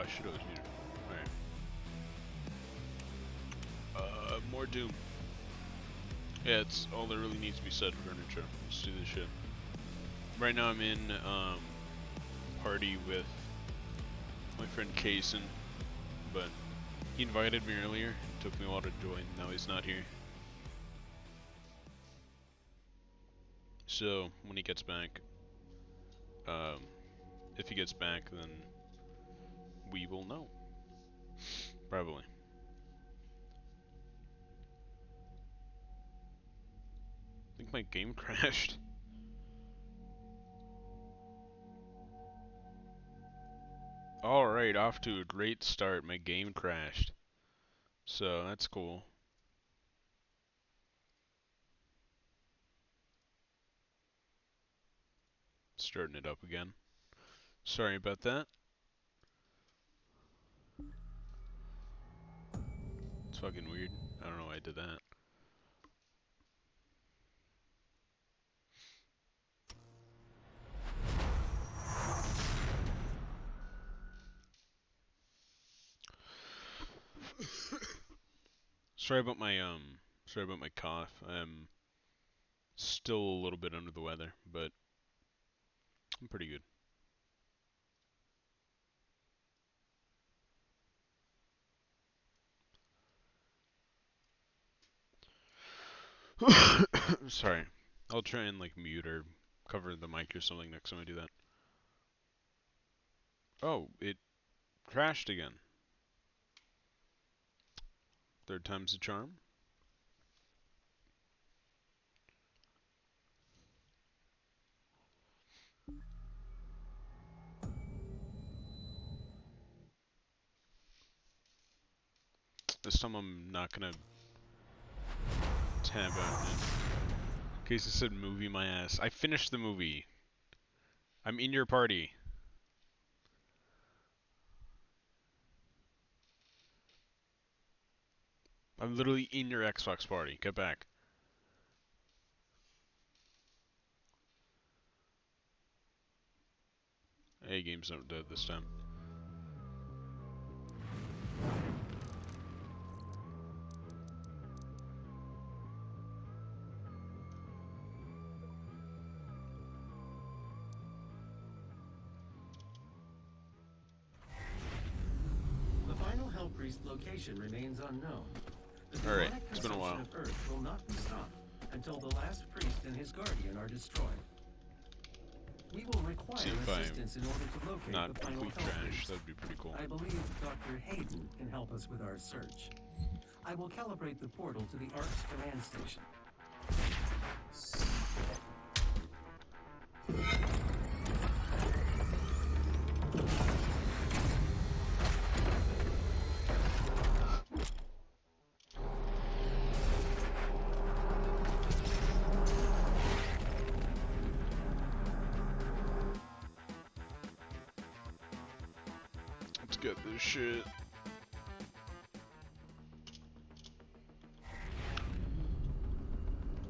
Oh, shit, I was muted. Alright. More Doom. Yeah, it's all that really needs to be said for an intro. Let's do this shit. Right now I'm in, party with my friend Kason, but he invited me earlier. It took me a while to join, now he's not here. So, when he gets back, if he gets back, then we will know. Probably. I think my game crashed. Alright, off to a great start. My game crashed. So, that's cool. Starting it up again. Sorry about that. It's fucking weird. I don't know why I did that. Sorry about my cough. I'm still a little bit under the weather, but I'm pretty good. Sorry. I'll try and like mute or cover the mic or something next time I do that. Oh, it crashed again. Third time's the charm. This time I'm not gonna tab out in case it said movie my ass. I finished the movie. I'm in your party. I'm literally in your Xbox party. Get back. Hey, game's not dead this time. The final Hell Priest location remains unknown. Alright, it's been a while. The Earth will not be stopped until the last priest and his guardian are destroyed. We will require assistance in order to locate not the final complete Hell trash. Priest. That'd be pretty cool. I believe Dr. Hayden can help us with our search. I will calibrate the portal to the Ark's command station. Let's get this shit.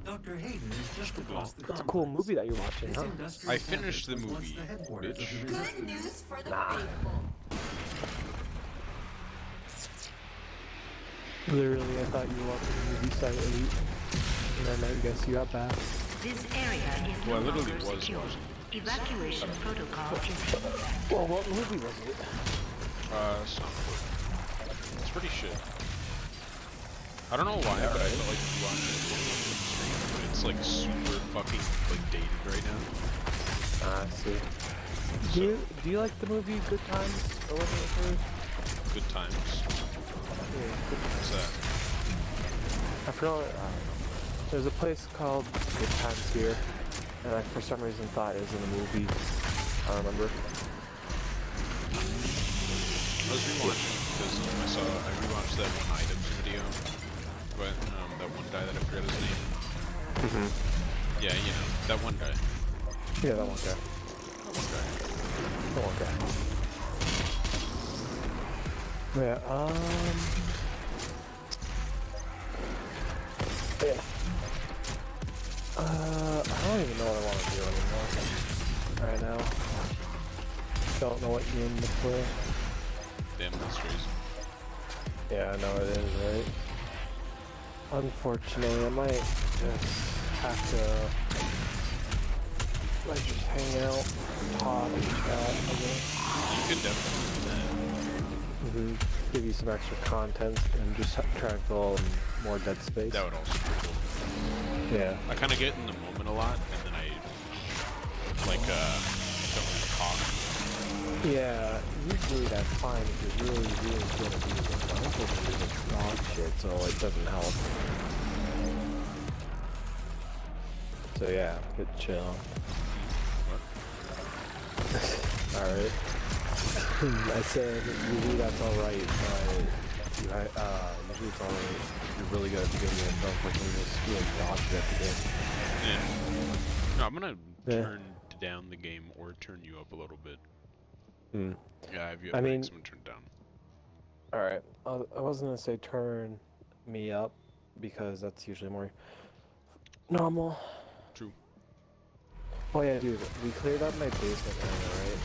Dr. Hayden is just across the It's a cool complex. movie that you're watching, This huh? industrial I finished the campus was once movie, the headquarters bitch. of the Good resistance. news for the Nah. faithful. Literally, I thought you were watching the movie Silent Elite, and then I guess you got back. This area is Well, I no literally longer was secure. watching. Evacuation protocol continues. Well, what movie was it? It's pretty shit. I don't know why, but I felt like watching it on the stream, but it's like super fucking like dated right now. I see. Do you like the movie Good Times, or whatever it's called? Good times. Yeah, Good What's that? I forgot. There's a place called Good Times here, and I for some reason thought it was in a movie. I don't remember. I was rewatching because I rewatched that one items video, but that one guy that I forgot his name. Yeah, you know, that one guy. Yeah, that one guy. That one guy. That one guy. Yeah, yeah. I don't even know what I want to do anymore. Right now. Don't know what game to play. Damn, that's crazy. Yeah, I know it is, right? Unfortunately, I might just have to just hang out, talk, and chat, I guess. You could definitely do that. Give you some extra content and just try and fill more dead space. That would also be cool. Yeah. I kind of get in the moment a lot, and then I, like, don't really talk. Yeah, usually that's fine if you're really, really good at music. But unfortunately, it's dog shit, so it doesn't help. So yeah, good chill. What? Alright. I said usually that's alright, but usually it's alright. You're really good at the game, but unfortunately just really dog shit at the game. Yeah. No, I'm gonna turn down the game or turn you up a little bit. Yeah, if you have I'm gonna turn it down. Alright, I wasn't gonna say turn me up, because that's usually more normal. True. Oh yeah, dude, we cleared up my basement area, right?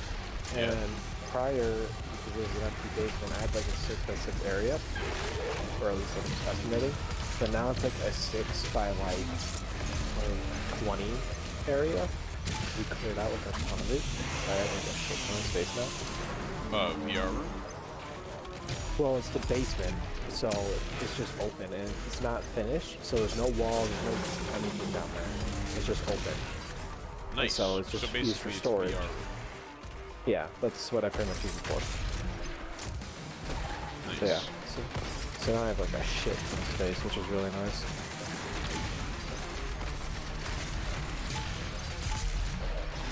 Yeah. And prior, because it was an empty basement, I had like a 6x6 area, or at least I'm estimating. But now it's like a 6 by like 20 area. We cleared out like a ton of it. I have like a shit ton of space now. VR room? Well, it's the basement, so it's just open and it's not finished, so there's no walls, there's no anything down there. It's just open. Nice. And so it's just used for storage. Yeah, that's what I pretty much use it for. Nice. So yeah. So now I have like a shit ton of space, which is really nice.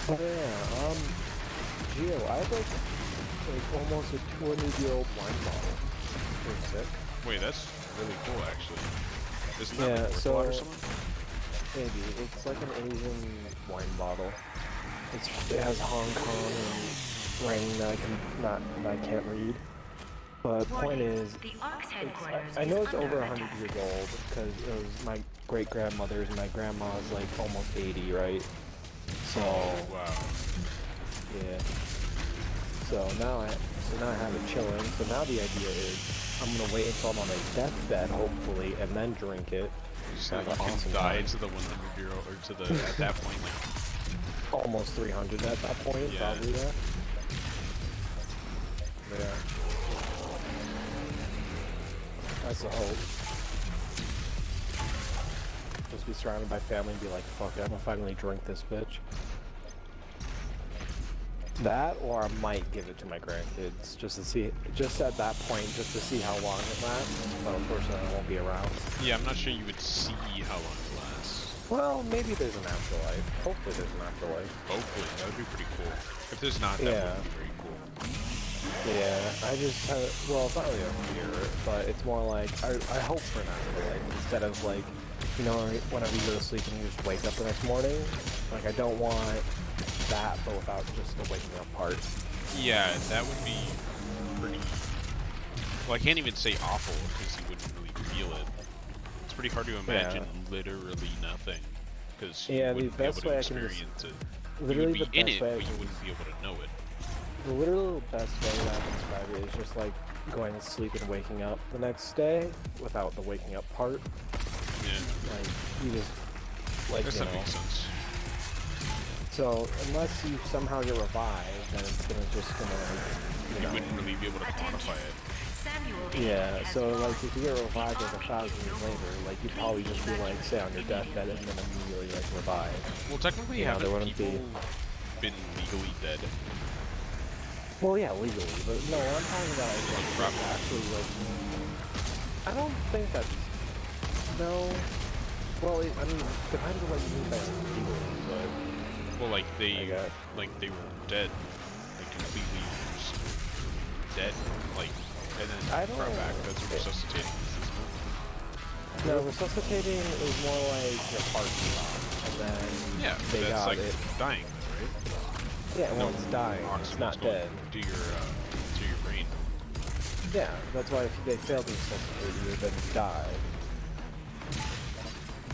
Oh yeah, Gio, I have like almost a 200-year-old wine bottle. Pretty sick. Wait, that's really cool actually. Isn't that Yeah, like so or something? maybe it's like an Asian wine bottle. It has Hong Kong and writing that I can't read. But the point is, I know it's over 100 years old because it was my great grandmother's and my grandma's like almost 80, right? So wow. Yeah. So now I have it chilling. So now the idea is I'm gonna wait until I'm on my deathbed, hopefully, and then drink it. So you can die to the 100-year-old, or to the at that point like almost 300 at that point, yeah. probably that. Yeah. That's the hope. Just be surrounded by family and be like, fuck it, I'm gonna finally drink this bitch. That, or I might give it to my grandkids, just to see, just at that point, just to see how long it lasts. But unfortunately, I won't be around. Yeah, I'm not sure you would see how long it lasts. Well, maybe there's an afterlife. Hopefully there's an afterlife. Hopefully, that would be pretty cool. If there's not, that would be very cool. Yeah, I just, well, it's not really a fear, but it's more like, I hope for an afterlife, instead of like, you know, whenever you go to sleep and you just wake up the next morning, like, I don't want that, but without just the waking up part. Yeah, that would be pretty, well, I can't even say awful, because you wouldn't really feel it. It's pretty hard to imagine literally nothing, because you wouldn't be able to experience it. You would be in it, but you wouldn't be able to know it. The literal best way that I can describe it is just like going to sleep and waking up the next day without the waking up part. Yeah. Like, you just, like, that makes sense. So, unless you somehow get revived, then it's gonna like, you wouldn't really be able to quantify it. Yeah, so like if you get revived like 1,000 years later, like you'd probably just be like, say on your deathbed and then immediately like revive. Well, technically, haven't people been legally dead? Well, yeah, legally, but no, I'm talking about like actually like. I don't think that's no. Well, I mean, depends on what you mean by legally, but. Well, like they were dead, like completely dead, like, and then brought back as a resuscitating system. No, resuscitating is more like your heart stop, and then they that's got like it. Dying, right? Yeah, well, it's dying. It's not dead. To your brain. Yeah, that's why if they fail to resuscitate you, then you die.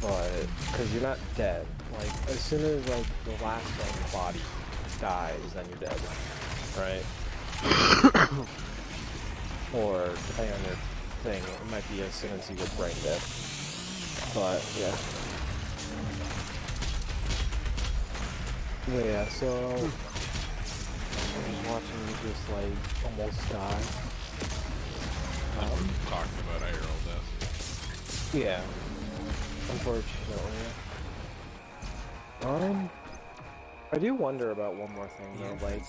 But because you're not dead. Like, as soon as, like, the last cell in your body dies, then you're dead. Right? or depending on your thing, it might be as soon as you get brain dead. But yeah. But yeah, so I'm just watching you just like almost die. Talking about IRL death. Yeah. Unfortunately. I do wonder about one more thing though, like,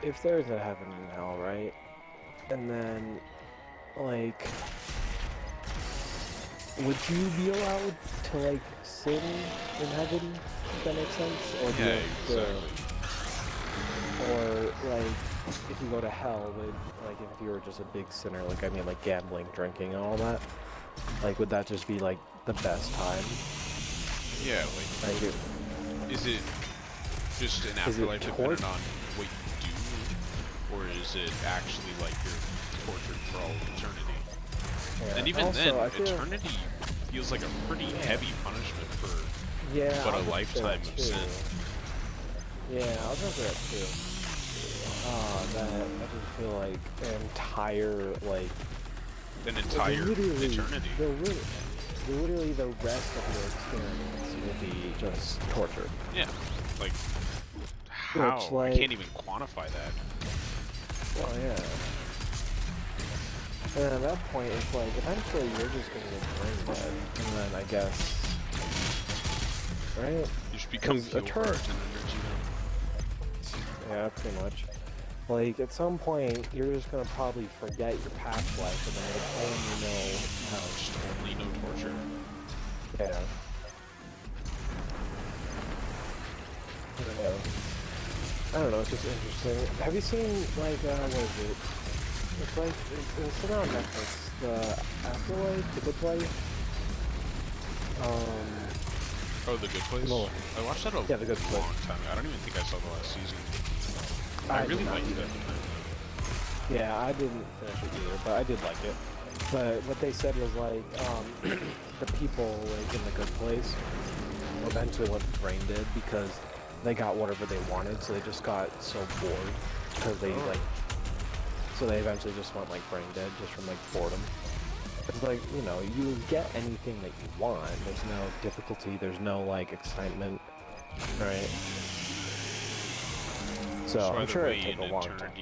if there's a heaven and hell, right? And then, like, would you be allowed to, like, sin in heaven, if that makes sense? Or do you have to, or, like, if you go to hell, would, like, if you were just a big sinner, like, I mean, like, gambling, drinking, and all that, like, would that just be, like, the best time? Yeah, like is it just an afterlife dependent on what you do, or is it actually like you're tortured for all of eternity? Yeah. And even also, then, eternity feels like a pretty heavy punishment for but a lifetime of sin. Yeah, I'll go for that too. That I just feel like an entire eternity. Literally the rest of your experience will be just torture. Yeah, like how? Which, like, I can't even quantify that. Well, yeah. And at that point, it's like eventually you're just gonna get brain dead, and then I guess, right? You just become fuel for an energy. Yeah, pretty much. Like, at some point, you're just gonna probably forget your past life, and then you'll only know how. Just only know torture. Yeah. I don't know, it's just interesting. Have you seen, like, what is it? It's like, it's on Netflix, the Afterlife, The Good Place. Oh, The Good Place? No. I watched that a The Good Place. long time ago. I don't even think I saw the last season. I really liked it. Yeah, I didn't finish it either, but I did like it. But what they said was like, the people like in the good place eventually went brain dead because they got whatever they wanted, so they just got so bored because they so they eventually just went like brain dead just from like boredom. It's like, you know, you get anything that you want. There's no difficulty. There's no like excitement, right? So I'm sure it'd take a long time. Of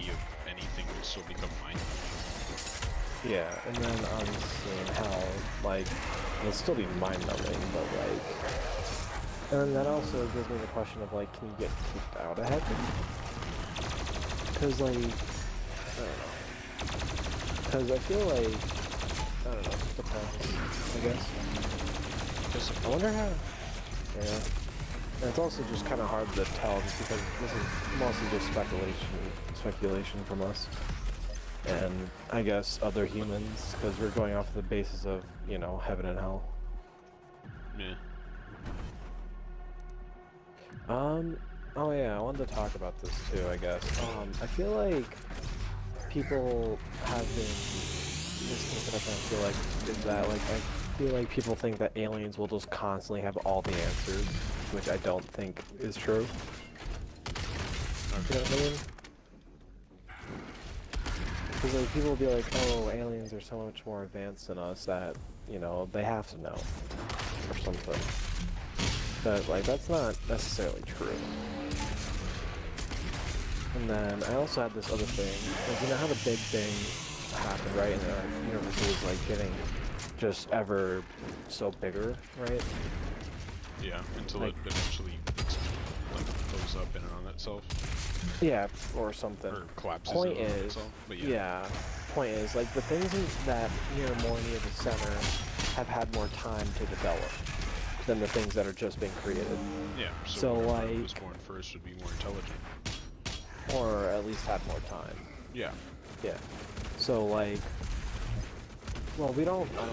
anything would still become mindless. Yeah, and then obviously in hell, like, it'll still be mind-numbing, but like, and then that also gives me the question of like, can you get kicked out of heaven? Because like, I don't know. Because I feel like, I don't know, it just depends, I guess. I wonder how. Yeah. And it's also just kind of hard to tell just because this is mostly just speculation from us. And I guess other humans, because we're going off the basis of, you know, heaven and hell. Yeah. Oh yeah, I wanted to talk about this too, I guess. I feel like people have been misconception, I feel like, is that, like, I feel like people think that aliens will just constantly have all the answers, which I don't think is true. You know what I mean? Because like, people will be like, oh, aliens are so much more advanced than us that, you know, they have to know, or something. But like, that's not necessarily true. And then I also had this other thing, like, you know how the Big Bang happened, right? And the universe is like getting just ever so bigger, right? Yeah, until like, it eventually like blows up in and on itself. Yeah, or something. Or collapses point in on is, itself. But yeah. Point is, like, the things that more near the center have had more time to develop than the things that are just being created. Yeah, so like, whoever was born first would be more intelligent. Or at least had more time. Yeah. Yeah. So like, well, I don't really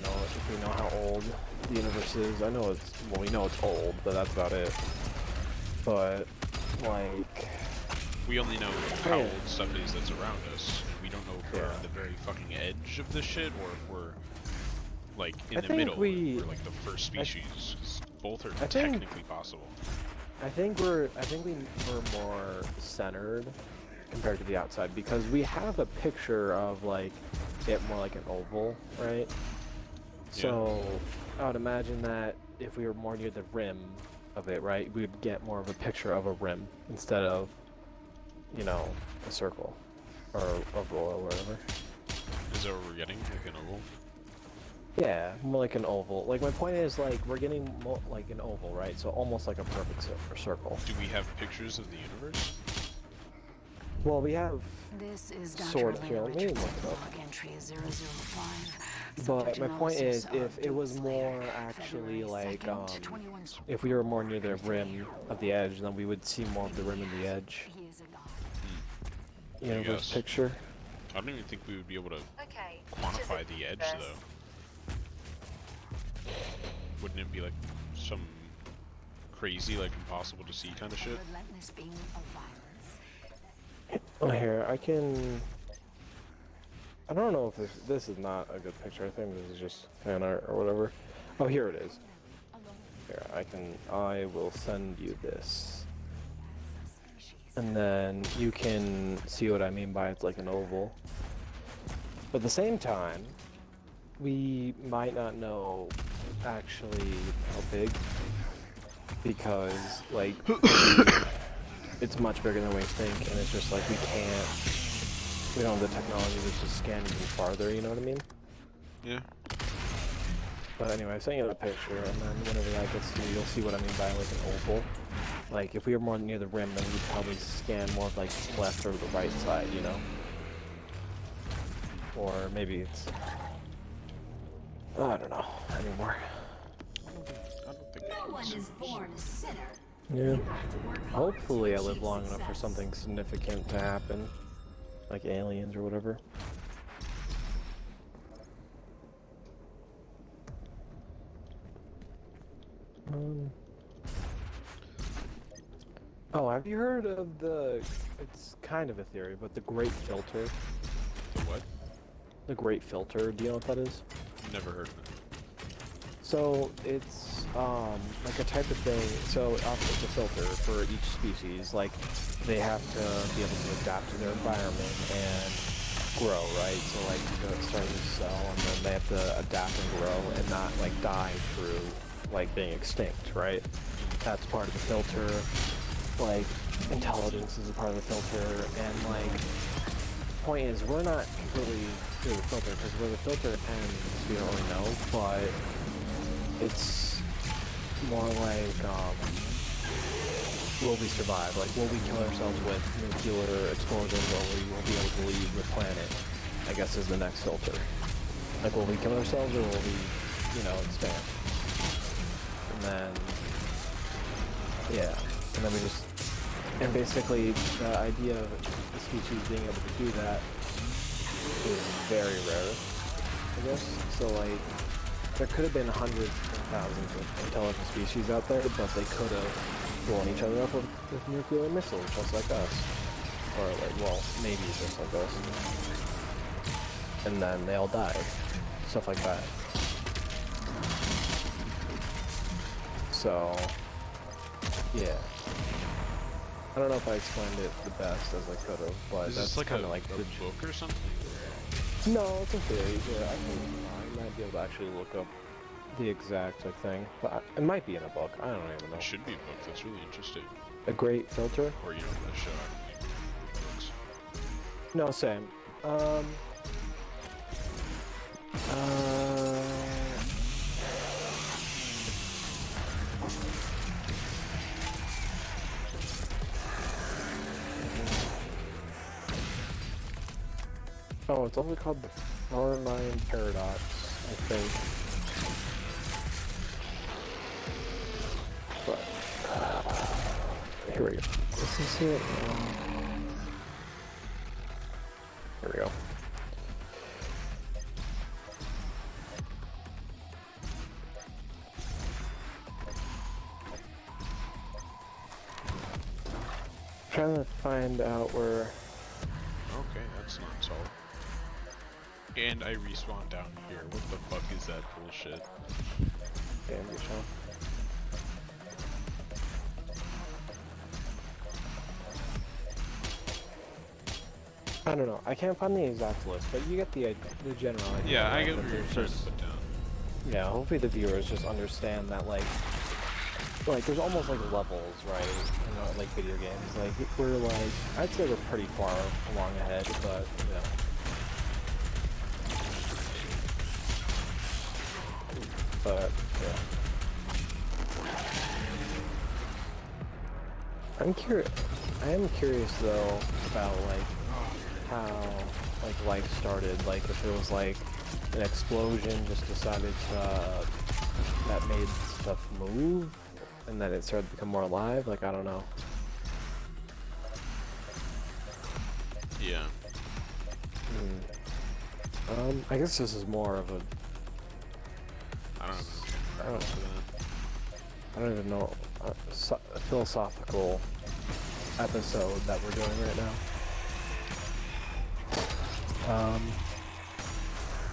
know if we know how old the universe is. I know it's, well, we know it's old, but that's about it. But, like, we only know how old stuff is that's around us. We don't know if we're on the very fucking edge of this shit, or if we're, like, in the middle, we're like the first species. Both are technically possible. I think we're more centered, compared to the outside, because we have a picture of like it more like an oval, right? So I would imagine that if we were more near the rim of it, right, we would get more of a picture of a rim instead of, you know, a circle or oval or whatever. Is that what we're getting? Like an oval? Yeah, more like an oval. Like, my point is, like, we're getting like an oval, right? So almost like a perfect circle. Do we have pictures of the universe? Well, we have This is sort of. Dr. Here, Elena let me look Richardson, it up. log entry is 005. But my point is, if it was more actually like, if we were more near the rim of the edge, then we would see more of the rim and the edge. Universe picture. I don't even think we would be able to quantify the edge, though. Wouldn't it be like some crazy, like impossible to see kind of shit? Oh, here, I can... I don't know if this is not a good picture. I think this is just fan art or whatever. Oh, here it is. Here, I will send you this. And then you can see what I mean by it's like an oval. But at the same time, we might not know actually how big, because like it's much bigger than we think, and it's just like we don't have the technology to just scan even farther, you know what I mean? Yeah. But anyway, I sent you a picture, and then whenever that gets to you, you'll see what I mean by like an oval. Like if we were more near the rim, then we'd probably scan more of like left or the right side, you know? Or maybe it's... I don't know anymore. No one is born a sinner. Yeah. Hopefully I live long enough for something significant to happen. Like aliens or whatever. Oh, have you heard of the... It's kind of a theory, but the Great Filter? The what? The Great Filter, do you know what that is? Never heard of it. So it's like a type of thing. So it's a filter for each species. Like they have to be able to adapt to their environment and grow, right? So like you start with a cell, and then they have to adapt and grow and not like die through like being extinct, right? That's part of the filter. Like intelligence is a part of the filter, and like point is we're not completely through the filter, because where the filter ends we don't really know, but it's more like, will we survive? Like, will we kill ourselves with nuclear explosion, or will we be able to leave the planet? I guess is the next filter. Like, will we kill ourselves, or will we, you know, expand? And then, yeah, and then we just, and basically the idea of the species being able to do that is very rare, I guess. So like, there could have been hundreds and thousands of intelligent species out there, but they could have blown each other up with nuclear missiles, just like us. Or like, well, maybe just like us. And then they all died. Stuff like that. So, yeah. I don't know if I explained it the best as I could have, but Is that's this like kind of a like the book or something? No, it's a theory. Yeah, I might be able to actually look up the exact like thing, but it might be in a book. I don't even know. It should be a book. That's really interesting. A Great Filter? Or you know, a show. I don't think books. No, same. Oh, it's also called the Florimine Paradox, I think. But, here we go. This is it. Here we go. Trying to find out where... Okay, that's not solved. And I respawned down here. What the fuck is that bullshit? Damn, good shot. I don't know. I can't find the exact list, but you get the general idea. Yeah, I right? get That what you're there's trying to just- put down. Yeah, hopefully the viewers just understand that, like there's almost like levels, right? You know, like video games. Like we're like, I'd say we're pretty far along ahead, but you know. But yeah. I am curious though about like how like life started. Like if it was like an explosion just decided to that made stuff move, and then it started to become more alive. Like I don't know. Yeah. I guess this is more of a. I don't know. I don't even know a philosophical episode that we're doing right now.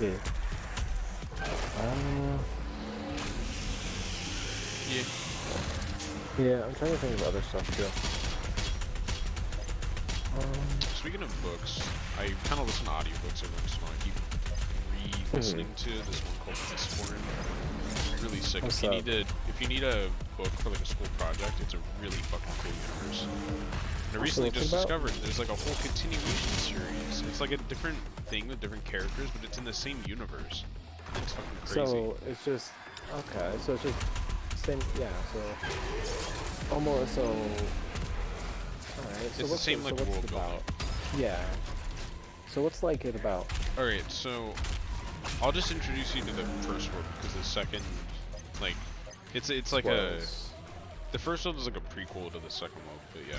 Yeah. Yeah. Yeah, I'm trying to think of other stuff too. Speaking of books, I kind of listen to audiobooks every once in a while. I keep re-listening to this one called Mistborn. Really sick. What's If that? if you need a book for like a school project, it's a really fucking cool universe. And I recently what's just it about? discovered there's like a whole continuation series. It's like a different thing with different characters, but it's in the same universe. And it's fucking crazy. So it's just okay. So it's just same. Yeah. So almost so. All right. So It's the what's same, it, like, so what's world it building. about? Yeah. So what's like it about? Alright, so I'll just introduce you to the first one because the second, like, it's like Spoilers. the first one is like a prequel to the second one, but yeah.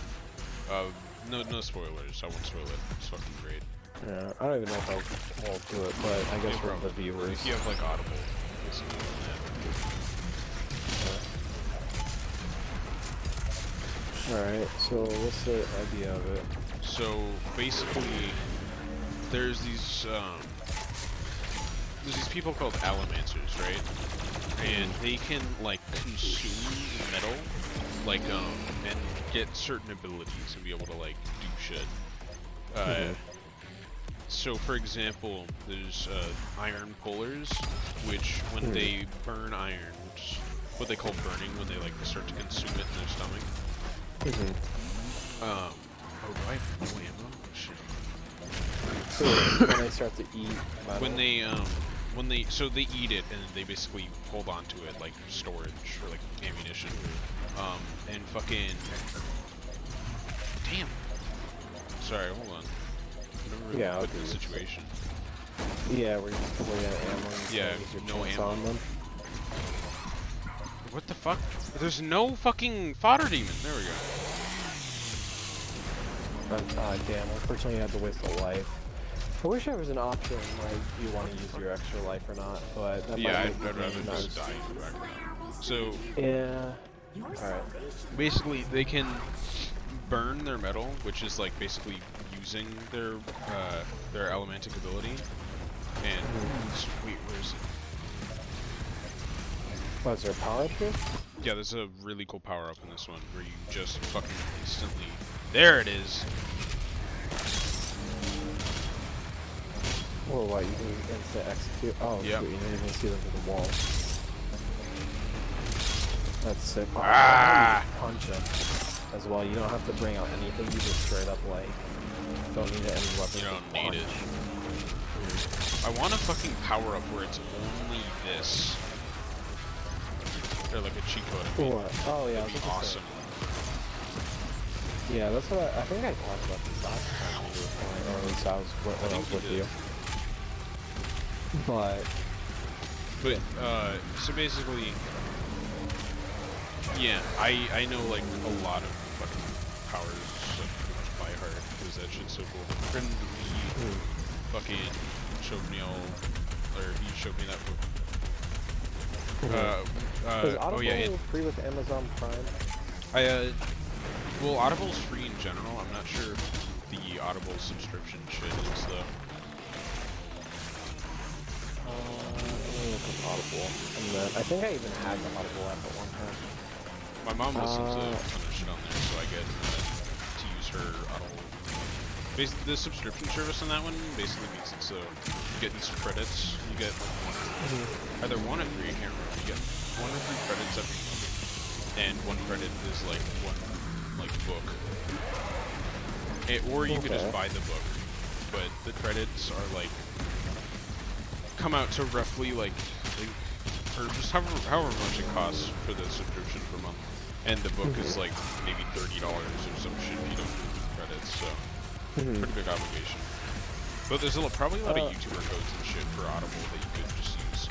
No spoilers. I won't spoil it. It's fucking great. Yeah, I don't even know if I will do it, but I guess Yeah, for the probably. viewers. If you have like Audible, listen to that. Alright, so what's the idea of it? So basically, there's these people called allomancers, right? And they can like consume metal, like and get certain abilities and be able to like do shit. So for example, there's iron pullers, which when they burn iron, what they call burning, when they like start to consume it in their stomach. Oh, do I have no ammo? Shit. So when they start to eat metal. When they so they eat it and they basically hold on to it like storage or like ammunition. And fucking damn. Sorry, hold on. I've never Yeah, put in okay. this situation. Yeah, where you just pull out ammo and Yeah, use your no chainsaw ammo. on them. What the fuck? There's no fucking fodder demon. There we go. But, damn, unfortunately you had to waste a life. I wish there was an option, like, you want to use your extra life or not, but that Yeah, might I'd make the rather game just not die in the background. So Yeah. Alright. basically, they can burn their metal, which is like basically using their elementic ability. And wait, where is it? Was there a power up here? Yeah, there's a really cool power up in this one where you just fucking instantly. There it is. Or what, you can instant execute? Oh, Yep. sweet, you didn't even see them through the wall. That's sick. Oh, Ah! you punch him as well. You don't have to bring out anything, you just straight up, like, don't need any weapons. You don't to need it. punch. I want a fucking power up where it's only this. Or like a cheat code. I mean. What? Oh, yeah. I That'd was be about to say. awesome. Yeah, that's what I think I talked about this last time we were playing, or at least I was when I was with you. But So basically, yeah, I know like a lot of fucking powers like pretty much by heart because that shit's so cool. My friend Lee fucking showed me he showed me that book. is Audible Oh yeah, free with Amazon Prime? well, Audible's free in general. I'm not sure if the Audible subscription shit is though. Let me look up Audible. And then, I think I even had the Audible app at one time. My mom listens to a ton of shit on there, so I get to use her Audible Basically, the subscription service on that one basically means it's you get these credits. You get like either 1 or 3. I can't remember. You get 1 or 3 credits every month, and 1 credit is like 1 like book. Or you could just buy the book, but the credits are like come out to roughly like or just however much it costs for the subscription per month, and the book is like maybe $30 or some shit if you don't do the credits. So. Pretty big obligation. But there's probably a lot of YouTuber codes and shit for Audible that you could just use.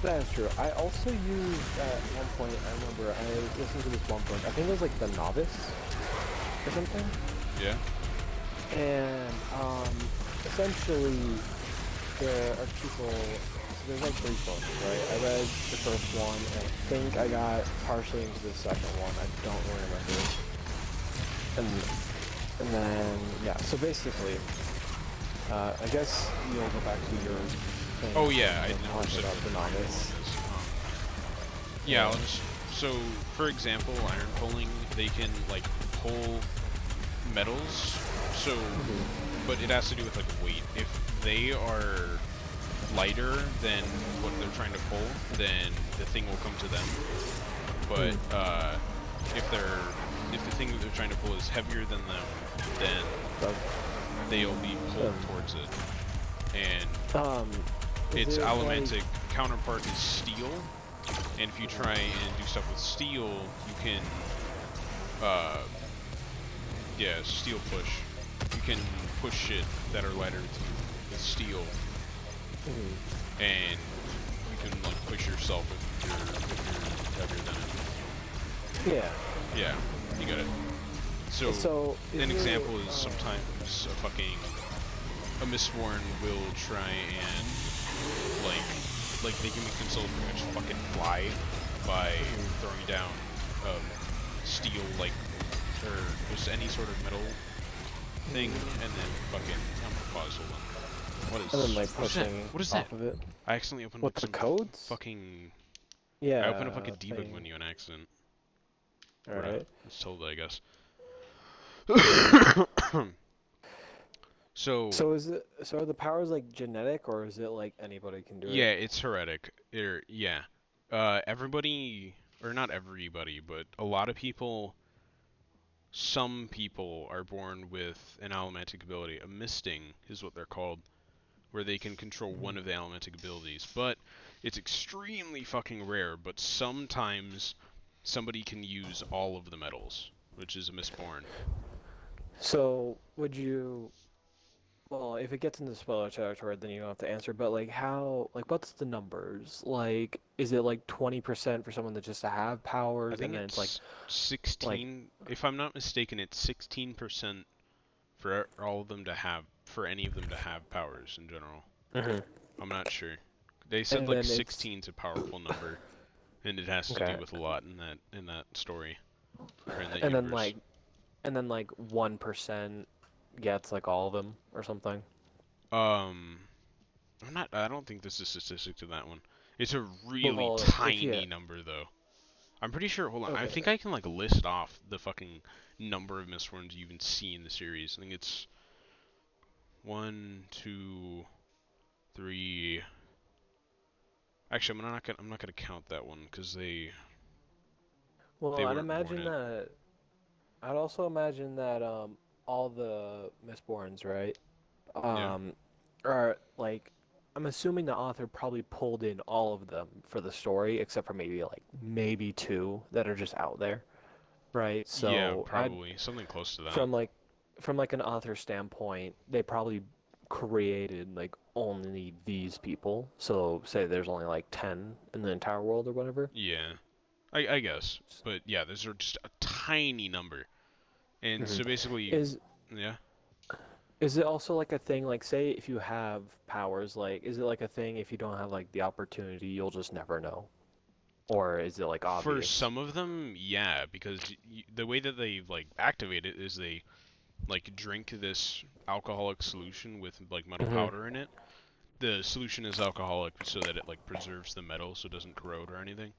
That's true. I also used, at one point, I remember, I listened to this one book, I think it was like The Novice, or something? Yeah? And, essentially, there are people, so there's like 3 books, right? I read the first one, and I think I got partially into the second one, I don't really remember. And then, yeah, so basically, I guess you'll go back to your thing. Oh yeah, I never said about what The Novice. Yeah, I'll just, so, for example, iron pulling, they can, like, pull metals, so, but it has to do with, like, weight. If they are lighter than what they're trying to pull, then the thing will come to them. But, if the thing that they're trying to pull is heavier than them, then they'll be pulled towards it. And its elementic counterpart is steel, and if you try and do stuff with steel, you can, yeah, steel push. You can push shit that are lighter with steel, and you can like push yourself if you're heavier than it. Yeah. Yeah, you got it. So an example is sometimes a Mistborn will try and like they can be considered pretty much fucking fly by throwing down steel or just any sort of metal thing, and then fucking pause, hold on. What is? And then like pushing what is off that? of it. I accidentally opened What, up the some codes? fucking. Yeah. I opened up like a debug menu on accident. Alright. It's told, I guess. So are the powers like genetic, or is it like anybody can do it? yeah, it's heretic. Yeah. Everybody, or not everybody, but a lot of people, some people are born with an elementic ability. A misting is what they're called, where they can control one of the elementic abilities. But it's extremely fucking rare, but sometimes somebody can use all of the metals, which is a Mistborn. So, would you... Well, if it gets into spoiler territory, then you don't have to answer, but like what's the numbers? Like, is it like 20% for someone that just to have powers, I think and then it's like 16, if I'm not mistaken, it's 16% for all of them to have, for any of them to have powers in general. I'm not sure. They said And like then 16's a powerful number, and it has to do with a lot in that story, or in that and universe. then like 1% gets like all of them or something. I don't think there's a statistic to that one. It's a really Well, tiny number though. I'm pretty sure, hold on, I think I can like list off the fucking number of Mistborns you even see in the series. I think it's 1, 2, 3. Actually, I'm not gonna count that one because they weren't born in. I'd also imagine that all the Mistborns, right? Yeah. Are like, I'm assuming the author probably pulled in all of them for the story, except for maybe 2 that are just out there, right? So Yeah, probably something close to that. From like an author standpoint, they probably created like only these people. So say there's only like 10 in the entire world or whatever. Yeah, I guess, but yeah, those are just a tiny number, and so basically, yeah. Is it also like a thing, like say if you have powers, like is it like a thing if you don't have like the opportunity, you'll just never know? Or is it like obvious? For some of them, yeah, because the way that they like activate it is they like drink this alcoholic solution with like metal powder in it. The solution is alcoholic so that it like preserves the metal so it doesn't corrode or anything.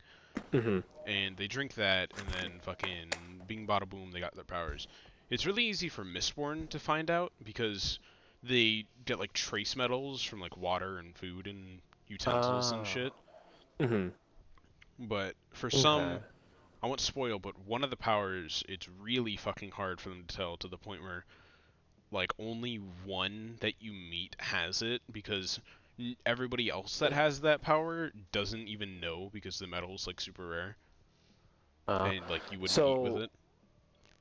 And they drink that, and then fucking bing bada boom, they got their powers. It's really easy for Mistborn to find out because they get like trace metals from like water and food and utensils and Ah. shit. Mm-hmm. But for Okay. some, I won't spoil, but one of the powers, it's really fucking hard for them to tell to the point where like only one that you meet has it because everybody else that has that power doesn't even know because the metal's like super rare Uh, and like you wouldn't eat with so it.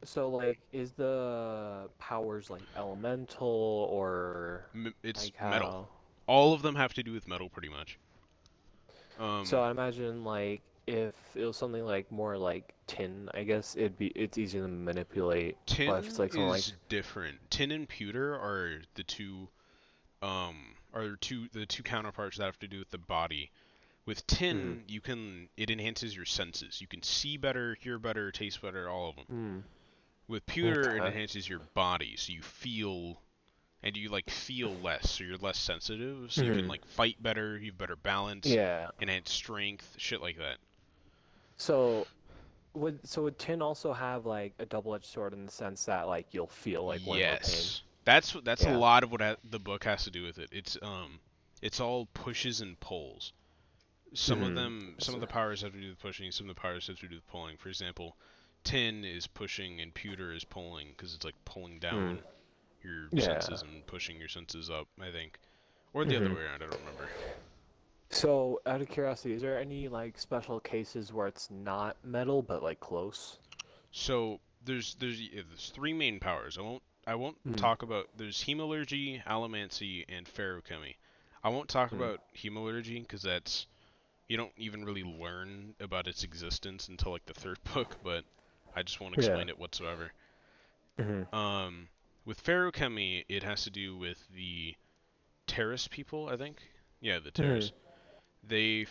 so like, is the powers like elemental or It's like metal. how? All of them have to do with metal pretty much. So Um, I imagine like if it was something like more like tin, I guess it's easy to manipulate. But if it's tin like something like is different. Tin and pewter are the two counterparts that have to do with the body. With mm, tin, it enhances your senses. You can see better, hear better, taste better, all of them. mm, With pewter, it okay, enhances your body, so you feel and you like feel less, so you're less sensitive, so you can mm, like fight better, you have better balance, yeah. enhance strength, shit like that. So would tin also have like a double-edged sword in the sense that like you'll feel like way more pain? Yes, that's a Yeah. lot of what the book has to do with it. It's all pushes and pulls. Mm-hmm. Some of the powers have to do with pushing, some of the powers have to do with pulling. For example, tin is pushing and pewter is pulling because it's like pulling Mm, down your yeah. senses and pushing your senses up, I think. Or the other Mm-hmm. way around, I don't remember. So, out of curiosity, is there any like special cases where it's not metal but like close? So there's three main powers. I won't Mm, talk about there's hemalurgy, allomancy, and feruchemy. I won't talk mm, about hemalurgy because that's you don't even really learn about its existence until like the third book, but I just won't yeah. explain it whatsoever. Mm-hmm. Um, with feruchemy, it has to do with the Terrace people, I think. Yeah, the Mm-hmm. Terrace. They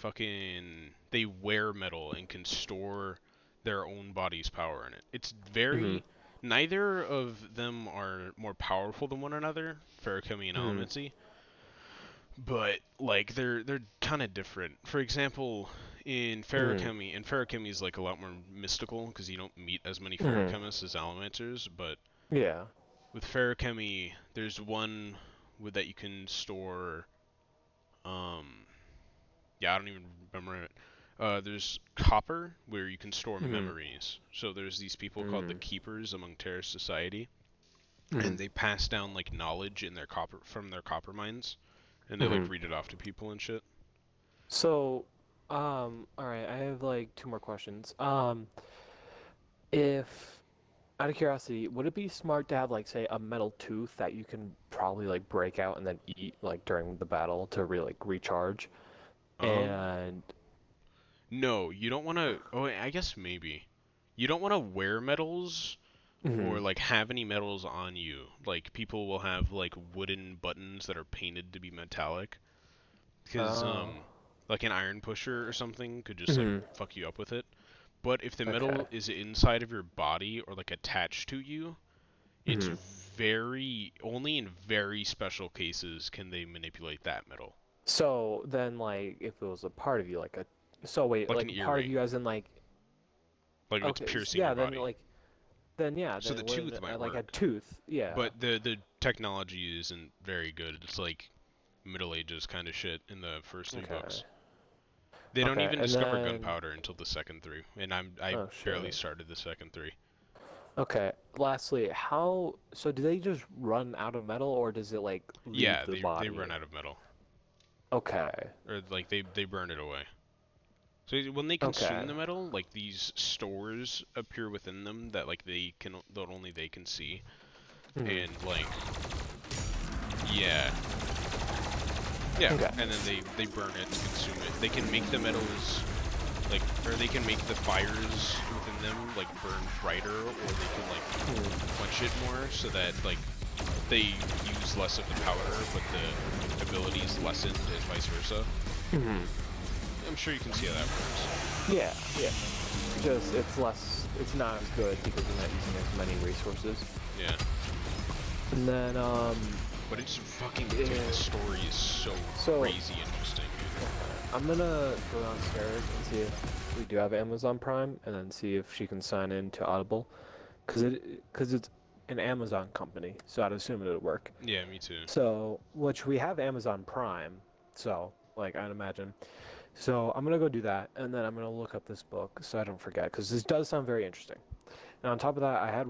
wear metal and can store their own body's power in it. It's Mm-hmm. very neither of them are more powerful than one another, feruchemy and Mm-hmm. allomancy, but like they're kind of different. For example, Mm-hmm. and feruchemy is like a lot more mystical because you don't meet as many Mm-hmm. feruchemists as allomancers, but Yeah. with feruchemy, there's one with that you can store um yeah, I don't even remember it. There's copper where you can store Mm-hmm. memories. So there's these people called the Mm-hmm. keepers among Terrace society, Mm-hmm. and they pass down like knowledge in their copper from their copper mines, and they Mm-hmm. like read it off to people and shit. So, all right, I have like two more questions. If out of curiosity, would it be smart to have like say a metal tooth that you can probably like break out and then eat like during the battle to really like recharge? Um, And no, you don't want to. Oh, I guess maybe. You don't want to wear metals mm-hmm. or like have any metals on you. Like people will have like wooden buttons that are painted to be metallic. Because Oh. like an iron pusher or something could just like Mm-hmm. fuck you up with it. But if the Okay. metal is inside of your body or like attached to you, it's Mm-hmm. very only in very special cases can they manipulate that metal. So then, like, if it was a part of you, like a, so wait, Like an like a part of earring, you as in like, like if it's okay, piercing your yeah, then body. like, then yeah, So then the it wouldn't tooth might like a work, tooth, yeah. but the technology isn't very good. It's like Middle Ages kind of shit in the first three Okay. books. They don't Okay, even and discover then, gunpowder until the second three, and I oh barely shit. started the second three. Okay. Lastly, how, so do they just run out of metal or does it like leave Yeah, the they body? run out of metal, Okay. or like they burn it away. So when they consume Okay. the metal, like these stores appear within them that like that only they can see, Hmm. and like yeah, yeah, Okay. and then they burn it and consume it. They can make the metals like, or they can make the fires within them like burn brighter, or they can like Hmm. quench it more so that like they use less of the powder, but the ability is lessened and vice versa. Hmm. I'm sure you can see how that works. Yeah, yeah. Just, it's less, it's not as good because you're not using as many resources. Yeah. And then, But it's fucking, dude, yeah. the story is so So, crazy interesting, dude. I'm gonna go downstairs and see if we do have Amazon Prime, and then see if she can sign in to Audible, cause it's an Amazon company, so I'd assume it would work. Yeah, me too. So, which we have Amazon Prime, so like I'd imagine. So I'm gonna go do that, and then I'm gonna look up this book so I don't forget, because this does sound very interesting. And on top of that, I had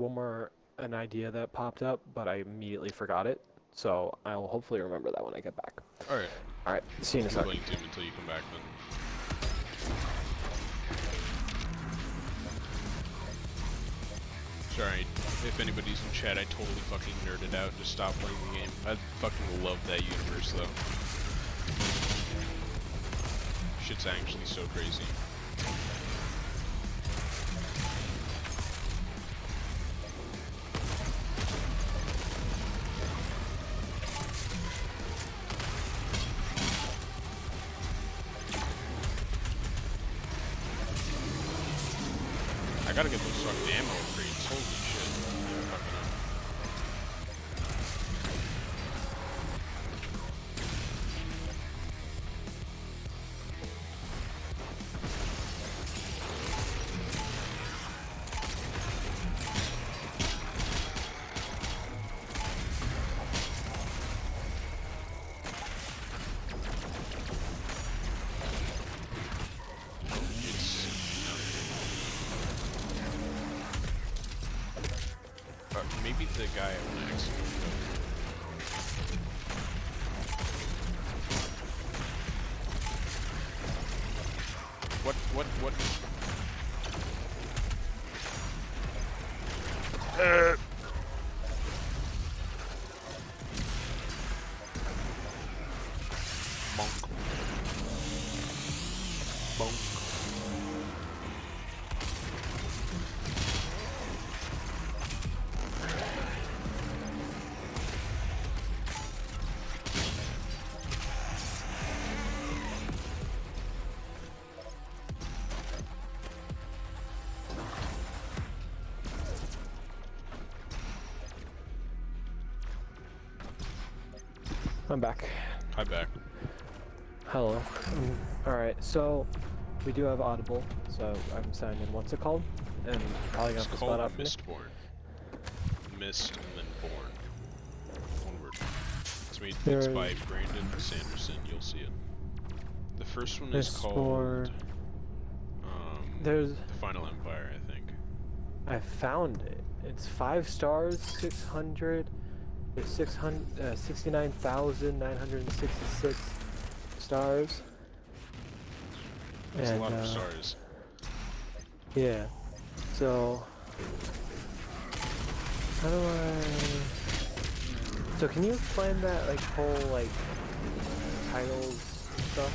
an idea that popped up, but I immediately forgot it. So I'll hopefully remember that when I get back. All right. All right. See you in a second. Playing Doom until you come back then. Sorry, if anybody's in chat, I totally fucking nerded out. Just stop playing the game. I fucking love that universe though. Shit's actually so crazy. I gotta get those fucking ammo upgrades. Holy shit. I'm fucking up. Maybe the guy I want to execute. What? Bonk. Bonk. I'm back. Hi, back. Hello. Alright, so we do have Audible, so I'm signed in. What's it called? And probably gonna have to spell it out for me. Mistborn. Mist and then born. One word. It's by Brandon Sanderson. You'll see it. The first one is called there's The Final Empire, I think. I found it. It's 5 stars, 600. There's 69,966 stars. That's a lot of stars. Yeah. So how do I? So can you explain that whole titles stuff?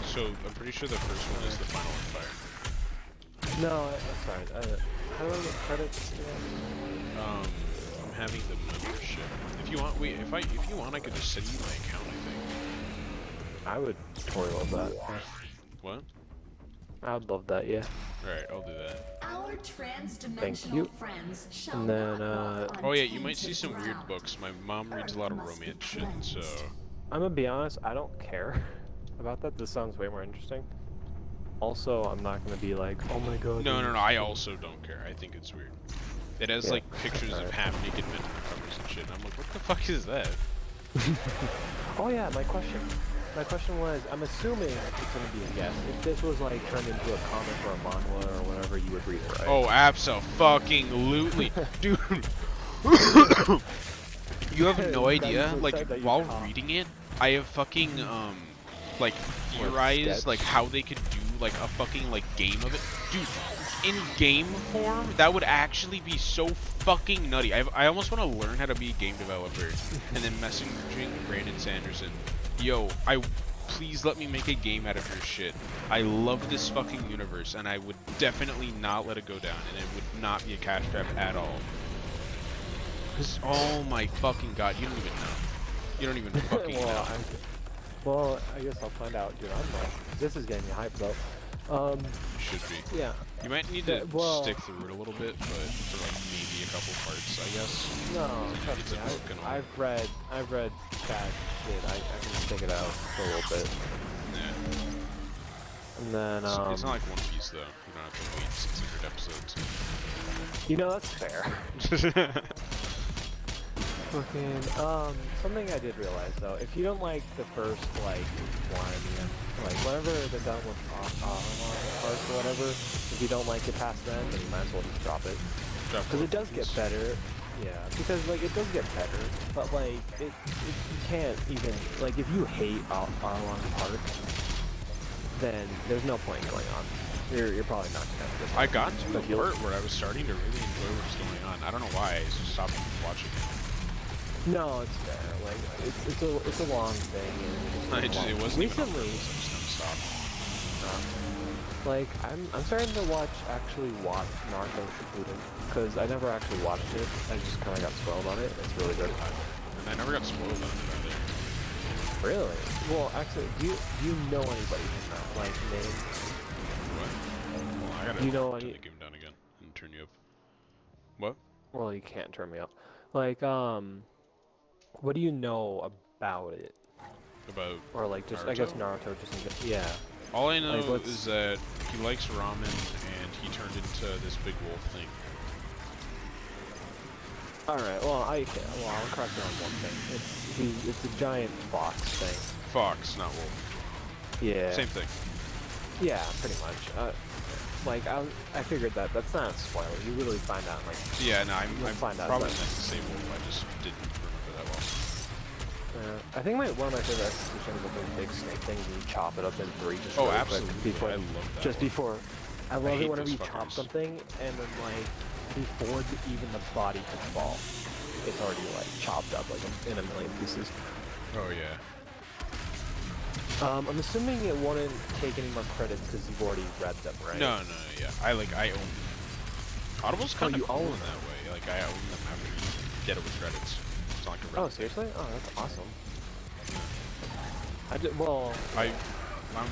So I'm pretty sure the first one is The Final Empire. No, sorry. How do I get credits again? I'm having the membership. If you want, if you want, I could just send you my account. I think. I would totally love that. What? I would love that. Yeah. All right, I'll do that. Our trans-dimensional friends shall And then, oh yeah, you might see some weird books. My mom reads a lot of romance shit, so. I'm gonna be honest. I don't care about that. This sounds way more interesting. Also, I'm not gonna be like, oh my god. No. I also don't care. I think it's weird. It has like pictures of half-naked men on the covers and shit. And I'm like, what the fuck is that? Oh yeah, my question. My question was, I'm assuming it's gonna be a guess. If this was like turned into a comic or a manhwa or whatever, you would read it, right? Oh, abso-fucking-lutely, dude. You have no idea. Like while reading it, I have fucking like theorized like how they could do like a fucking like game of it, dude. In game form, that would actually be so fucking nutty. I almost want to learn how to be a game developer, and then messaging Brandon Sanderson. Yo, please let me make a game out of your shit. I love this fucking universe, and I would definitely not let it go down, and it would not be a cash grab at all. Cause, oh my fucking god, you don't even know. You don't even fucking know. Well, I guess I'll find out, dude. I'm like, this is getting me hyped though. Should be. Yeah. You might need to stick through it a little bit, but for like maybe a couple parts, I guess. No, trust me. I've read chat shit. I can stick it out for a little bit. Yeah. And then it's not like One Piece though. You don't have to wait 600 episodes. You know, that's fair. Fucking, something I did realize though, if you don't like the first, like, one, like, whenever they're done with arcs or whatever, if you don't like it past then you might as well just drop it. Because it does get better, yeah, because, like, it does get better, but, like, you can't even, like, if you hate Arlong Park, then there's no point going on. You're probably not gonna have I got to the part where I was starting to really enjoy what was going on. I don't know why, I just stopped watching it. No, it's fair. Like it's a long thing. And it wasn't recently. Even just stop. Like I'm starting to actually watch Naruto Shippuden because I never actually watched it. I just kind of got spoiled on it. It's really good. I never got spoiled on it either. Really? Well, actually, do you know anybody from that? Like name? What? Well, I gotta turn the game down again and turn you up. What? Well, you can't turn me up. Like what do you know about it? About or like just Naruto? I guess Naruto just yeah. All I know is that he likes ramen and he turned into this big wolf thing. All right. Well, I'll correct you on one thing. It's a giant fox thing. Fox, not wolf. Yeah. Same thing. Yeah, pretty much. Like I figured that's not a spoiler. You really find out like. Yeah, no, I'm probably that. meant to say wolf. I just didn't remember that well. I think one of my favorite executions of those big snake things is you chop it up in three. Just oh, really absolutely! Quick before, I love that. Just one. before, I love it whenever you fuckers. chop something and then like before even the body can fall, it's already like chopped up like in a million pieces. Oh yeah. I'm assuming it wouldn't take any more credits because you've already read them, right? No, yeah. I own them. Audible's kind of cool own in that way. Like I own them after you get it with credits. It's not like a Oh, seriously? Oh, that's awesome. I'm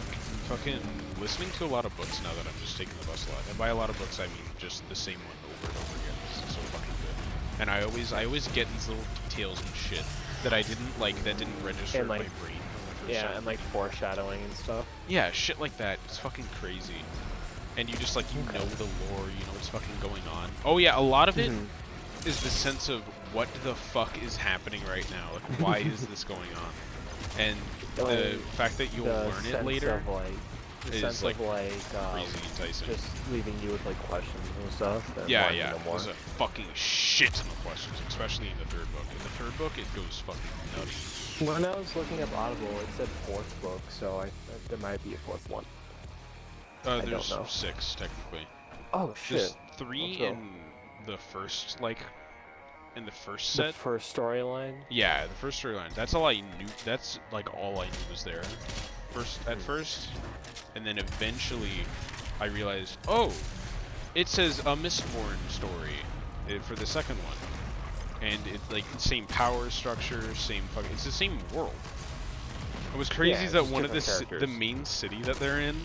fucking listening to a lot of books now that I'm just taking the bus a lot. And by a lot of books, I mean just the same one over and over again. It's so fucking good. And I always get these little details and shit that I didn't that didn't register in my brain. Yeah, and like foreshadowing and stuff. Yeah, shit like that. It's fucking crazy. And you just know the lore, you know what's fucking going on. Oh yeah, a lot of it is the sense of what the fuck is happening right now. Like, why is this going on? And the fact that you'll learn it later is like crazy enticing. Just leaving you with like questions and stuff. And yeah. There's a fucking shit ton of questions, especially in the third book. In the third book, it goes fucking nutty. When I was looking up Audible, it said fourth book, so there might be a fourth one. There's 6 technically. Oh shit! There's 3 in the first in the first set. The first storyline. Yeah, the first storyline. That's all I knew. That's like all I knew was there. At first, and then eventually, I realized, oh, it says a Mistborn story for the second one, and it's like the same power structure, it's the same world. It was crazy that one of the main city that they're in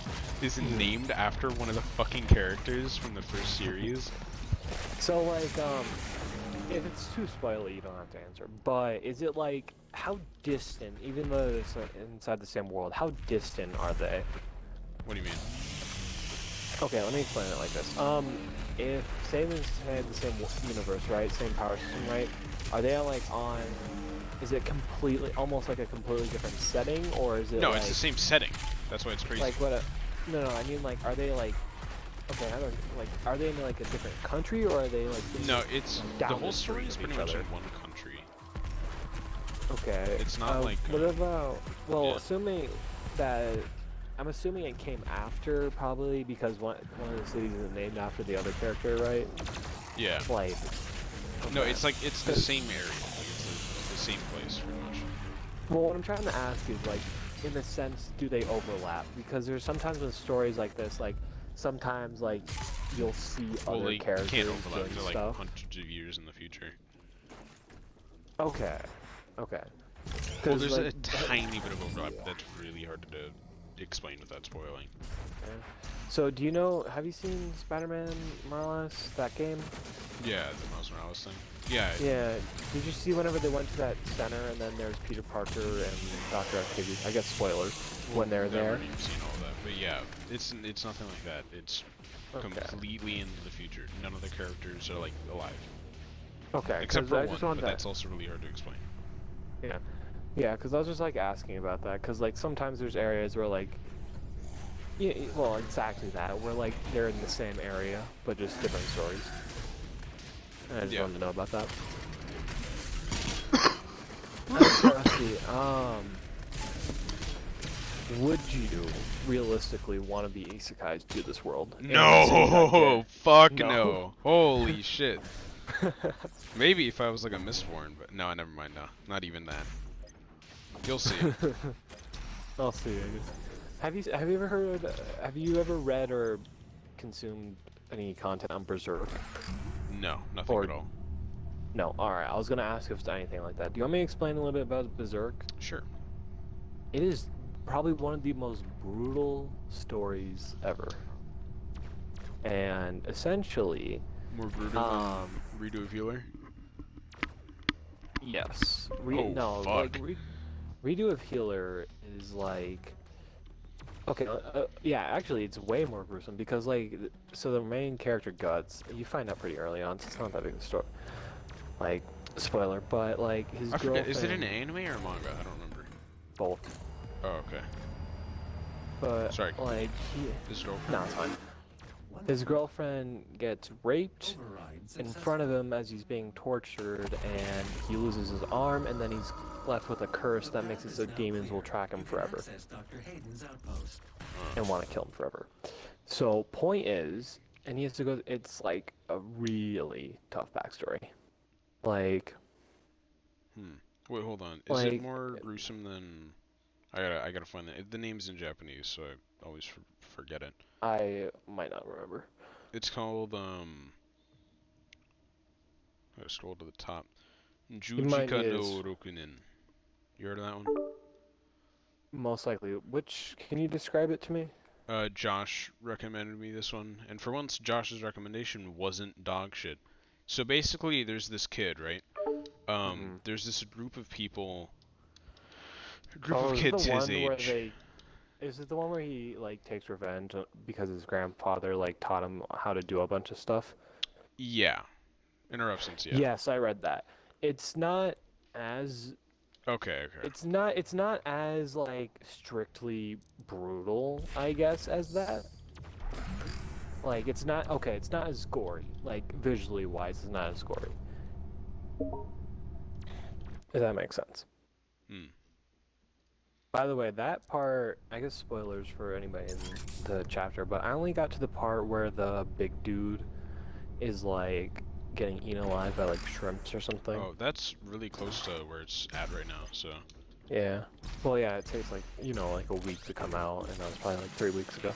is named after one of the fucking characters from the first series. So like, if it's too spoily, you don't have to answer. But is it like, how distant, even though it's like inside the same world, how distant are they? What do you mean? Okay, let me explain it like this. If Saban's had the same universe, right, same power system, right, are they like on? Is it almost like a completely different setting, or is it? No, it's the same setting. That's why it's crazy. Like what? No, I mean like, are they like? Okay, I don't like. Are they in like a different country, or are they like? No, it's the whole story is pretty much in one country. Okay. It's not like. What about? Well, assuming that. I'm assuming it came after, probably, because one of the cities is named after the other character, right? Yeah. Like. Okay. No, it's like it's the same area. Like, it's the same place, pretty much. Well, what I'm trying to ask is like, in a sense, do they overlap? Because there's sometimes with stories like this, like. Sometimes, like, you'll see other characters can't overlap. doing They're like stuff. hundreds of years in the future. Okay. Well, there's like, a tiny bit of overlap, but that's really hard to explain without spoiling. Okay. So, do you know? Have you seen Spider-Man Morales? That game? Yeah, the Miles Morales thing. Yeah. Yeah. Did you see whenever they went to that center and then there's Peter Parker and Dr. Octavius? I guess spoilers when they're there. I've already seen all that, but yeah, it's nothing like that. It's completely into the future. None of the characters are like alive. Okay. Except for I one, just but wanted that's also really hard to explain. Yeah. Yeah, because I was just like asking about that, because like sometimes there's areas where like, yeah, well, exactly that, where like they're in the same area, but just different stories. And I just wanted to know about that. Rusty, would you realistically want to be isekais to this world? No, fuck No. no. Holy shit. Maybe if I was like a Mistborn, but no, never mind. No, not even that. You'll see. I'll see. I guess. Have you ever heard? Have you ever read or consumed any content on Berserk? No, nothing at all. No. All right. I was gonna ask if it's anything like that. Do you want me to explain a little bit about Berserk? Sure. It is probably one of the most brutal stories ever. And essentially, More brutal than Redo of Healer? yes. Oh, fuck. Redo of Healer is like, okay, yeah, actually, it's way more gruesome because, like, so the main character Guts, you find out pretty early on, so it's not that big of a story. Like, spoiler, but like his I girlfriend. forget. Is it an anime or a manga? I don't remember. Both. Oh, okay. But Sorry. like His girlfriend. no, it's fine. His girlfriend gets raped in front of him as he's being tortured, and he loses his arm, and then he's left with a curse that makes it so demons will track him forever and want to kill him forever. So point is, and he has to go. It's like a really tough backstory. Like. Wait, hold on. Is like, it more gruesome than? I gotta find that. The name's in Japanese, so I always forget it. I might not remember. It's called I gotta scroll to the top. Jujika no Rokunin. You heard of that one? Most likely. Which, can you describe it to me? Josh recommended me this one, and for once, Josh's recommendation wasn't dog shit. So basically, there's this kid, right? There's this group of people, of kids his age. Is it the one where he like takes revenge because his grandfather like taught him how to do a bunch of stuff? Yeah. Interruptions, yeah. Yes, I read that. It's not as Okay. It's not as like strictly brutal, I guess, as that. Like it's not as gory. Like visually wise, it's not as gory. If that makes sense. By the way, that part, I guess spoilers for anybody in the chapter, but I only got to the part where the big dude is like getting eaten alive by like shrimps or something. Oh, that's really close to where it's at right now, so. Yeah. Well, yeah, it takes like, like a week to come out, and that was probably like 3 weeks ago.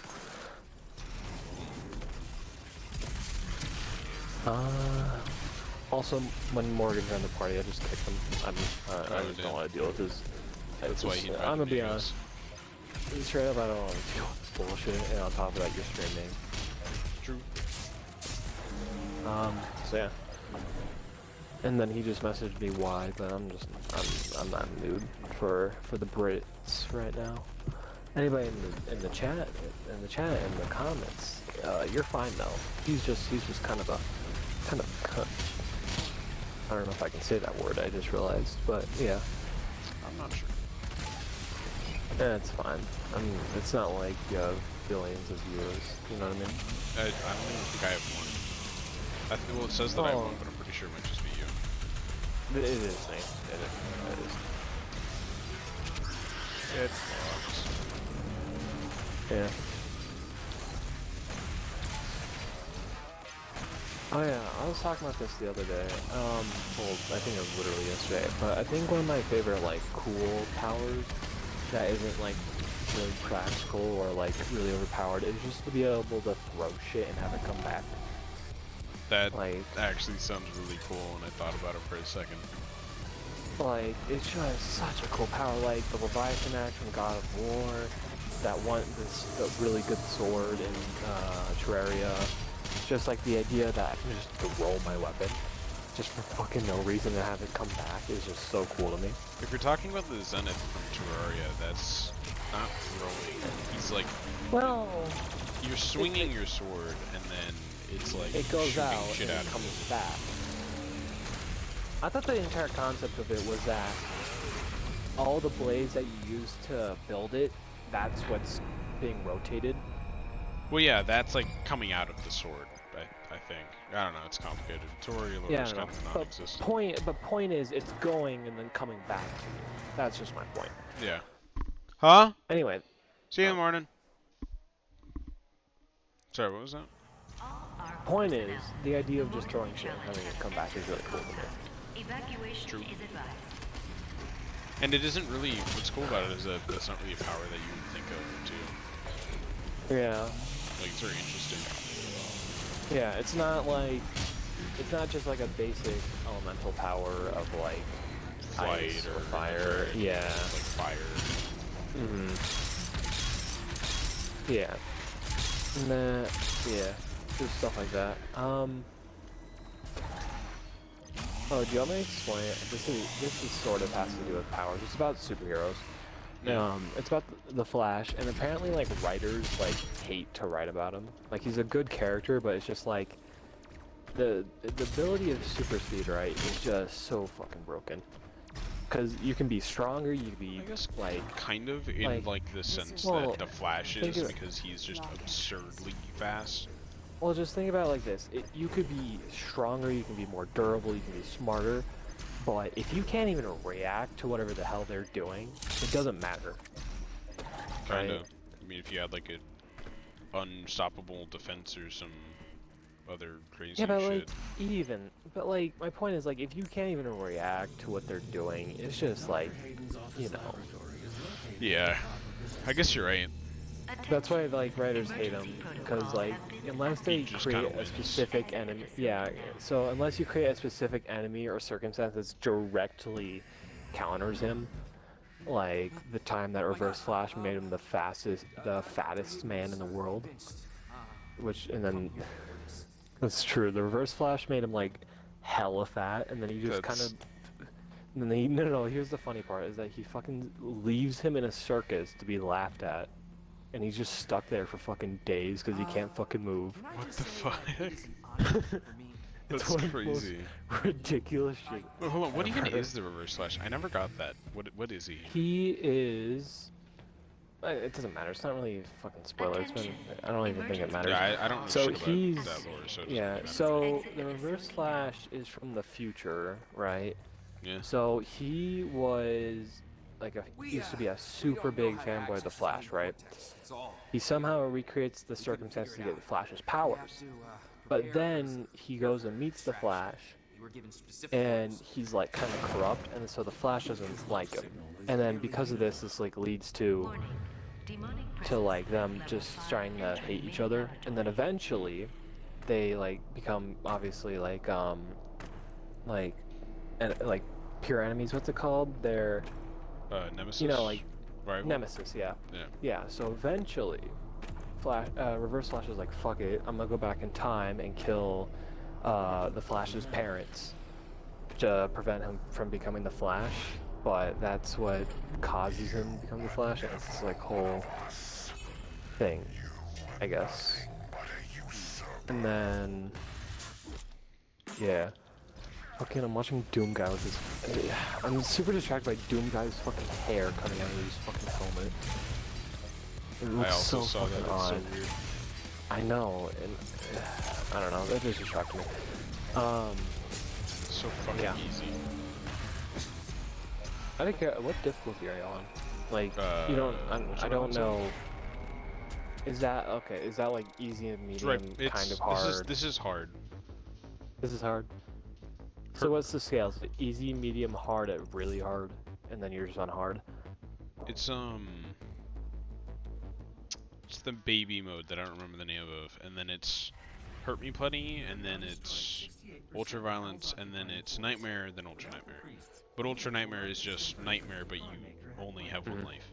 Also, when Morgan's in the party, I just kicked him. I just don't want to deal with his. That's why he. I'm gonna be honest. Straight up, I don't want to deal with this bullshit, and on top of that, you're streaming. True. So yeah. And then he just messaged me why, but I'm not in the mood for the Brits right now. Anybody in the chat in the comments, you're fine though. He's just kind of a cunt. I don't know if I can say that word. I just realized, but yeah. I'm not sure. It's fine. I mean, it's not like you have billions of viewers. You know what I mean? I don't even think I have one. Well, it says that I have one, but I'm pretty sure it might just be you. It is me. It is. It sucks. Yeah. Oh yeah, I was talking about this the other day. Well, I think it was literally yesterday. But I think one of my favorite like cool powers that isn't like really practical or like really overpowered is just to be able to throw shit and have it come back. That actually sounds really cool, and I thought about it for a second. Like, it's just such a cool power, like the Leviathan axe from God of War, this really good sword in Terraria, just like the idea that I can just throw my weapon, just for fucking no reason to have it come back is just so cool to me. If you're talking about the Zenith from Terraria, that's not throwing. He's like, well, you're swinging your sword, and then it's like it goes shooting out shit and out it of comes back. I thought the entire concept of it was that all the blades that you use to build it, that's what's being rotated. Well, yeah, that's like coming out of the sword. I think. I don't know. It's complicated. Tutorial Yeah, is kind of non-existent. Point is, it's going and then coming back to you. That's just my point. Yeah. Huh? Anyway. See you in the morning. Sorry, what was that? Point is, the idea of just throwing shit and having it come back is really cool to me. Evacuation is advised. And it isn't really, what's cool about it is that that's not really a power that you would think of, too. Yeah. Like, it's very interesting. Yeah, it's not just like a basic elemental power of like Flight ice or fire. Yeah. Like fire. Yeah. And yeah. There's stuff like that. Oh, do you want me to explain it? This is sort of has to do with powers. It's about superheroes. Yeah. It's about the Flash, and apparently like writers like hate to write about him. Like he's a good character, but it's just like the ability of super speed, right, is just so fucking broken. Because you can be stronger, you can be, I guess, like... kind of, in, like, the sense well, that the Flash is, because he's just absurdly fast. Well, just think about it like this. You could be stronger, you can be more durable, you can be smarter, but if you can't even react to whatever the hell they're doing, it doesn't matter. Kinda. Right? I mean, if you had, like, a unstoppable defense or some other crazy Yeah, but shit. like, my point is, like, if you can't even react to what they're doing, it's just, like, you know. Yeah. I guess you're right. That's why, like, writers hate them, because, like, unless they create a specific enemy, so unless you create a specific enemy or circumstance that directly counters him, like the time that Reverse Flash made him the fattest man in the world, and then, that's true, the Reverse Flash made him, like, hella fat, and then he just kind of, no, here's the funny part, is that he fucking leaves him in a circus to be laughed at. And he's just stuck there for fucking days because he can't fucking move. What the fuck? That's crazy. Ridiculous shit. Wait, hold on, what even is the Reverse Flash? I never got that. What is he? He is... It doesn't matter. It's not really a fucking spoiler. I don't even think it matters. Yeah, I don't know so shit he's, about that lore, so it yeah, doesn't so the Reverse Flash is from the future, right? Yeah. So he was... used to be a super big fanboy of the Flash, right? He somehow recreates the circumstances to get the Flash's powers. But then he goes and meets the Flash, and he's like kind of corrupt, and so the Flash doesn't like him. And then because of this like leads to like them just starting to hate each other, and then eventually they like become obviously like pure enemies. What's it called? They're Nemesis? You know, like, Rival? Nemesis, yeah. Yeah. Yeah, so eventually, Reverse Flash is like, fuck it, I'm gonna go back in time and kill the Flash's parents to prevent him from becoming the Flash, but that's what causes him to become the Flash, and it's this, like, whole thing, I guess. And then, yeah. Fucking, I'm watching Doom Guy with his... I'm super distracted by Doom Guy's fucking hair coming out of his fucking helmet. It looks I also so saw that, fucking it's odd. so weird. I know, and... I don't know, that just distracted me. So fucking easy. I don't care, what difficulty are you on? Like, you don't... I don't know... Is that, okay, is that like easy and medium, kind of hard? This is hard. This is hard? So what's the scale? Is it easy, medium, hard, at really hard, and then you're just on hard? It's the baby mode that I don't remember the name of, and then it's Hurt Me Plenty, and then it's Ultra Violence, and then it's Nightmare, then Ultra Nightmare. But Ultra Nightmare is just Nightmare, but you only have one life.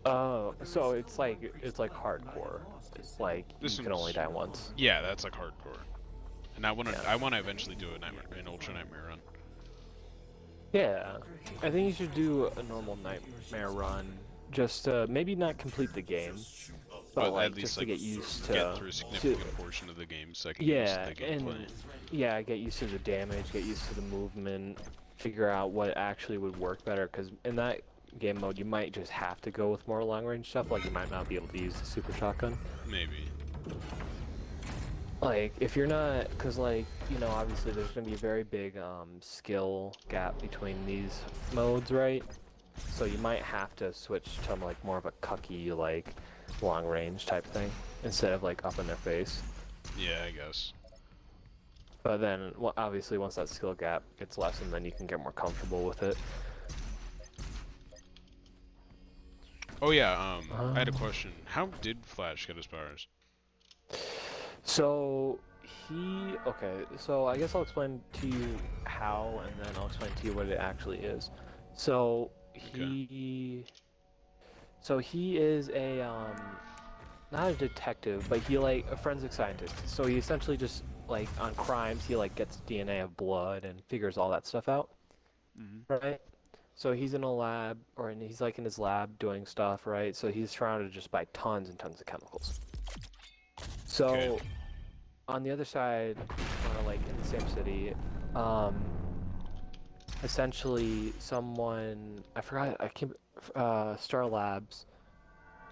Oh, so it's like hardcore. It's like you can only die once. Yeah, that's like hardcore. And I want to eventually do an Ultra Nightmare run. Yeah, I think you should do a normal Nightmare run. Just maybe not complete the game, But like at least just like to get used to get through a significant portion of the game, so I can get used to the gameplay. yeah, get used to the damage, get used to the movement, figure out what actually would work better. Because in that game mode, you might just have to go with more long range stuff. Like you might not be able to use the super shotgun. Maybe. Like if you're not, because like you know, obviously there's gonna be a very big skill gap between these modes, right? So you might have to switch to like more of a cucky like long range type thing instead of like up in their face. Yeah, I guess. But then, well, obviously, once that skill gap gets lessened, then you can get more comfortable with it. Oh yeah, I had a question. How did Flash get his powers? So okay, so I guess I'll explain to you how, and then I'll explain to you what it actually is. So he is a not a detective, but he like a forensic scientist. So he essentially just like on crimes, he like gets DNA of blood and figures all that stuff out, right? So he's in a lab, he's like in his lab doing stuff, right? So he's surrounded just by tons and tons of chemicals. So on the other side, like in the same city, essentially someone, Star Labs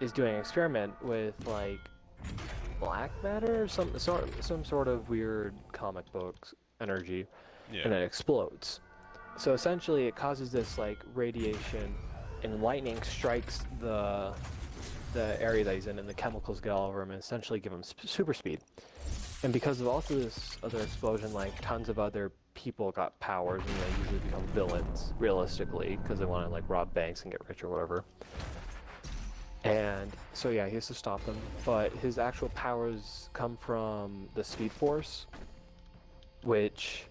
is doing an experiment with like black matter, some sort of weird comic books energy, and it explodes. So essentially, it causes this like radiation, and lightning strikes the area that he's in, and the chemicals get all over him and essentially give him super speed. And because of also this other explosion, like tons of other people got powers, and they usually become villains, realistically, because they want to like rob banks and get rich or whatever. And so yeah, he has to stop them, but his actual powers come from the Speed Force, which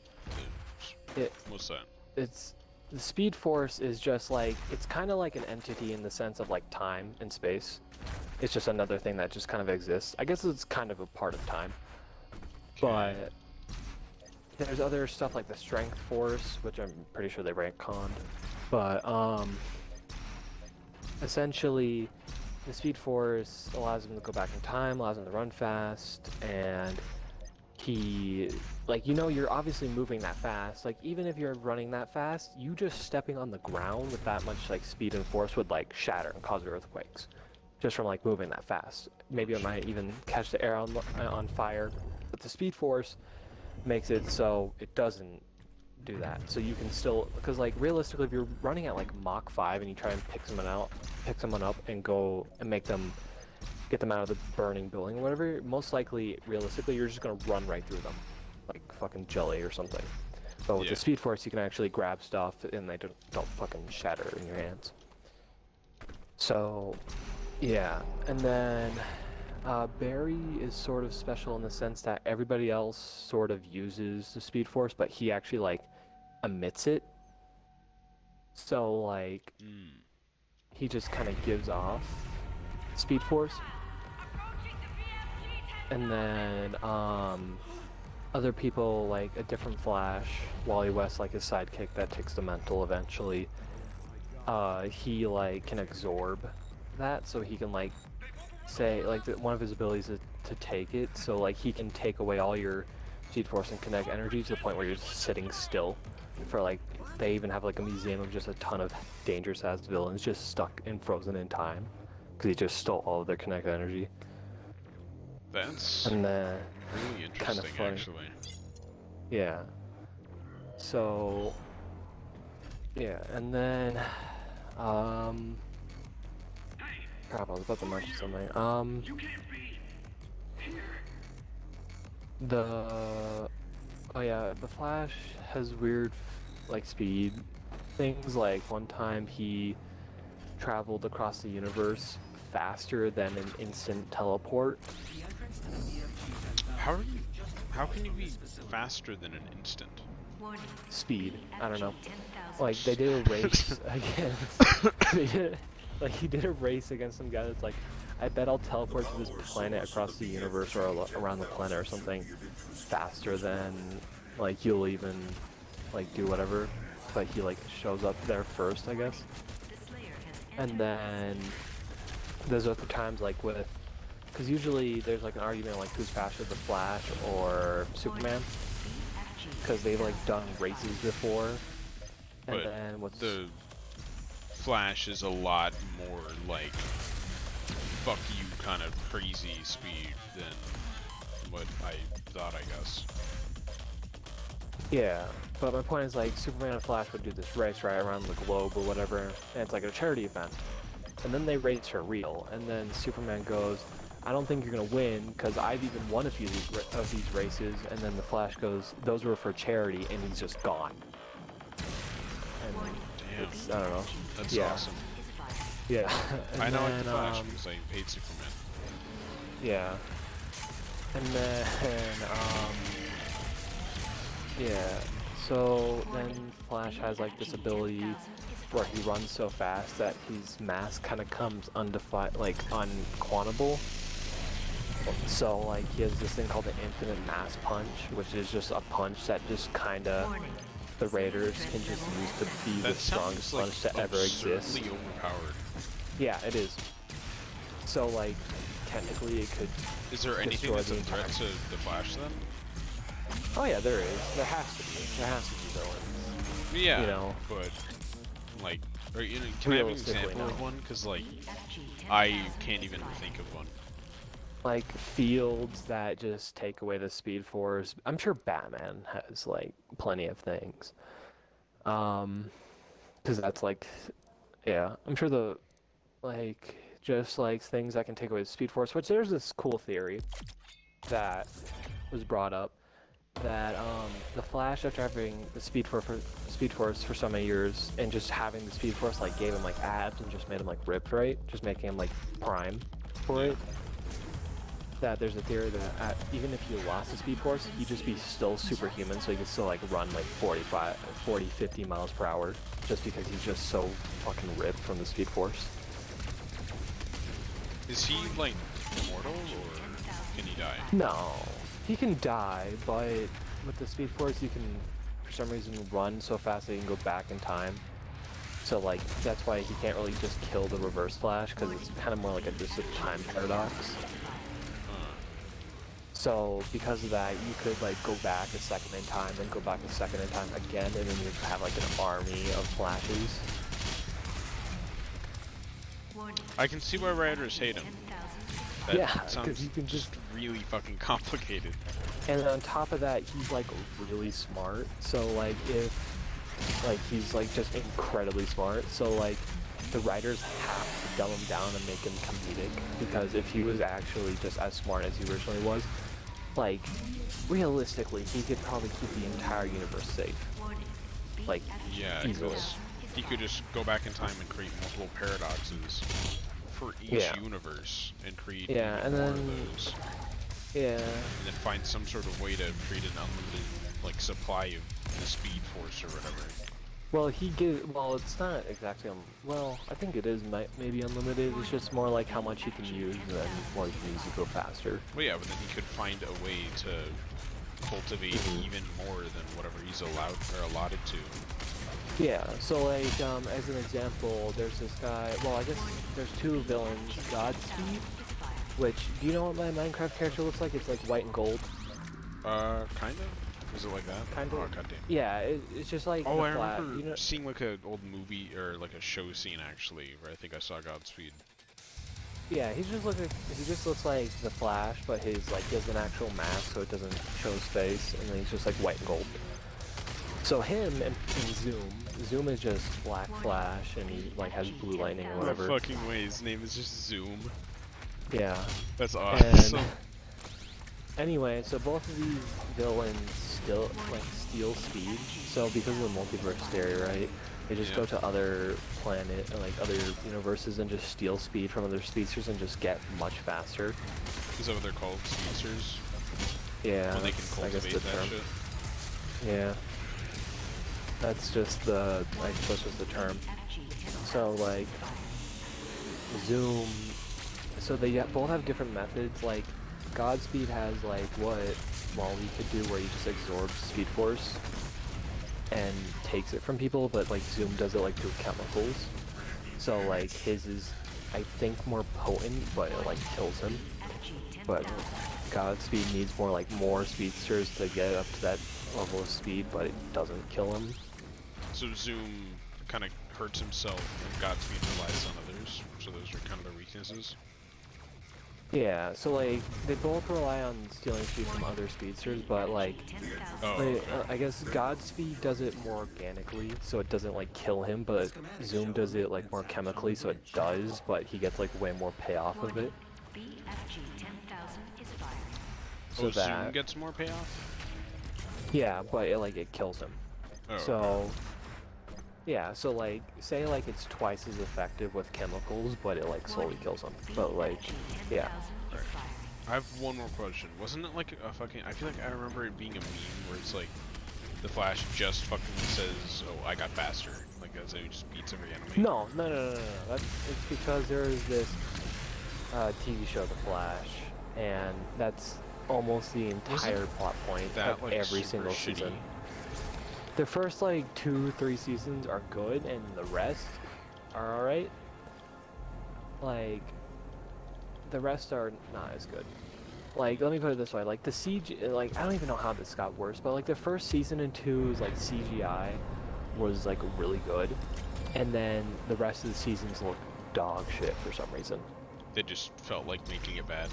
What's that? it's the Speed Force is just like, it's kind of like an entity in the sense of like time and space. It's just another thing that just kind of exists. I guess it's kind of a part of time. But there's other stuff like the Strength Force, which I'm pretty sure they rank con. But essentially the Speed Force allows him to go back in time, allows him to run fast, and he, like, you know, you're obviously moving that fast. Like, even if you're running that fast, you just stepping on the ground with that much, like, speed and force would, like, shatter and cause earthquakes. Just from, like, moving that fast. Maybe it might even catch the air on fire. But the Speed Force makes it so it doesn't do that. So you can still, because, like, realistically, if you're running at, like, Mach 5 and you try and pick someone up and go and get them out of the burning building or whatever, most likely, realistically, you're just gonna run right through them, like fucking jelly or something. But with the Speed Force, you can actually grab stuff and they don't fucking shatter in your hands. So, yeah. And then Barry is sort of special in the sense that everybody else sort of uses the Speed Force, but he actually like emits it. So like he just kind of gives off Speed Force. And then other people, like a different Flash, Wally West, like his sidekick that takes the mental eventually, he like can absorb that, so he can like say, like one of his abilities is to take it, so like he can take away all your Speed Force and kinetic energy to the point where you're just sitting still for like, they even have like a museum of just a ton of dangerous ass villains just stuck and frozen in time because he just stole all of their kinetic energy. That's really interesting, kind of funny. actually. Yeah. So, yeah, and then, crap, I was about to mention something. The Flash has weird, like, speed things. Like, one time he traveled across the universe faster than an instant teleport. How can you be faster than an instant? Speed. I don't know. Like, they did a race against... he did a race against some guy that's like, I bet I'll teleport to this planet across the universe or around the planet or something faster than, like, you'll even, like, do whatever. But he, like, shows up there first, I guess. And then there's other times, like, with because usually there's like an argument like who's faster, the Flash or Superman, because they've like done races before. And but then what's the Flash is a lot more like fuck you kind of crazy speed than what I thought, I guess. Yeah, but my point is like Superman and Flash would do this race right around the globe or whatever, and it's like a charity event. And then they race for real, and then Superman goes, I don't think you're gonna win because I've even won a few of these races. And then the Flash goes, those were for charity, and he's just gone. And Damn. it's, I don't know. That's Yeah. awesome. Yeah. I know then, like the Flash because I hate Superman. Yeah. And then, yeah. So then Flash has like this ability where he runs so fast that his mass kind of comes unquantable. So like he has this thing called the infinite mass punch, which is just a punch that just kind of the Raiders can just use to be the strongest punch to ever exist. Overpowered. Yeah, it is. So like technically it could. Is there anything that's a threat to the Flash then? Oh yeah, there is. There has to be. There has to be villains. Yeah. You know, but like, can I have an example of one? Because like, I can't even think of one. like fields that just take away the Speed Force. I'm sure Batman has like plenty of things. Because that's like, yeah, I'm sure the just like things that can take away the Speed Force. Which there's this cool theory that was brought up that the Flash, after having the Speed Force for so many years and just having the Speed Force like gave him like abs and just made him like ripped, right? Just making him like prime for it. That there's a theory that even if you lost the Speed Force, he'd just be still superhuman, so he could still like run like 40, 50 miles per hour, just because he's just so fucking ripped from the Speed Force. Is he like immortal or can he die? No, he can die, but with the Speed Force, you can for some reason run so fast that you can go back in time. So like that's why he can't really just kill the Reverse Flash, because it's kind of more like just a time paradox. So because of that, you could like go back a second in time, then go back a second in time again, and then you have like an army of Flashes. I can see why writers hate him. That Yeah, because sounds you can just. really fucking complicated. And on top of that, he's like really smart. So like if like he's like just incredibly smart. So like the writers have to dumb him down and make him comedic, because if he was actually just as smart as he originally was, like realistically, he could probably keep the entire universe safe. Like Yeah, easily. because he could just go back in time and create multiple paradoxes for each Yeah. universe and create Yeah, even and more then of those. yeah. And then find some sort of way to create an unlimited like supply of the Speed Force or whatever. Well, well, it's not exactly well, I think it is maybe unlimited. It's just more like how much you can use, and then more you can use to go faster. Well, yeah, but then he could find a way to cultivate even more than whatever he's allowed or allotted to. Yeah, so like, as an example, there's this guy, well, I guess there's two villains, Godspeed, which, do you know what my Minecraft character looks like? It's like white and gold. Kind of? Is it like that? Kind of. Oh, goddamn. Yeah, it's just like Oh, the I flat, remember you know? seeing like an old movie or like a show scene actually, where I think I saw Godspeed. Yeah, he just looks like the Flash, but he has an actual mask, so it doesn't show his face, and then he's just like white and gold. So him and Zoom is just Black Flash, and he like has blue lightning or whatever. No fucking way, his name is just Zoom. Yeah. That's awesome. And anyway, so both of these villains still steal speed. So because of the multiverse theory, right? They just go to other other universes and just steal speed from other speedsters and just get much faster. Is that what they're called? Speedsters? Yeah. When they can I guess cultivate the that term. shit? Yeah. That's just the term. So like Zoom, so they both have different methods. Like Godspeed has like what Wally could do, where he just absorbs Speed Force and takes it from people, but like Zoom does it like through chemicals. So like his is, I think, more potent, but it like kills him. but Godspeed needs more speedsters to get up to that level of speed, but it doesn't kill him. So Zoom kind of hurts himself, and Godspeed relies on others. So those are kind of their weaknesses. Yeah, so like they both rely on stealing speed from other speedsters, but like, I guess Godspeed does it more organically, so it doesn't like kill him, but Zoom does it like more chemically, so it does, but he gets like way more payoff of it. So Zoom gets more payoff? Yeah, but it kills him. Oh, so okay. yeah, so like say like it's twice as effective with chemicals, but it like slowly kills him. But like, yeah. Right. I have one more question. Wasn't it like a fucking? I feel like I remember it being a meme where it's like the Flash just fucking says, "Oh, I got faster," like that's how he just beats every enemy. No. It's because there is this TV show, The Flash, and that's almost the entire plot point of like, every single season. The first like 2-3 seasons are good, and the rest are alright. Like, the rest are not as good. Like, let me put it this way, like the CG, like I don't even know how this got worse, but like the first season and 2's like CGI was like really good, and then the rest of the seasons look dog shit for some reason. They just felt like making it bad.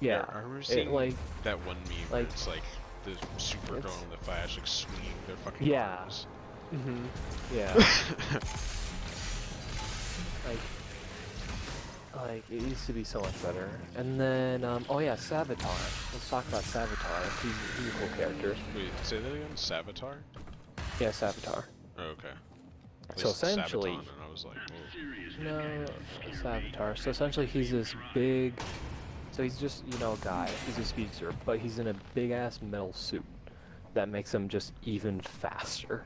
Yeah, I remember seeing like that one meme where it's like the Supergirl and the Flash like swinging their fucking arms. Yeah. like it used to be so much better. And then oh yeah, Savitar. Let's talk about Savitar. He's a cool character. Wait, say that again. Savitar? Yeah, Savitar. Oh, okay. So essentially, Sabaton, and I was like, whoa. no, Savitar. So essentially, he's this big. So he's just, you know, a guy. He's a speedster, but he's in a big ass metal suit that makes him just even faster.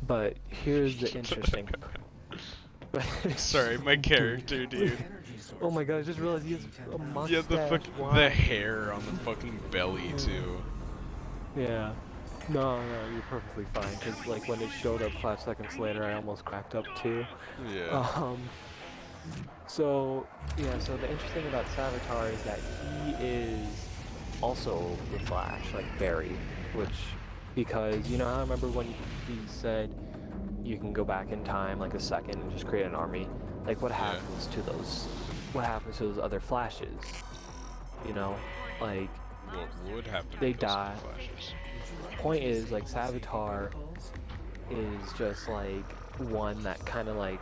But here's the interesting. Sorry, my character, dude. Oh my god! I just realized he has a mustache. Yeah, the hair on the fucking belly too. Yeah. No, you're perfectly fine. Cause like when it showed up 5 seconds later, I almost cracked up too. Yeah. So yeah. So the interesting about Savitar is that he is also the Flash, like Barry, because you know I remember when he said you can go back in time like a second and just create an army. Like what happens to those? What happens to those other Flashes? You know, like What would happen? They die. Point is, like, Savitar is just like one that kind of like,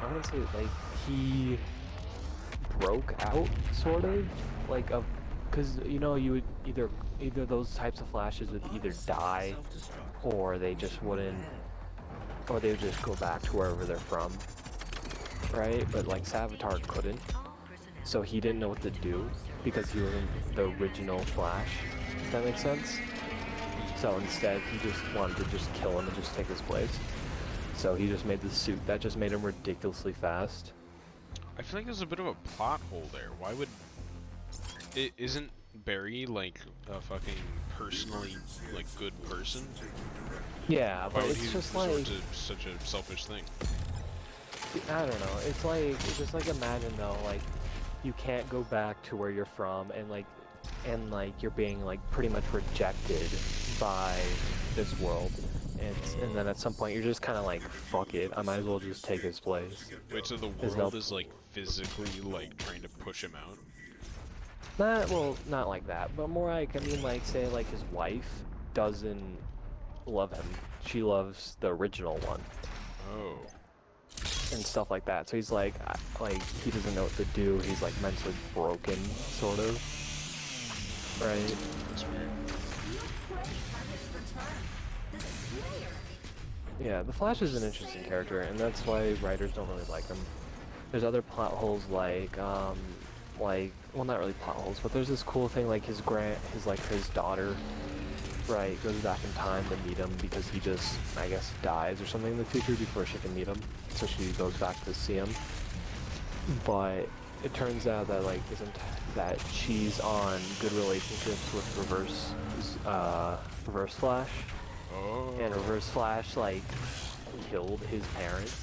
I wouldn't say like he broke out sort of like of, because you know you would either those types of Flashes would either die or they just wouldn't, or they would just go back to wherever they're from, right? But like Savitar couldn't, so he didn't know what to do because he wasn't the original Flash, if that makes sense. So instead he just wanted to just kill him and just take his place. So he just made the suit that just made him ridiculously fast. I feel like there's a bit of a plot hole there. Why would isn't Barry like a fucking personally like good person? Yeah, Why but would it's he just resort like to such a selfish thing? I don't know. It's just like imagine though, like you can't go back to where you're from, and like you're being like pretty much rejected by this world, and then at some point you're just kind of like, fuck it, I might as well just take his place. Wait, so the world is like physically like trying to push him out? Not like that, but more like, I mean, like say like his wife doesn't love him. She loves the original one. Oh. And stuff like that. So he's like he doesn't know what to do. He's like mentally broken, sort of. Right? That's weird. Yeah, the Flash is an interesting character, and that's why writers don't really like him. There's other plot holes like, well, not really plot holes, but there's this cool thing like his daughter, right, goes back in time to meet him because he just, I guess, dies or something in the future before she can meet him. So she goes back to see him. But it turns out that that she's on good relationships with Reverse Flash. Oh. And Reverse Flash killed his parents.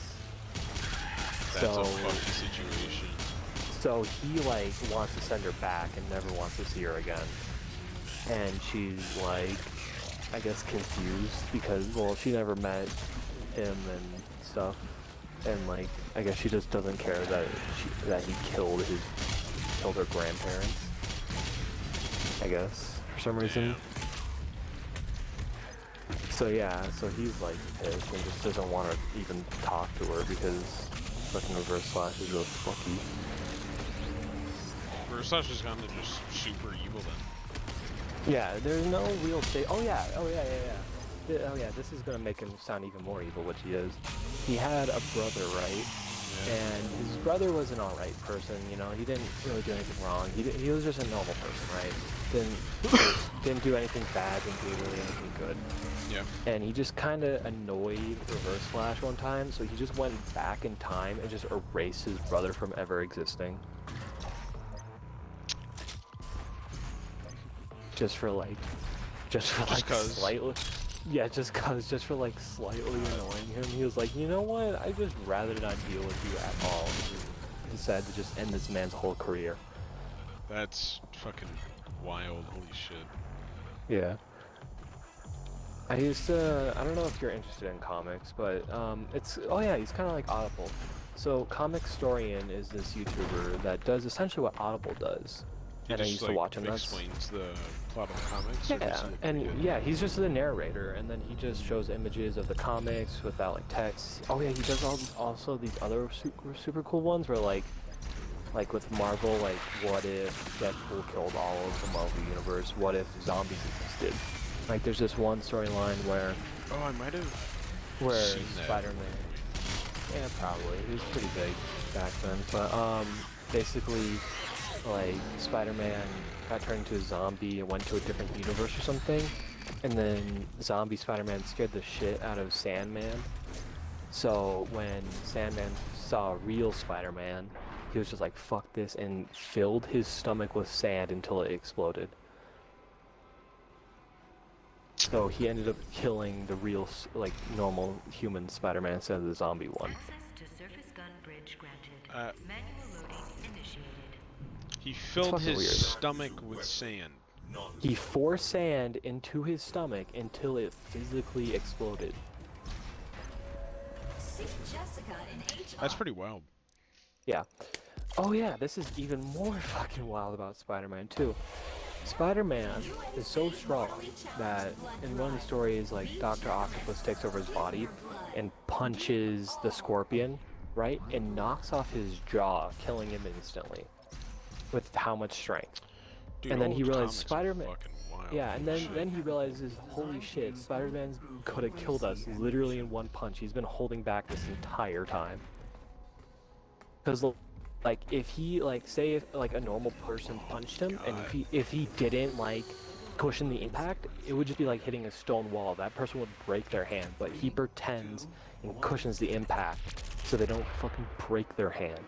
That's a fucking situation. So he like wants to send her back and never wants to see her again. And she's like, I guess confused because, well, she never met him and stuff. And like, I guess she just doesn't care that he killed her grandparents. I guess, for some reason. So yeah, so he's like pissed and just doesn't want to even talk to her because fucking Reverse Slash is really fucky. Reverse Slash is kind of just super evil then. Yeah, there's no real state. Oh yeah, this is gonna make him sound even more evil, which he is. He had a brother, right? Yeah. And his brother was an alright person, you know, he didn't really do anything wrong. He was just a normal person, right? Didn't do anything bad, didn't do really anything good. Yeah. And he just kind of annoyed Reverse Flash one time, so he just went back in time and just erased his brother from ever existing. Just for like slightly, yeah, just for like slightly annoying him. He was like, you know what? I'd just rather not deal with you at all. He decided to just end this man's whole career. That's fucking wild. Holy shit. Yeah. I don't know if you're interested in comics, but oh yeah, he's kind of like Audible. So Comic Storian is this YouTuber that does essentially what Audible does. And I used to watch him. Explains the plot of the comics. Yeah, and yeah, he's just the narrator, and then he just shows images of the comics without like text. Oh yeah, he does also these other super cool ones where like with Marvel, like what if Deadpool killed all of the Marvel universe? What if zombies existed? Like there's this one storyline where I might have seen that. Spider-Man. Yeah, probably. It was pretty big back then, but basically. Like, Spider-Man got turned into a zombie and went to a different universe or something, and then zombie Spider-Man scared the shit out of Sandman. So when Sandman saw real Spider-Man, he was just like, fuck this, and filled his stomach with sand until it exploded. So he ended up killing the real, like, normal human Spider-Man instead of the zombie one. Access to surface gun bridge granted. Manual loading initiated. He filled his stomach with sand. He forced sand into his stomach until it physically exploded. That's pretty wild. Yeah. Oh yeah, this is even more fucking wild about Spider-Man too. Spider-Man is so strong that in one of the stories, like, Dr. Octopus takes over his body and punches the Scorpion, right? And knocks off his jaw, killing him instantly. With how much strength. Dude, and then he realized Spider-Man... Yeah, and then he realizes, holy shit, Spider-Man could have killed us literally in one punch. He's been holding back this entire time. Because, like, if he, like, say if, like, a normal person punched him, and if he didn't, like, cushion the impact, it would just be like hitting a stone wall. That person would break their hand, but he pretends and cushions the impact so they don't fucking break their hand.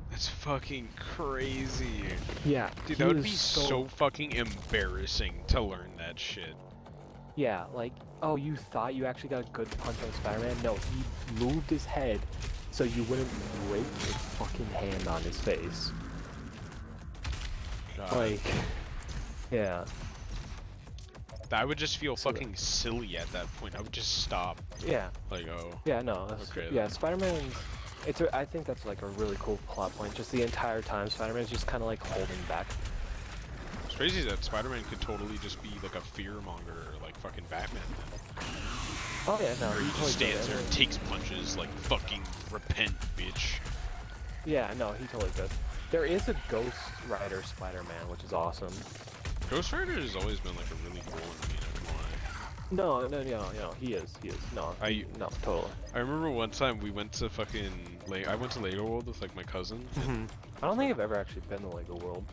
That's fucking crazy. Yeah. Dude, that would be so fucking embarrassing to learn that shit. Yeah, like, oh, you thought you actually got a good punch on Spider-Man? No, he moved his head so you wouldn't break your fucking hand on his face. God. Like, yeah. I would just feel fucking silly at that point. I would just stop. Yeah. Like, oh. Yeah, no. Okay. Yeah, Spider-Man's... I think that's like a really cool plot point. Just the entire time, Spider-Man's just kind of like holding back. It's crazy that Spider-Man could totally just be like a fear-monger, like fucking Batman. Oh yeah, no. Or he just stands there and takes punches, like fucking repent, bitch. Yeah, no, he totally could. There is a Ghost Rider Spider-Man, which is awesome. Ghost Rider has always been like a really cool one, you know. No, he is. No, totally. I remember one time we went to fucking I went to Lego World with like my cousin. I don't think I've ever actually been to Lego World.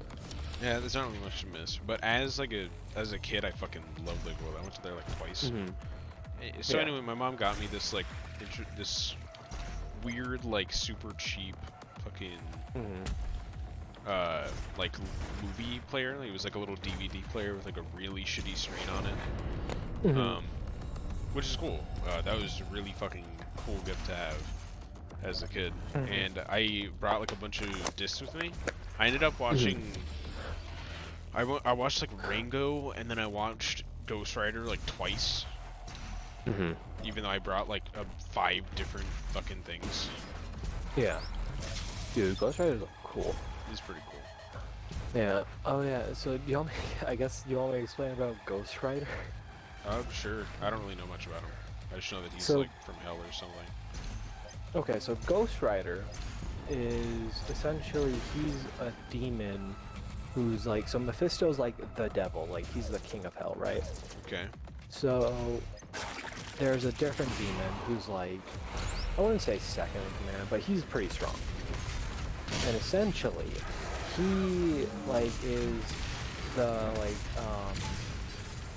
Yeah, there's not really much to miss. But as a kid, I fucking loved Lego World. I went to there like twice. So anyway, my mom got me this like this weird like super cheap fucking like movie player. Like, it was like a little DVD player with like a really shitty screen on it. Which is cool. That was a really fucking cool gift to have. as a kid, and I brought like a bunch of discs with me. I ended up watching. I watched like Rango, and then I watched Ghost Rider like twice. Even though I brought like 5 different fucking things. Yeah. Dude, Ghost Rider's cool. It's pretty cool. Yeah. Oh yeah. So do you want me? I guess you want me to explain about Ghost Rider? Sure. I don't really know much about him. I just know that he's like from hell or something. Okay, so Ghost Rider is essentially he's a demon who's like, so Mephisto's like the devil, like he's the king of hell, right? Okay. So there's a different demon who's like, I wouldn't say second in command, but he's pretty strong. And essentially, he like is the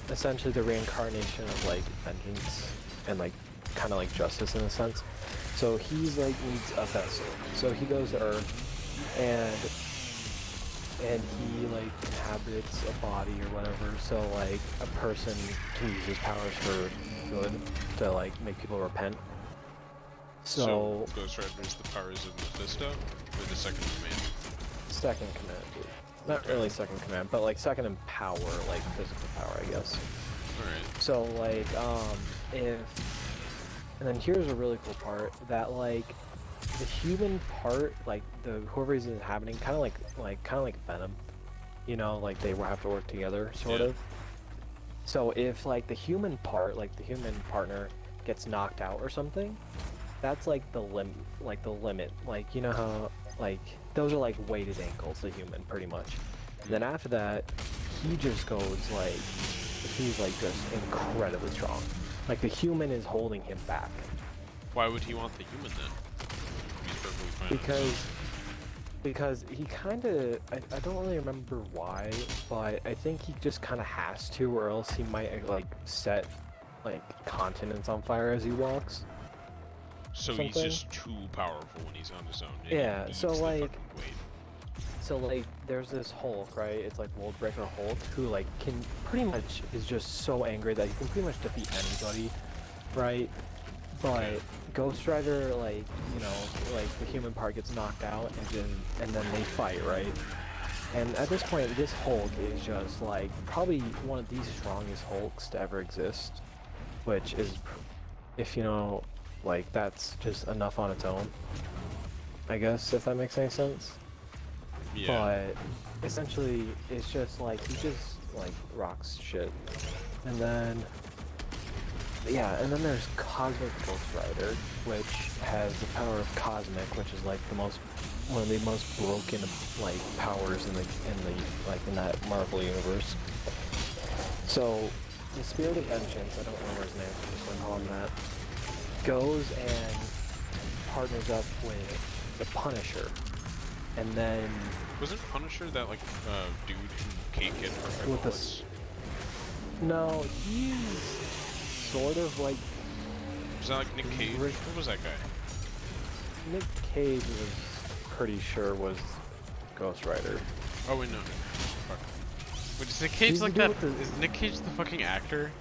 essentially the reincarnation of like vengeance and like kind of like justice in a sense. So he's like needs a vessel. So he goes to Earth and he like inhabits a body or whatever. So like a person can use his powers for good to like make people repent. So Ghost Rider is the powers of Mephisto, or the second command? Second command, dude. Not really second command, but like second in power, like physical power, I guess. Alright. So like, and then here's a really cool part, that like, the human part, like whoever he's inhabiting, kind of like Venom, you know, like they will have to work together, sort of. So if like the human part, like the human partner, gets knocked out or something, that's like the limit, like you know how like those are like weighted ankles, the human, pretty much. And then after that, he just goes like, he's like just incredibly strong. Like the human is holding him back. Why would he want the human then? He's perfectly fine. Because he kind of, I don't really remember why, but I think he just kind of has to, or else he might like set like continents on fire as he walks. So he's just too powerful when he's on his own. Yeah, so like, there's this Hulk, right? It's like World Breaker Hulk, who like can pretty much is just so angry that he can pretty much defeat anybody, right? But Ghost Rider, like, you know, like the human part gets knocked out, and then they fight, right? And at this point, this Hulk is just like probably one of the strongest Hulks to ever exist, which is, if you know, like that's just enough on its own, I guess, if that makes any sense. Yeah. But essentially, it's just like he just like rocks shit, and then there's Cosmic Ghost Rider, which has the power of Cosmic, which is like one of the most broken like powers in that Marvel universe. So the Spirit of Vengeance, I don't remember his name, so I'm just gonna call him that, goes and partners up with the Punisher, and then wasn't Punisher that like dude who can't get hurt by bullets? No, he's sort of like. Was that like Nick Cage? What was that guy? Nick Cage was pretty sure was Ghost Rider. Oh wait, no. Fuck. Wait, is Nick Cage like that? Is Nick Cage the fucking actor?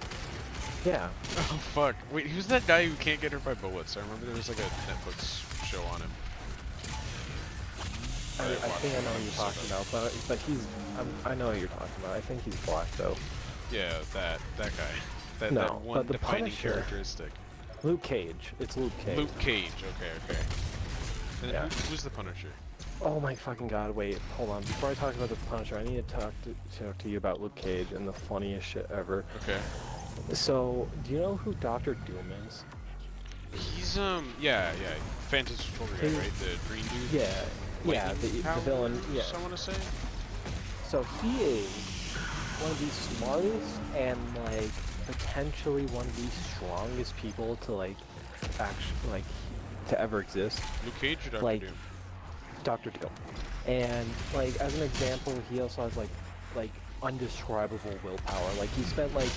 Yeah. Oh fuck. Wait, who's that guy who can't get hurt by bullets? I remember there was like a Netflix show on him. I think I know what you're talking about, but he's, I know what you're talking about. I think he's black though. Yeah, that guy. That one but the defining Punisher, characteristic. Luke Cage. It's Luke Cage. Luke Cage. Okay. And yeah. Who's the Punisher? Oh my fucking god! Wait, hold on. Before I talk about the Punisher, I need to talk to you about Luke Cage and the funniest shit ever. Okay. So, do you know who Dr. Doom is? He's yeah, Fantastic Four guy, right? The green dude. Yeah. Yeah, the villain, yeah. I want to say. So he is one of the smartest and like potentially one of the strongest people to like actually like to ever exist. Luke Cage or Dr. like, Doom? Dr. Doom. And like as an example, he also has like undescribable willpower. Like he spent like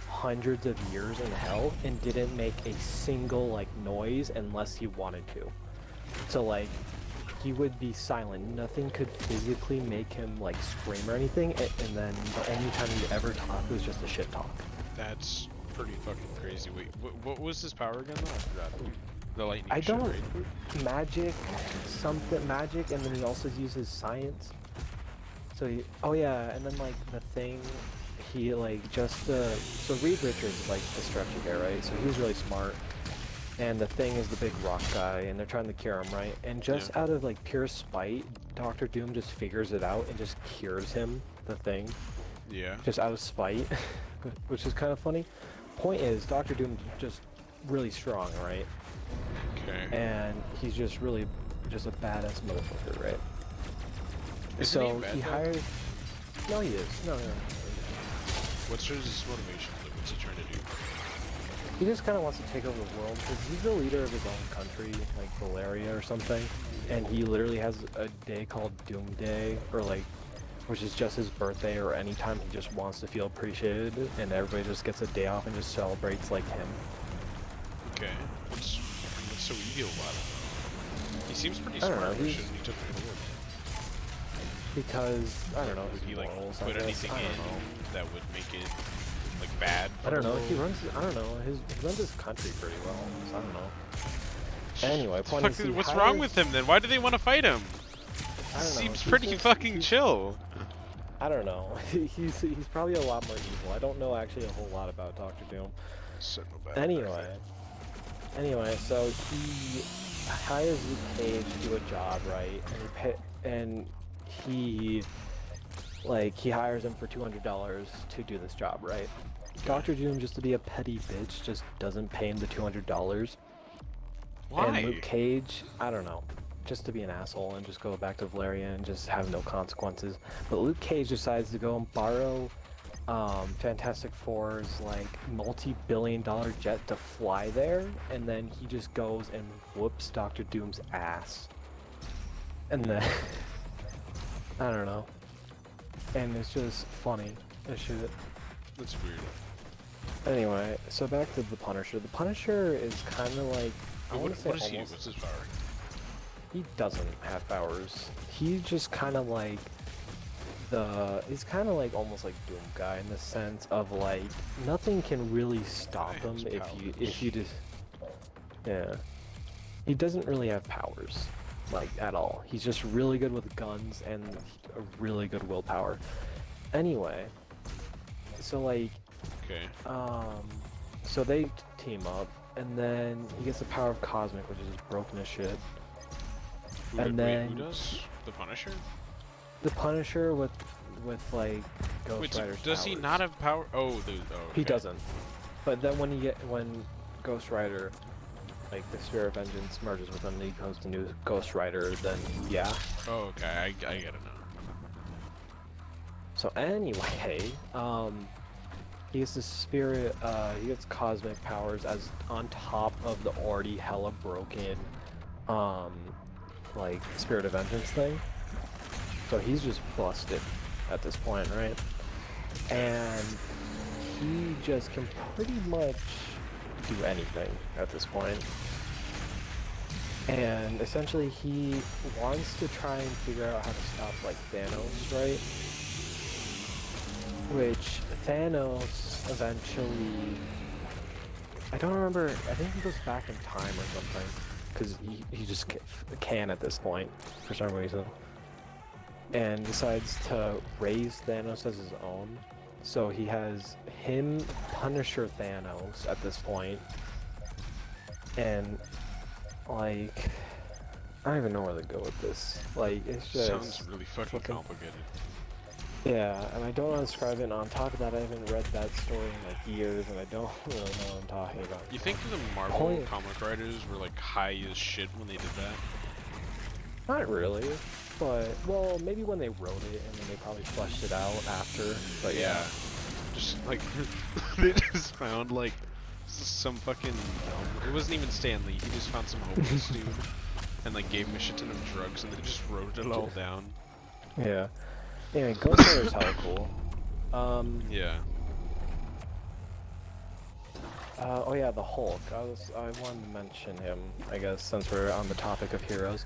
hundreds of years in hell and didn't make a single like noise unless he wanted to. So like he would be silent. Nothing could physically make him like scream or anything, and then the only time he'd ever talk was just a shit talk. That's pretty fucking crazy. Wait, what was his power again though? I forgot. The lightning. I don't Right? magic magic, and then he also uses science. So oh yeah, and then like the thing, he like just so Reed Richards is like the stretchy guy, right? So he's really smart, and the thing is the big rock guy, and they're trying to cure him, right? And just out of like pure spite, Doctor Doom just figures it out and just cures him, the thing. Yeah. Just out of spite, which is kind of funny. Point is, Doctor Doom's just really strong, right? Okay. And he's just really just a badass motherfucker, right? Isn't so he he hires. No, he is. No. What's his motivation? Like, what's he trying to do? He just kind of wants to take over the world because he's the leader of his own country, like Valeria or something. And he literally has a day called Doom Day, or like, which is just his birthday or any time he just wants to feel appreciated, and everybody just gets a day off and just celebrates like him. Okay. What's so evil about him? He seems pretty I don't smart. know, Why shouldn't he took over the world? Because I don't know. Would he like morals, put I guess. anything I don't in know. that would make it like bad? I don't know. for the He world? runs. I don't know. He runs his country pretty well. So I don't know. Anyway, point Fuck is, is, what's wrong with him then? Why do they want to fight him? I don't know. Seems He's pretty just- fucking he's- chill. I don't know. He's probably a lot more evil. I don't know actually a whole lot about Doctor Doom. Anyway, so he hires Luke Cage to do a job, right? And he hires him for $200 to do this job, right? Doctor Doom, just to be a petty bitch, just doesn't pay him the $200. Why? And Luke Cage, I don't know, just to be an asshole and just go back to Valeria and just have no consequences. But Luke Cage decides to go and borrow Fantastic Four's like multi-billion-dollar jet to fly there, and then he just goes and whoops Doctor Doom's ass. And then I don't know. And it's just funny as shit. That's weird. Anyway, so back to the Punisher. The Punisher is kind of like What does he do? What's his power? He doesn't have powers. He's just kind of like he's kind of like almost like Doom guy in the sense of like nothing can really stop him if you just he doesn't really have powers like at all. He's just really good with guns and a really good willpower. Anyway, so like so they team up, and then he gets the power of Cosmic, which is broken as shit. Who does? The Punisher? The Punisher with like Ghost Wait, Rider's does he powers. not have power? Okay. He doesn't. But then when Ghost Rider, like the Spirit of Vengeance merges with him, and he becomes the new Ghost Rider, then yeah. Oh, okay. I get it now. So anyway, he gets the spirit. He gets cosmic powers as on top of the already hella broken, like Spirit of Vengeance thing. So he's just busted at this point, right? And he just can pretty much do anything at this point. And essentially he wants to try and figure out how to stop like Thanos, right? Which Thanos eventually, I don't remember, I think he goes back in time or something. Because he just can at this point, for some reason. And decides to raise Thanos as his own. So he has him, Punisher Thanos at this point. And, like, I don't even know where to go with this. Like, it's just... Sounds really fucking complicated. Yeah, and I don't want to describe it, and on top of that, I haven't read that story in like years, and I don't really know what I'm talking about. You think the Marvel comic writers were like high as shit when they did that? Not really, but, well, maybe when they wrote it, and then they probably fleshed it out after, but yeah. Just like, they just found like some fucking, it wasn't even Stan Lee, he just found some homeless dude, and like gave him a shit ton of drugs, and they just wrote it all down. Yeah. Anyway, Ghost Rider's hella cool. Yeah. Oh yeah, the Hulk. I wanted to mention him, I guess, since we're on the topic of heroes.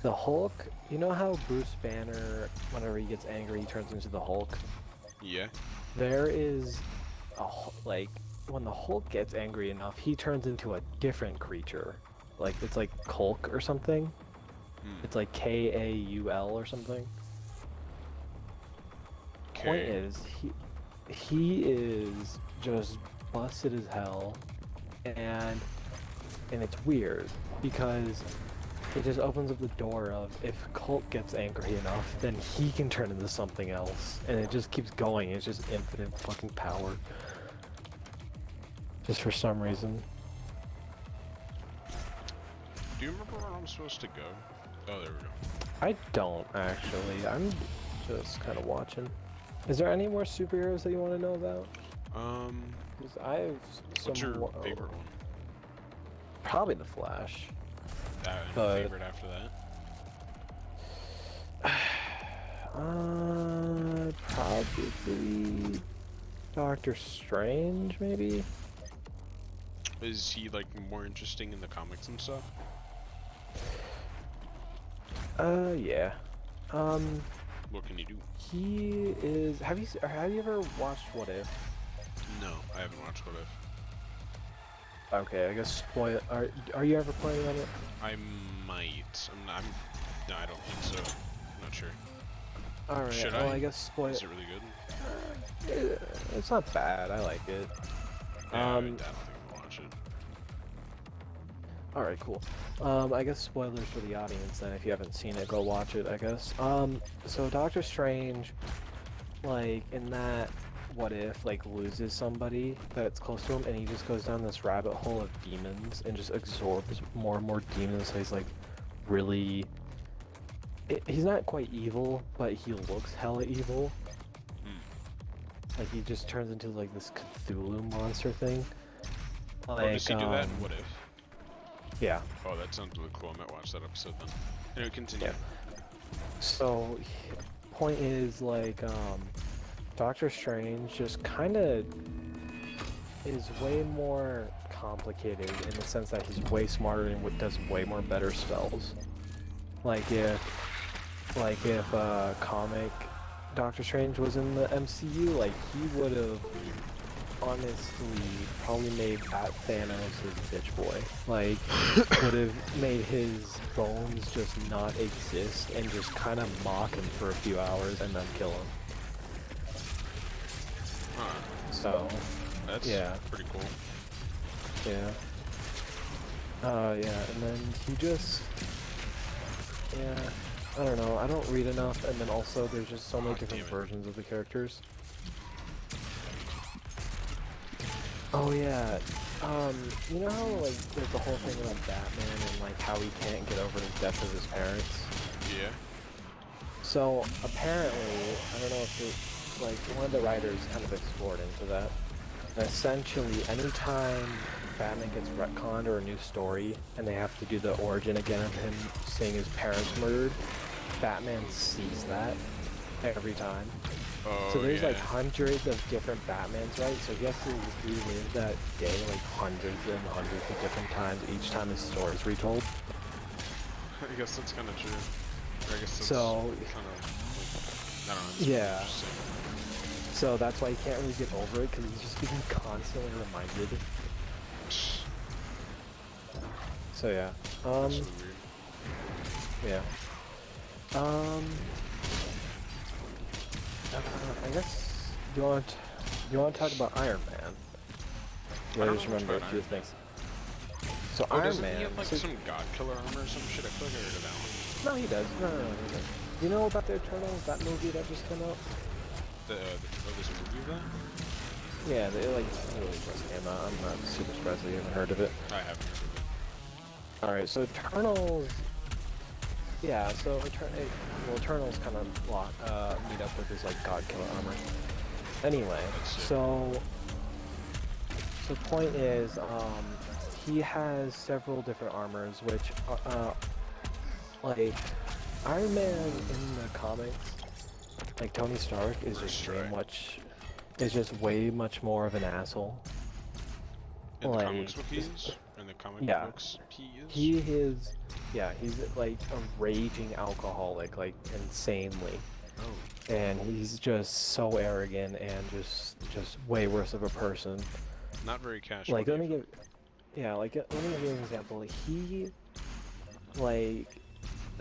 The Hulk, you know how Bruce Banner, whenever he gets angry, he turns into the Hulk? Yeah. There is like when the Hulk gets angry enough, he turns into a different creature. Like it's like Kulk or something. It's like Kaul or something. Point is, he is just busted as hell, and it's weird because it just opens up the door of if Colt gets angry enough, then he can turn into something else, and it just keeps going. It's just infinite fucking power. Just for some reason. Do you remember where I'm supposed to go? Oh, there we go. I don't actually. I'm just kind of watching. Is there any more superheroes that you want to know about? 'Cause I have some. What's your favorite one? Probably the Flash. Favorite after that? Probably Doctor Strange, maybe. Is he like more interesting in the comics and stuff? Yeah. What can you do? He is. Have you ever watched What If? No, I haven't watched What If. Okay, I guess spoil. Are you ever playing on it? I might. No, I don't think so. I'm not sure. All right. Should well, I? I guess spoil. Is it really good? It's not bad. I like it. Yeah, I would definitely watch it. All right, cool. I guess spoilers for the audience then. If you haven't seen it, go watch it, I guess. So Doctor Strange, like in that What If, like loses somebody that's close to him, and he just goes down this rabbit hole of demons and just absorbs more and more demons. So he's like really. He's not quite evil, but he looks hella evil. Like he just turns into like this Cthulhu monster thing. Like, does he do that in What If? Yeah. Oh, that sounds really cool. I might watch that episode then. Anyway, continue. Yeah. So, point is, like, Doctor Strange just kind of is way more complicated in the sense that he's way smarter and does way more better spells. Like if comic Doctor Strange was in the MCU, like, he would have honestly probably made that Thanos his bitch boy. Like, would have made his bones just not exist and just kind of mock him for a few hours and then kill him. So, that's pretty cool. Yeah. Yeah, and then he just, I don't know, I don't read enough, and then also there's just so many different versions of the characters. Oh yeah, you know how, like, there's the whole thing about Batman and, like, how he can't get over the death of his parents? Yeah. So, apparently, I don't know if it, like, one of the writers kind of explored into that. And essentially, anytime Batman gets retconned or a new story, and they have to do the origin again of him seeing his parents murdered, Batman sees that every time. Oh, so there's like hundreds of different Batmans, right? So he has to relive that day like hundreds and hundreds of different times each time his story is retold. I guess that's kind of true. Or I guess that's so kind of, like, I don't know. Yeah. So that's why he can't really get over it, because he's just being constantly reminded. So yeah. That's really weird. Yeah. I guess you want to talk about Iron Man. I just remember a few things. So Iron Man. He have like some God Killer armor or some shit? I feel like I heard of that one. No, he does. No, he does. You know about the Eternals? That movie that just came out? This movie of that? Yeah, they like really just came out. I'm not super surprised that you haven't heard of it. I haven't heard of it. Alright, so Eternals. Yeah, so Eternals kind of meet up with his like God Killer armor. Anyway, so point is, he has several different armors, which like Iron Man in the comics, like Tony Stark is just way much more of an asshole. In the comics book he is? In the comic books he is? He's like a raging alcoholic, like insanely. Oh. And he's just so arrogant and just way worse of a person. Not very cash. Like, let me give. yeah, like, let me give you an example. He, like,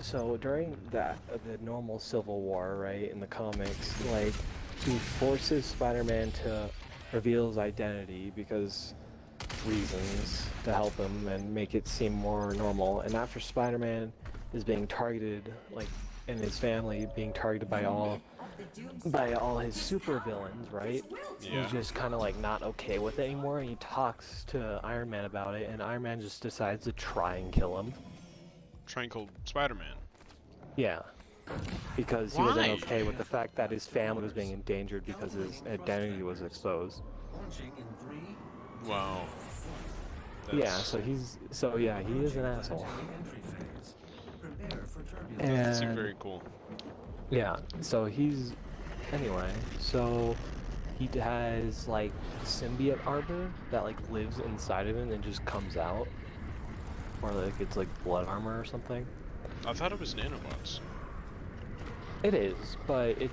so during the normal Civil War, right, in the comics, like, he forces Spider-Man to reveal his identity because reasons to help him and make it seem more normal. And after Spider-Man is being targeted, like, and his family being targeted by all his supervillains, right? Yeah. He's just kind of like not okay with it anymore, and he talks to Iron Man about it, and Iron Man just decides to try and kill him. Try and kill Spider-Man. Yeah. Because he wasn't okay with the fact that his family was being endangered because his identity was exposed. Wow. Yeah, so he is an asshole. That's And very cool. yeah, so anyway, so he has like symbiote armor that like lives inside of him and just comes out. Or like it's like blood armor or something. I thought it was nanobots. It is, but in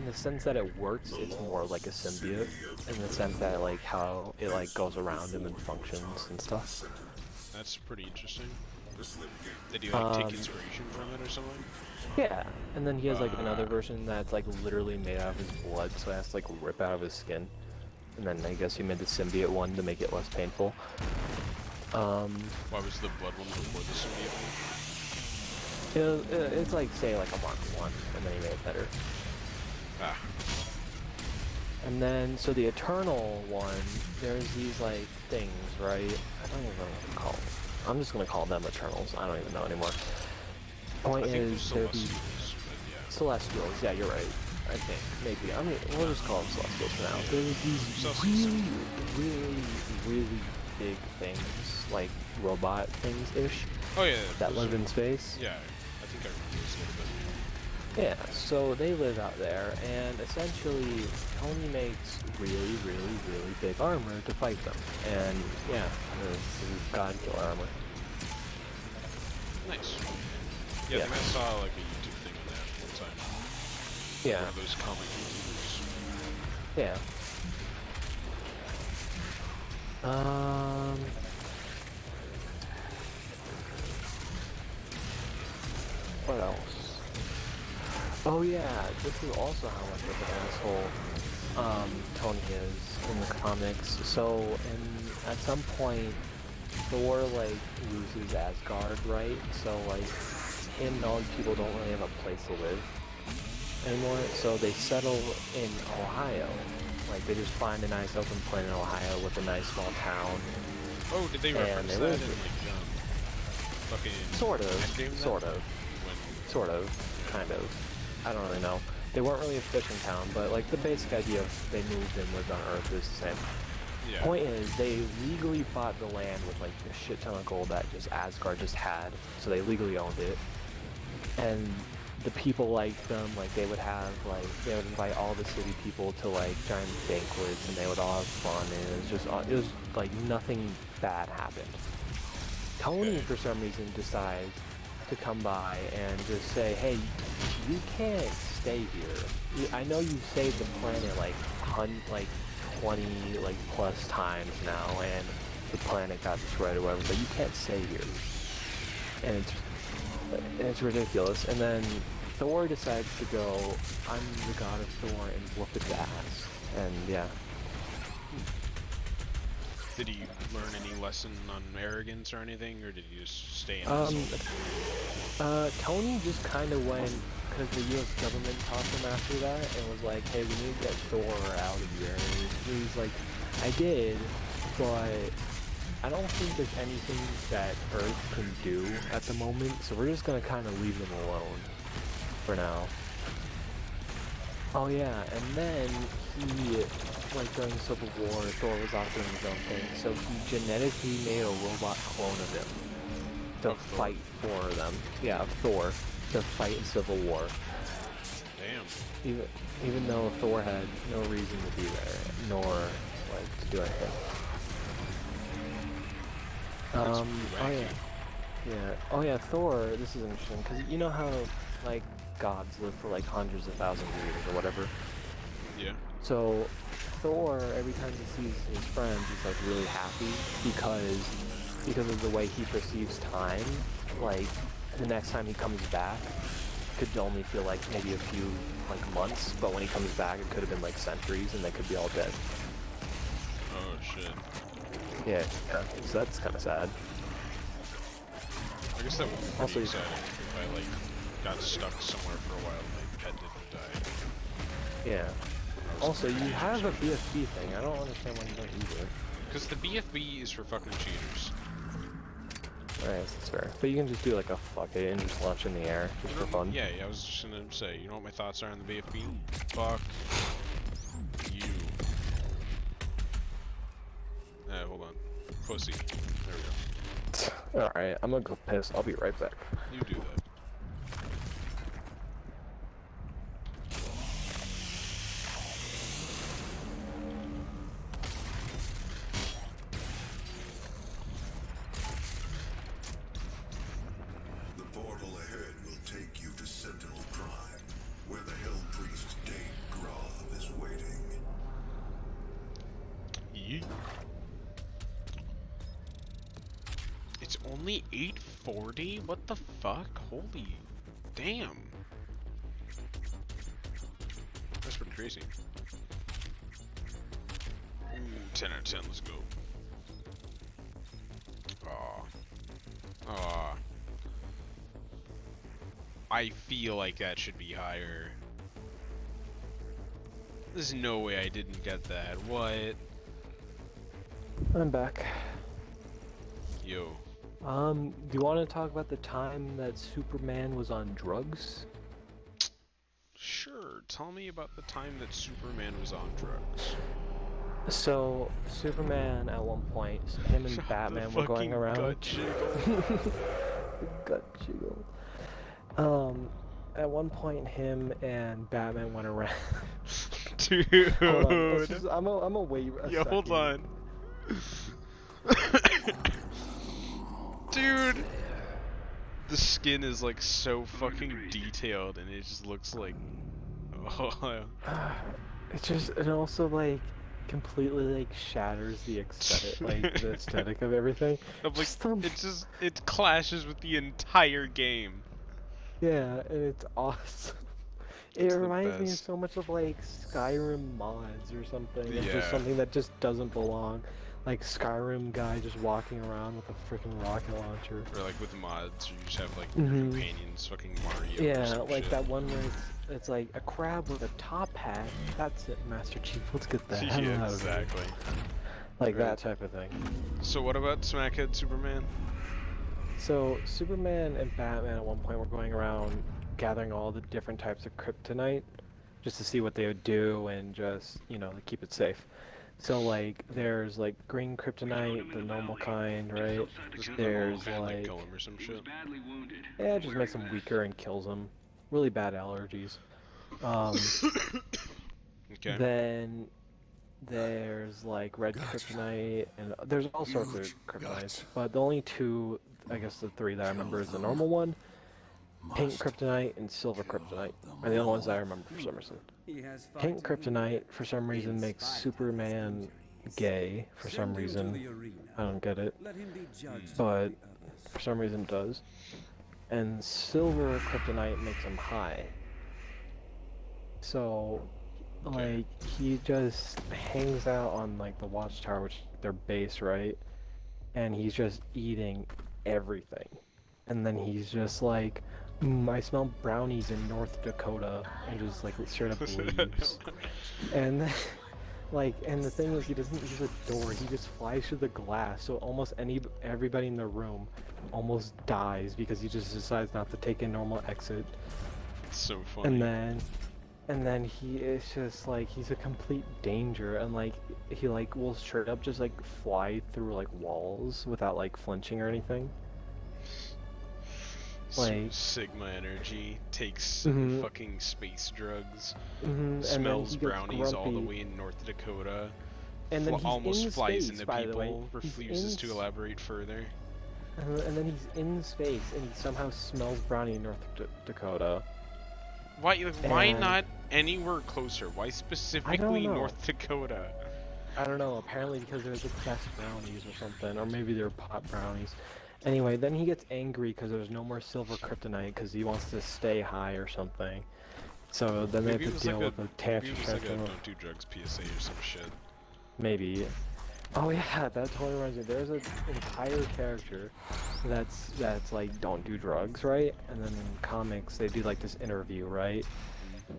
the sense that it works, it's more like a symbiote. In the sense that like how it like goes around him and functions and stuff. That's pretty interesting. Did he like take inspiration from it or something? Yeah, and then he has like another version that's like literally made out of his blood, so it has to like rip out of his skin. And then I guess he made the symbiote one to make it less painful. Why was the blood one before the symbiote one? It's like, say, like a Mark 1, and then he made it better. Ah. And then, so the Eternal one, there's these, like, things, right? I don't even know what to call them. I'm just gonna call them Eternals. I don't even know anymore. Point is, they're these Celestials. Yeah, you're right. I think. Maybe. I mean, we'll just call them Celestials for now. There's these really big things, like robot things-ish. Oh yeah. That live in space. Yeah, I think I remember this a little bit. Yeah, so they live out there, and essentially Tony makes really big armor to fight them. And yeah, this is God Killer armor. Nice. Yeah, I think I saw like a YouTube thing on that one time. Yeah. One of those comic YouTubers. Yeah. What else? Oh yeah, this is also how much of an asshole Tony is in the comics. So, at some point, Thor like loses Asgard, right? So like him and all these people don't really have a place to live anymore. So they settle in Ohio. Like they just find a nice open plain in Ohio with a nice small town. Oh, did they reference that in like fucking Sort of, Yeah. kind of. I don't really know. They weren't really a fishing town, but like the basic idea of they moved and lived on Earth is the same. Yeah. Point is, they legally bought the land with like a shit ton of gold that just Asgard just had, so they legally owned it. And the people liked them, like they would invite all the city people to like giant banquets, and they would all have fun, and it was like nothing bad happened. Tony, for some reason, decides to come by and just say, hey, you can't stay here. I know you saved the planet like 20 like plus times now, and the planet got destroyed or whatever, but you can't stay here. And it's ridiculous. And then Thor decides to go, I'm the god of Thor, and whoop its ass. And yeah. Did he learn any lesson on arrogance or anything, or did he just stay in his Tony just kind of went, because the U.S. government talked to him after that, and was like, hey, we need to get Thor out of here. And he's like, I did, but I don't think there's anything that Earth can do at the moment, so we're just going to kind of leave them alone for now. Oh yeah, and then he, like during the Civil War, Thor was off doing his own thing, so he genetically made a robot clone of him to fight for them. Yeah, of Thor, to fight in Civil War. Damn. Even though Thor had no reason to be there, nor like to do anything. Oh yeah, Thor. This is interesting because you know how like gods live for like hundreds of thousands of years or whatever. Yeah. So Thor, every time he sees his friends, he's like really happy because of the way he perceives time. Like the next time he comes back, could only feel like maybe a few like months, but when he comes back, it could have been like centuries, and they could be all dead. Oh shit. Yeah, so that's kind of sad. I guess that would be pretty Also, exciting if I like got stuck somewhere for a while and my pet didn't die. Yeah. Also, you have a BFB thing. I don't understand why you don't use it. Because the BFB is for fucking cheaters. Alright, that's fair. But you can just do like a fuck it and just launch in the air, just for fun. Yeah, I was just gonna say, you know what my thoughts are on the BFB? Fuck you. Hold on. Pussy. There we go. Alright, I'm gonna go piss. I'll be right back. You do that. The portal ahead will take you to Sentinel Prime, where the Hell Priest Dane Groth is waiting. Yeet. It's only 8:40? What the fuck? Holy damn. That's pretty crazy. 10 out of 10, let's go. Aw. I feel like that should be higher. There's no way I didn't get that. What? I'm back. Yo. Do you want to talk about the time that Superman was on drugs? Sure, tell me about the time that Superman was on drugs. So, Superman at one point, him and Batman were going around. Gut jiggle. Gut jiggle. At one point, him and Batman went around. Dude. Hold on, I'm a wait a Yo, second. hold on. Dude. The skin is like so fucking detailed and it just looks like... Oh. It's just, and also like, completely like shatters the aesthetic, like the aesthetic of everything. I'm like, it clashes with the entire game. Yeah, and it's awesome. It It's the reminds me best. so much of like Skyrim mods or something. It's Yeah. just something that just doesn't belong. Like Skyrim guy just walking around with a freaking rocket launcher. Or like with mods, you just have like your companions, fucking Mario. Or Yeah, some like shit. that one where it's like a crab with a top hat. That's it, Master Chief. Let's get the hell Yeah, out of here. exactly. Like Right. that type of thing. So what about Smackhead Superman? So Superman and Batman at one point were going around gathering all the different types of kryptonite just to see what they would do and just, you know, keep it safe. So like there's like green kryptonite, the normal kind, right? Doesn't There's the normal kind, like kill him or some shit? yeah, it just makes them weaker and kills them. Really bad allergies. Okay. Then there's like red kryptonite and there's all sorts of kryptonites, but the only two, I guess the three that I remember is the normal one, pink kryptonite, and silver kryptonite are the only ones that I remember for some reason. Pink kryptonite for some reason makes Superman gay for some reason. I don't get it, but for some reason it does. And silver kryptonite makes him high. So like he just hangs out on like the watchtower, which is their base, right? And he's just eating everything. And then he's just like, I smell brownies in North Dakota, and just like straight up leaves. And then, like, and the thing is, he doesn't use a door. He just flies through the glass, so almost everybody in the room almost dies because he just decides not to take a normal exit. It's so funny. And then he is just like, he's a complete danger, and like he like will straight up just like fly through like walls without like flinching or anything. Like Sigma energy, takes fucking space drugs, smells brownies all the way in North Dakota, and then he's almost in flies space, into by the way. people, refuses to elaborate further. And then he's in space and he somehow smells brownie in North Dakota. Why not anywhere closer? Why specifically North Dakota? I don't know, apparently because they're the best brownies or something, or maybe they're pot brownies. Anyway, then he gets angry because there's no more silver kryptonite because he wants to stay high or something. So then they have to deal with a tantrum. Maybe it was like a don't do drugs PSA or some shit. Maybe. Oh yeah, that totally reminds me. There's an entire character that's like don't do drugs, right? And then in comics they do like this interview, right?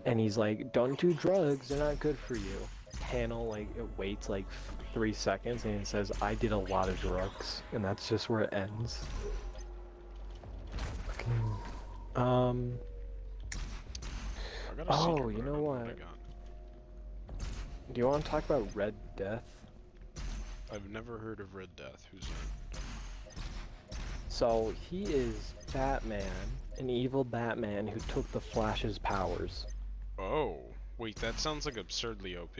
And he's like, don't do drugs, they're not good for you. Panel, like, it waits like 3 seconds and it says, I did a lot of drugs. And that's just where it ends. Oh, you know what? Do you want to talk about Red Death? I've never heard of Red Death. Who's that? So, he is Batman, an evil Batman who took the Flash's powers. Oh, wait, that sounds like absurdly OP.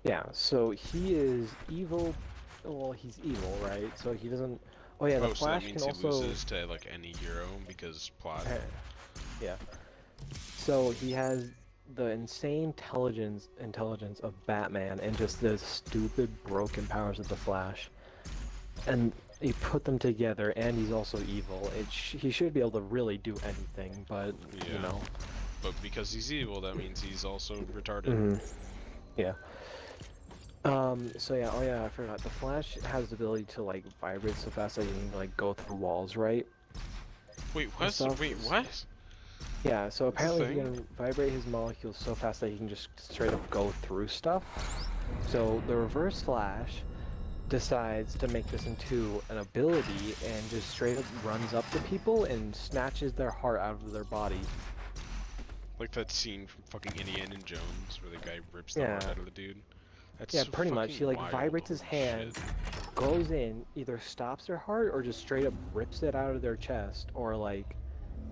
Yeah, so he is evil. Well, he's evil, right? So he doesn't. Oh yeah, the Flash so that means can also. He loses to like any hero because plot. Yeah. So he has the insane intelligence of Batman and just the stupid broken powers of the Flash, and you put them together, and he's also evil. He should be able to really do anything, but you know. But because he's evil, that means he's also retarded. Yeah. So yeah, oh yeah, I forgot. The Flash has the ability to like vibrate so fast that he can like go through walls, right? Wait, what? Wait, what? Yeah, so apparently he can vibrate his molecules so fast that he can just straight up go through stuff. So the Reverse Flash decides to make this into an ability and just straight up runs up to people and snatches their heart out of their body. Like that scene from fucking Indiana Jones where the guy rips the heart out of the dude. That's yeah, pretty much. He like vibrates his hand, goes in, either stops their heart or just straight up rips it out of their chest, or like,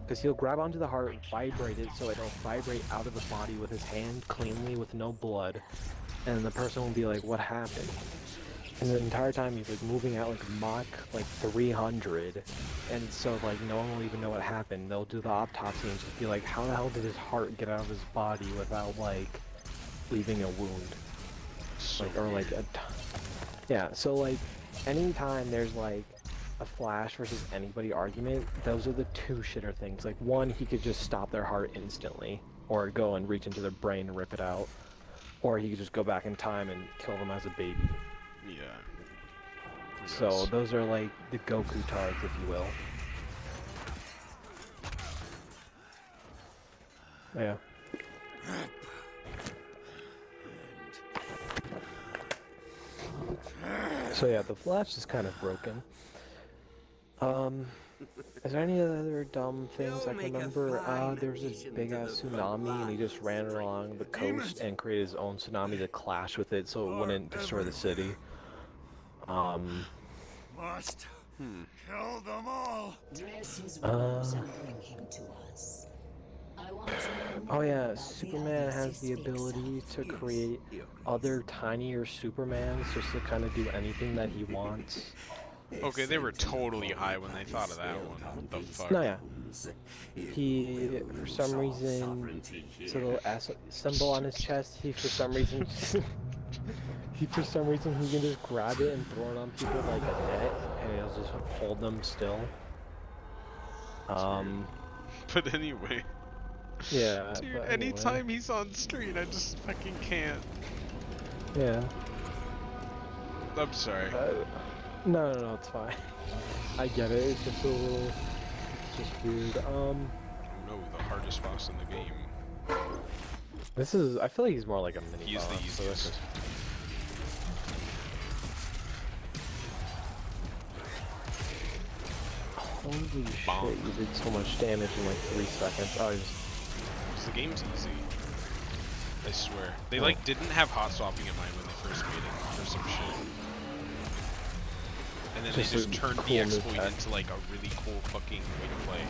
because he'll grab onto the heart, vibrate it so it'll vibrate out of the body with his hand cleanly with no blood, and the person will be like, what happened? And the entire time he's like moving at like Mach like 300, and so like no one will even know what happened. They'll do the autopsy and just be like, how the hell did his heart get out of his body without like leaving a wound? Like, or like yeah, so like anytime there's like a Flash versus anybody argument, those are the two shitter things. Like one, he could just stop their heart instantly, or go and reach into their brain and rip it out, or he could just go back in time and kill them as a baby. Yeah. So those are like the Goku tards, if you will. Yeah. So yeah, the Flash is kind of broken. Is there any other dumb things I can remember? There was a big ass tsunami and he just ran along the coast and created his own tsunami to clash with it so it wouldn't destroy the city. Must kill them all. Oh yeah, Superman has the ability to create other tinier Supermans just to kind of do anything that he wants. Okay, they were totally high when they thought of that one. What the fuck? No, yeah. He, for some reason, it's a little S symbol on his chest. He, for some reason, he can just grab it and throw it on people like a net, and he'll just hold them still. But anyway. Yeah. Dude, anytime he's on screen, I just fucking can't. Yeah. I'm sorry. No, it's fine. I get it. It's just a little. It's just weird. Oh no, the hardest boss in the game. This is. I feel like he's more like a mini He's boss. the easiest. Holy shit! You did so much damage in like 3 seconds. Oh, the game's easy. I swear. They like didn't have hot swapping in mind when they first made it or some shit. And then they just turned the exploit into like a really cool fucking way to play.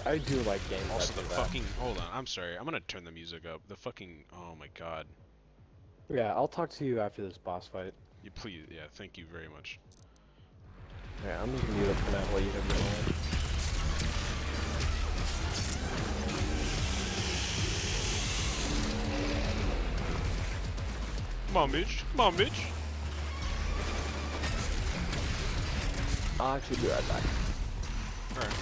I do like games. Also the fucking hold on, I'm sorry. I'm gonna turn the music up. The fucking oh my god. Yeah, I'll talk to you after this boss fight. You please, yeah, thank you very much. Yeah, I'm just gonna mute up for now while you have your own. Come on, bitch. Come on, bitch. I'll actually be right back. Alright.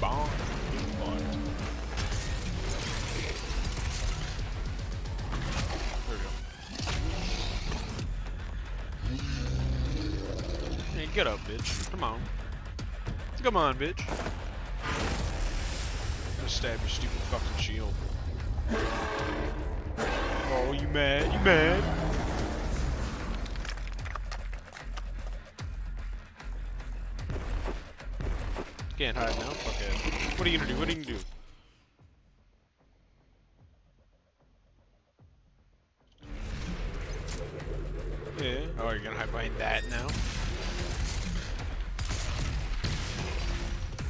Bomb. There we go. Hey, get up, bitch. Come on. Come on, bitch. I'm gonna stab your stupid fucking shield. Oh, you mad? You mad? Can't hide now. Fuck it. What are you gonna do? What are you gonna do? Yeah. Oh, you're gonna hide behind that now?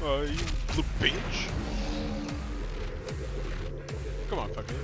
Oh, you little bitch. Come on, fuck it.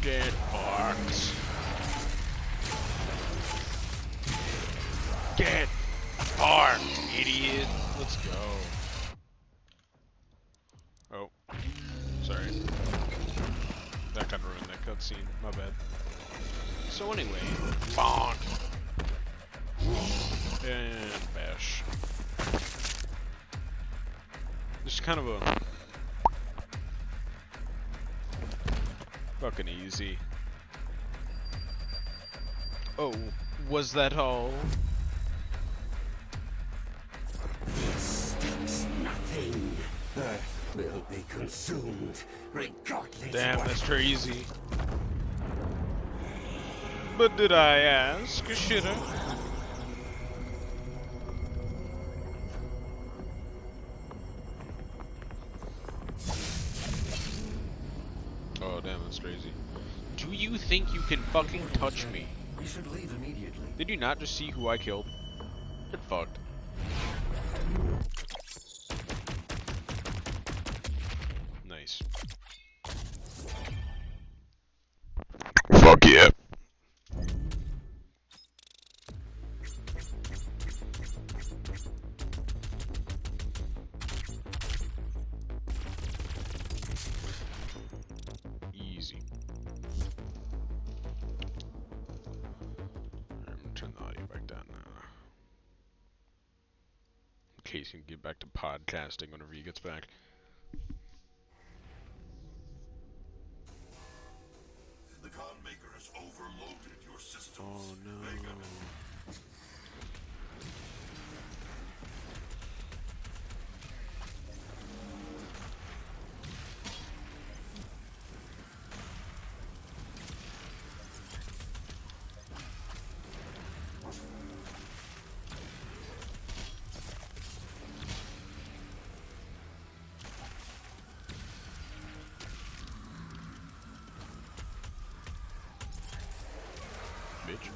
Get fucked. Get fucked, idiot. Let's go. Oh. Sorry. That kind of ruined that cutscene. My bad. So anyway, bonk. And bash. Just kind of a fucking easy. Oh, was that all? Sticks nothing. Earth will be consumed, regardless. Damn, that's crazy. But did I ask? Should I? Oh, damn, that's crazy. Do you think you can fucking touch me? We should leave immediately. Did you not just see who I killed? Get fucked. Nice. Fuck yeah. Easy. I'm gonna turn the audio back down now. In case you can get back to podcasting whenever he gets back. The God Maker has overloaded your systems. Oh no. bitch.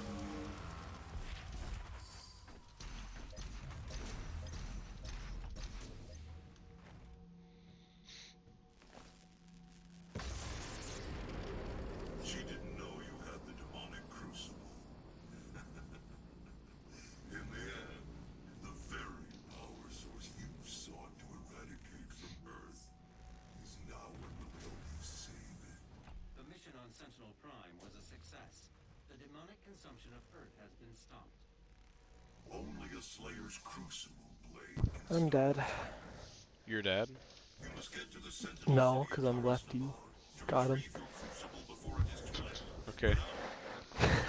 She didn't know you had the demonic crucible. In the end, the very power source you sought to eradicate from Earth is now what will help you save it. The mission on Sentinel Prime was a success. The demonic consumption of Earth has been stopped. Only a Slayer's crucible blade can I'm dead. Your dad? You must get to the Sentinel No, City because I'm lefty. Got him. before it is too late. Okay.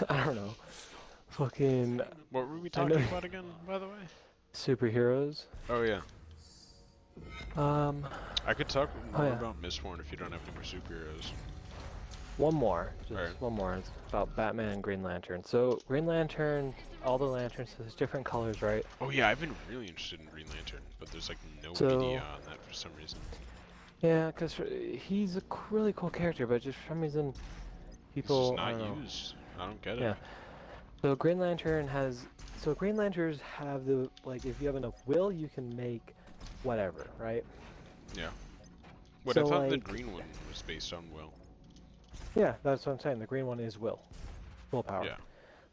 I don't know. Fucking What were we talking about again, by the way? superheroes. Oh yeah. Um, I could talk more yeah. about Mistborn if you don't have any more superheroes. One more. Just Alright. one more. It's about Batman and Green Lantern. So, Green Lantern, all the lanterns, there's different colors, right? Oh yeah, I've been really interested in Green Lantern, but there's like no So- media on that for some reason. Yeah, because he's a really cool character, but just for some reason, people, It's I just don't not know. used. I don't get it. Yeah. So Green Lantern has, so Green Lanterns have the, like, if you have enough will, you can make whatever, right? Yeah. What So, I thought the like- green one was based on will. Yeah, that's what I'm saying. The green one is will. Willpower. Yeah.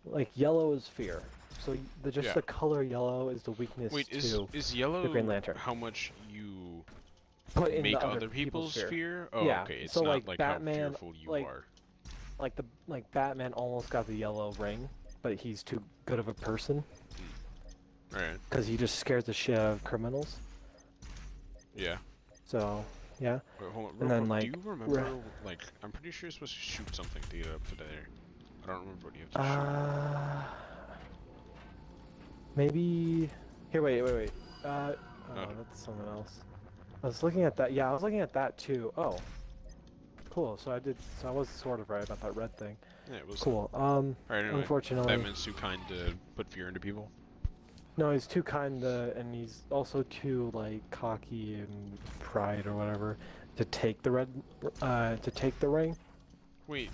Like, yellow is fear. So just Yeah. the color yellow is the weakness Wait, to is yellow the Green Lantern. how much you put in make the other people's fear? Oh, Yeah, okay. It's so, not like, like Batman, how fearful you like- are. Like Batman almost got the yellow ring, but he's too good of a person Alright. because he just scares the shit out of criminals. Yeah. So, yeah. Wait, hold on. And real then, quick, like, do you remember, like, I'm pretty sure you're supposed to shoot something to get up to there. I don't remember what you have to shoot. Maybe. Here, wait. Oh, Oh. that's someone else. I was looking at that. Yeah, I was looking at that too. Oh, cool. So I was sort of right about that red thing. Yeah, it was. Cool. Alright, anyway. Unfortunately, Batman's too kind to put fear into people. no, he's too kind, and he's also too like cocky and pride or whatever to take the ring. Wait,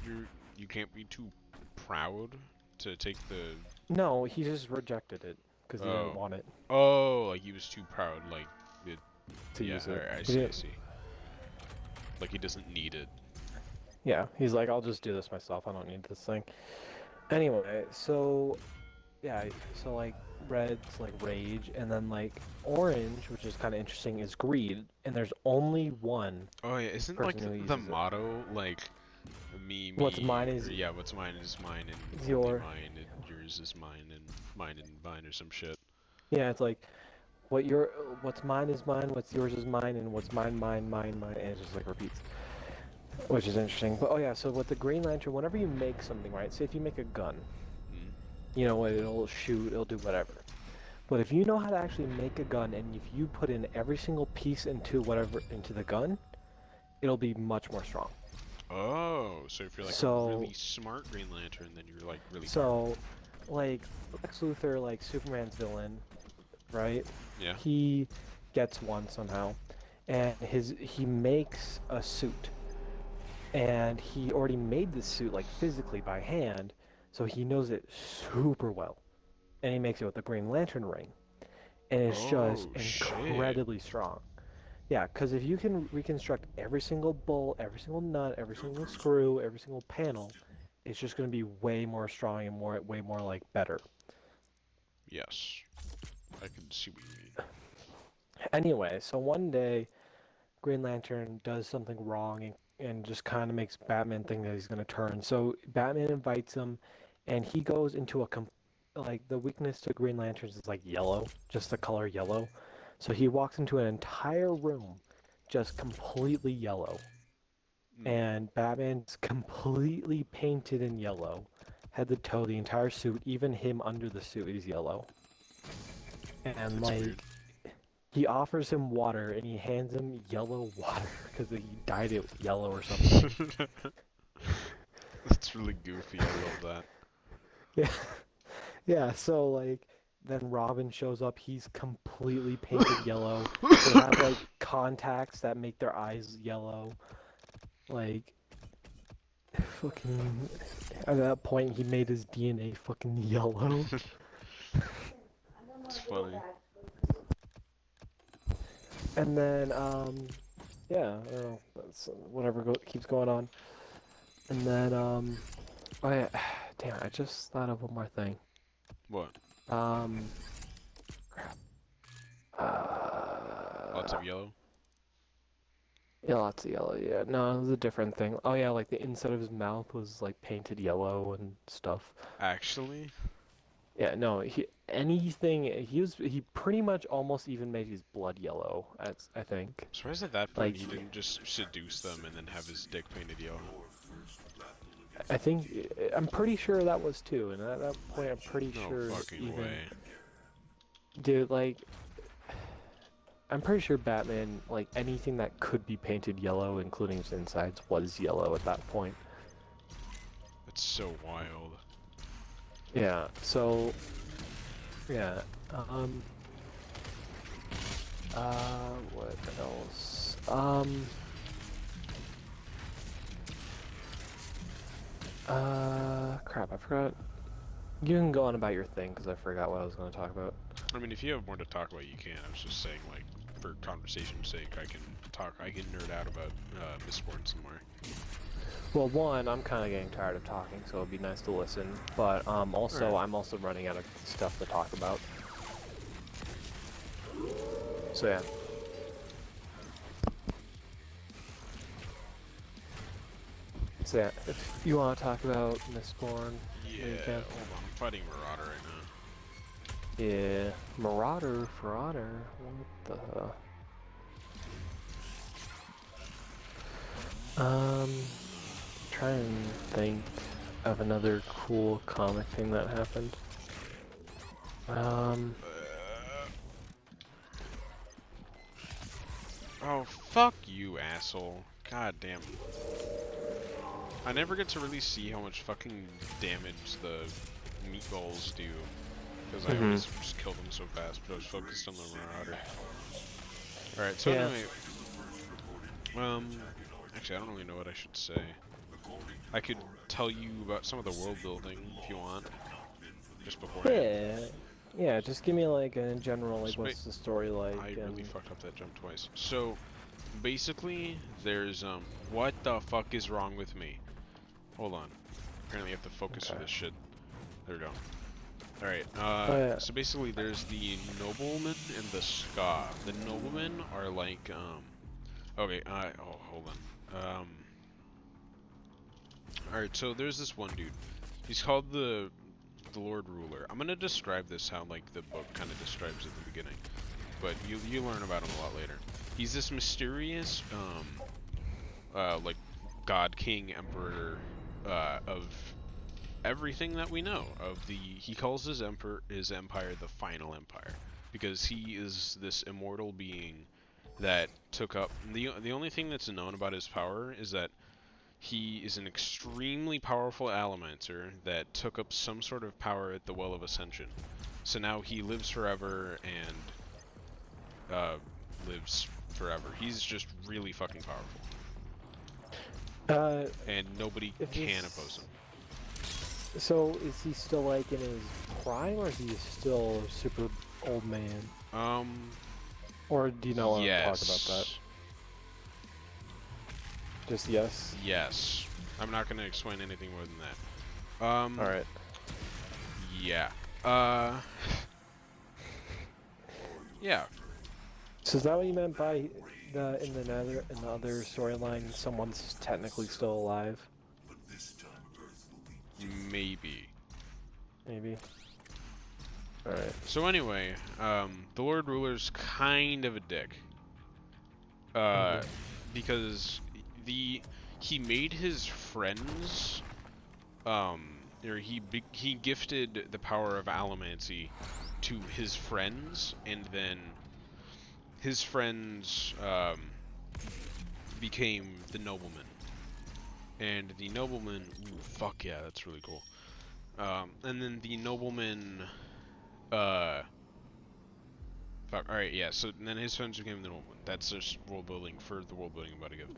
you can't be too proud to take the. No, he just rejected it because he Oh. didn't want it Oh, like he was too proud, like it. to Yeah, use it. alright, I He see. I didn't- see. Like he doesn't need it. Yeah, he's like, I'll just do this myself. I don't need this thing. Anyway, so yeah, so like red's like rage, and then like orange, which is kind of interesting, is greed. And there's only one. Oh yeah, isn't Person like who the uses it. motto like me? What's mine is- or, yeah, what's mine is mine, and Is only your- mine, and yours is mine, and mine or some shit. Yeah, it's like what's mine is mine, what's yours is mine, and what's mine, and it just like repeats. Which is interesting. But oh yeah, so with the Green Lantern, whenever you make something, right? Say if you make a gun, Mm. you know, it'll shoot, it'll do whatever. But if you know how to actually make a gun, and if you put in every single piece into the gun, it'll be much more strong. Oh, so if you're like So- a really smart Green Lantern, then you're like really. So, like Lex Luthor, like Superman's villain, right? Yeah. He gets one somehow, and he makes a suit, and he already made the suit like physically by hand, so he knows it super well, and he makes it with the Green Lantern ring, and it's just Oh, shit. incredibly strong. Yeah, because if you can reconstruct every single bolt, every single nut, every single screw, every single panel, it's just going to be way more strong and way more like better. Yes. I can see what you mean. Anyway, so one day, Green Lantern does something wrong and just kind of makes Batman think that he's going to turn. So Batman invites him, and he goes into like the weakness to Green Lanterns is like yellow, just the color yellow. So he walks into an entire room just completely yellow. Mm. And Batman's completely painted in yellow. Head to toe, the entire suit, even him under the suit is yellow. And That's like, weird. he offers him water, and he hands him yellow water because he dyed it yellow or something. That's really goofy. I love that. Yeah, yeah. So like, then Robin shows up. He's completely painted yellow. They have like contacts that make their eyes yellow. Like, fucking, At that point, he made his DNA fucking yellow. It's funny. And then, yeah, I don't know, that's whatever keeps going on. And then, oh yeah, damn, I just thought of one more thing. What? Crap. Lots of yellow? Yeah, lots of yellow, yeah. No, it was a different thing. Oh yeah, like the inside of his mouth was like painted yellow and stuff. Actually? Yeah, no, he pretty much almost even made his blood yellow, I think. I'm surprised at that point Like, he didn't just seduce them and then have his dick painted yellow. I'm pretty sure that was too, and at that point I'm pretty No sure fucking even... way. Dude, like, I'm pretty sure Batman, like, anything that could be painted yellow, including his insides, was yellow at that point. That's so wild. Yeah, so... Yeah, what else? Crap, I forgot. You can go on about your thing, because I forgot what I was going to talk about. I mean, if you have more to talk about, you can. I was just saying, like, for conversation's sake, I can nerd out about Mistborn some more. Well, one, I'm kind of getting tired of talking, so it'd be nice to listen. But also, Right. I'm also running out of stuff to talk about. So yeah. So yeah, if you want to talk about Mistborn, Yeah, you can. hold on. I'm fighting Marauder right now. Yeah, Marauder for honor. What the? Try and think of another cool comic thing that happened. Oh, fuck you, asshole. God damn. I never get to really see how much fucking damage the meatballs do. Because I always just kill them so fast, but I was focused on the Marauder. Alright, so Yeah. anyway. Actually, I don't really know what I should say. I could tell you about some of the world building if you want. Just beforehand. Yeah. Yeah, just give me like a general, like what's the story like. I really fucked up that jump twice. So, basically, there's, what the fuck is wrong with me? Hold on. Apparently I have to focus for this shit. There we go. Alright, so basically there's the nobleman and the ska. The noblemen are like, okay, oh, hold on. Alright, so there's this one dude. He's called the Lord Ruler. I'm gonna describe this how, like, the book kind of describes at the beginning. But you learn about him a lot later. He's this mysterious, like, God, King, Emperor, of everything that we know. He calls his empire the Final Empire. Because he is this immortal being that took up... The only thing that's known about his power is that he is an extremely powerful Allomancer that took up some sort of power at the Well of Ascension. So now he lives forever and lives forever. He's just really fucking powerful. And nobody can oppose him. So is he still like in his prime, or is he still a super old man? Or do you not want to talk about that? Just yes? Yes. I'm not going to explain anything more than that. Alright. Yeah. Yeah. So is that what you meant by in the other storyline, someone's technically still alive? Maybe. Maybe. Alright. So anyway, the Lord Ruler's kind of a dick. Because he made his friends, or he gifted the power of allomancy to his friends, and then his friends became the noblemen. And the nobleman, ooh, fuck yeah, that's really cool. And then the nobleman, fuck, alright, yeah, so then his friends became the nobleman. That's just world building for the world building I'm about to give.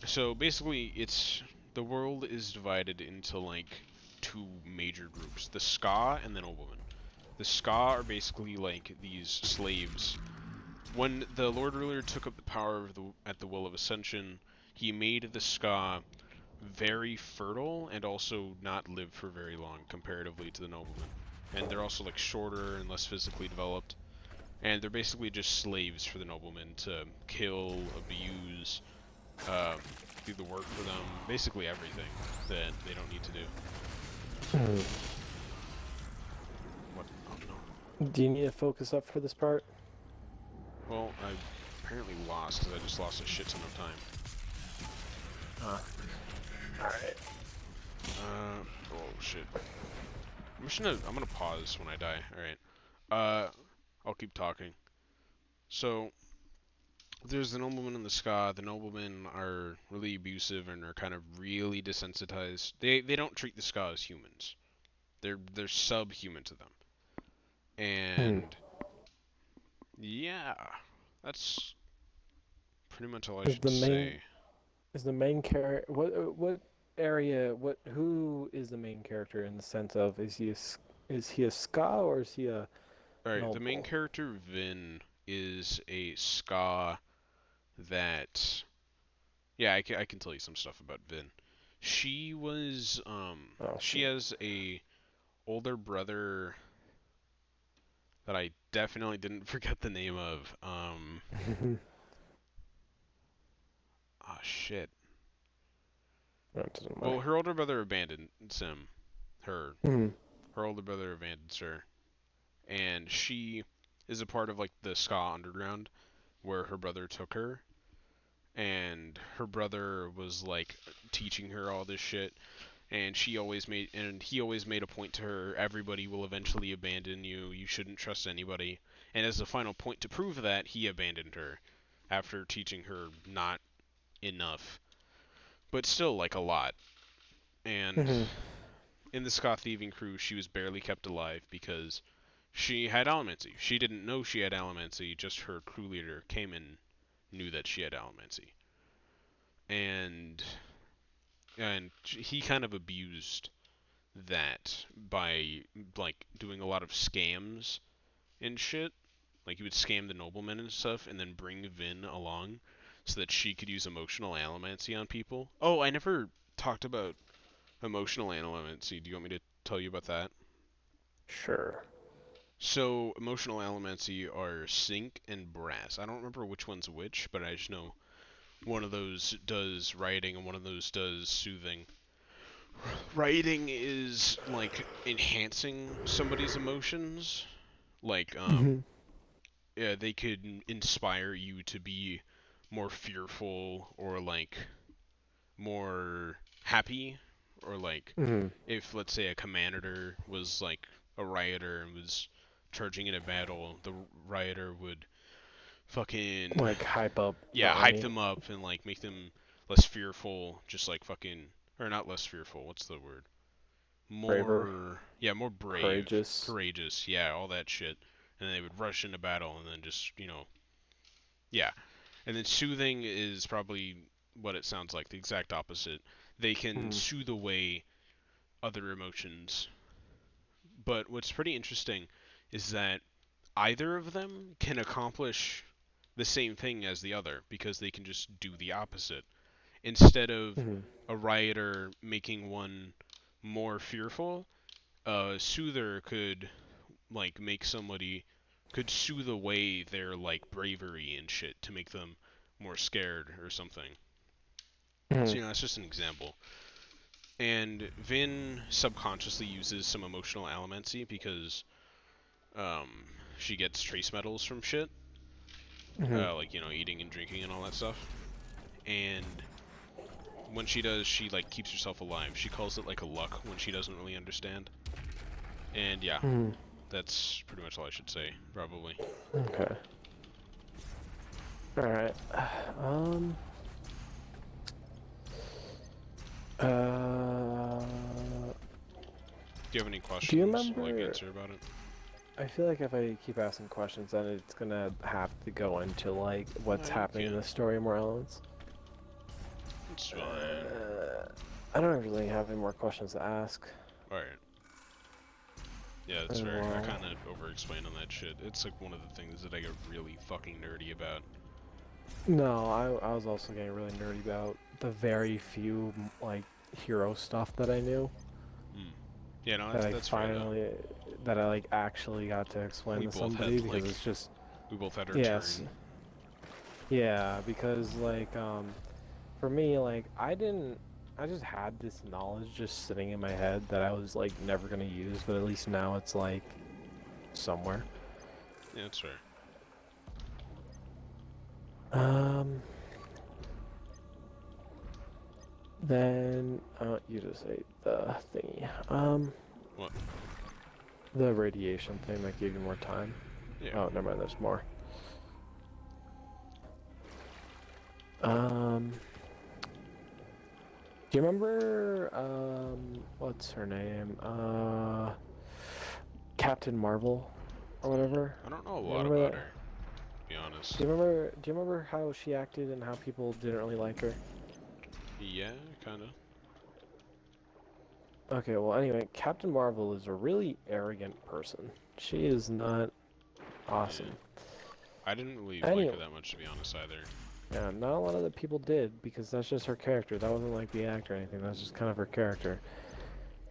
So basically, it's the world is divided into like two major groups: the Ska and the Noblemen. The Ska are basically like these slaves. When the Lord Ruler took up the power of at the Will of Ascension, he made the Ska very fertile and also not live for very long comparatively to the Noblemen. And they're also like shorter and less physically developed. And they're basically just slaves for the Noblemen to kill, abuse, do the work for them, basically everything that they don't need to do. What? Oh no. Do you need to focus up for this part? Well, I apparently lost because I just lost a shit ton of time. Alright. Oh shit. I'm gonna pause when I die. Alright. I'll keep talking. So, there's the noblemen and the Ska. The noblemen are really abusive and are kind of really desensitized. They don't treat the Ska as humans. They're subhuman to them. And yeah, that's pretty much all I should say. Is the main character what area who is the main character in the sense of is he a Ska or is he a Alright, noble? the main character Vin is a Ska that yeah, I can tell you some stuff about Vin. She was she has a older brother that I definitely didn't forget the name of. Oh shit. Well, her older brother abandons him. Her older brother abandons her, and she is a part of like the Ska underground where her brother took her, and her brother was like teaching her all this shit, and he always made a point to her: everybody will eventually abandon you. You shouldn't trust anybody. And as a final point to prove that, he abandoned her after teaching her not enough, but still like a lot. And in the Ska thieving crew, she was barely kept alive because she had allomancy. She didn't know she had allomancy, just her crew leader came and knew that she had allomancy. And he kind of abused that by like doing a lot of scams and shit. Like he would scam the noblemen and stuff and then bring Vin along so that she could use emotional allomancy on people. Oh, I never talked about emotional allomancy. Do you want me to tell you about that? Sure. So, emotional allomancy are sync and brass. I don't remember which one's which, but I just know one of those does writing and one of those does soothing. Writing is like enhancing somebody's emotions. Like, yeah, they could inspire you to be more fearful or like more happy, or like if let's say a commander was like a rioter and was charging in a battle, the rioter would fucking like hype up hype them up and like make them less fearful, just like fucking, or not less fearful, what's the word, more more brave, courageous, yeah, all that shit. And they would rush into battle and then just yeah. And then soothing is probably what it sounds like, the exact opposite. They can soothe away other emotions. But what's pretty interesting is that either of them can accomplish the same thing as the other because they can just do the opposite. Instead of a rioter making one more fearful, a soother could like make somebody could soothe away their like bravery and shit to make them more scared or something. So that's just an example. And Vin subconsciously uses some emotional allomancy because she gets trace metals from shit, like eating and drinking and all that stuff. And when she does, she like keeps herself alive. She calls it like a luck when she doesn't really understand. And yeah, that's pretty much all I should say, probably. Okay. All right. Do you have any questions or like answer about it? I feel like if I keep asking questions, then it's gonna have to go into like what's happening in the story more elements. It's fine. I don't really have any more questions to ask. Alright. Yeah, that's fair. I kind of over-explained on that shit. It's like one of the things that I get really fucking nerdy about. No, I was also getting really nerdy about the very few, like, hero stuff that I knew. Yeah, no, that's finally, fair, that I, like, actually got to explain to somebody, because it's just... We both had our turn. Yeah, because, like, for me, like, I just had this knowledge just sitting in my head that I was, like, never gonna use, but at least now it's, like, somewhere. Yeah, that's fair. Then, you just ate the thingy. What? The radiation thing that gave you more time. Yeah. Oh, never mind, there's more. Do you remember, what's her name? Captain Marvel, or whatever? I don't know a lot about her, to be honest. Do you remember how she acted and how people didn't really like her? Yeah, kinda. Okay, well anyway, Captain Marvel is a really arrogant person. She is not awesome. Yeah. I didn't really like her that much, to be honest, either. Yeah, not a lot of the people did, because that's just her character. That wasn't like the actor or anything, that's just kind of her character.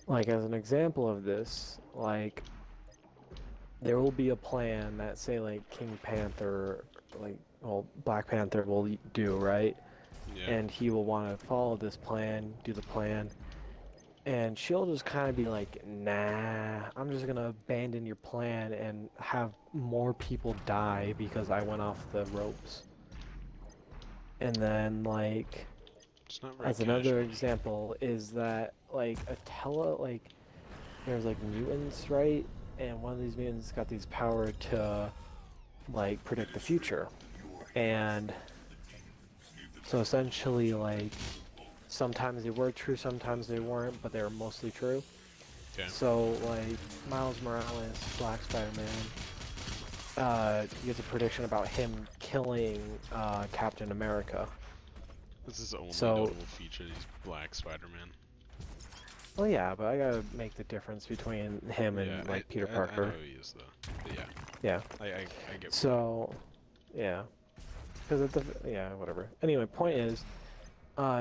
Like, as an example of this, like, there will be a plan that, say, like, King Panther, like, well, Black Panther will do, right? Yeah. And he will want to follow this plan, do the plan, and she'll just kind of be like, nah, I'm just gonna abandon your plan and have more people die because I went off the ropes. And then, like, as another example, is that, like, like, there's, like, mutants, right? And one of these mutants got these power to, like, predict the future. And so essentially, like, sometimes they were true, sometimes they weren't, but they were mostly true. Okay. So, like, Miles Morales, Black Spider-Man, he gets a prediction about him killing Captain America. This is the only notable feature, he's Black Spider-Man. Well, yeah, but I gotta make the difference between him and, like, Peter Parker. I know he is, though. But yeah. Yeah. I get so, yeah. Because yeah, whatever. Anyway, point is,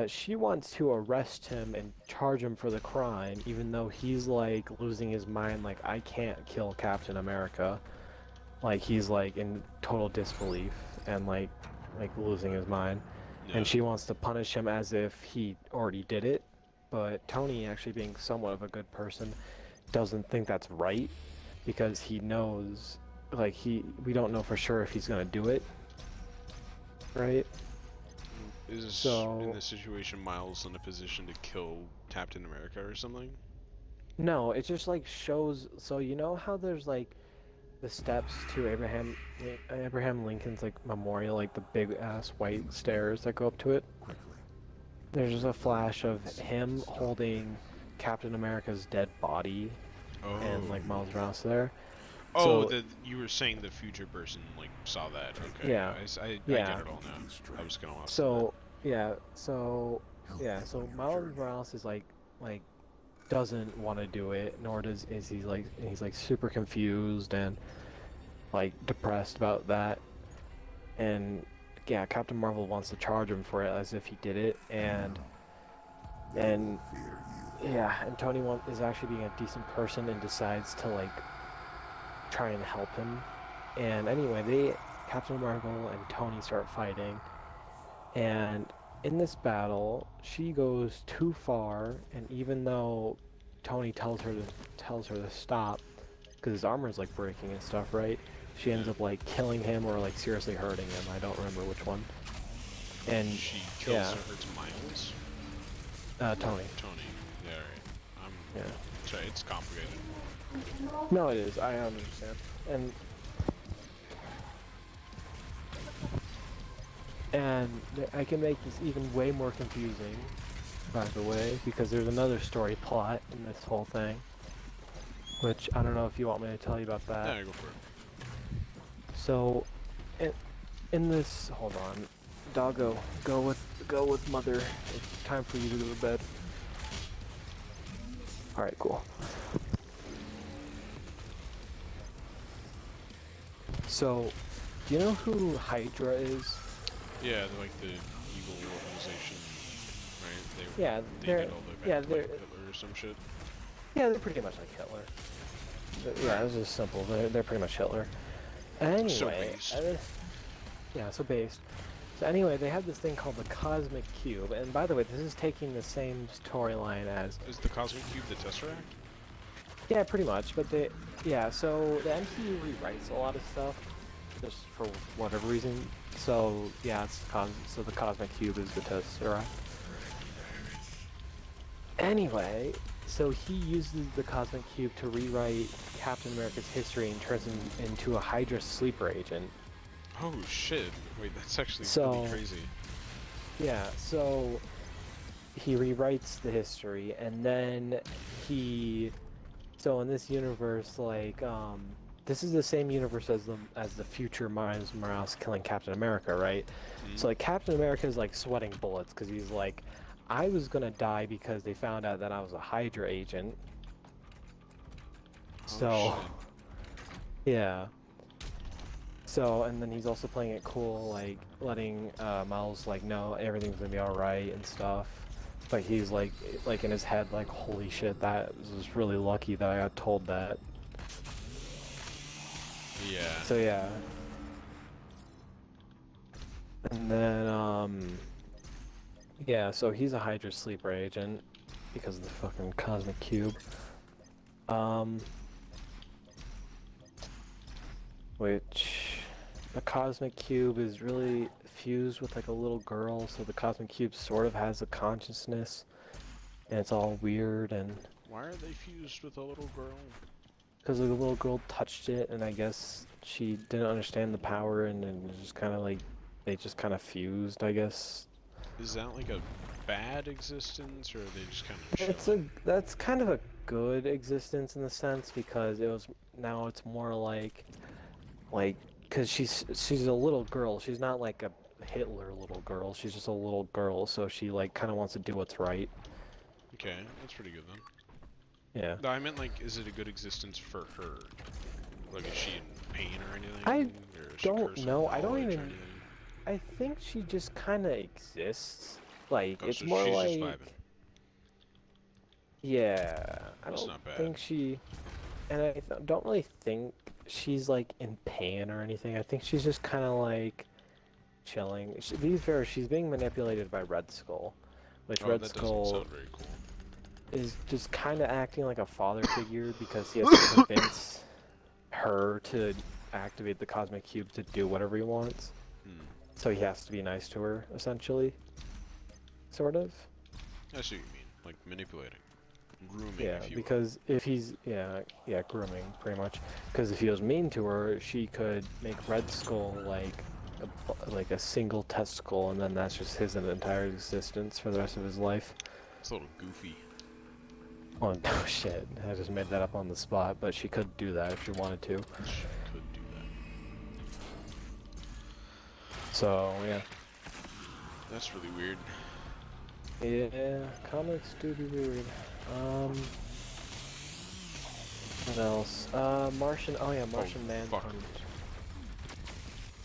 she wants to arrest him and charge him for the crime, even though he's, like, losing his mind, like, I can't kill Captain America. Like, he's, like, in total disbelief and, like losing his mind. Yeah. And she wants to punish him as if he already did it. But Tony, actually being somewhat of a good person, doesn't think that's right, because he knows, like, we don't know for sure if he's gonna do it. Right? Is in this situation Miles in a position to kill Captain America or something? No, it just, like, shows, so you know how there's, like, the steps to Abraham Lincoln's, like, memorial, like the big ass white stairs that go up to it? There's just a flash of him holding Captain America's dead body, and, like, Miles Morales there. Oh, so, you were saying the future person, like, saw that. Okay. Yeah. I get it all now. I was gonna ask. So Miles Morales is like doesn't want to do it, nor is he's like super confused and, like, depressed about that. And yeah, Captain Marvel wants to charge him for it as if he did it, and Tony is actually being a decent person and decides to, like, try and help him. And anyway, Captain Marvel and Tony start fighting, and in this battle, she goes too far, and even though Tony tells her to stop, because his armor's, like, breaking and stuff, right? She ends up, like, killing him or, like, seriously hurting him. I don't remember which one. And she kills or hurts Miles? Tony. Yeah, alright. Yeah. Sorry, it's complicated. No, it is. I understand. And I can make this even way more confusing, by the way, because there's another story plot in this whole thing, which I don't know if you want me to tell you about that. Yeah, go for it. So, in this, hold on, doggo, go with mother. It's time for you to go to bed. Alright, cool. So, do you know who Hydra is? Yeah, they're like the evil organization, right? Yeah, they they're did all the back they're like Hitler or some shit. yeah, they're pretty much like Hitler. Yeah, it's just simple. They're pretty much Hitler. Anyway, So based. Yeah, so based. So anyway, they have this thing called the Cosmic Cube, and by the way, this is taking the same storyline as... Is the Cosmic Cube the Tesseract? Yeah, pretty much, but yeah, so the MCU rewrites a lot of stuff, just for whatever reason. So, yeah, so the Cosmic Cube is the Tesseract. Anyway, so he uses the Cosmic Cube to rewrite Captain America's history and turns him into a Hydra sleeper agent. Oh shit! Wait, that's actually really crazy. Yeah, so he rewrites the history, and then so in this universe, like, this is the same universe as the future Miles Morales killing Captain America, right? Mm-hmm. So like Captain America is like sweating bullets because he's like, I was gonna die because they found out that I was a Hydra agent. So, yeah. So, and then he's also playing it cool, like, letting Miles, like, know everything's gonna be alright and stuff. But he's, like in his head, like, holy shit, that was really lucky that I got told that. Yeah. So, yeah. And then, yeah, so he's a Hydra sleeper agent because of the fucking Cosmic Cube. Which... the Cosmic Cube is really fused with like a little girl, so the Cosmic Cube sort of has a consciousness, and it's all weird. And why are they fused with a little girl? because the little girl touched it, and I guess she didn't understand the power, and it was just kind of like they just kind of fused, I guess. Is that like a bad existence, or are they just kind of? That's kind of a good existence in the sense because now it's more like. Because she's a little girl. She's not like a Hitler little girl. She's just a little girl, so she like kind of wants to do what's right. Okay, that's pretty good then. Yeah. No, I meant like, is it a good existence for her? Like, is she in pain or anything? I or don't know. I don't even. I think she just kind of exists. Like it's so more she's like. Just vibing. Yeah, I That's don't not bad. think she. And I don't really think she's like in pain or anything. I think she's just kind of like chilling. To be fair, she's being manipulated by Red Skull, which Red Skull sound very cool. is just kind of acting like a father figure because he has to convince her to activate the Cosmic Cube to do whatever he wants. So he has to be nice to her, essentially. Sort of. I see what you mean. Like manipulating. Grooming, yeah, if you because if he's yeah, grooming pretty much. Because if he was mean to her, she could make Red Skull like a single testicle, and then that's just his entire existence for the rest of his life. It's a little goofy. Oh no, shit! I just made that up on the spot, but she could do that if she wanted to. She could do that. So yeah. That's really weird. Yeah, comics do be weird. What else? Martian. Oh yeah, Martian Manhunt.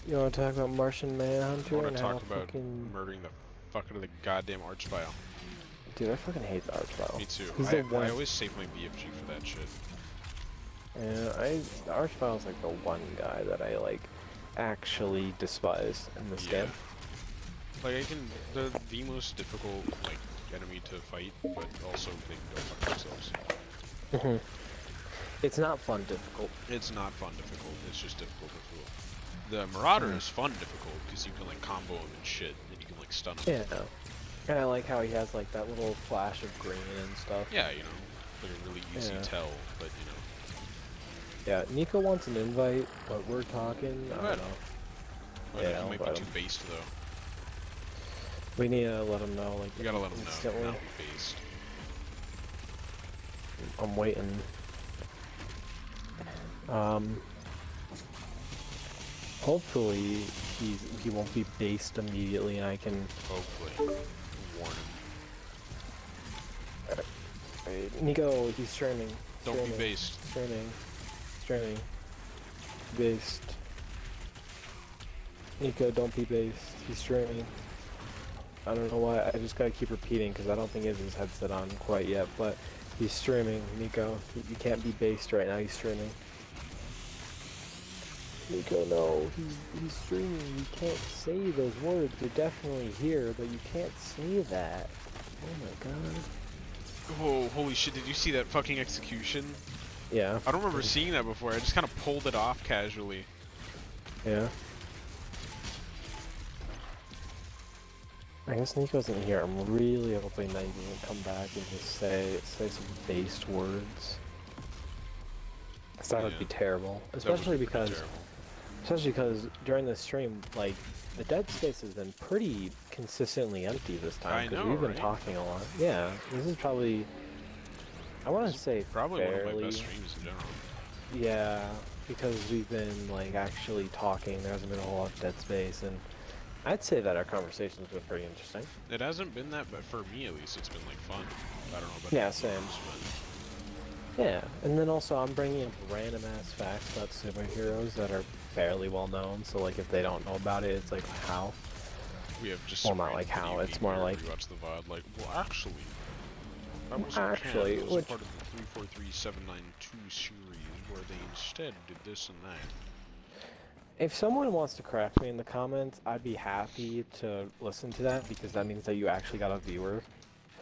You want to talk about Martian Manhunter? I want to talk about murdering the fuck out of the goddamn Archvile. Dude, I fucking hate the Archvile. Me too. I always save my BFG for that shit. Yeah, the Archvile's like the one guy that I like actually despise in this game. Like they're the most difficult like enemy to fight, but also they go fuck themselves. It's not fun difficult. It's not fun difficult. It's just difficult difficult. The Marauder is fun difficult because you can like combo him and shit, and you can like stun him. Yeah. And I like how he has like that little flash of green and stuff. Yeah, you know, like a really easy tell, but you know. Yeah, Nico wants an invite, but we're talking. I don't know. Yeah, it might be too based though. We need to let him know, like, we gotta let him instantly. know. Not be based. I'm waiting. Hopefully he won't be based immediately, and I can hopefully warn him. Wait, Nico, he's streaming. Don't be based. Streaming. Based. Nico, don't be based. He's streaming. I don't know why, I just gotta keep repeating because I don't think he has his headset on quite yet, but he's streaming, Nico. You can't be based right now, he's streaming. Nico, no, he's streaming. You can't say those words. They're definitely here, but you can't say that. Oh my god. Oh, holy shit, did you see that fucking execution? Yeah. I don't remember seeing that before. I just kind of pulled it off casually. Yeah. I guess Nico isn't here. I'm really hoping that he doesn't come back and just say some based words. That would be terrible. Especially because during the stream, like, the dead space has been pretty consistently empty this time. I know, we've been right? talking a lot. Yeah, this is probably, I want to say probably fairly, one of my best streams in general. Yeah, because we've been, like, actually talking. There hasn't been a whole lot of dead space, and I'd say that our conversation's been pretty interesting. It hasn't been that, but for me at least, it's been, like, fun. I don't know about Yeah, same. Yeah, and then also I'm bringing up random ass facts about superheroes that are fairly well known, so like if they don't know about it, it's like how? We have just well, not like how, it's more like... We watch the VOD, like, well actually, that was actually, that was part of the 343792 series, where they instead did this and that. If someone wants to correct me in the comments, I'd be happy to listen to that, because that means that you actually got a viewer.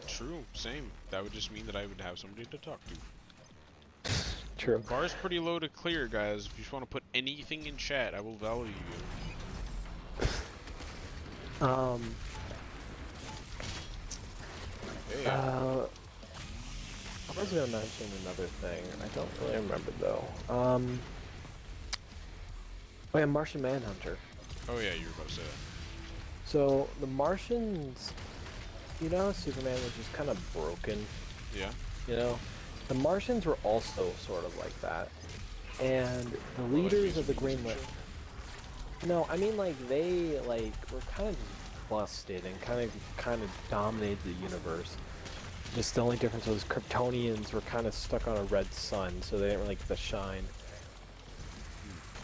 True, same. That would just mean that I would have somebody to talk to. True. Bar's pretty low to clear, guys. If you just want to put anything in chat, I will value you. Hey, I was gonna mention another thing. I don't really remember though. Oh yeah, Martian Manhunter. Oh yeah, you were about to say that. So the Martians, you know, how Superman was just kind of broken. Yeah. You know, the Martians were also sort of like that, and the leaders of the Green Lantern. No, I mean like they like were kind of just busted and kind of dominated the universe. Just the only difference was Kryptonians were kind of stuck on a red sun, so they didn't really get the shine.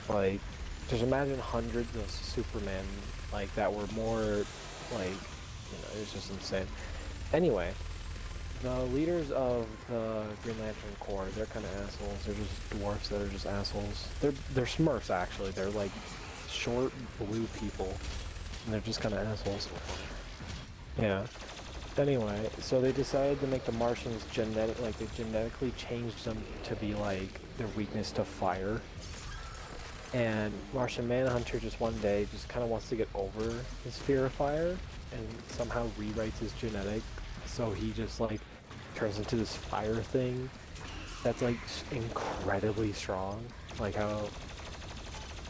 Like, just imagine hundreds of Supermen like that were more like, you know, it's just insane. Anyway. The leaders of the Green Lantern Corps, they're kind of assholes. They're just dwarfs that are just assholes. They're Smurfs, actually. They're like short blue people, and they're just kind of assholes. Yeah. Anyway, so they decided to make the Martians they genetically changed them to be like their weakness to fire. And Martian Manhunter just one day just kind of wants to get over his fear of fire, and somehow rewrites his genetic. So he just like turns into this fire thing that's like incredibly strong, like how,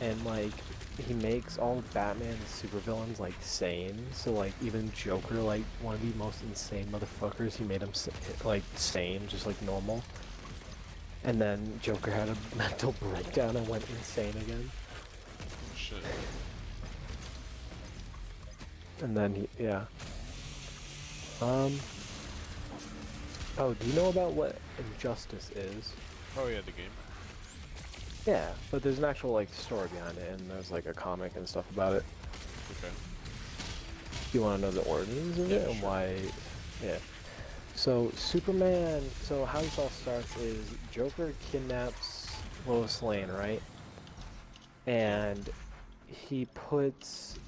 and like he makes all of Batman's supervillains like sane. So like even Joker, like one of the most insane motherfuckers, he made him like sane, just like normal. And then Joker had a mental breakdown and went insane again. Shit. And then he, yeah. Oh, do you know about what Injustice is? Oh yeah, the game. Yeah, but there's an actual like story behind it, and there's like a comic and stuff about it. Okay. You want to know the origins of it and sure. why? Yeah. So Superman. So how this all starts is Joker kidnaps Lois Lane, right? And he puts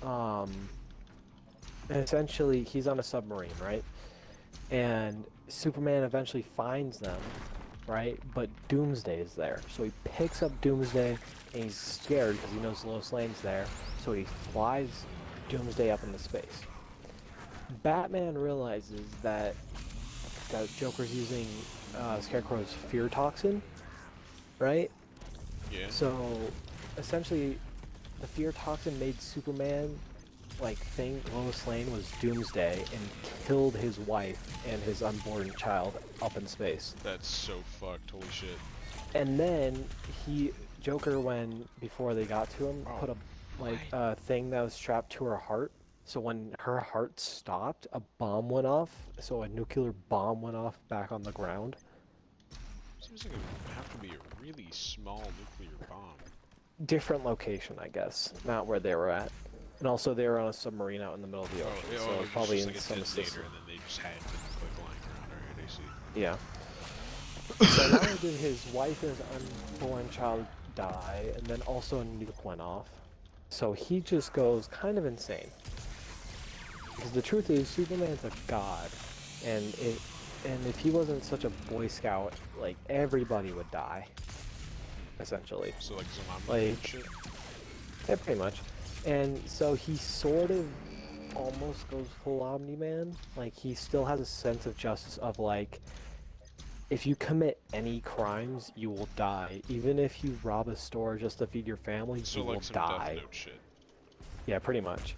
essentially he's on a submarine, right? And Superman eventually finds them, right? But Doomsday is there. So he picks up Doomsday, and he's scared because he knows Lois Lane's there. So he flies Doomsday up into space. Batman realizes that Joker's using Scarecrow's fear toxin, right? Yeah. So essentially, the fear toxin made Superman like think Lois Lane was Doomsday and killed his wife and his unborn child up in space. That's so fucked, holy shit. And then Joker, before they got to him, put a thing that was strapped to her heart, So when her heart stopped, a bomb went off. So a nuclear bomb went off back on the ground. Seems like it would have to be a really small nuclear bomb. Different location, I guess. Not where they were at. And also they were on a submarine out in the middle of the ocean. So it's probably just in like a some detonator, system. and then they just had the nuclear flying around. Alright, I see. Yeah. So not only did his wife and his unborn child die, and then also a nuke went off. So he just goes kind of insane. Because the truth is, Superman's a god, and if he wasn't such a Boy Scout, like everybody would die, essentially. So like Zombie and shit? Yeah, pretty much. And so he sort of almost goes full Omni-Man. Like he still has a sense of justice of like, if you commit any crimes, you will die. Even if you rob a store just to feed your family, So you like will some die. Death Note shit. Yeah, pretty much.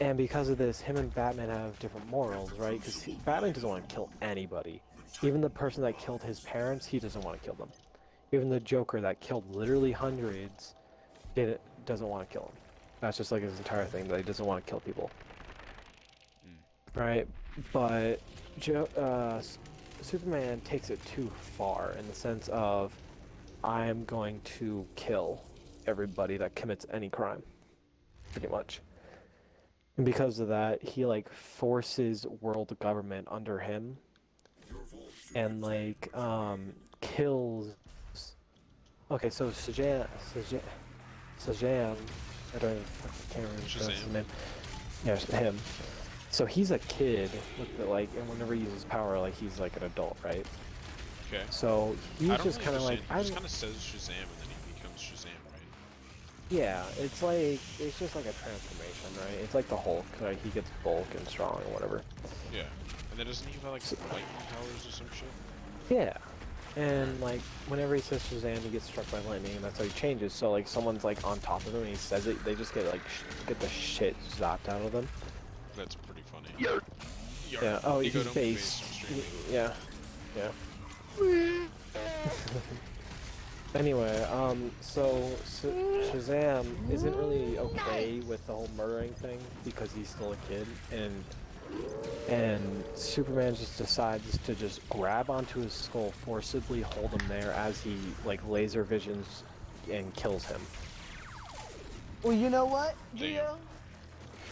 And because of this, him and Batman have different morals, right? Because Batman doesn't want to kill anybody. Even the person that killed his parents, he doesn't want to kill them. Even the Joker that killed literally hundreds doesn't want to kill him. That's just like his entire thing, that he doesn't want to kill people. Right? But Superman takes it too far in the sense of, I am going to kill everybody that commits any crime. Pretty much. And because of that, he like forces world government under him and like kills. Okay, so Shazam, I can't remember his name. Yeah, him. So he's a kid, and whenever he uses power, like he's like an adult, right? Okay. So he's just kind of like, he just kind of says Shazam and then he becomes Shazam, right? Yeah, it's just like a transformation, right? It's like the Hulk, right? He gets bulk and strong and whatever. Yeah. And then doesn't he have like lightning powers or some shit? Yeah. And like whenever he says Shazam, he gets struck by lightning, and that's how he changes. So like someone's like on top of him and he says it, they just get like get the shit zapped out of them. That's pretty funny. Yarp. Yeah. Oh, he's based. Yeah. Yeah. Anyway, so Shazam isn't really okay with the whole murdering thing because he's still a kid, and Superman just decides to just grab onto his skull, forcibly hold him there as he like laser visions and kills him. Well, you know what, Gio?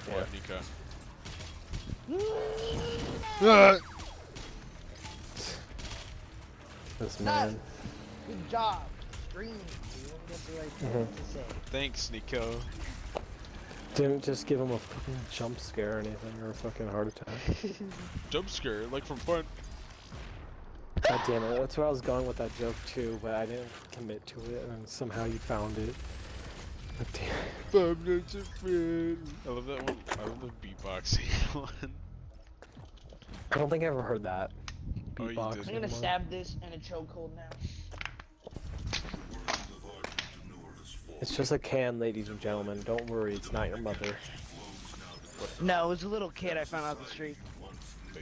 What, Nika? This man. Good job. Screaming. That's the right thing to say. Thanks, Nico. Didn't just give him a fucking jump scare or anything, or a fucking heart attack. Jump scare, like from fun. God damn it, that's where I was going with that joke too, but I didn't commit to it, and somehow you found it. God damn it. I'm not your friend. I love that one. I love the beatboxing one. I don't think I ever heard that. Oh, you did. I'm gonna stab this in a chokehold now. It's just a can, ladies and gentlemen. Don't worry, it's not your mother. No, it was a little kid I found out the street.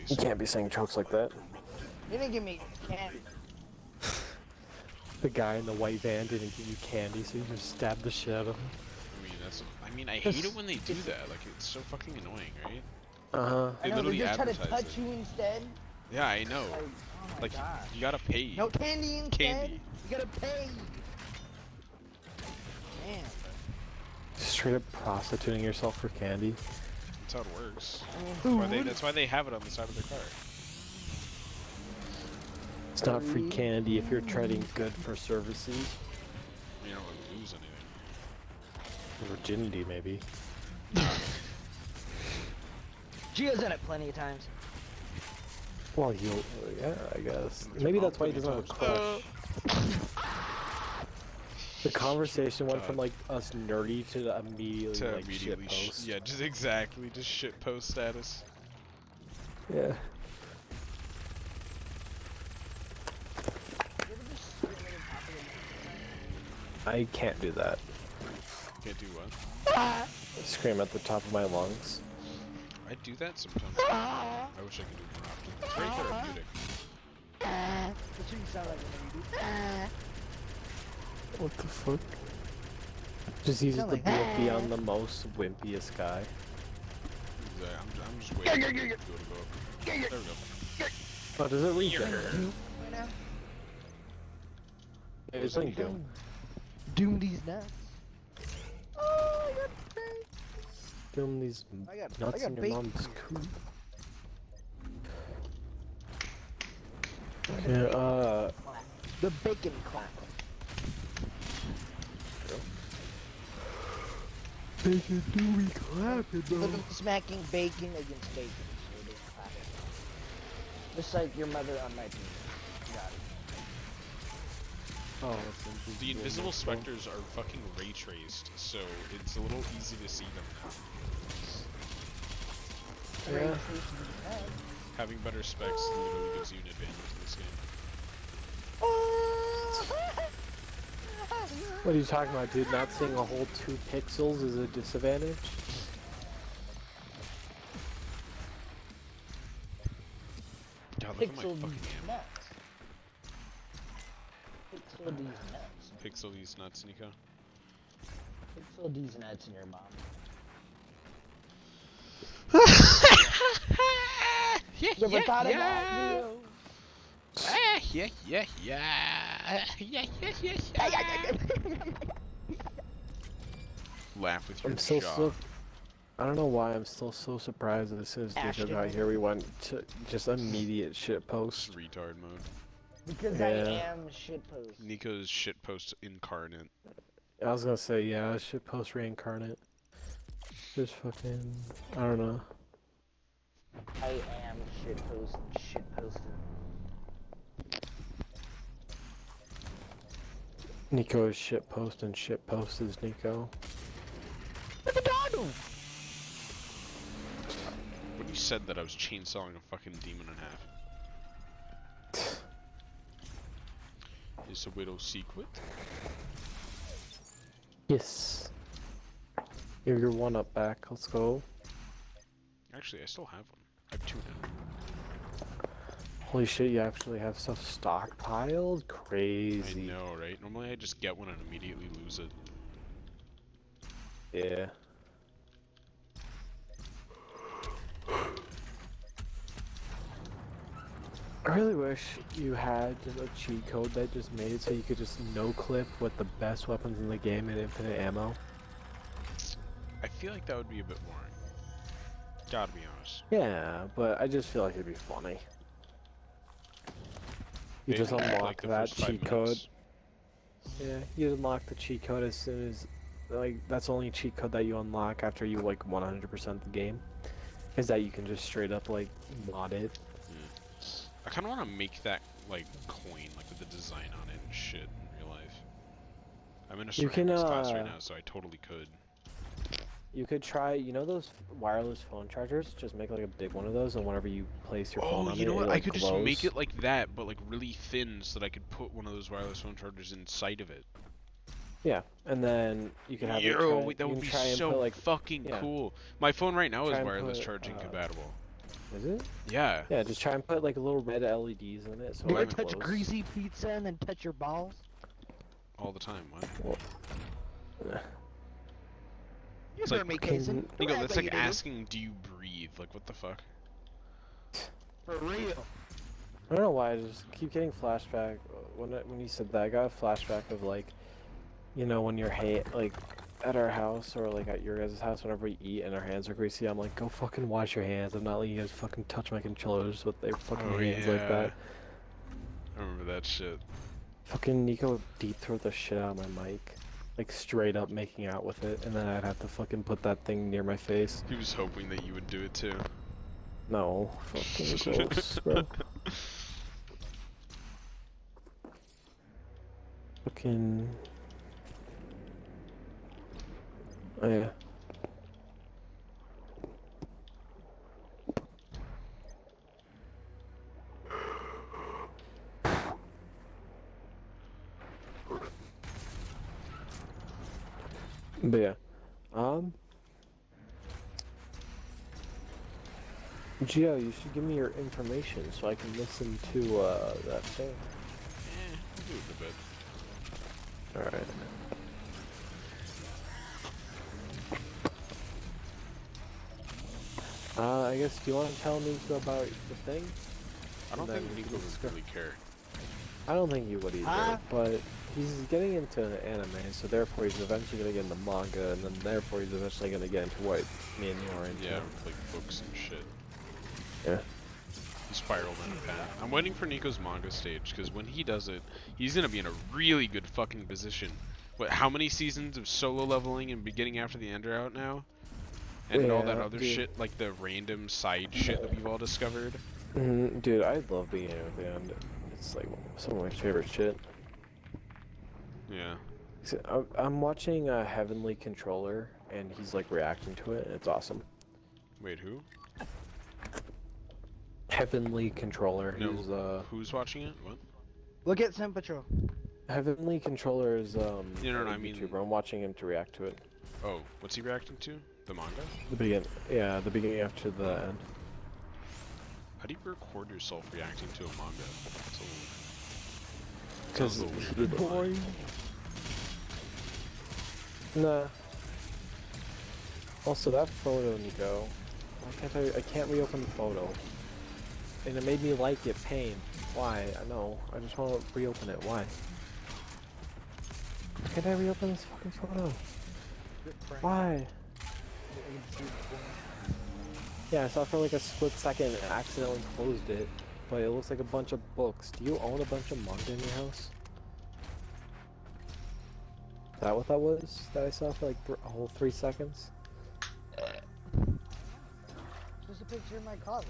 You can't be saying jokes like that. He didn't give me candy. The guy in the white van didn't give you candy, so you just stabbed the shit out of him. I mean, I hate it when they do that. Like, it's so fucking annoying, right? Uh-huh. I know, they just try to touch you instead. Yeah, I know. Like, you gotta pay. No candy instead. Candy. You gotta pay. Damn. Straight up prostituting yourself for candy. That's how it works. I mean, That's why they have it on the side of their car. It's not free candy if you're trading good for services. You don't really lose anything. Virginity, maybe. Gio's done it plenty of times. Well, yeah, I guess. Maybe that's why he doesn't have a crush. The conversation went from like us nerdy to immediately shit post. Yeah, just exactly, just shit post status. Yeah. I can't do that. Can't do what? Scream at the top of my lungs. I do that sometimes. I wish I could do it more often. It's very therapeutic. That's what you sound like when you do. What the fuck? Just uses Sound the like, BFB on the most wimpiest guy. I'm just waiting for it to go to vote. There we go. Oh, does it regenerate? right now? Yeah, it's like Doom. Doom these nuts. Oh, I got bait. Doom these I got nuts in your bait. mom's coop. Okay, The bacon clap. bacon do we clapping, bro? Living smacking bacon against bacon. So they clap it. Just like your mother on my team. Got it. Oh, that's interesting. The invisible specters are fucking ray traced, so it's a little easy to see them now. Yeah. Having better specs literally gives you an advantage in this game. What are you talking about, dude? Not seeing a whole 2 pixels is a disadvantage? God, look at my Pixel fucking these ammo. nuts. Pixel these nuts. Pixel these nuts, Nico. Pixel these nuts in your mom. Yeah, You ever thought of that, Leo? Laugh with your I'm still jaw. so... I don't know why I'm still so surprised that as soon as Nico got here we went to just immediate shit post. Retard mode. Because Yeah. I am shitpost. Nico's shitpost incarnate. I was gonna say, yeah, shit post reincarnate. Just fucking... I don't know. I am shitpost and shitposter. Nico is shit post and shit post is Nico. When you said that, I was chainsawing a fucking demon in half. Is a widow secret? Yes. Give your 1-up back, let's go. Actually, I still have one. I have 2 now. Holy shit, you actually have stuff stockpiled? Crazy. I know, right? Normally I just get one and immediately lose it. Yeah. I really wish you had just a cheat code that just made it so you could just no-clip with the best weapons in the game and infinite ammo. I feel like that would be a bit boring. Gotta be honest. Yeah, but I just feel like it'd be funny. You just Maybe, unlock like, the that first 5 cheat code. minutes. Yeah, you unlock the cheat code as soon as, like, that's the only cheat code that you unlock after you, like, 100% the game. Is that you can just straight up, like, mod it. I kind of want to make that, like, coin, like, with the design on it and shit in real life. I'm in a You can, ceramics class right now, so I totally could. You could try, you know those wireless phone chargers? Just make, like, a big one of those, and whenever you place your phone on it, you know what? it, like, I could glows. just make it like that, but, like, really thin, so that I could put one of those wireless phone chargers inside of it. Yeah, and then you can have it Yo, try, that you would can be try and so put, like, fucking yeah. cool. My phone right now Try is and wireless put, charging compatible. Is it? Yeah. Yeah, just try and put, like, little red LEDs in it, so You it ever touch glows. greasy pizza and then touch your balls? All the time. What? Yeah. You It's heard like, me, fucking- Kason. Nico, that's like you do. asking, do you breathe? Like, what the fuck? For real. I don't know why, I just keep getting flashback. When you said that, I got a flashback of, like, you know, when you're like, at our house or, like, at your guys' house, whenever we eat and our hands are greasy, I'm like, go fucking wash your hands. I'm not letting you guys fucking touch my controllers with their fucking hands like that. I remember that shit. Fucking Nico would deep throat the shit out of my mic. Like, straight up making out with it, and then I'd have to fucking put that thing near my face. He was hoping that you would do it too. No, fucking gross, bro. Fucking... Oh yeah. But yeah, Gio, you should give me your information so I can listen to, that thing. I'll do it in a bit. Alright. I guess, do you want to tell me about the thing? I don't think Nico would really care. I don't think he would either, but he's getting into an anime, so therefore he's eventually going to get into manga, and then therefore he's eventually going to get into what me and you are into. Yeah, like books and shit. Yeah. He spiraled in a path. I'm waiting for Nico's manga stage, because when he does it, he's going to be in a really good fucking position. What, how many seasons of solo leveling and beginning after the end are out now? And all that other shit, like the random side shit that we've all discovered. Dude, I love beginning at the end. It's like some of my favorite shit. Yeah. I'm watching Heavenly Controller, and he's like reacting to it, and it's awesome. Wait, who? Heavenly Controller. No, who's watching it? What? Look at Sim Patrol. Heavenly Controller is no, I a mean... YouTuber. I'm watching him to react to it. Oh, what's he reacting to? The manga? The beginning after the end. How do you record yourself reacting to a manga? Because boring. Nah. Also, that photo, Nico. I can't reopen the photo. And it made me like it. Pain. Why? I know. I just want to reopen it. Why? Can't I reopen this fucking photo? Why? Yeah, I saw it for like a split second and accidentally closed it, but it looks like a bunch of books. Do you own a bunch of manga in your house? Is that what that was? That I saw for like a whole 3 seconds? Just a picture in my closet.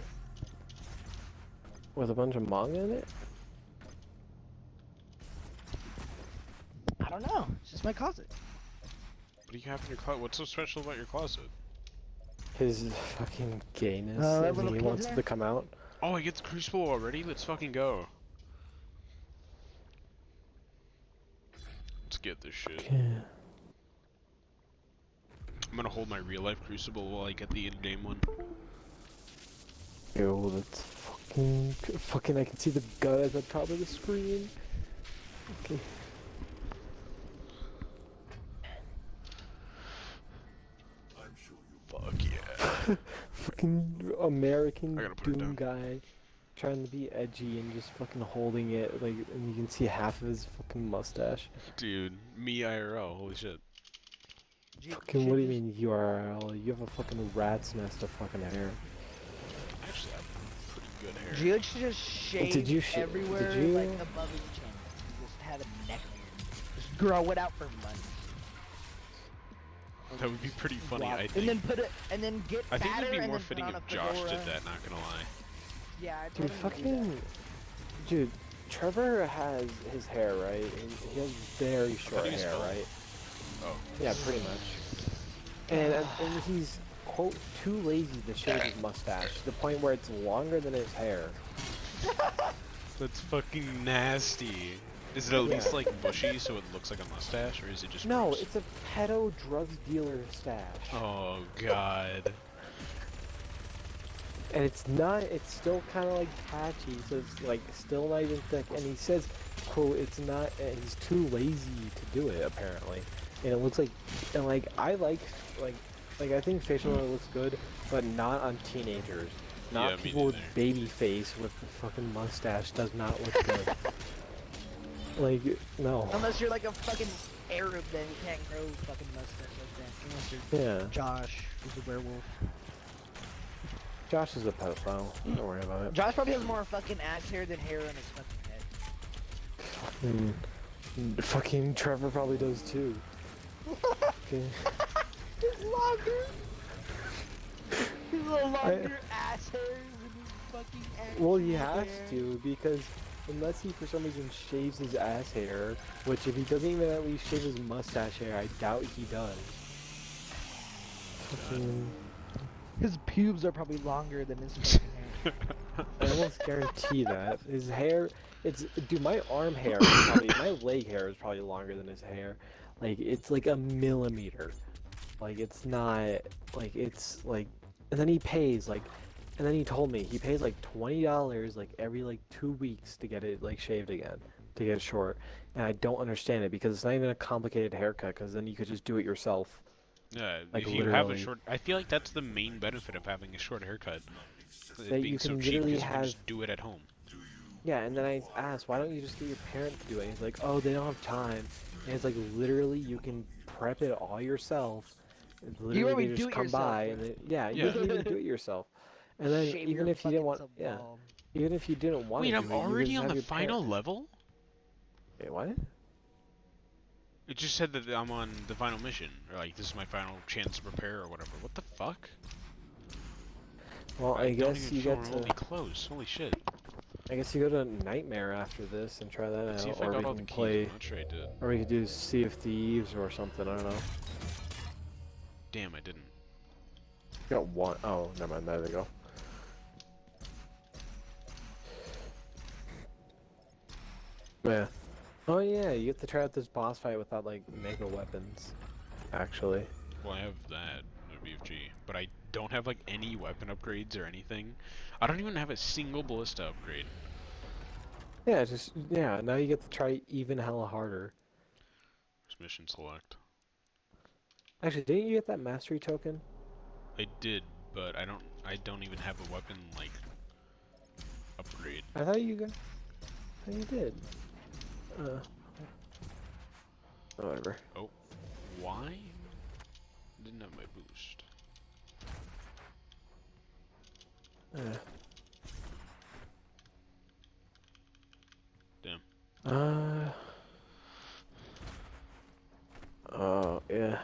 With a bunch of manga in it? I don't know. It's just my closet. What do you have in your closet? What's so special about your closet? His fucking gayness, and he wants it to come out. Oh, he gets Crucible already? Let's fucking go. Let's get this shit. Okay. I'm gonna hold my real life Crucible while I get the in-game one. Yo, that's fucking, I can see the gut at the top of the screen. Okay. Fuck yeah. Fucking American Doom Doom guy trying to be edgy and just fucking holding it, like, and you can see half of his fucking mustache. Dude, me IRL, holy shit. Fucking, what do you mean URL? You have a fucking rat's nest of fucking hair. Actually, I have pretty good hair. Gio should just shave everywhere, like above his chin. Just had a neck beard. Just grow it out for months. That would be pretty funny, I think. And then put it, and then get I think fatter, it'd be more and then fitting put on if a Josh fedora. did that, not gonna lie. Yeah, I Dude, fucking... Dude, Trevor has his hair, right? And he has very short hair, right? Oh. Yeah, pretty much. And he's, quote, too lazy to shave his mustache, to the point where it's longer than his hair. That's fucking nasty. Is it at least like bushy so it looks like a mustache, or is it just No, gross? it's a pedo drugs dealer stash. Oh god. And it's not, it's still kind of like patchy, so it's like still not even thick. And he says, quote, it's not, he's too lazy to do it apparently. And it looks like, and like, I like I think facial hair looks good, but not on teenagers. Not people with baby face with the fucking mustache does not look good. Like, no. Unless you're like a fucking Arab, then you can't grow fucking mustache like that. Unless you're Josh, who's a werewolf. Josh is a pedophile. Don't worry about it. Josh probably has more fucking ass hair than hair on his fucking head. Fucking Trevor probably does too. Okay. He's longer. He's a longer ass hairs than his fucking ass. Well, he has to, because unless he for some reason shaves his ass hair, which if he doesn't even at least shave his mustache hair, I doubt he does. Fucking... His pubes are probably longer than his fucking hair. I almost guarantee that. His hair, dude, my arm hair is probably, my leg hair is probably longer than his hair. Like, it's like a millimeter. Like, it's not, like, it's like, and then he pays, like, and then he told me, he pays like $20, like, every, like, 2 weeks to get it, like, shaved again, to get it short. And I don't understand it, because it's not even a complicated haircut, because then you could just do it yourself. Yeah, Like, if you have a literally. short, I feel like that's the main benefit of having a short haircut. That It being you so can cheap literally because you can have. just do it at home. Yeah, and then I asked, why don't you just get your parents to do it? And he's like, oh, they don't have time. And it's like, literally, you can prep it all yourself. You Literally, they already do just it come yourself, by, bro. and yeah, you Yeah. can even do it yourself. And then Shave even your if you didn't fucking want, some yeah, ball. even if you didn't want Wait, to I'm do it, you could already just on have the your parent. final level? Wait, what? It just said that I'm on the final mission, or like this is my final chance to prepare or whatever. What the fuck? Well, I I don't guess even you feel get to. remotely close. Holy shit. I guess you go to Nightmare after this and try that Let's see out, if I or we got all the can keys. play, I'm not sure I did. or we could do Sea of Thieves or something. I don't know. Damn, I didn't. Got one. Oh, never mind. There they go. Yeah. Oh yeah, you get to try out this boss fight without like mega weapons. Actually. Well, I have that, the BFG, but I don't have like any weapon upgrades or anything. I don't even have a single ballista upgrade. Yeah, just yeah. Now you get to try even hella harder. Just mission select. Actually, didn't you get that mastery token? I did, but I don't even have a weapon like upgrade. I thought you got. I thought you did. Whatever. Oh, why? Didn't have my boost. Damn. Oh yeah.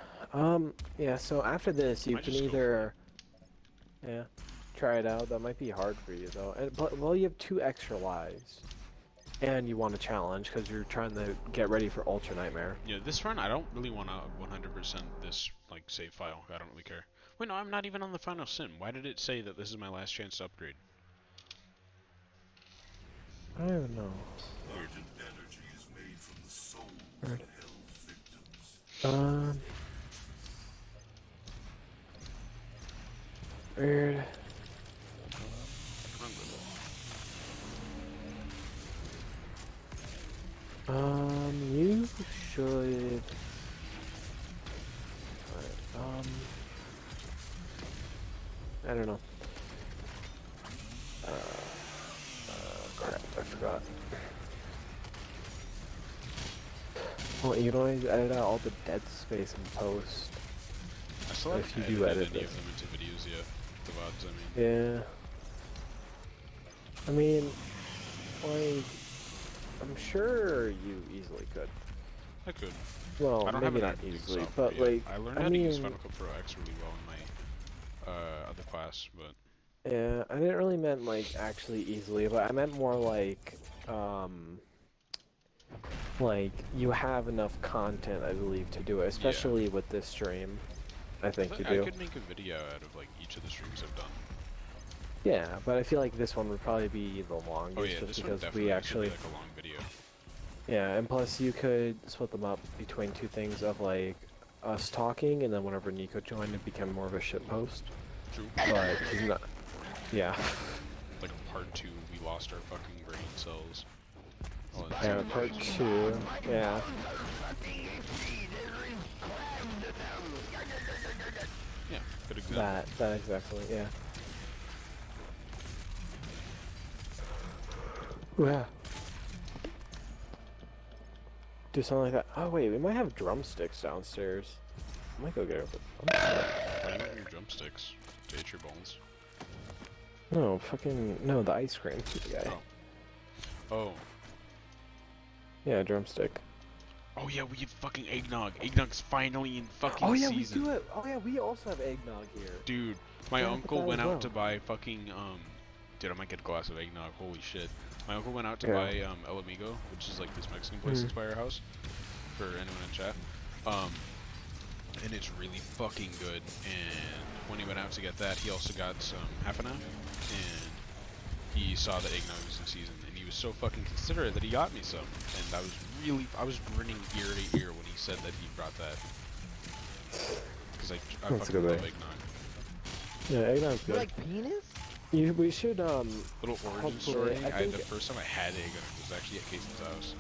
Yeah. So after this, you Might can just go for either. Yeah. Try it out. That might be hard for you though. But well, you have 2 extra lives. And you want a challenge because you're trying to get ready for Ultra Nightmare. Yeah, this run I don't really want to 100% this like save file. I don't really care. Wait, no, I'm not even on the final sim. Why did it say that this is my last chance to upgrade? I don't even know. Weird. Energy is made from the souls Weird. of hell victims. Weird. You should. Alright, I don't know. Crap, I forgot. Well, you can always edit out all the dead space in post. I still If haven't you do edited edit any this. of them into videos yet. The VODs, I mean. Yeah. I mean, like, I'm sure you easily could. I could. Well, I don't have maybe an not active easily, software but yet. like, I learned I how to use mean, Final Cut Pro X really well in my other class, but yeah, I didn't really meant like actually easily, but I meant more like you have enough content, I believe, to do it, especially with this stream. I think you do. I could make a video out of like each of the streams I've done. Yeah, but I feel like this one would probably be the longest, Oh yeah, just this one because definitely we should actually. be like a long video. Yeah, and plus you could split them up between 2 things of like us talking, and then whenever Nico joined, it became more of a shitpost. True. But he's not. Yeah. Like part 2, we lost our fucking brain cells. Oh, Yeah, part 2. Yeah. Yeah, good example. That exactly. Yeah. Yeah. Do something like that. Oh wait, we might have drumsticks downstairs. I might go get it. Why do you want your drumsticks? To hit your bones? No, fucking no, the ice cream guy. Oh. Oh. Yeah, drumstick. Oh yeah, we have fucking eggnog. Eggnog's finally in fucking Oh yeah, season. we do it. Oh yeah, we also have eggnog here. Dude, my Yeah, uncle that went as out well. to buy fucking dude, I might get a glass of eggnog. Holy shit. My uncle went out to Yeah. buy El Amigo, which is like this Mexican place that's by our house. For anyone in chat. And it's really fucking good. And when he went out to get that, he also got some Hafana. And he saw that eggnog was in season, and he was so fucking considerate that he got me some. And I was grinning ear to ear when he said that he brought that. Because I That's a fucking good love way. eggnog. Yeah, eggnog's You good. like penis? We should Little origin hopefully, story. I think the first time I had eggnog was actually at Casey's house,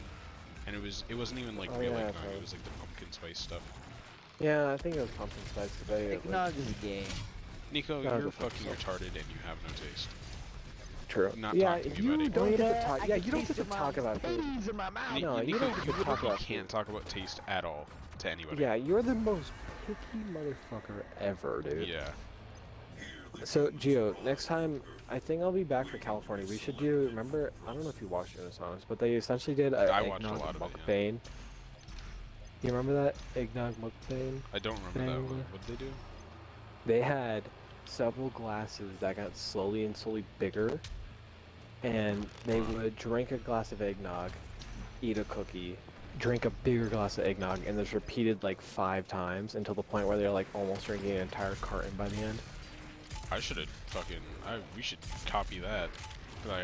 and it wasn't even like Oh, real yeah, eggnog. that's right. It was like the pumpkin spice stuff. Yeah, I think it was pumpkin spice today. Eggnog is gay. Nico, No, you're go fuck fucking yourself. retarded and you have no taste. True. Not Yeah, talking to you buddy. don't get to Rita, talk. I Yeah, can you don't taste get to your talk mom's about food. peas in my mouth. No, you Nico, don't get to you talk literally about can't food. talk about taste at all to anybody. Yeah, you're the most picky motherfucker ever, dude. Yeah. So, Gio, next time, I think I'll be back for California. We should do, remember, I don't know if you watched Renaissance, but they essentially did a I watched a eggnog lot of it, mukbang. You remember that eggnog mukbang? I don't remember that one. What did they do? They had several glasses that got slowly and slowly bigger, and they would drink a glass of eggnog, eat a cookie, drink a bigger glass of eggnog, and this repeated like 5 times until the point where they're like almost drinking an entire carton by the end. I should have fucking. we should copy that.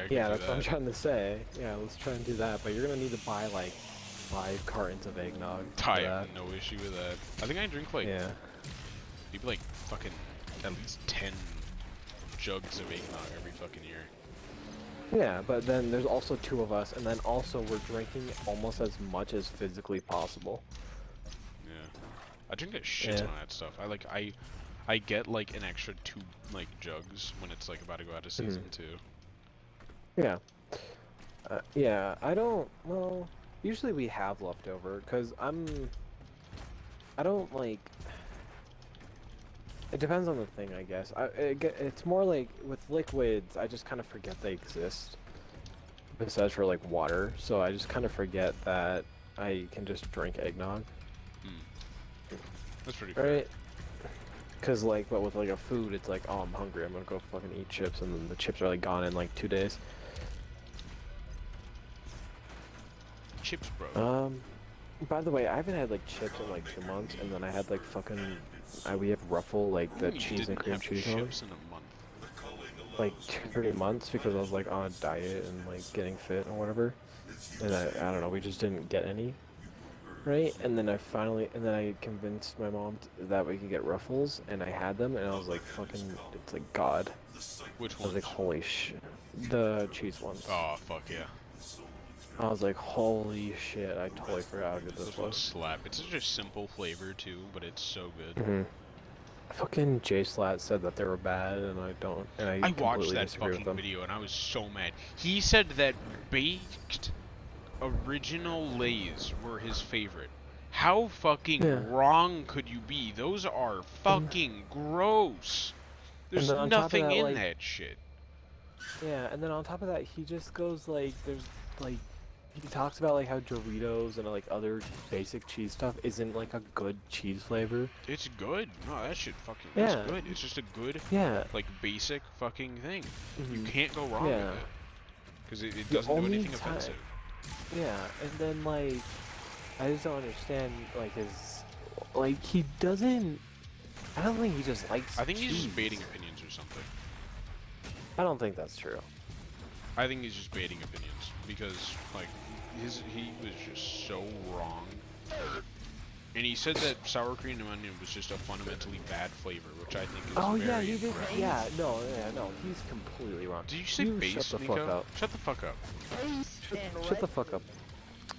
Yeah, that's what I'm trying to say. Yeah, let's try and do that, but you're gonna need to buy like 5 cartons of eggnog. I have no issue with that. I think I drink like maybe like fucking at least 10 jugs of eggnog every fucking year. Yeah, but then there's also 2 of us, and then also we're drinking almost as much as physically possible. Yeah, I drink a shit ton of that stuff. I get like an extra 2 like jugs when it's like about to go out of season too. Yeah. Yeah, I don't, well, usually we have leftover, because I don't like, it depends on the thing, I guess. It's more like, with liquids, I just kind of forget they exist, besides for like water, so I just kind of forget that I can just drink eggnog. That's pretty fair. Right? Because like, but with like a food, it's like, oh, I'm hungry, I'm gonna go fucking eat chips, and then the chips are like gone in like 2 days. Chips, bro. By the way, I haven't had like chips in like 2 months, and then I had like fucking, we have Ruffle, like the cheese and cream cheese on. Chips in a month. Like 2-3 months, because I was like on a diet and like getting fit or whatever, and I don't know, we just didn't get any. Right, and then I convinced my mom that we could get Ruffles, and I had them, and I was like, fucking, it's like God. Which I was ones? like, holy shit. The cheese ones. Oh, fuck yeah. I was like, holy shit, I totally forgot how good this Those ones was. slap. It's such a simple flavor, too, but it's so good. Fucking J-Slat said that they were bad, and I watched that disagree with fucking them. video, and I was so mad. He said that baked original Lays were his favorite. How fucking wrong could you be? Those are fucking gross. There's nothing in like, that shit. Yeah, and then on top of that, he just goes like, there's like, he talks about like how Doritos and like other basic cheese stuff isn't like a good cheese flavor. It's good. No, that shit fucking it's good. It's just a good, like basic fucking thing. You can't go wrong with it. Because it doesn't do anything offensive. Yeah, and then like, I just don't understand like his, like he doesn't, I don't think he just likes I think he's cheese. just baiting opinions or something. I don't think that's true. I think he's just baiting opinions because like he was just so wrong. And he said that sour cream and onion was just a fundamentally bad flavor, which I think is very he did. incorrect. Yeah, no, he's completely wrong. Did you say base, shut the Nico? fuck up. Shut the fuck up. Shut the fuck up.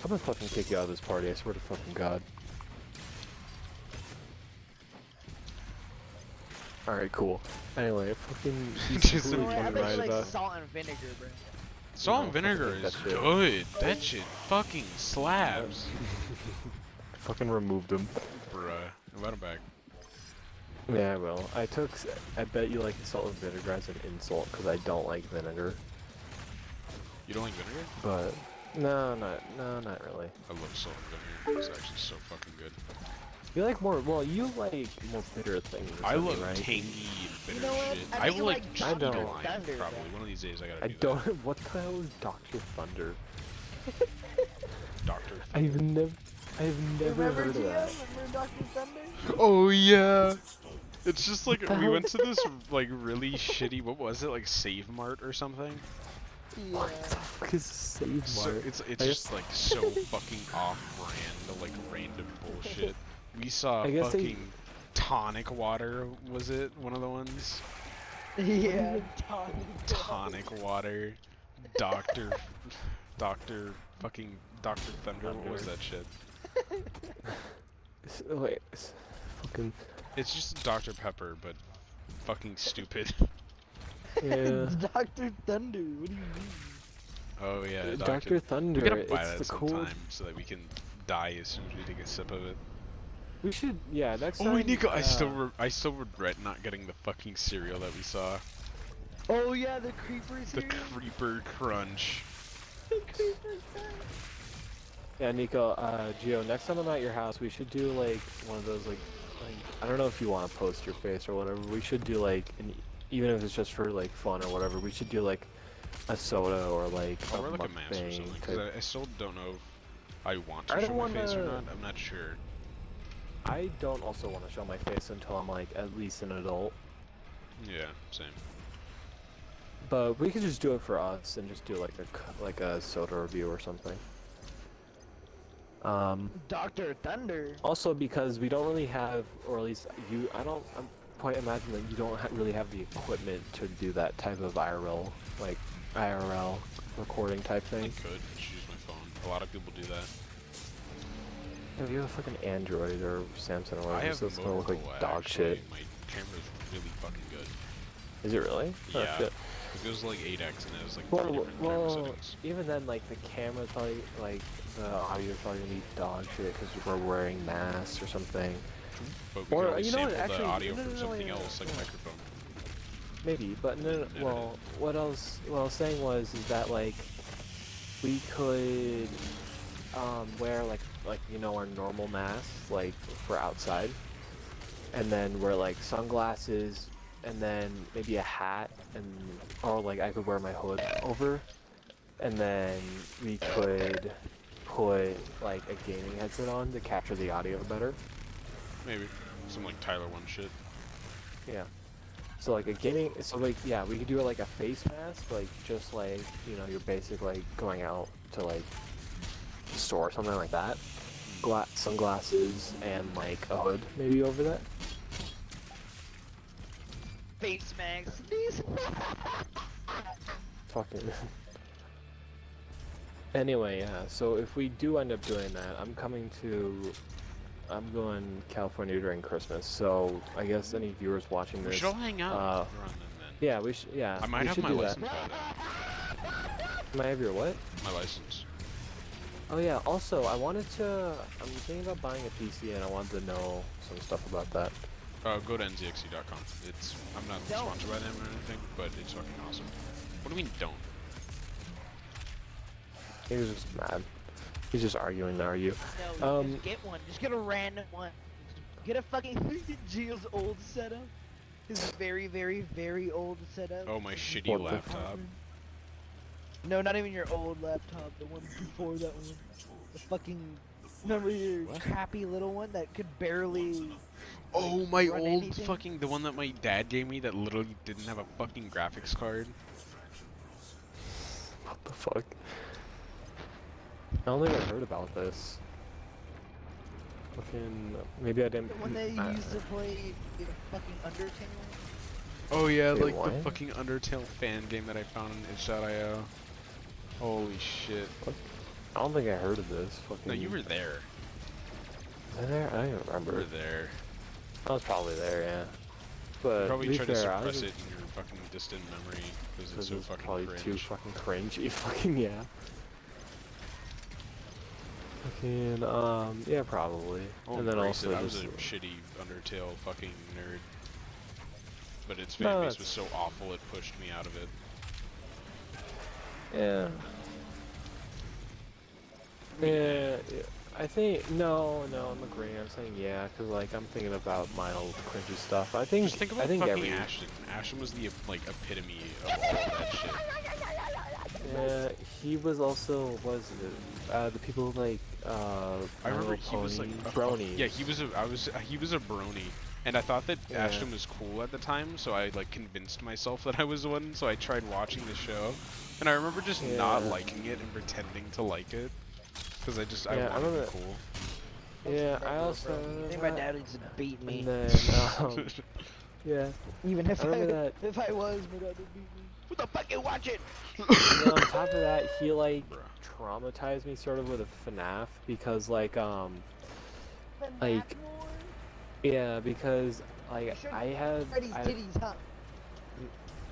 I'm gonna fucking kick you out of this party, I swear to fucking God. Alright, cool. Anyway, fucking, he's completely I fucking bet right you like about. salt and vinegar, bro. Salt and vinegar is good. That shit fucking slaps. Fucking removed him. Bruh. Invite him back. Yeah, well, I bet you like salt and vinegar as an insult, because I don't like vinegar. You don't like vinegar? But, no, not really. I love salt and vinegar. It's actually so fucking good. You like more, well, you like more bitter things. I love right? tangy and bitter You know what? shit. I I think will you like like cheetah Dr. lime, Thunder, probably. man. One of these days I gotta I do don't, what the hell is Dr. Thunder? that. Dr. I've never Remember heard of Gio? that. Remember Dr. Thunder? Oh yeah. It's just like, the we hell? went to this like really shitty, what was it, like Save Mart or something? Yeah. What the fuck is Save So Mart? it's just like so fucking off-brand, like random bullshit. We saw I guess fucking tonic water, was it? One of the ones? Yeah. Tonic water. Dr. fucking Dr. Thunder, what was that shit? Wait, fucking. It's just Dr. Pepper, but fucking stupid. Yeah. It's Dr. Thunder. What do you mean? Oh yeah, Dr. Thunder. We gotta buy it's that the sometime cool. so that we can die as soon as we take a sip of it. We should, yeah. Next Oh time. wait, Nico, I still regret not getting the fucking cereal that we saw. Oh yeah, the creeper The cereal. Creeper Crunch. The creeper cereal. Yeah, Nico, Gio, next time I'm at your house, we should do like one of those like I don't know if you want to post your face or whatever. We should do like even if it's just for like fun or whatever. We should do like a soda or like I'll a wear like a mask or mukbang something, type. because I still don't know if I want to I show don't my face or wanna- not. I'm not sure. I don't also want to show my face until I'm like at least an adult. Yeah, same. But we could just do it for us and just do like a soda review or something. Dr. Thunder. Also because we don't really have, or at least I'm quite imagine that you don't really have the equipment to do that type of IRL recording type I thing. could just use my phone. A lot of people do that. If you have a fucking Android or Samsung or I whatever, have so it's gonna look like Motorola, dog actually. shit. My camera's really fucking good. Is it really? Oh, Yeah. shit. It goes like 8x and it has like 3 different camera Well, settings. even then, like the camera's probably like the audio's probably gonna be dog shit because we're wearing masks or something. But we Or, could always you know what, sample actually- the audio no, from no, something no, else, like a no. microphone. Maybe, but no. Yeah. Well, what I was saying is that like we could wear like you know our normal masks like for outside, and then wear like sunglasses, and then maybe a hat, or like I could wear my hood over, and then we could put like a gaming headset on to capture the audio better. Maybe. Some like Tyler 1 shit. Yeah. So like a gaming, so like yeah, we could do it like a face mask, like just like you know your basic like going out to like the store or something like that. Sunglasses and like a hood maybe over that. Face mask. Face Fucking. Anyway, yeah. So if we do end up doing that, I'm going to California during Christmas. So I guess any viewers watching We this, should all hang out around then. yeah, we should. Yeah, I might we have should my do license that. by then. Might have your what? My license. Oh yeah, also I'm thinking about buying a PC and I wanted to know some stuff about that. Go to nzxe.com. I'm not sponsored by them or anything, but it's fucking awesome. What do you mean don't? He was just mad. He's just arguing to argue. No, just get one. Just get a random one. Get a fucking Gio's old setup. His very, very, very old setup. Oh, my shitty What the laptop. No, not even your old laptop. The one before that one. The fucking... Remember your crappy little one that could barely... Oh, my run old anything? fucking, the one that my dad gave me that literally didn't have a fucking graphics card. What the fuck? I don't think I heard about this. Fucking maybe I didn't. The one that you used to play fucking Undertale? Oh yeah, Wait, like what? the fucking Undertale fan game that I found on itch.io. Holy shit. I don't think I heard of this. Fucking. No, you were there. Was I there? I don't even You remember. were there. I was probably there, yeah. You But probably to be tried to fair, I suppress was it in your fucking distant memory because it's because so it was fucking probably cringe. too fucking cringy. Fucking yeah. Fucking yeah, probably. I'll And then embrace also it. I was just a shitty Undertale fucking nerd. But its No, fan base it's- was so awful it pushed me out of it. yeah. Yeah, I think no, I'm agreeing. I'm saying yeah, cause like I'm thinking about my old cringy stuff. I think Just think about I think fucking every Ashton. Ashton was the like epitome of all of that shit. yeah, he was also the people like I My remember Little he was like Pony, bronies. Yeah, he was a brony, and I thought that Yeah. Ashton was cool at the time, so I like convinced myself that I was one. So I tried watching the show, and I remember just not Yeah. liking it and pretending to like it, because I Yeah, I wanted to remember- be cool. Yeah, I also I think my dad used to beat me. And then yeah, Even if I remember that. if I was, my dad would beat me. What the fuck you watching? And then on top of that, he like Bruh. traumatized me sort of with a FNAF because like Yeah, because like I had Freddy's titties, huh?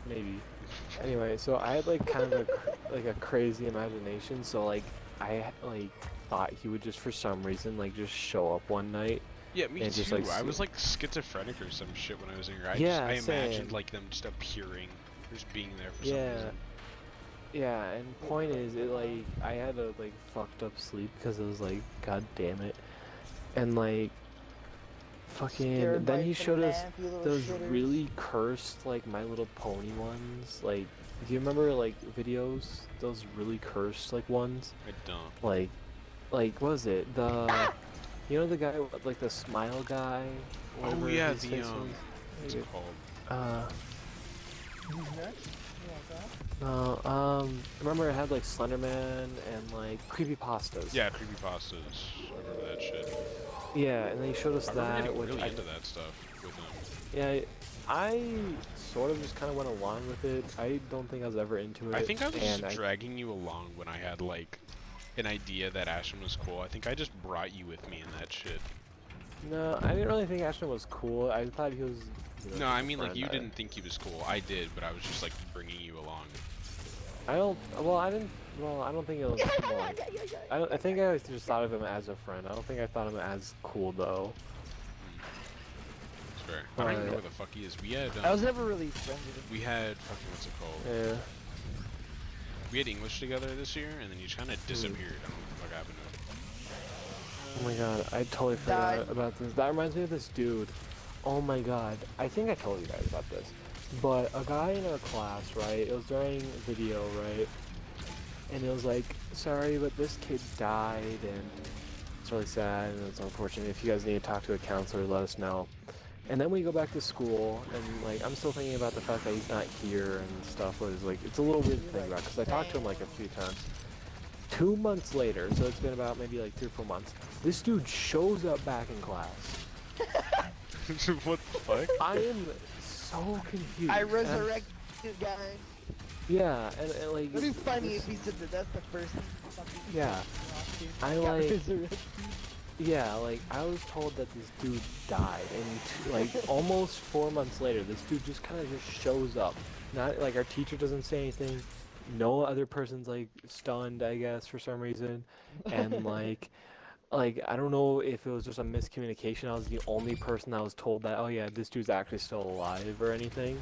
maybe. Anyway, so I had like kind of like a crazy imagination, so like I like thought he would just for some reason like just show up one night Yeah, me and just too. like I was like schizophrenic or some shit when I was younger. yeah, I imagined same. like them just appearing, just being there for some Yeah. reason. Yeah, and point is, it like I had a like fucked up sleep because it was like, god damn it, and like fucking. Scared Then by he showed us FNAF, you little those shitters. really cursed like My Little Pony ones. Like, do you remember like videos? Those really cursed like ones. I don't. Like what was it? The you know the guy with, like the smile guy. Oh whatever yeah, his the face what's it called? was? He's next? You want that? No, remember it had like Slenderman and like creepypastas. Yeah, creepypastas. I remember that shit. Yeah, and they showed us I remember that. getting Which really I, into that stuff with them. yeah, I sort of just kind of went along with it. I don't think I was ever into it. I think I was and just dragging you along when I had like an idea that Ashton was cool. I think I just brought you with me in that shit. No, I didn't really think Ashton was cool. I thought he was. No, I mean like friend. you didn't think he was cool. I did, but I was just like bringing you along. I don't. Well, I didn't. Well, I don't think it was. Well, I think I just thought of him as a friend. I don't think I thought him as cool though. It's fair. I don't even know where the fuck he is. We had. I was never really friends with him. We had fucking what's it called? Yeah. We had English together this year, and then he just kind of disappeared. I don't know what the fuck happened to him. Oh my god, I totally forgot about this. That reminds me of this dude. Oh my god, I think I told you guys about this. But a guy in our class, right, it was during video, right, and it was like, sorry, but this kid died, and it's really sad, and it's unfortunate. If you guys need to talk to a counselor, let us know. And then we go back to school, and like, I'm still thinking about the fact that he's not here and stuff. Was like, it's a little weird to think about, because I talked to him like a few times. 2 months later, so it's been about maybe like 3 or 4 months, this dude shows up back in class. What the fuck? I am so confused. I resurrect you guys. Yeah, and like. It'd be funny if he said that that's the first fucking Yeah. I got like. resurrected. Yeah, like I was told that this dude died, and like almost 4 months later, this dude just kind of just shows up. Not like our teacher doesn't say anything. No other person's like stunned, I guess, for some reason, and like I don't know if it was just a miscommunication. I was the only person that was told that, oh yeah, this dude's actually still alive or anything.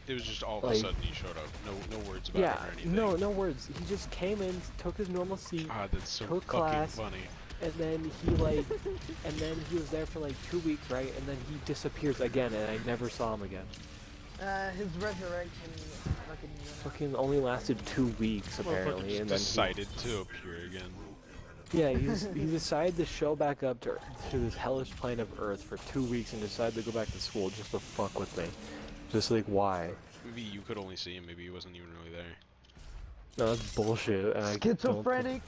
It was just all of a sudden he showed up. No words about Yeah, it or anything. no words. He just came in, took his normal seat, Ah, that's so took fucking class, funny. and then he like, and then he was there for like 2 weeks, right? And then he disappears again, and I never saw him again. His resurrection Fucking only lasted 2 weeks apparently, Just and then decided to appear again. yeah, he decided to show back up to this hellish plane of Earth for 2 weeks and decided to go back to school just to fuck with me. Just like why? Maybe you could only see him. Maybe he wasn't even really there. No, that's bullshit. And schizophrenic.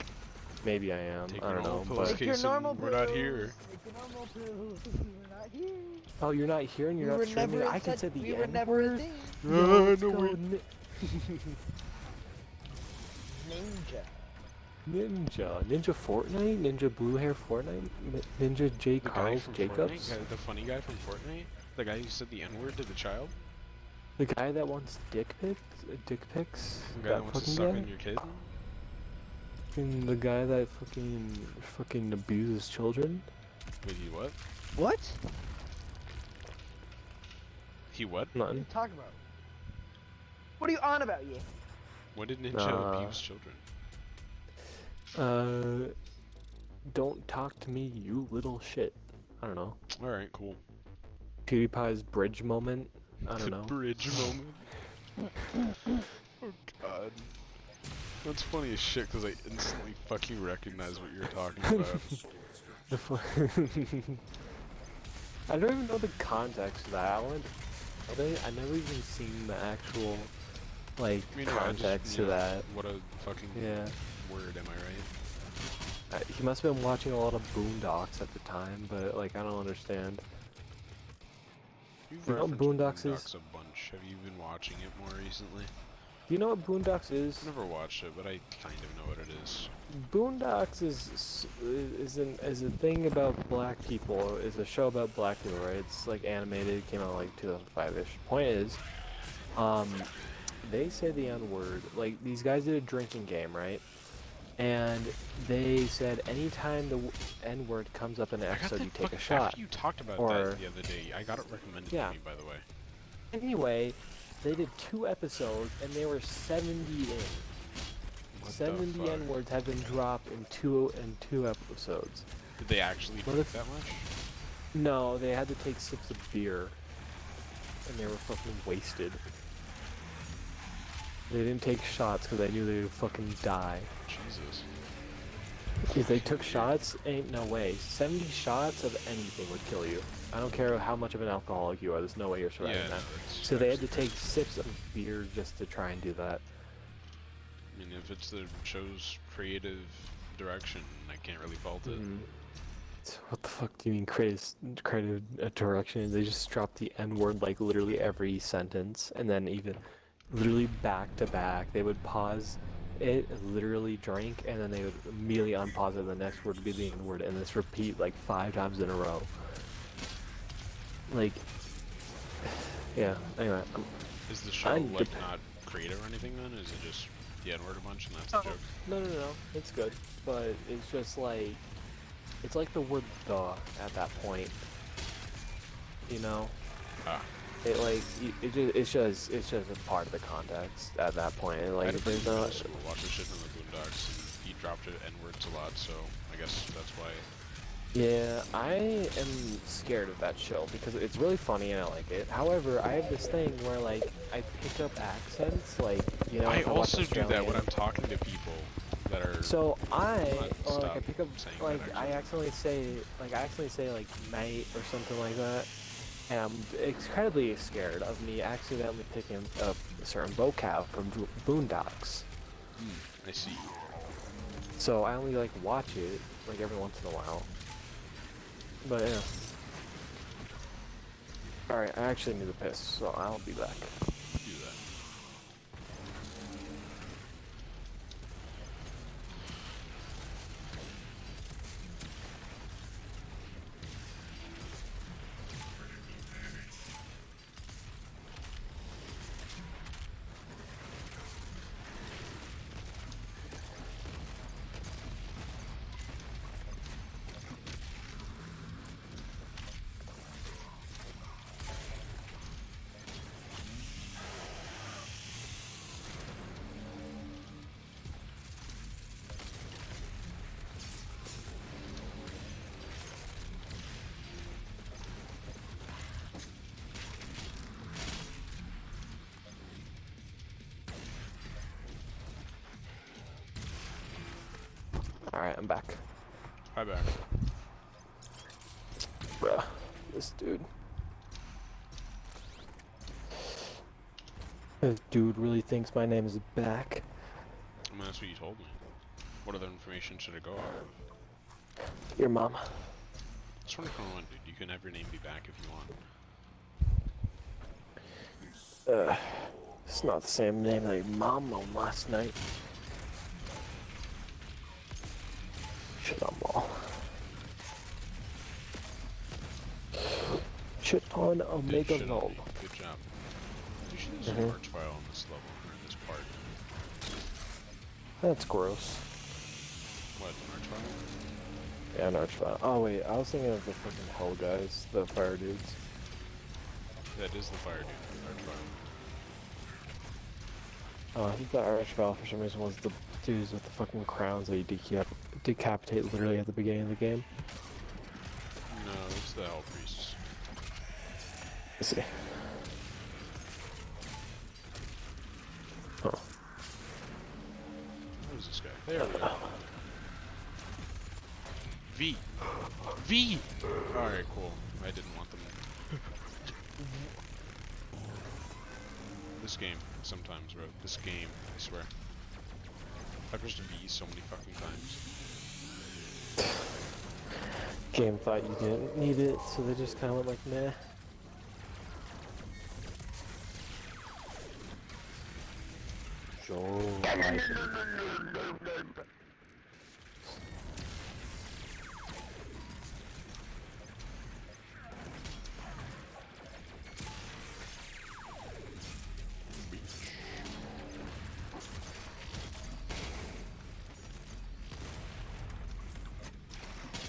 Maybe I am. Take I don't know. pills, But Take your Casey, normal we're not pills. here. Take your normal pills. We're not here. oh, you're not here and you're We not were streaming. never I can such- say the we were N never a word. thing. Yo, let's no go, way. Ninja. Ninja Fortnite, Ninja Blue Hair Fortnite, Ninja J The guy Carls from Jacobs, Fortnite, the funny guy from Fortnite, the guy who said the N-word to the child, the guy that wants dick pics, the guy that wants to suck on your kid. And the guy that fucking abuses children. Wait, he what? What? He what? What are None. you talking about? What are you on about, yeah? When did Ninja abuse children? Don't talk to me, you little shit. I don't know. Alright, cool. PewDiePie's bridge moment. I don't The know. bridge moment. Oh god. That's funny as shit because I instantly fucking recognize what you're talking about. The I don't even know the context of that. I never even seen the actual like I mean, yeah, context to you know, that. What a fucking Yeah. word, am I right? He must have been watching a lot of Boondocks at the time, but like I don't understand. You've You know referenced Boondocks is- a bunch. Have you been watching it more recently? Do you know what Boondocks is? I've never watched it, but I kind of know what it is. Boondocks is a thing about black people. Is a show about black people, right? It's like animated. Came out like 2005-ish. Point is, they say the N-word. Like these guys did a drinking game, right? And they said anytime the N-word comes up in an episode, you take a shot. After you talked about that the other day, I got it recommended to me, by the way. Anyway, they did 2 episodes, and they were 70 in. 70 N-words have been dropped in two episodes. Did they actually drink that much? No, they had to take sips of beer, and they were fucking wasted. They didn't take shots because they knew they would fucking die. Jesus. If they took shots, ain't no way. 70 shots of anything would kill you. I don't care how much of an alcoholic you are, there's no way you're surviving that. So they had to take sips of beer just to try and do that. I mean, if it's the show's creative direction, I can't really fault it. What the fuck do you mean creative direction? They just dropped the N-word like literally every sentence, and then even literally back to back. They would pause it, literally drink, and then they would immediately unpause it, and the next word would be the N-word, and this repeat like 5 times in a row. Like, yeah, anyway. Is the show like not creative or anything then? Is it just the N-word a bunch and that's the joke? No, it's good, but it's just like, it's like the word "the" at that point, you know? It like, it's just a part of the context at that point, and like, there's not... watch this shit from the Boondocks, and he dropped N-words a lot, so I guess that's why... Yeah, I am scared of that show because it's really funny and I like it. However, I have this thing where like I pick up accents, like you know. I also do that when I'm talking to people that are. So I pick up like I accidentally say like mate or something like that, and I'm incredibly scared of me accidentally picking up a certain vocab from Boondocks. I see. So I only like watch it like every once in a while. But yeah. Alright, I actually need to piss, so I'll be back. Do that. Alright, I'm back. Hi back. Bruh, this dude. This dude really thinks my name is back. I mean, that's what you told me. What other information should I go off of? Your mom. That's 2021, dude. You can have your name be back if you want. It's not the same name that your mom on last night. Shit on ball. Shit on Omega Null. Good job. You should use an arch file on this level or in this part. That's gross. What, an arch file? Yeah, an arch file. Oh wait, I was thinking of the fucking hell guys, the fire dudes. That is the fire dude, arch file. I think the arch file for some reason was the dudes with the fucking crowns that you decapitate literally at the beginning of the game. No, it's the hell priests. Let's see. Oh. What is this guy? There we go. V! V! Alright, cool. I didn't want them. This game, sometimes, bro. This game, I swear. I pressed V so many fucking times. Game thought you didn't need it, so they just kind of went like, nah. Joe Biden.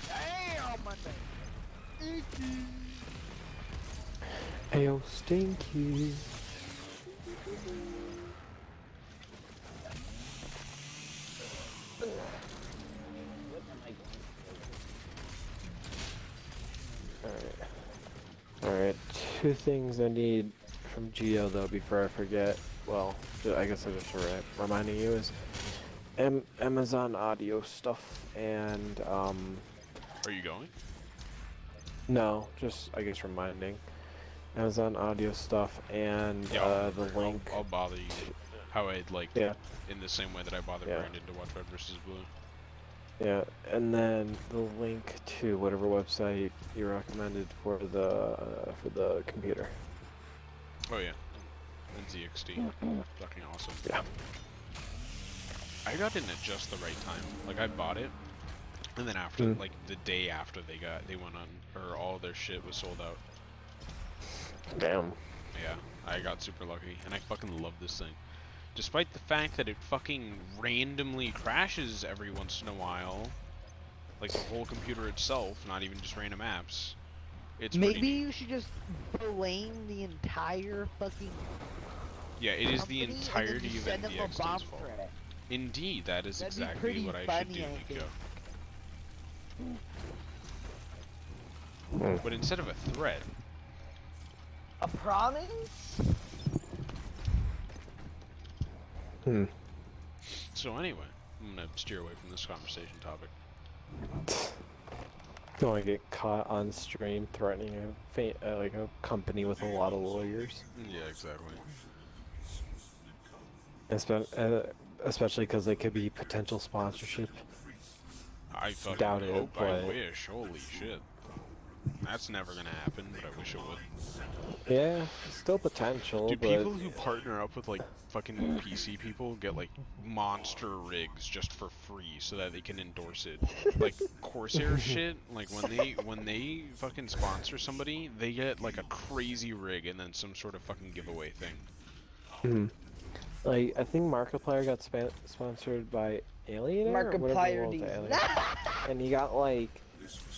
Damn, Monday. Ayo, Stinky. Alright, two things I need from Geo though before I forget. Well, I guess I just reminding you is Amazon audio stuff and Are you going? no, just I guess reminding Amazon audio stuff and Yeah, the link. I'll bother you. How I'd like Yeah. in the same way that I bother Brandon to watch Red vs. Blue. Yeah, and then the link to whatever website you recommended for the computer. Oh yeah, and ZXT, fucking awesome. Yeah. I got in at just the right time. Like I bought it, and then after, like the day after they went on, or all their shit was sold out. Damn. Yeah, I got super lucky, and I fucking love this thing. Despite the fact that it fucking randomly crashes every once in a while, like the whole computer itself, not even just random apps. It's Maybe you should just blame the entire fucking. Yeah, it is the entirety of send them a bomb NDXT's fault. threat. Indeed, that is That'd be exactly pretty what I should funny, do, I Nico. But instead of a threat, a promise? So anyway, I'm gonna steer away from this conversation topic. Don't want to get caught on stream threatening like a company with a lot of lawyers. Yeah, exactly. Especially because they could be potential sponsorship. I fucking Doubt it, hope, but I wish. Holy shit. That's never gonna happen, but I wish it would. yeah, still potential. Do but people who partner up with like fucking PC people get like monster rigs just for free so that they can endorse it? Like Corsair shit, like when they fucking sponsor somebody, they get like a crazy rig and then some sort of fucking giveaway thing. Like I think Markiplier got sponsored by Alien or whatever Markiplier the Alien. And he got like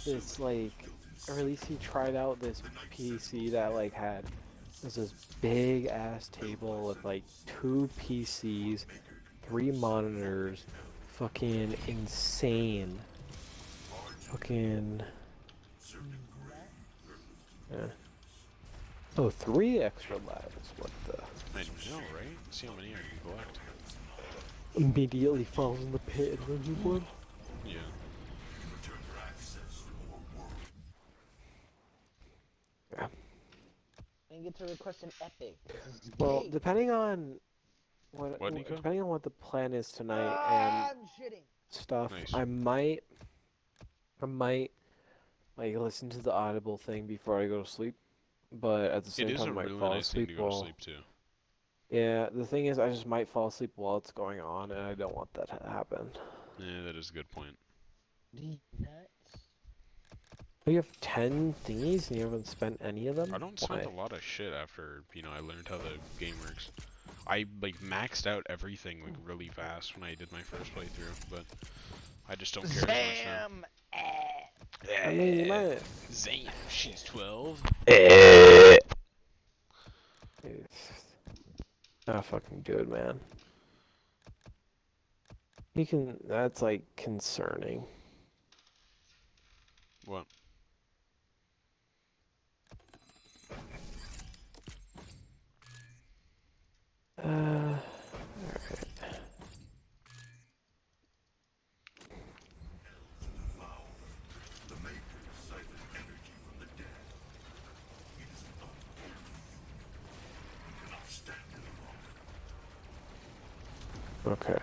this like, or at least he tried out this PC that like had this big ass table with like 2 PCs, 3 monitors, fucking insane. Fucking yeah. Oh, 3 extra labs. What the? I know, right? See how many I can collect. Immediately falls in the pit and runs with one. Yeah. Yeah. And get to request an epic. Well, depending on what Nico? depending on what the plan is tonight I'm and shitting. stuff, Nice. I might like listen to the Audible thing before I go to sleep, but at the same It is time a I might really fall nice thing asleep to go to sleep too. Yeah, the thing is I just might fall asleep while it's going on, and I don't want that to happen. Yeah, that is a good point. Nuts. You have 10 thingies and you haven't spent any of them? I don't Why? spend a lot of shit after, you know, I learned how the game works. I, like, maxed out everything, like, really fast when I did my first playthrough, but I just don't care as much now. I mean, you might... Zam, she's 12. Not fucking good, man. You can... That's, like, concerning. What? Alright. Okay.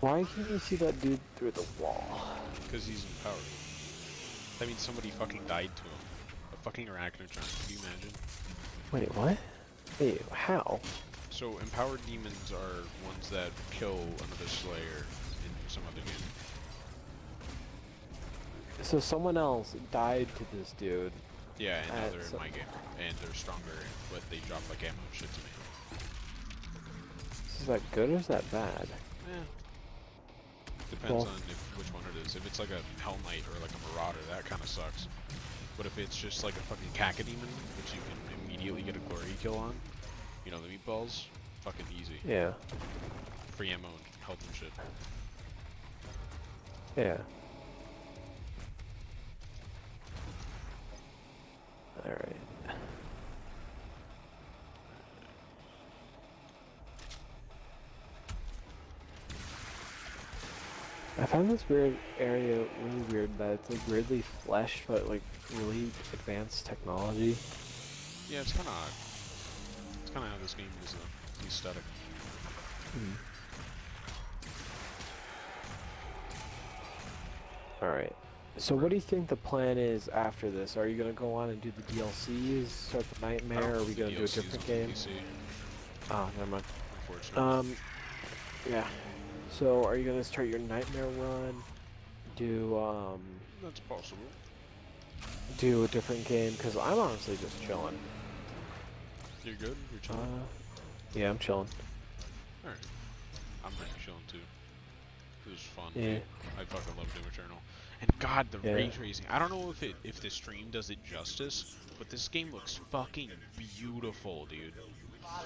Why can't you see that dude through the wall? Because he's empowered. That means somebody fucking died to him. A fucking arachnotron, can you imagine? Wait, what? Wait, how? So empowered demons are ones that kill another Slayer in some other game. So someone else died to this dude. Yeah, and now they're in my game, and they're stronger, but they drop like ammo shit to me. Is that good or is that bad? Eh. Depends on which one it is. If it's like a Hell Knight or like a Marauder, that kind of sucks. But if it's just like a fucking Cacodemon, which you can immediately get a glory kill on, you know, the meatballs, fucking easy. Yeah. Free ammo and health and shit. Yeah. Alright. I found this weird area really weird that it's like weirdly fleshed but like really advanced technology. Yeah, it's kind of odd. It's kind of how this game is aesthetic. Alright. So what do you think the plan is after this? Are you going to go on and do the DLCs, start the Nightmare, or are we going to do a different game? Oh, never mind. Unfortunately. Yeah. So are you going to start your Nightmare run? Do, That's possible. do a different game? Because I'm honestly just chilling. You're good? You're chilling? Yeah, I'm chilling. Alright. I'm pretty chilling too. It was fun. Yeah. I fucking love Doom Eternal. And god, the ray tracing. I don't know if the stream does it justice, but this game looks fucking beautiful, dude.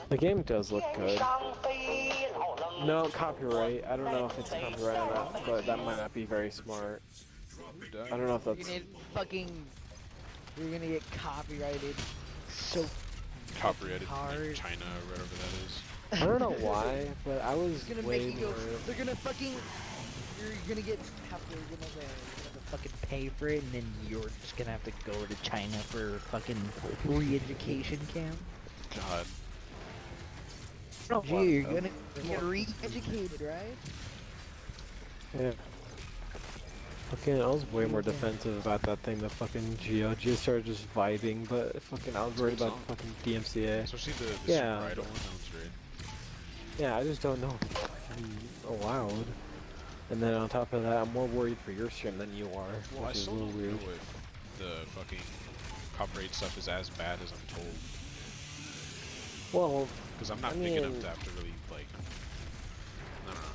The game does look good. No, copyright. I don't know if it's copyright or not, but that might not be very smart. I don't know if that's... You're gonna get copyrighted so Copyrighted hard. in like China or whatever that is. I don't know why, but I was gonna way make you more... go, they're gonna fucking... You're gonna get... You're gonna have to fucking pay for it, and then you're just gonna have to go to China for fucking re-education camp. God. Gee, you're gonna get re-educated, right? Yeah. Fucking, I was way more defensive about that thing than fucking Geo. Geo started just vibing, but fucking I was worried about fucking DMCA. Especially the Yeah. Super Idol one, that one's great. Yeah, I just don't know if it's fucking allowed. And then on top of that, I'm more worried for your stream than you are, Well, I which is a still little don't weird. know if the fucking copyright stuff is as bad as I'm told. Well, Because I'm not big enough to have to really, like... I don't know.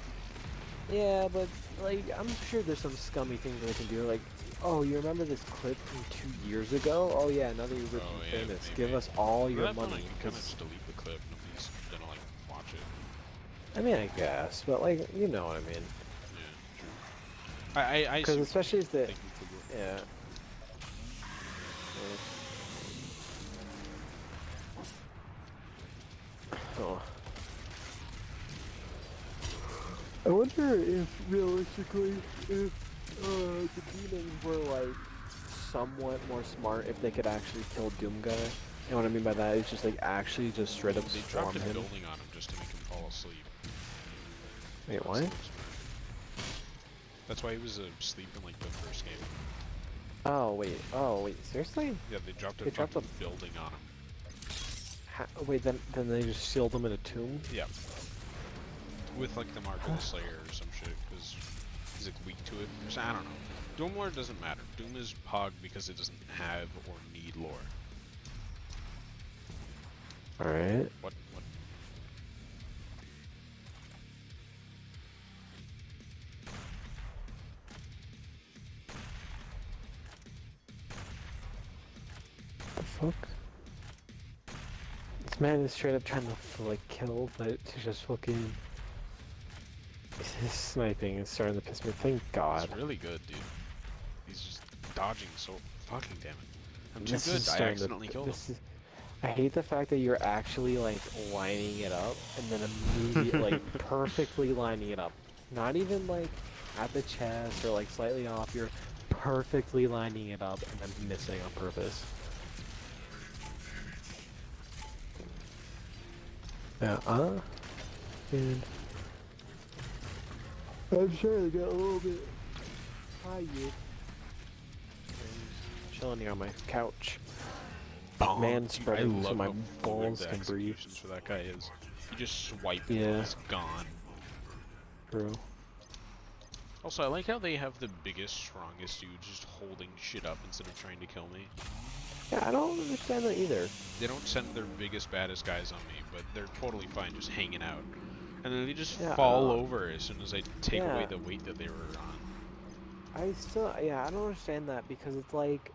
yeah, but, like, I'm sure there's some scummy things they can do, like, oh, you remember this clip from 2 years ago? Oh yeah, now that you're rich and famous, maybe. give us all your That one, money. I can kind of just delete the clip, nobody's gonna, like, watch it. I mean, I guess, but, like, you know what I mean. Yeah, true. I Because especially if the... think you could work. Yeah. Oh. I wonder if, realistically, if the demons were, like, somewhat more smart, if they could actually kill Doomguy. And what I mean by that is just, like, actually just straight up They swarm dropped a him. building on him just to make him fall asleep. Wait, That's what? the most part. That's why he was asleep in, like, the first game. Oh, wait, seriously? Yeah, they dropped a They dropped fucking building on him. Wait, then they just sealed him in a tomb? Yeah. With, like, the Mark of the Slayer or some shit, because he's, like, weak to it. Or I don't know. Doom lore doesn't matter. Doom is Pog because it doesn't have or need lore. Alright. What? The fuck? This man is straight up trying to, like, kill, but to just fucking... His sniping is starting to piss me. Thank God. It's really good, dude. He's just dodging so fucking damn it. I'm too This is good. I starting accidentally killed him. I hate the fact that you're actually, like, lining it up, and then immediately, like, perfectly lining it up. Not even, like, at the chest, or, like, slightly off. You're perfectly lining it up, and then missing on purpose. Yeah, and I'm sure they got a little bit tired. Chilling here on my couch. Man Dude, spreading so love my how fluid balls the can breathe. executions for that guy is. You just swipe it, Yeah. he's gone. True. Also, I like how they have the biggest, strongest dude just holding shit up instead of trying to kill me. Yeah, I don't understand that either. They don't send their biggest, baddest guys on me, but they're totally fine just hanging out. And then they just fall over as soon as I take away the weight that they were on. I don't understand that because it's like,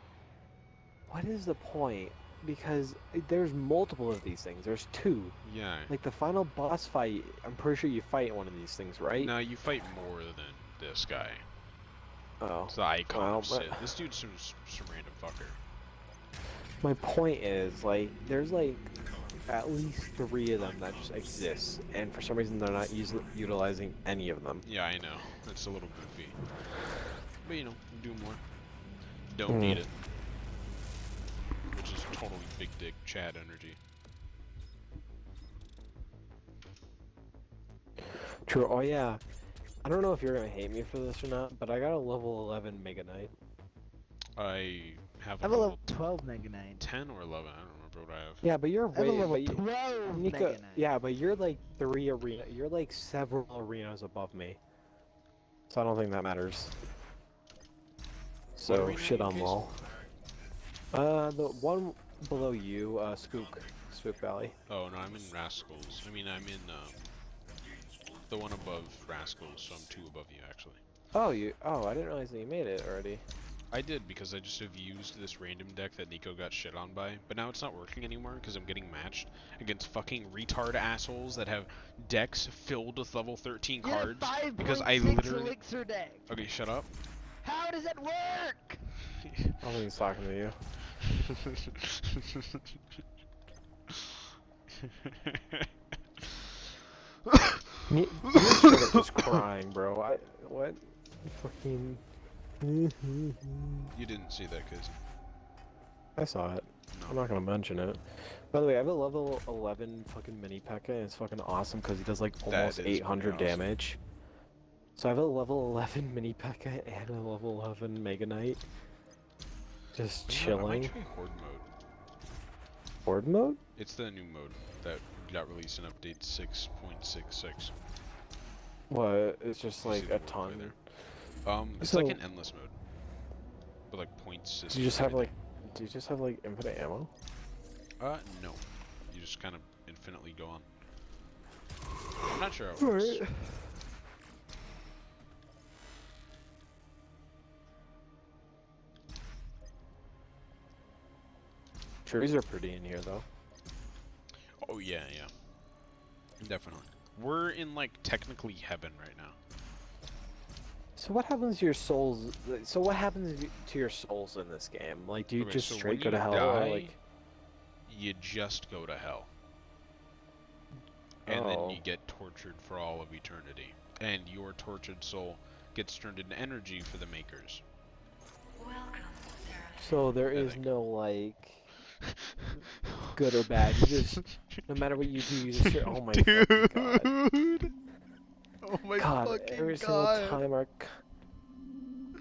what is the point? Because there's multiple of these things. There's 2. Yeah. Like the final boss fight, I'm pretty sure you fight one of these things, right? No, you fight more than this guy. Oh. It's the icon of but Sid. This dude's some random fucker. my point is, like, there's like at least 3 of them that just exist, and for some reason they're not utilizing any of them. Yeah, I know. It's a little goofy. But you know, do more. Don't need it. Which is totally big dick Chad energy. True. Oh yeah. I don't know if you're gonna hate me for this or not, but I got a level 11 Mega Knight. I have I have a level 12 Mega Knight. 10 or 11, I don't remember what I have. Yeah, but you're I have a way, level but 12 Nico, Mega Knight. yeah, but you're like 3 arena. You're like several arenas above me. So I don't think that matters. So arena shit are on you LOL. The one below you, Spook Valley. Oh no, I'm in Rascals. I mean, I'm in the one above Rascals, so I'm 2 above you actually. Oh, I didn't realize that you made it already. I did because I just have used this random deck that Nico got shit on by, but now it's not working anymore because I'm getting matched against fucking retard assholes that have decks filled with level 13 cards. Because I literally. Elixir deck. Okay, shut up. How does it work? I don't think he's talking to you. You're just crying, bro. What? Fucking. You didn't see that, cause I saw it. no. I'm not gonna mention it. By the way, I have a level 11 fucking mini P.E.K.K.A. and it's fucking awesome because he does like almost is 800 pretty awesome. damage. So I have a level 11 mini P.E.K.K.A. and a level 11 Mega Knight. Just You know what, I chilling. might try Horde mode. Horde mode? It's the new mode that got released in update 6.66. What? It's just You see like the a mode ton. right there? It's So- like an endless mode. With like points system. Do you just and have like? everything. Do you just have like infinite ammo? No. You just kind of infinitely go on. I'm not sure how it works. Alright. Trees are pretty in here though. Oh yeah, yeah. Definitely. We're in like technically heaven right now. So what happens to your souls? So what happens to your souls in this game? Like, do you Okay, just so straight when go to you hell? die, Or like, you just go to hell. And then Oh. you get tortured for all of eternity. And your tortured soul gets turned into energy for the makers. Welcome, Seraph. so there is Pathetic. no like good or bad. You just, no matter what you do, you just. Oh my fucking god! Oh my God, fucking every single time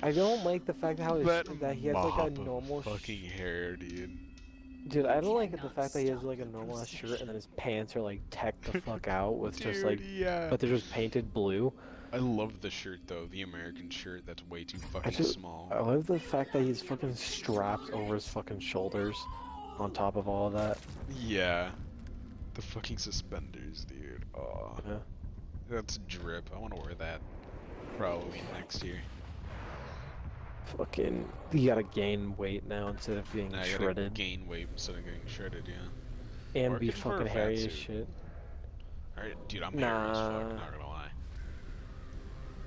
I don't like the fact how that he has like a normal fucking hair, dude. Dude, I don't like the fact that he has like a normal ass shirt and then his pants are like teched the fuck out with just like, yeah. but they're just painted blue. I love the shirt though, the American shirt that's way too fucking small. I love the fact that he's fucking strapped over his fucking shoulders on top of all of that. Yeah. The fucking suspenders, dude. Oh. Yeah. That's drip. I want to wear that for Halloween next year. Fucking, you gotta gain weight now instead of being Now I gotta shredded. gain weight instead of getting shredded, yeah. And Or I be could just wear a fucking fat hairy as suit. shit. Alright, dude, I'm hairy as fuck, Nah. not gonna lie.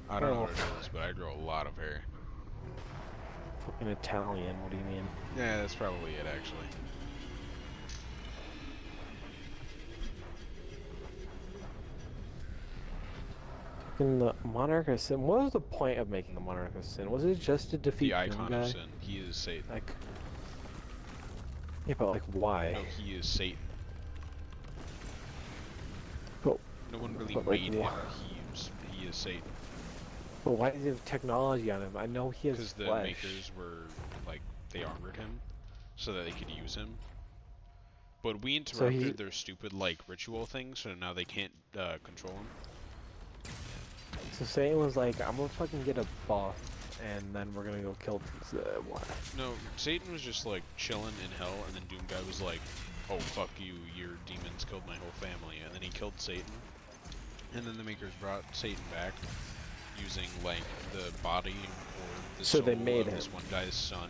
I don't know Oh. what it is, but I grow a lot of hair. Fucking Italian, what do you mean? Yeah, that's probably it, actually. Fucking the Monarch of Sin, what was the point of making the Monarch of Sin? Was it just to defeat The Doom icon guy? of sin. He is Satan. Like, yeah, but like why? No, he is Satan. But, No one really but, like, made him. why? He is Satan. but why does he have technology on him? I know he has Because the flesh. makers were, like, they armored him so that they could use him. But we interrupted their stupid, like, ritual thing, so now they can't control him. So Satan was like, I'm gonna fucking get a buff, and then we're gonna go kill what? No, Satan was just, like, chilling in hell, and then Doom Guy was like, oh, fuck you, your demons killed my whole family, and then he killed Satan. And then the Makers brought Satan back, using, like, the body or the soul they made of this one guy's son,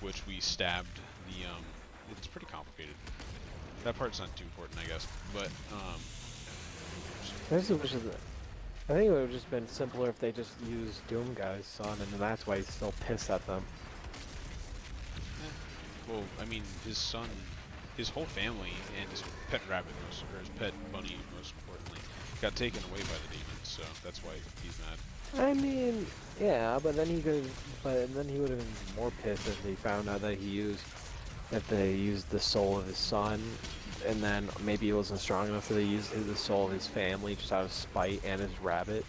which we stabbed the, it's pretty complicated. That part's not too important, I guess, but, I think it would have just been simpler if they just used Doom Guy's son, and that's why he's still pissed at them. Well, I mean, his son, his whole family, and his pet rabbit, or his pet bunny, most importantly, got taken away by the demons, so that's why he's mad. I mean, yeah, but then he would have been more pissed if they found out that they used the soul of his son, and then maybe it wasn't strong enough that they used the soul of his family just out of spite and his rabbit.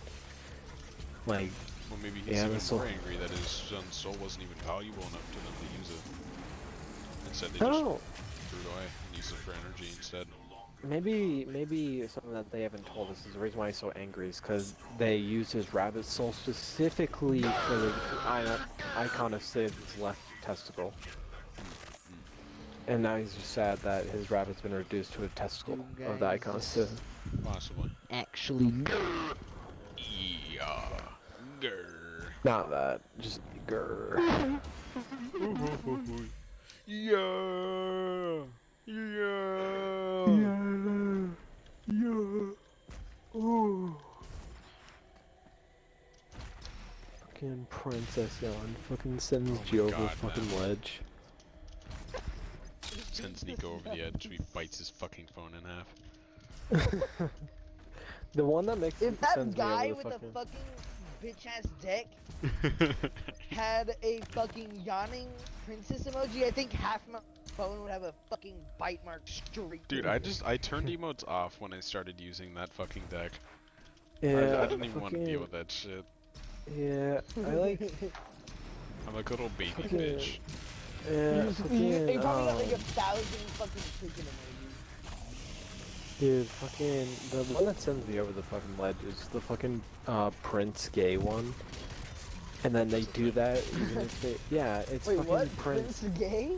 Like, well, maybe he's even more angry that his son's soul wasn't even valuable enough to them to use it. Instead, they just threw it away and used it for energy instead. Maybe something that they haven't told us is the reason why he's so angry is because they used his rabbit soul specifically for the icon of Sid's left testicle. And now he's just sad that his rabbit's been reduced to a testicle of the icon of Sid. Possibly. Actually, Yeah. Grr. Not that, just grr. Yeah. Ooh. Fucking Princess Yon fucking sends you over the fucking ledge. Sends Nico over the edge, he bites his fucking phone in half. The one that makes if that sends guy me over with the a fucking bitch ass dick had a fucking yawning princess emoji, I think half my phone would have a fucking bite mark straight. Dude, I turned emotes off when I started using that fucking deck. Yeah, I didn't even want to deal with that shit. Yeah, I like. I'm like a little baby bitch. Yeah, You probably got like 1,000 fucking freaking emojis. Dude, fucking the one that sends me over the fucking ledge is the fucking Prince gay one. And then they do that even if they it's Wait, fucking what? Prince. Gay?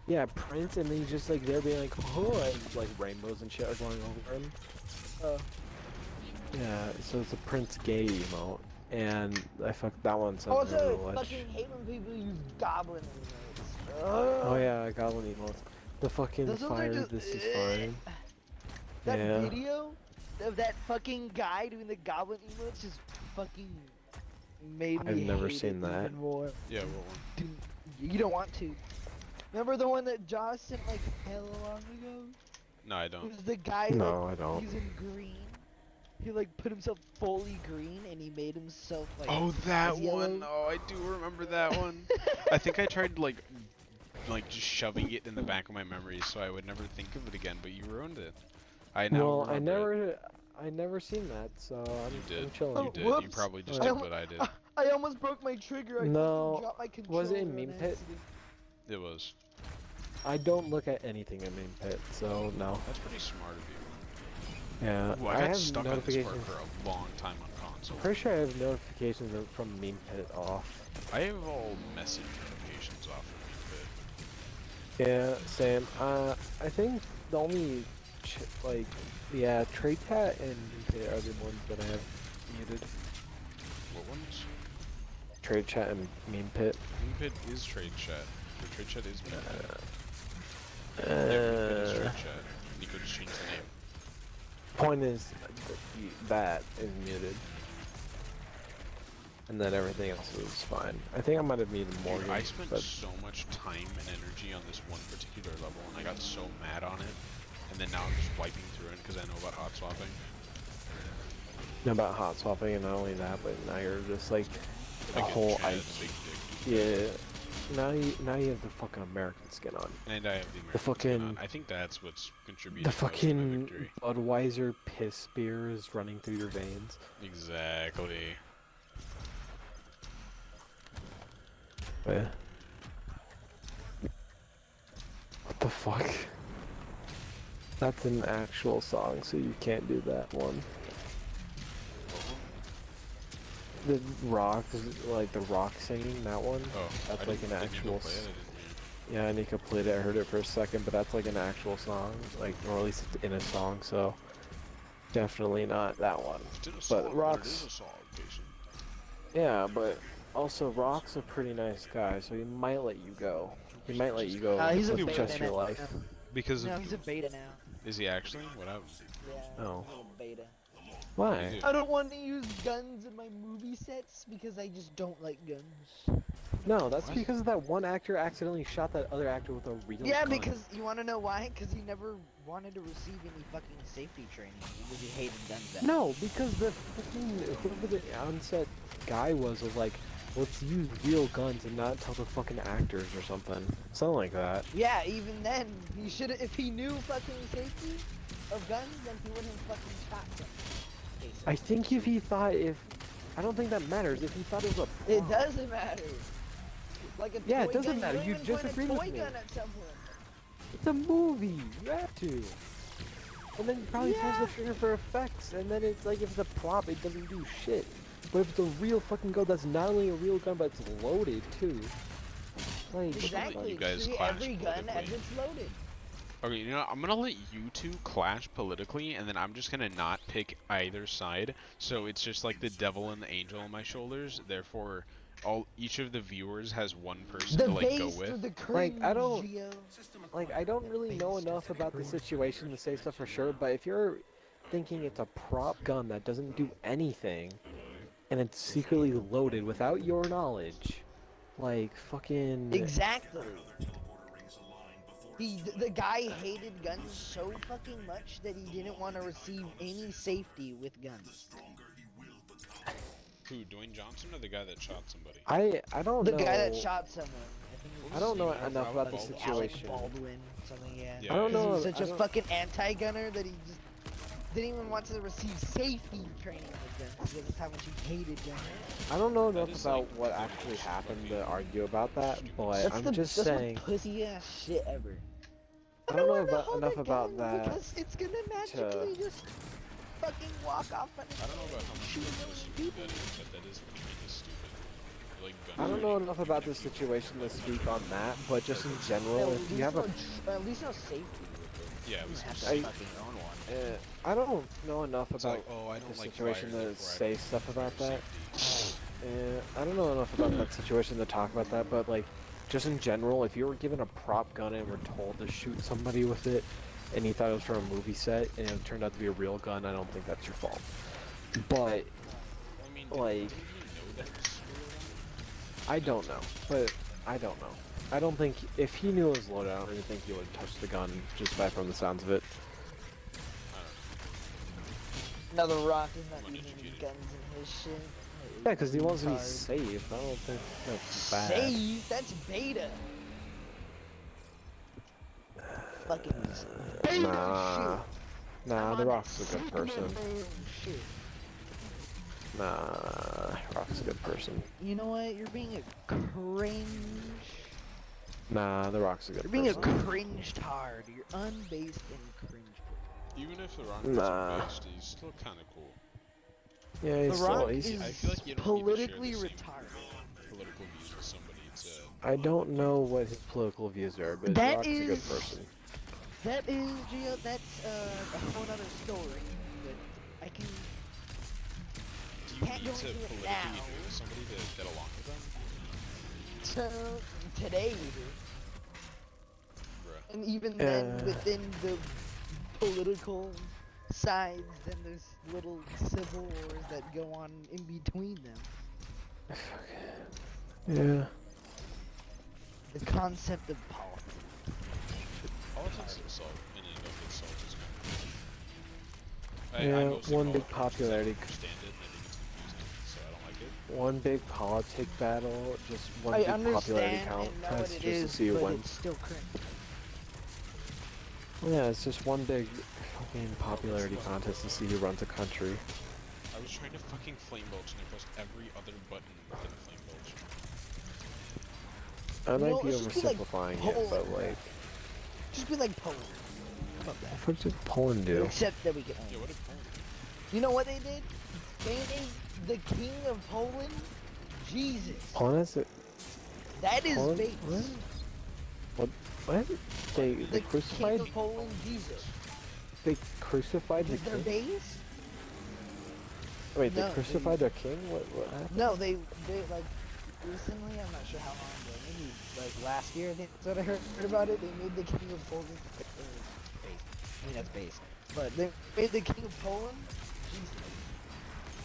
Yeah, Prince, and then he's just like they're being like, oh, and like rainbows and shit are going over him. Yeah, so it's a Prince gay emote, and I fucked that one. So Also, I fucking hate when people use goblin emotes. Oh yeah, goblin emotes. The fucking Those ones are fire. just- This is fine. That Yeah. video of that fucking guy doing the goblin emotes just fucking made me I've never hate seen it that. even more. Yeah, what one? Dude, you don't want to. Remember the one that Josh sent like hella long ago? No, I It don't. was the guy No, like, I don't. using green. He like put himself fully green and he made himself like Oh, that as yellow. one! Oh, I do remember that one. I think I tried like just shoving it in the back of my memory so I would never think of it again, but you ruined it. I now remember it. I never seen that, so I'm, You did. I'm chilling. You did. You Whoops. probably just I did what I did. I almost broke my trigger. I No, fucking dropped my controller. was it in on Meme Pit? accident. It was. I don't look at anything in Meme Pit, so no. That's pretty smart of you. Yeah, Well, I I got have stuck on this part notifications. for a long time on console. I'm pretty sure I have notifications from Meme Pit off. I have all message notifications off of Meme Pit. Yeah, same. I think the only Trade Cat and Meme Pit are the ones that I have muted. What ones? Trade Chat and Meme Pit. Meme Pit is trade chat. The trade chat is Meme Pit. Yeah, Meme Pit is trade chat. Nico just changed the name. Point is that is muted, and then everything else is fine. I think I might have muted more. Dude, I spent so much time and energy on this one particular level, and I got so mad on it. And then now I'm just wiping through it because I know about hot swapping. Know about hot swapping, and not only that, but now you're just like a Like whole Chad, ice. big dick. Yeah. Now you have the fucking American skin on. And I have the American fucking- skin on. I think that's what's contributing The most to my fucking victory. Budweiser piss beer is running through your veins. Exactly. Yeah. What the fuck? That's an actual song, so you can't do that one. The rock, like the rock singing, that one. Oh, That's like an actual. Play it. I didn't hear. Yeah, Nika played it. I heard it for a second, but that's like an actual song, like, or at least it's in a song. So definitely not that one. It's in a song, But Rock's. It is a song, Jason. Yeah, but also Rock's a pretty nice guy, so he might let you go. He might let you go He's a with beta just your now. life. Because No, of, he's a beta now. is he actually? What happened? Yeah, Oh. he's a beta. Why? I don't want to use guns in my movie sets because I just don't like guns. No, that's What? because that one actor accidentally shot that other actor with a real Yeah, gun. because you want to know why? Because he never wanted to receive any fucking safety training because he hated guns. No, because the fucking whoever the onset guy was like, let's use real guns and not tell the fucking actors or something. Something like that. Yeah, even then, he should have. If he knew fucking safety of guns, then he wouldn't have fucking shot them. I think if he thought I don't think that matters. If he thought it was a It doesn't matter. Like a Yeah, toy it doesn't gun, matter, don't you even just point agreed a with toy me. gun at someone. It's a movie. You have to. And then you probably pulls the trigger for effects, and then it's like if it's a prop, it doesn't do shit. But if it's a real fucking gun, that's not only a real gun, but it's loaded too. Like, Exactly. You guys Treat clash every gun as politically. it's loaded. Okay, you know, I'm gonna let you two clash politically, and then I'm just gonna not pick either side. So it's just like the devil and the angel on my shoulders. Therefore, each of the viewers has one person The to like go base or with. the cringe, I don't- Gio. like I don't really know enough about the situation to say stuff for sure. But if you're thinking it's a prop gun that doesn't do anything, and it's secretly loaded without your knowledge, like fucking. Exactly. The guy hated guns so fucking much that he didn't want to receive any safety with guns. Who, Dwayne Johnson or the guy that shot somebody? I don't The know. guy that shot someone. I think it was I don't know Alec enough about the Baldwin. situation. Alec Baldwin, something, yeah. Yeah. I don't 'Cause he know. was such I a don't- fucking anti-gunner that he just didn't even want to receive safety training with guns because that's how much he hated guns. I don't know That enough is, about like, what actually happened to argue about that, but That's I'm the just that's saying. the pussy ass shit ever. I don't know wanna about hold enough a about gun that. because it's gonna magically just fucking walk off on its I don't know about how much shoot of a those stupid people. that is, but that is kind of stupid. Like gun I don't know training. enough about the situation to speak on that, but just in general, if you have a, At least no safety with it. Yeah, it You was have to I- fucking own one. I don't know enough It's about like, oh, I the don't like situation fire, to therefore I say don't stuff about fire that. safety. I don't know enough about that situation to talk about that, but like, just in general, if you were given a prop gun and were told to shoot somebody with it, and you thought it was from a movie set, and it turned out to be a real gun, I don't think that's your fault. But, I mean, like, didn't he know that was I don't know. But, I don't know. I don't think, if he knew it was loaded, I don't even think he would touch the gun, just by from the sounds of it. Now the Rock is not I'm using any uneducated. guns in his shit. Yeah, because he wants to be Retard. safe. I don't think that's bad. Save? That's beta. Fucking beta Nah. shit. Nah, I'm The on Rock's a good person. Superman shit. Nah, Rock's a good person. You know what? You're being a cringe. Nah, The Rock's a good You're being a person. cringe tard. You're unbased and cringe. Even if the Rock Nah. wasn't based, he's still kind of cool. Yeah, he's The Rock still, he's, is I feel like you don't need to share politically the same retarded. political views with somebody to. I don't know what his political views are, but That Rock's a good is- person. That is, Gio, that's a whole other story. But I can. Do you Can't need go to into it politically now. agree with somebody to get along with them? So today we do. Bruh. And even then, Uh. within the political sides, then there's little civil wars that go on in between them. Yeah. The concept of politics. Politics itself, in and of itself, is kind of. I Yeah, mostly one call big it politics, I don't popularity- understand it, and I think it's confusing, so I don't like it. One big politic battle, just one I big popularity understand count and know test what just it to is, see who but wins. it's still cringe. Yeah, it's just one big fucking popularity contest to see who runs a country. I was trying to fucking flame belch, and I pressed every other button within flame belch. I You know, might be let's just be like oversimplifying it, but Poland. like, Just be like Poland. What did Poland do? Except that we can. Yeah, what did Poland do? You know what they did? They made the king of Poland Jesus. Poland has it. That is Poland? base. What? What? They The crucified? king of Poland Jesus. They crucified the Is their king? base? Wait, No, they crucified their king? What happened? No, they like recently. I'm not sure how long ago. Maybe like last year. I think that's what I heard about it. They made the king of Poland base. I mean that's base. But they made the king of Poland Jesus.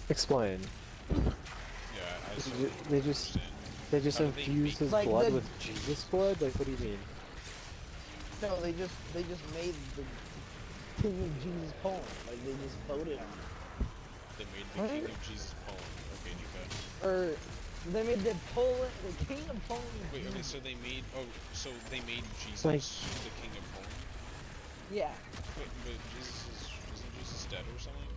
Explain. Yeah, I still don't They just How do they infused make- his Like blood the- with Jesus blood? Like, what do you mean? No, they just made the king of Jesus Poland. Like they just voted on it. They made the What? king of Jesus Poland. Okay, Nika. Or they made the king of Poland. Wait, okay, so they made, Jesus Like- the king of Poland? Yeah. Wait, but isn't Jesus dead or something?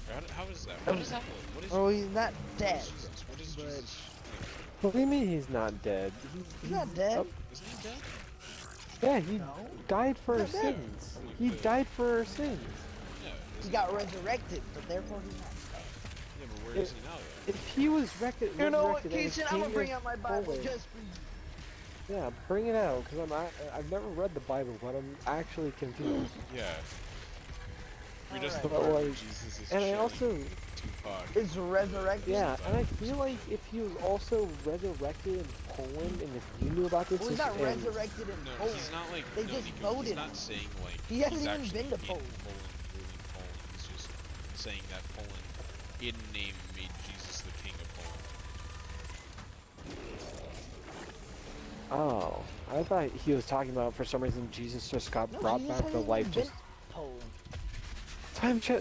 Or how is that? What does that look? What is, Oh, he's not what dead. is Jesus? What is but- Jesus? What do you mean he's not dead? He's not dead. Isn't he dead? Yeah, he No. died for our He's not dead. sins. He died for our sins. Yeah. He isn't got resurrected, but therefore he's not dead. Yeah, but where is he now then? If he was You know what, resurrected and Keishan? I'm king gonna bring of out my Bible Poland- just for you. Yeah, bring it out, because I've never read the Bible, but I'm actually confused. Yeah. We just Alright. But, learned like, Jesus is and I chilling also, Tupac. It's resurrected. yeah, and I feel like if he was also resurrected in Poland, and if you knew about this, Well, he's not and- resurrected in No, Poland. he's not like, They no, just Nico, voted he's on not it. saying like, He hasn't he's even actually been to in Poland. ruling Poland. He's just saying that Poland, in name, made Jesus the king of Poland. Oh, I thought he was talking about, for some reason, Jesus just got No, brought Jesus back to hasn't life. even Just been to Poland.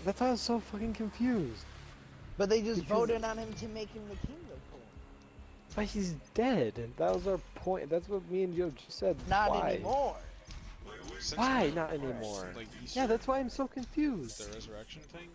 that's why I was so fucking confused. But they just Because- voted on him to make him the king of Poland. But he's dead. That was our point. That's what me and Joe just said. Not why? anymore. Since Why when? not anymore? Like Easter, Yeah, that's why I'm so confused. the resurrection thing?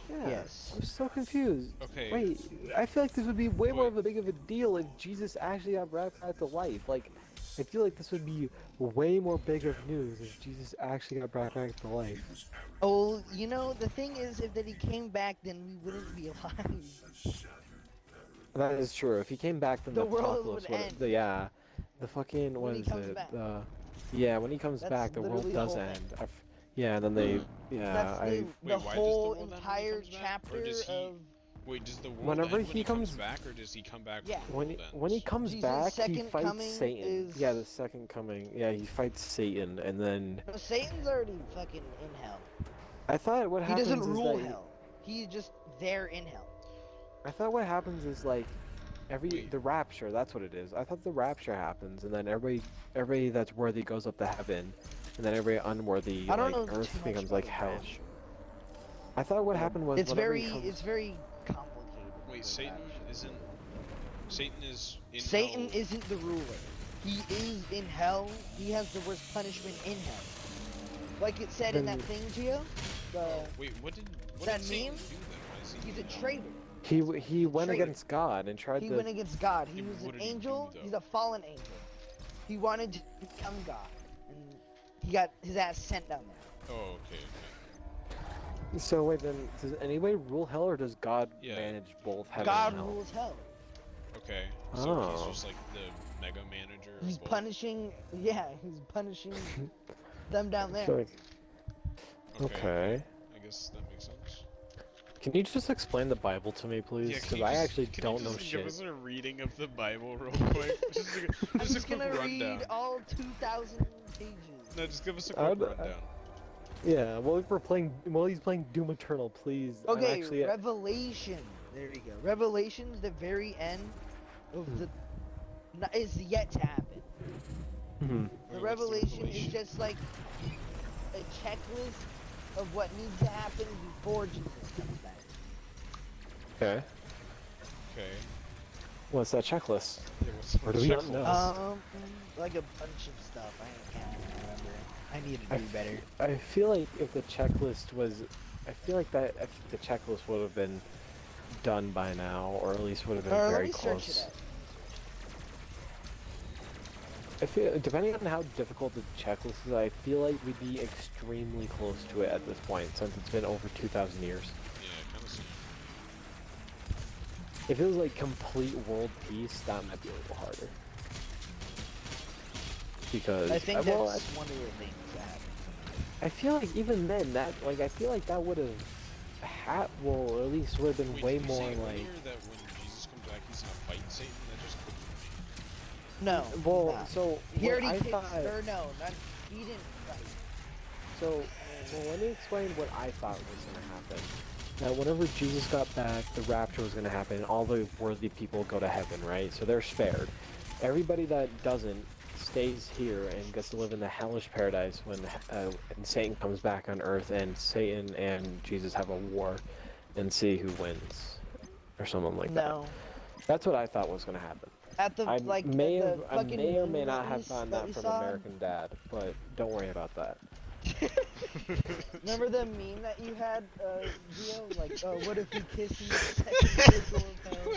Yeah, Yes. I'm so confused. Okay. Wait, I feel like this would be way more Wait. of a big of a deal if Jesus actually got brought back to life. Like, I feel like this would be way more big of news if Jesus actually got brought back to life. Oh, you know, the thing is, if that he came back, then we wouldn't be alive. That is true. If he came back, then The the world apocalypse would would. end. Yeah, the fucking what When he is comes it? back. Yeah, when he comes That's back, the world literally the does whole end. thing. Yeah, and then they. Yeah, That's I. the Wait, why does the whole world end when he entire comes back? Or chapter does he- of Wait, does the world Whenever end when he he comes comes- back, or does he come back Yeah. when the When he ends? comes Jesus' back, he second fights coming Satan. is- Yeah, the second coming. Yeah, he fights Satan, and then No, Satan's already fucking in hell. I thought what He happens doesn't is rule that hell. He's just there in hell. I thought what happens is like Wait. the rapture. That's what it is. I thought the rapture happens, and then everybody that's worthy goes up to heaven, and then everybody unworthy I don't like know earth too much becomes about like the hell. rapture. I thought what happened was It's whenever very, he comes- it's very complicated. Wait, the Satan rapture. isn't. Satan is in Satan hell. isn't the ruler. He is in hell. He has the worst punishment in hell. Like it said in that Then- thing to you. The, Wait, what did that Satan meme? do then? Why is he he's a in hell? traitor. he went traitor. against God and tried He to. went against God. He Yeah, was what an did he do, angel. though? He's a fallen angel. He wanted to become God, and he got his ass sent down there. Oh, okay. So wait, then does anybody rule hell, or does God Yeah. manage both heaven God and hell? rules hell. Okay. So he's Oh. just like the mega manager. of He's both? punishing. Yeah, he's punishing them down I feel there. like- okay. I guess that makes sense. Can you just explain the Bible to me, please? Yeah, Because I actually don't know Give shit. us a reading of the Bible real quick. just a, I'm just a just quick gonna rundown. read all 2,000 pages. No, just give us a I quick would- rundown. Yeah, while he's playing Doom Eternal, please. I'm Okay, actually, Revelation. There you go. Revelation's the very end of the. Is yet to happen. Mhm. The Wait, what's the Revelation is Revelation? just like a checklist of what needs to happen before Jesus comes back. Okay. Okay. What's that checklist? Yeah, what's Or do we not checklist? know? Like a bunch of stuff. I can't remember. I need to I do better. I feel like if the checklist was, I feel like the checklist would have been done by now, or at least would have been Let very me search close. it I feel, depending on how difficult the checklist is, I feel like we'd be extremely close to it at this point, since it's been over 2,000 years. Yeah, kind of. If it was like complete world peace, that might be a little harder. Because I think well, that's one of the things that. I feel like even then, that like I feel like that would have well, at least would have been way more like. That when Jesus comes back, he's gonna fight Satan. That just No. Well, not. so He already I kicked. thought. Or no, not, he didn't fight. So, well, let me explain what I thought was gonna happen. That whenever Jesus got back, the rapture was gonna happen, and all the worthy people go to heaven, right? So they're spared. Everybody that doesn't stays here and gets to live in the hellish paradise when and Satan comes back on Earth, and Satan and Jesus have a war, and see who wins, or something like that. No. That's what I thought was gonna happen. At the I like may the have, I fucking may or may moon not have release gotten that that we from saw? American Dad, but don't worry about that. Remember the meme that you had, Gio? Like, what if we kiss in the second circle of hell?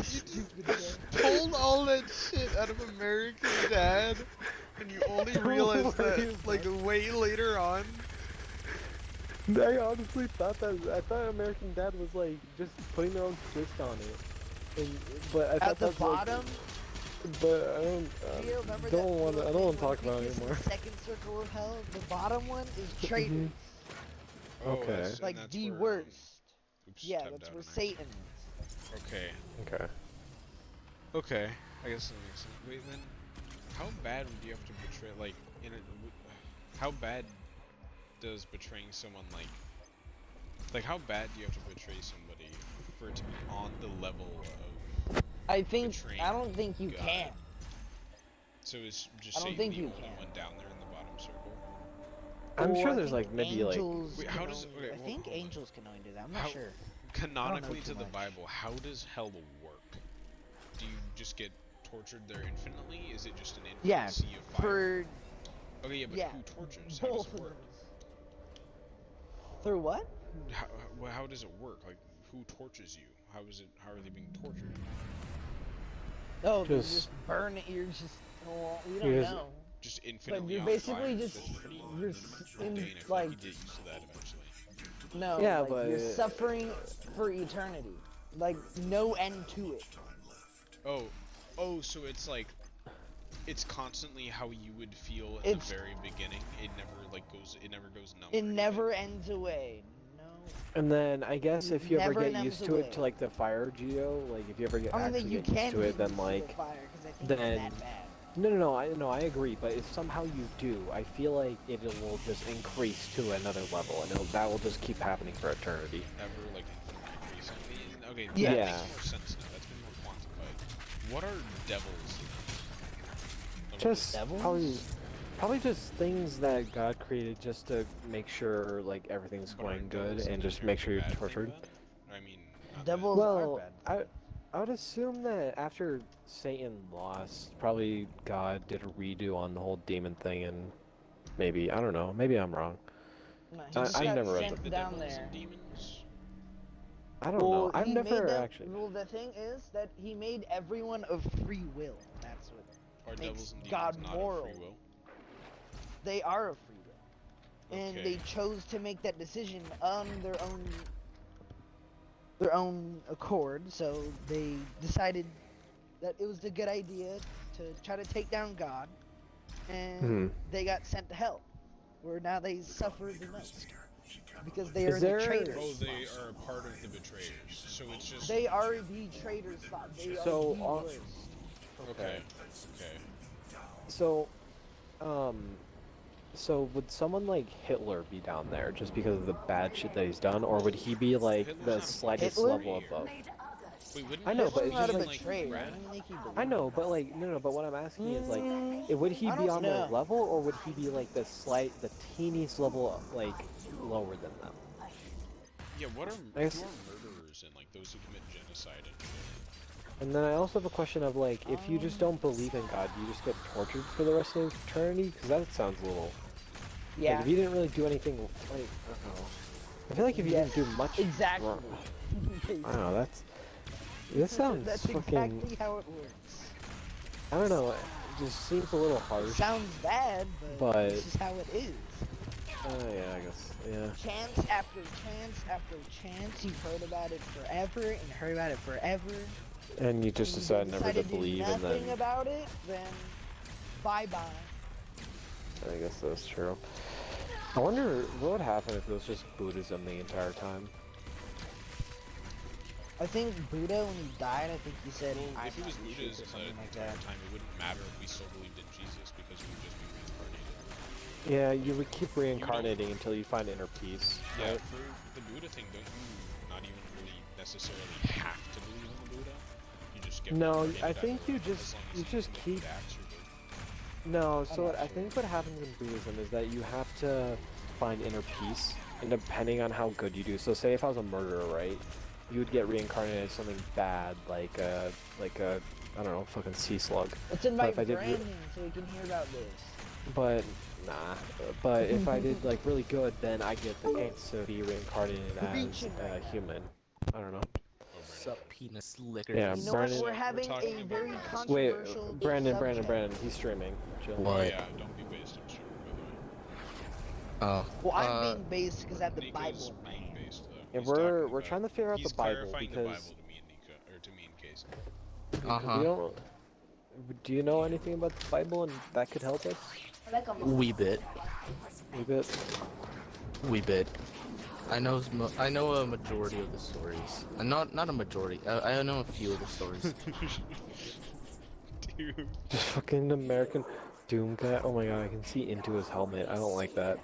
Stupid guy. pulled all that shit out of American Dad, and you only realized that like way later on. I honestly thought I thought American Dad was like just putting their own twist on it, but I thought At the that's bottom, like, but I Gio, remember don't that want to. I little don't want thing to talk where about we it kiss in anymore. the second circle of hell. The bottom one is traitors. Okay. And Like that's the where, worst. Oops, Yeah, tapped that's out where on that. Satan is. Okay. Okay. Okay. I guess that makes sense. Wait, then, how bad would you have to betray? Like, how bad does betraying someone like how bad do you have to betray somebody for it to be on the level of I think. betraying I don't think you God? can. So is just I don't Satan think the you only can. one down there in the bottom circle? I'm Well, sure I there's think like maybe angels Wait, can how does- only- okay, I well, think hold on. angels can only do that. I'm How- not sure. Canonically too to the much. Bible, how does hell work? Do you just get tortured there infinitely? Is it just an infinite Yeah, sea of fire? for Okay, yeah, but yeah, who tortures? How does both it of work? those. Through what? How does it work? Like, who tortures you? How is it? How are they being tortured? Oh, they Just- just burn it. You're just. Well, we You're don't just- know. Just infinitely you're on basically fire? just- That's pretty you're mundane. I feel like like you get used to that eventually. no. Yeah, like, but you're suffering for eternity. Like no end to it. Oh, so it's like, it's constantly how you would feel in It's- the very beginning. It never goes numb. It never ends away. No. And then I guess if you ever Never get numbs used to it away. to like the fire geo, like if you ever get I don't think actually you get used can to it, get then used to like the fire because I think then- it's that bad. no, I agree. But if somehow you do, I feel like it will just increase to another level, and that will just keep happening for eternity. Ever like infinitely increasing. Okay, Yeah. that makes more sense now. That's been more quantified. What are devils? Just Devils? probably just things that God created just to make sure like everything's But aren't going good devils and just make sure you're bad thing tortured. then? I mean, not Devils Well, are bad. I would assume that after Satan lost, probably God did a redo on the whole demon thing, and maybe I don't know. Maybe I'm wrong. No, he bad. just I've got never read sent the down devils there. and demons. I don't know. Well, I've he made never them- actually. Well, the thing is that he made everyone of free will. That's what Are makes devils and demons God not moral. of free will? They are of free will, and Okay. they chose to make that decision on their own accord. So they decided that it was a good idea to try to take down God, and they got sent to hell, where now they suffer the most because they Is are there- the traitors. Oh, they are a part of the betrayers. So it's just They are the traitors. They are So, the worst. okay. So, so would someone like Hitler be down there just because of the bad shit that he's done, or would he be like Hitler's the not slightest Hitler? level above? Wait, wouldn't I know, but Hitler's it's not just a like betrayer. rat? I don't think he believes. I know, but like no, but what I'm asking is like, would he I be don't on their know. level, or would he be like the teeniest level like lower than them? Yeah, what are I guess- who are murderers and like those who commit genocide and shit? And then I also have a question of like, if you just don't believe in God, do you just get tortured for the rest of eternity? Because that sounds a little. Yeah. Like, if you didn't really do anything, like, I don't know. I feel like if you Yes, didn't do much exactly. wrong, I don't know. This sounds That's fucking. exactly how it works. I don't know. just seems a little harsh. Sounds bad, but this is how it is. Yeah, I guess. Yeah. Chance after chance after chance, you've heard about it forever and heard about it forever. And you just decide never to believe, and then. Nothing about it, then bye bye. I guess that's true. I wonder what would happen if it was just Buddhism the entire time. I think Buddha, when he died, I think he said, well, if it was Buddhism like the entire time, it wouldn't matter if we still believed in Jesus because we would just be reincarnated. Yeah, you would keep reincarnating until you find inner peace. Yeah, right? for the Buddha thing, don't you not even really necessarily have to believe in the Buddha? You just get No, I back think to you it, just as long as you just do keep. good acts, you're good. No, so what I think what happens in Buddhism is that you have to find inner peace, and depending on how good you do. So say if I was a murderer, right? You would get reincarnated as something bad, like a I don't know, fucking sea slug. It's in my But if I did branding, so we can hear about this. But nah. But if I did like really good, then I get the chance to be reincarnated as a human. I don't know. Sup, penis licker. Yeah, You know Brandon. what? We're having a very Wait, controversial Brandon, he's streaming. Chill. What? Oh yeah, don't be based on sugar, by the way. Oh. Well, I'm being based because I have the Nico's Bible in my being hand. based, though. Yeah, He's we're talking trying to figure out he's the Bible clarifying because the Bible to me and Nico, or to me and Casey. we don't. Do you know anything about the Bible and that could help us? Wee bit. A bit. Wee bit. I know a majority of the stories. Not a majority. I know a few of the stories. Dude. Just fucking American Doom guy. Oh my god, I can see into his helmet. I don't like that.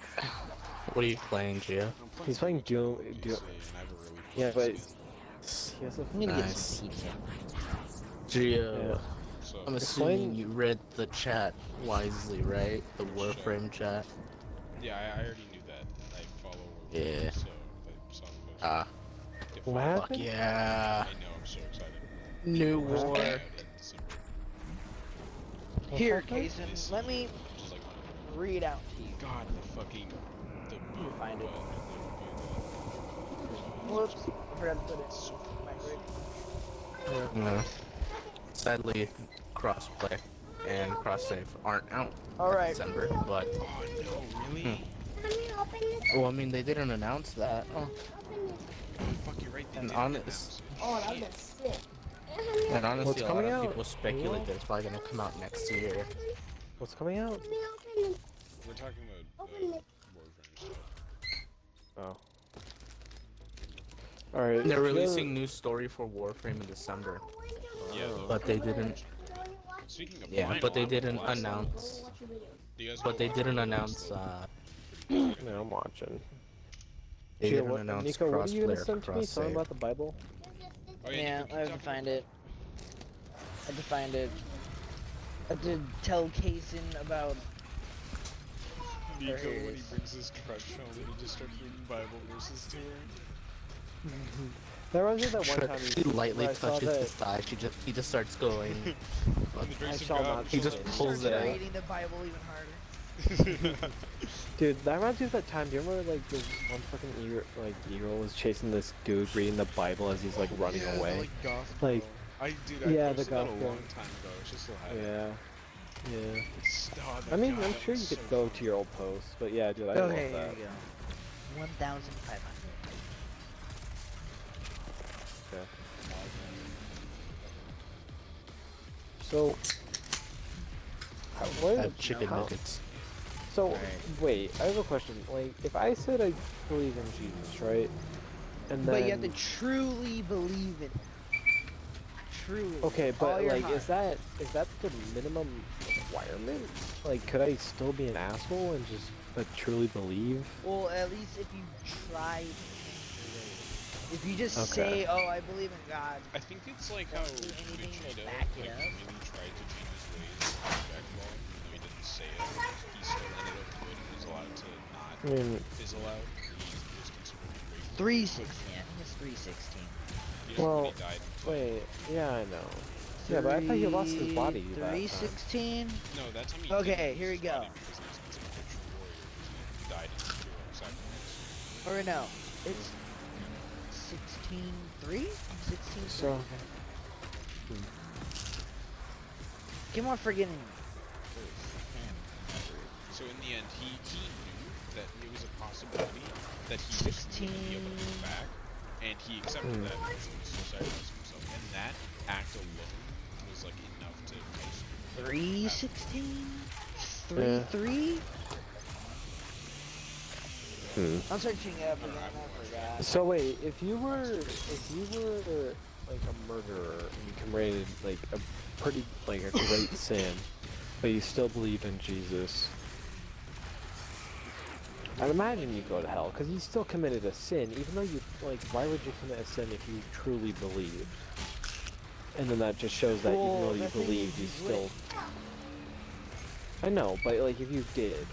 What are you playing, Gia? He's playing Doom. Yeah, but he has a. I'm gonna get Nice. some pizza. Gia, Yeah. So, I'm assuming you read the chat wisely, right? The Warframe chat. yeah, I already knew that. I follow Yeah. Warframe, so I saw the post. Ah. If What I- Fuck happened? yeah. I know, I'm so excited. New It's war. coming out in December, Here, happened? Kason, let me which is like, read out to you. God, the fucking, the boot find it. button, Whoops, I forgot to put it in my grid. No. Sadly, crossplay and cross save aren't out All in right. December, but Oh no, really? well, I mean they didn't announce that. Oh. Fuck, you're right. They And did honest- announce it. Shit. And honestly, What's a lot coming of out? people speculate that it's probably gonna come out next year. What's coming out? We're talking about Warframe stuff. Oh. Alright. They're releasing new story for Warframe in December, Yeah, but they didn't. speaking of Yeah, vinyl, but they I went didn't last night. announce. Do you guys But go they watch didn't it? announce. No, I'm watching. They Gia, didn't what, announce Nico, what are you gonna crossplay or send to me? cross Something save. about the Bible? Oh, Yeah, Nico, I have keep to talking. find it. I have to find it. I have to tell Kason about. Nico, when he Hilarious. brings his crush home and he just starts reading Bible verses to her. That reminds me of that one time He lightly where I saw touches that- his thigh. He just starts going. In the grace of shall God, not He just He pulls it Starts out. reading the Bible even harder. Dude, that reminds me of that time. Do you remember like this one fucking eagle was chasing this dude reading the Bible as he's like running Yeah, away? Like, gospel. Like, I yeah, the posted that a gospel. long time ago. It's just still had it. Yeah. Yeah. Oh, I mean, God, I'm that sure was you could so go fun. to your old posts, but yeah, dude, I love Okay, here that. we go. 1,500. Okay. So, what? Have chicken how- nuggets. So, wait, I have a question. Like, if I said I believe in Jesus, right? And then But you have to truly believe it. Truly. okay, All but your like, heart. is that the minimum requirement? Like, could I still be an asshole and just but truly believe? Well, at least if you try to change your ways. If you just Okay. say, "Oh, I believe in God," I think it's like how Don't do anything to Vegeta back it like, up. really tried to change his ways in Dragon Ball, even though he didn't say it. He still ended up good and was allowed to not I mean, fizzle out. He was considered great. 316. I think it's 316. He just Well, when he died. wait, yeah, I know. Yeah, but I thought he lost his body that time. 316. No, that's how he Okay, didn't here lose we his go. body because he was considered a true warrior because he died in hero sacrifice. Or no, it's 16-3? 16-3. So, Keep on forgetting. So in the end, he knew that it was a possibility that he just wouldn't be able to come back, and he accepted that and suicidalized himself. And that act alone was like enough to just 316? 3? I'm searching it up again, I forgot. So wait, if you were like a murderer and you committed like a pretty like a great sin, but you still believe in Jesus, I'd imagine you go to hell because you still committed a sin, even though you like. Why would you commit a sin if you truly believed? And then that just shows that even though you believed, you still. I know, but like if you did,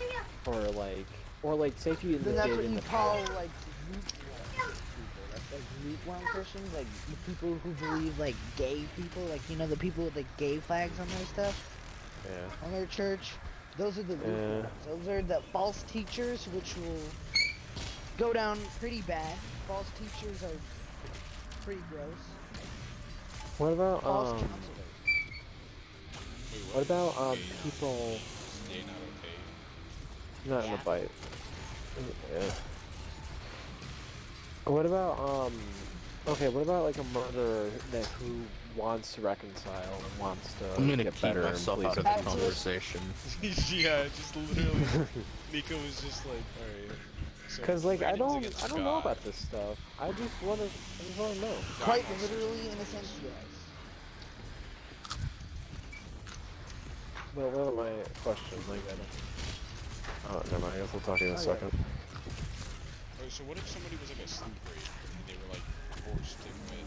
or like say if you then that's what in you the call like lukewarm people. That's like lukewarm Christians, like the people who believe like gay people, like you know the people with the gay flags on their stuff. Yeah. On their church. Those are the lukewarms. Those are the false teachers, which will go down pretty bad. False teachers are pretty gross. What about false counselors? What about people? Stay not okay. Not in the bite. Yeah. What about Okay, what about like a murderer who wants to reconcile and wants to I'm gonna get keep better myself and out of the conversation. Yeah, just literally. Nico was just like, alright. So because like I don't God. know about this stuff. I just wanna know. Quite literally, in a sense, yes. Well, what are my questions? Like, oh, never mind. I guess we'll talk to you in a second. Oh, so what if somebody was like a sleep raid and they were like forced to commit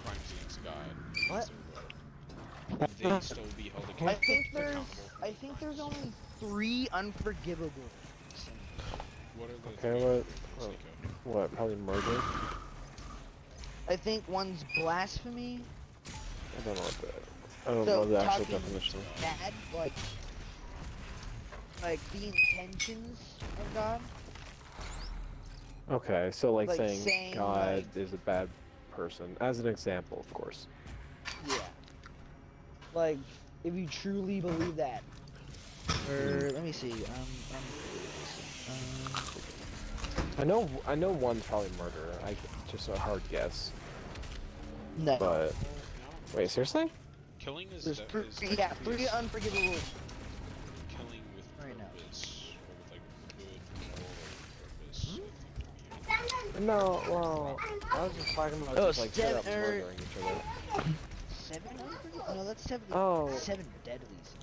crimes against God? What? Would they still be held accountable? I think there's only 3 unforgivable sins. What are the what? Probably murder. I think one's blasphemy. I don't know what that. I don't know the actual definition. Bad, like the intentions of God. Okay, so like saying God like, is a bad person, as an example, of course. Yeah. Like, if you truly believe that. Or let me see. I know one's probably murder. Just a hard guess. No. But wait, seriously? Killing is There's 3 unforgivable. Killing with purpose, or with like good moral purpose. No, well, I was just talking about just like straight up murdering each other. 7 unforgivable? No, that's 7. Oh. 7 deadlies.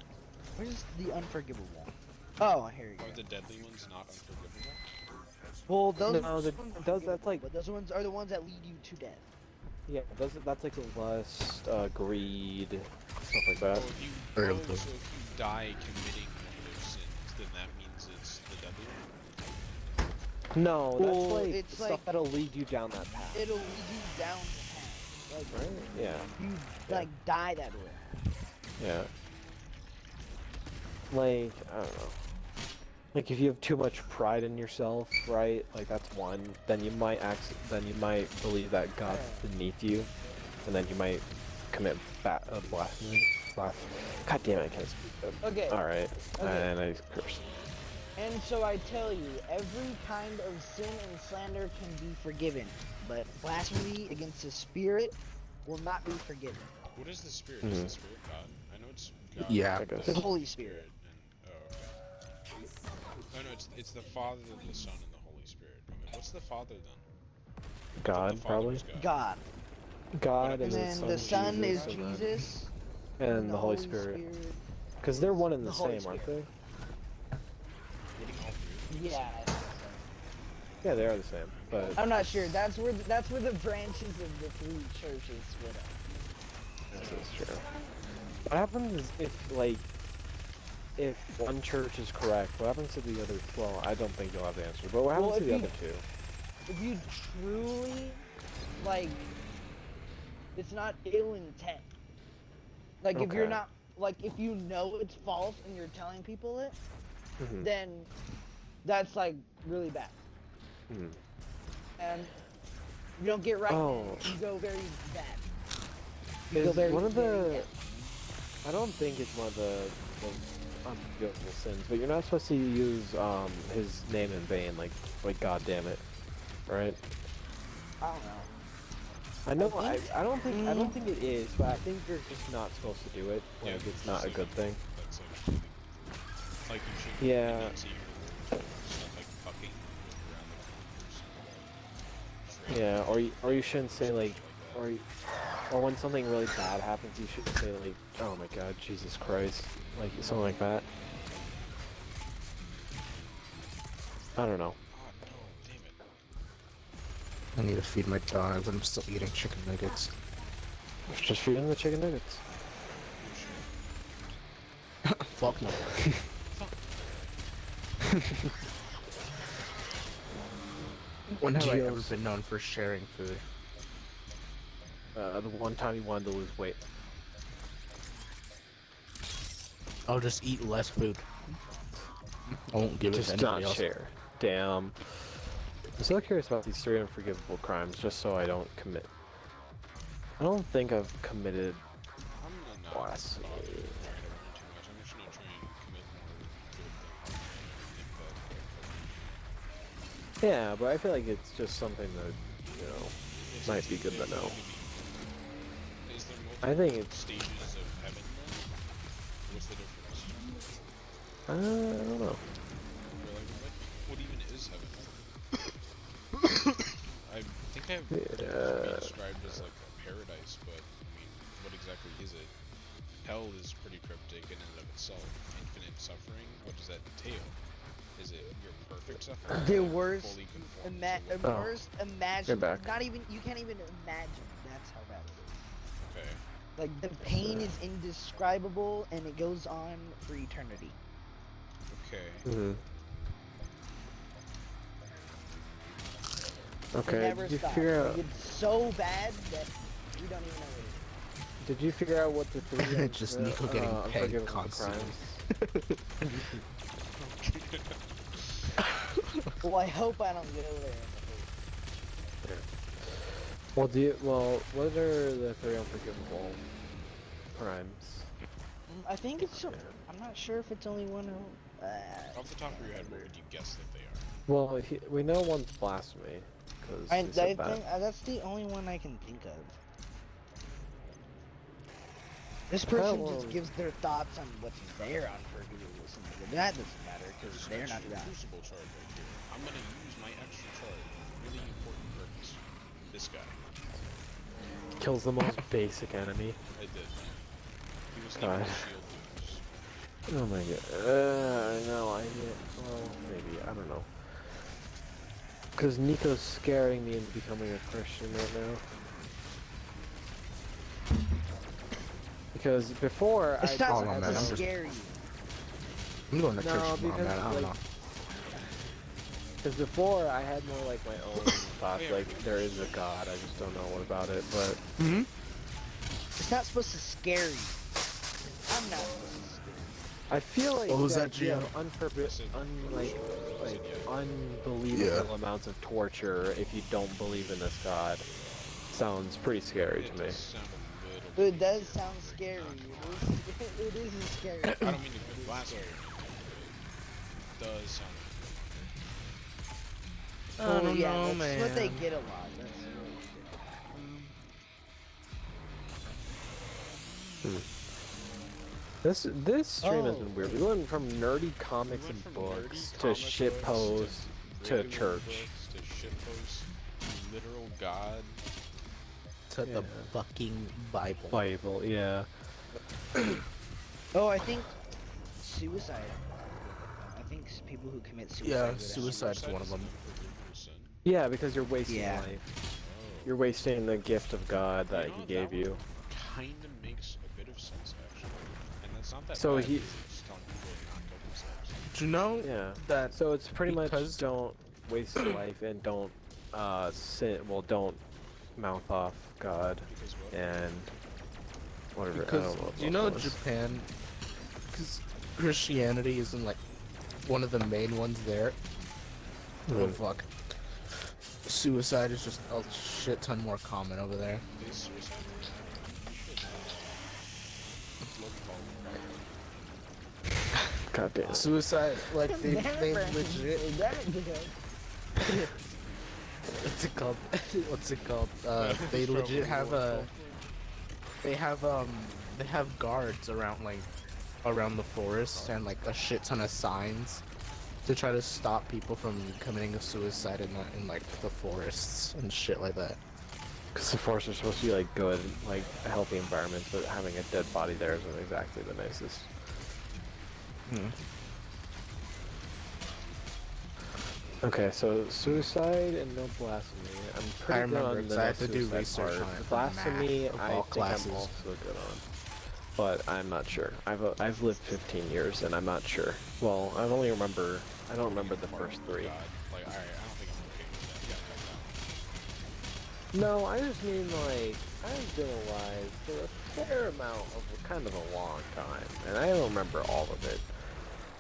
Where's the unforgivable one? Oh, here you go. Are the deadly ones not unforgivable? Well, those that's like. But those ones are the ones that lead you to death. Yeah, that's like lust, greed, stuff like that. So if you die committing one of those sins, then that means it's the deadly one? No, that's like it's stuff like, that'll lead you down that path. It'll lead you down the path. Like, right? Yeah. You like die that way. Yeah. Like, I don't know. Like if you have too much pride in yourself, right? Like that's one. Then you might believe that God's beneath you, and then you might commit blasphemy. God damn it, I can't speak. Okay. All right. Okay. And I curse. And so I tell you, every kind of sin and slander can be forgiven, but blasphemy against the Spirit will not be forgiven. What is the Spirit? Is the Spirit God? I know it's God. Yeah. The Holy Spirit. Oh no, it's the Father, the Son, and the Holy Spirit. Okay, what's the Father then? God, probably. God. God, and then the Son is Jesus. And the Holy Spirit. Because they're one and the same, aren't they? Yeah. Yeah, they are the same. But I'm not sure. That's where the branches of the 3 churches split up. That's true. What happens if one church is correct, what happens to the other? Well, I don't think you'll have the answer, but what happens to the other 2? If you truly, like, it's not ill intent. Like, if you're not, like, if you know it's false and you're telling people it, then that's, like, really bad. And you don't get right, you go very bad. You go very, one of the... I don't think it's one of the unforgivable sins, but you're not supposed to use his name in vain, like God damn it, right? I don't know. I know. I don't think it is, but I think you're just not supposed to do it. Like it's not a good thing. That's like you should. Yeah. Stuff like fucking around the Yeah, or you shouldn't say like, or when something really bad happens, you should say like, oh my God, Jesus Christ, like something like that. I don't know. Oh no, damn it. I need to feed my dog, but I'm still eating chicken nuggets. Just feed him the chicken nuggets. Fuck no. When have I ever been known for sharing food? The one time you wanted to lose weight. I'll just eat less food. I won't give it to anybody else. Just not share. Damn. I'm so curious about these 3 unforgivable crimes, just so I don't commit. I don't think I've committed blasphemy. I'm just gonna try and commit more good. Yeah, but I feel like it's just something that, you know, might be good to know. Is there I think it's... stages of heaven then? What's the difference? I don't know. What even is heaven? I think I've been described as like a paradise, but I mean, what exactly is it? Hell is pretty cryptic in and of itself. Infinite suffering, what does that entail? Is it your perfect suffering? The worst. Fully conformed Worst. Imagine. back. Not even. You can't even imagine. That's how bad it is. Okay. Like the pain is indescribable, and it goes on for eternity. Okay. Okay, It never did you stops. figure out... Like, it's so bad that you don't even know what it is. Did you figure out what the 3 Just Nico getting pegged unforgivable constantly. crimes? Well, I hope I don't go there. Well, what are the 3 unforgivable crimes? I think it's. I'm not sure if it's only one or. Off the top of your head, what would you guess that they are? Well, we know one's blasphemy, because I think that's the only one I can think of. This person just gives their thoughts on what's there on forgivable sins. That doesn't matter because they're not God. Crucible charge right here. I'm gonna use my extra charge. Really important purpose. This guy. Kills the most basic enemy. I did. He was God. not shield users. Oh my God. No, well, maybe, I don't know. Because Nico's scaring me into becoming a Christian right now. Because before It's I... not to scare you. I'm going to church tomorrow, because, man. I don't know. Because before I had more like my own thoughts, like there is a God, I just don't know what about it, but... It's not supposed to scare you. I'm not supposed to scare you. I feel like What was that, you Gio? have unbelievable amounts of torture if you don't believe in this God. Sounds pretty scary to me. It does sound scary. It is scary. I don't mean to be blasphemous. It does sound. I don't know, that's man. what they get a lot. That's really This stream has been weird. We went from nerdy comics and books to shitpost to church. To shitpost, literal God. To the fucking Bible. Bible, yeah. Oh, I think suicide. I think people who commit suicide. Yeah, suicide is one of them. Yeah, because you're wasting Yeah. life. You're wasting the gift of God that He gave you. Kinda makes a bit of sense actually, and that's not that So bad. he- It's just telling people to not kill themselves. Do you know Yeah. that? So it's pretty much because- don't waste your life and don't don't mouth off God Because what? and whatever. I Because don't know what do you know that was. Japan? Because Christianity isn't like one of the main ones there. Oh fuck. Suicide is just a shit ton more common over there. Is suicide really happening? You should look God damn. Suicide, like they legit. What's it called? What's it called? They legit have a. They have guards around around the forest and like a shit ton of signs to try to stop people from committing a suicide in like the forests and shit like that. Because the forests are supposed to be like good, like healthy environments, but having a dead body there isn't exactly the nicest. Okay, so suicide and no blasphemy. I'm pretty good on the I have to do suicide research part. on it. Blasphemy, of I all think classes. I'm also good on, but I'm not sure. I've lived 15 years and I'm not sure. Well, I don't remember the first 3. God. Like, alright, I don't think I'm okay with that. No, I just mean like I've been alive for a fair amount of kind of a long time, and I don't remember all of it.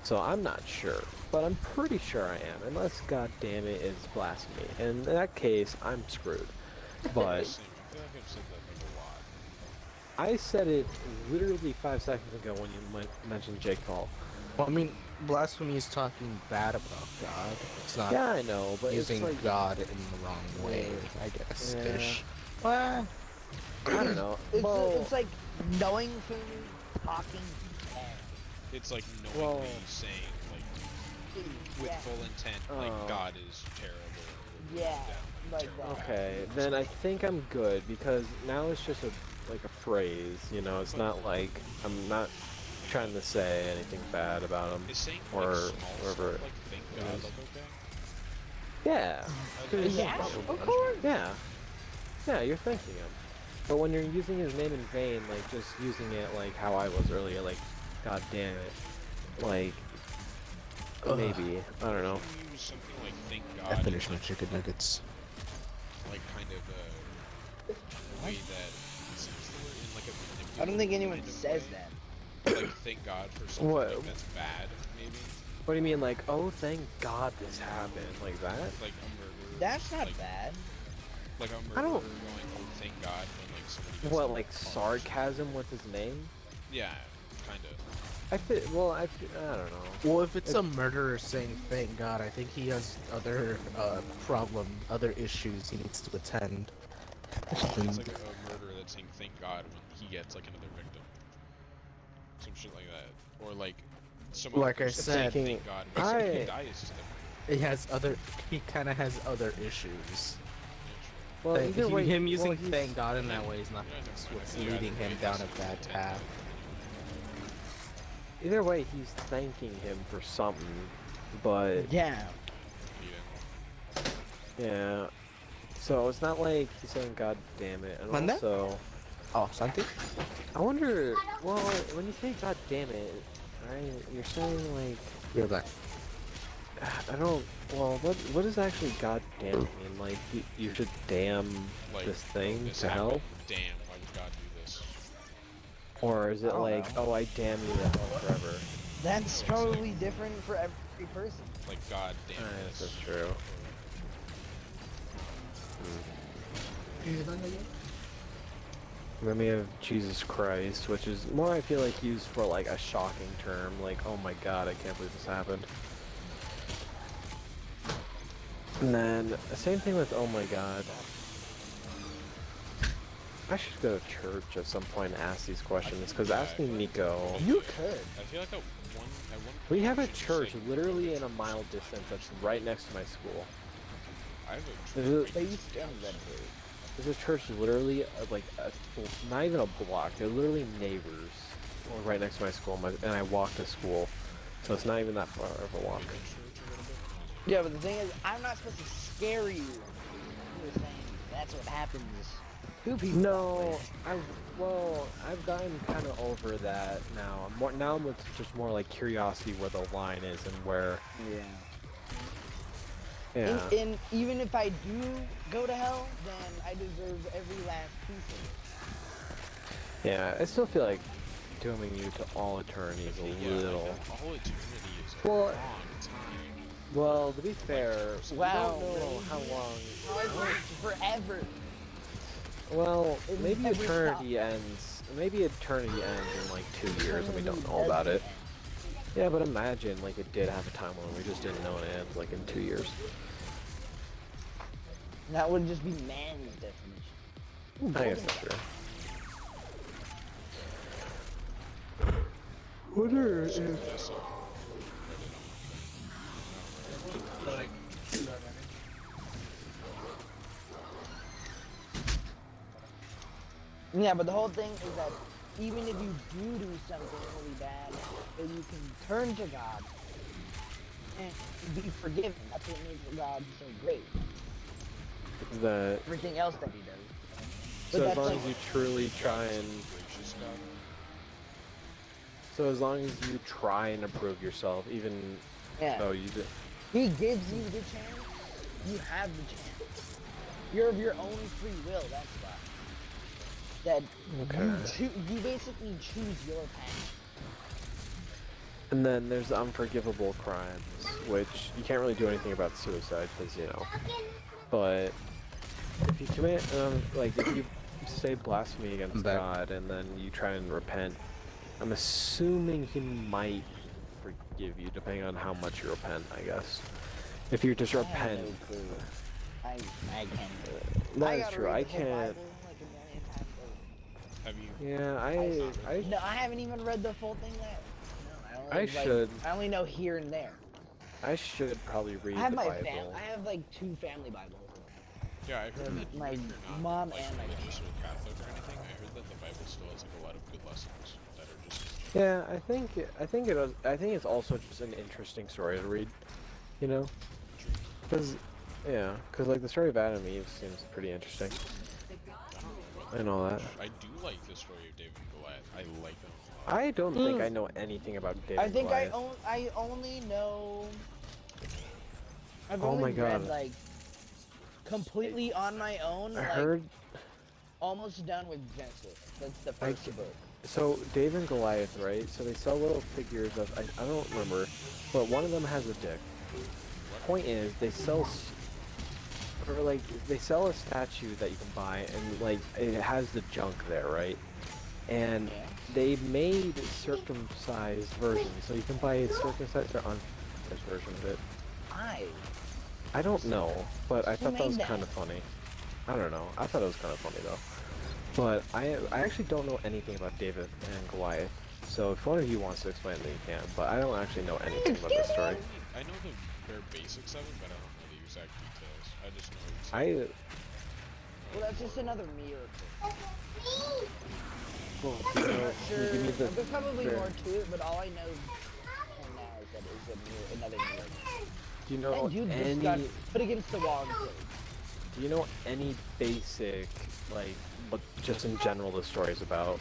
So I'm not sure, but I'm pretty sure I am, unless God damn it is blasphemy. And in that case, I'm screwed. But I feel like I've said that like a lot. I said it literally 5 seconds ago when you mentioned Jake Paul. Well, I mean, blasphemy is talking bad about God. It's not Yeah, I know, but using it's like, God in the wrong way, I guess. Yeah. Ish. Well, I don't know. it's like knowing food, talking. It's like knowingly Well- saying, like, with full intent, like, Oh. God is terrible. or Yeah, down, like terrible. that. Okay, then I think I'm good, because now it's just a phrase, you know, it's not like, I'm not trying to say anything bad about him. Is saying, Or like, small whatever stuff, like, thank God, is. like, okay? Yeah. Yeah, of course. Yeah. Yeah, you're thanking him. But when you're using his name in vain, like just using it like how I was earlier, like, God damn it. Like, maybe. I don't know. If you use something like thank I God, finished my chicken nuggets. like, kind of a way that seems the word in, like, a I don't think anyone kind of says way. that. Like, thank God for something What? like that's bad, maybe? What do you mean, like, oh, thank God this happened, like that? Like a murder. That's not like, bad. Like a I murderer don't- going, oh, thank God, when, like, somebody gets What, punished. like sarcasm with his name? Yeah, kind of. I don't know. Well, if it's a murderer saying thank God, I think he has other other issues he needs to attend. It's like a murderer that's saying thank God when he gets, like, another victim. Some shit like that. Or, like, some other Like I person said, saying thank God when somebody dies is different. He kind of has other issues. Well, Like, either way, him using he's- thank God in that way is not what's leading him down a bad path. Either way, he's thanking him for something, but Yeah. yeah. So it's not like he's saying God damn it, and Manda? also, Oh, something? I wonder. Well, when you say God damn it, right? You're saying like, You're back. I don't. Well, what does actually God damn mean? Like you should damn Like, this thing this to happened. hell, Damn, why would God do this? or is it don't like, know. oh, I damn you to hell forever? That's probably different for every person. Like, God damn That's this. true. Then we have Jesus Christ, which is more, I feel like, used for like a shocking term, like, oh my God, I can't believe this happened. And then, same thing with oh my God. I should go to church at some point and ask these questions, because asking Nico... You could. I feel like at one We have a point, church like, literally in a mile distance that's right next to my school. I have a There's a, They used to end that way. there's a church literally, like, not even a block, they're literally neighbors right next to my school, and I walk to school, so it's not even that far of a walk. Yeah, but the thing is, I'm not supposed to scare you. You were saying that's what happens to people. No, I've gotten kind of over that now. Now it's just more like curiosity where the line is and where. Yeah. Yeah. And even if I do go to hell, then I deserve every last piece of it. Yeah, I still feel like dooming you to all eternity is a little. Like, all eternity is a Well, long time. Well, to be fair, Wow, we don't know really? how long. Oh, it's forever. Well, It maybe never eternity ends. Maybe eternity ends in like 2 years, and we don't know about it. Yeah, but imagine like it did have a time when we just didn't know it ends like in 2 years. That would just be man's definition. I guess that's true. Wonder if Yeah, but the whole thing is that even if you do something really bad, that you can turn to God and be forgiven. That's what makes God so great. Everything else that he does. So as long as you truly try and... So as long as you try and improve yourself, even though you did... He gives you the chance, you have the chance. You're of your own free will, that's why. That you basically choose your path. And then there's the unforgivable crimes, which you can't really do anything about suicide, because, you know. But if you commit, like, if you say blasphemy against God and then you try and repent, I'm assuming he might forgive you, depending on how much you repent, I guess. If you just repent... I can't do it. That is true, I can't... Have you? Yeah, No, I haven't even read the full thing yet. No, I should. I only know here and there. I should probably read I have the my Bible. I have like 2 family Bibles. Yeah, I heard that my if you're not, mom like, and my religious or Catholic or anything, I heard that the Bible still has like a lot of good lessons that are just. Yeah, I think it's also just an interesting story to read, you know, because like the story of Adam and Eve seems pretty interesting. I know that. I do like the story of David and Goliath. I like them a lot. I don't think I know anything about David I think and I only know. I've Oh only my God. read like completely on my own. I like, heard. Almost done with Genesis. That's the first book. So David and Goliath, right? So they sell little figures of I don't remember, but one of them has a dick. Point is, they sell a statue that you can buy, and like it has the junk there, right? And they made circumcised versions, so you can buy a circumcised or uncircumcised version of it. I don't know, but I thought that was kind of funny. I don't know. I thought it was kind of funny though. But I actually don't know anything about David and Goliath. So if one of you wants to explain it, then you can. But I don't actually know anything about this story. I know the bare basics of it, but I don't know the exact details. I just know it's. Well, that's just another miracle. Well, you know, give me There's probably more to it, but all I know now is that it's another miracle. Do you know Just got put against the wall and killed. Do you know any basic, like, what just in general the story is about?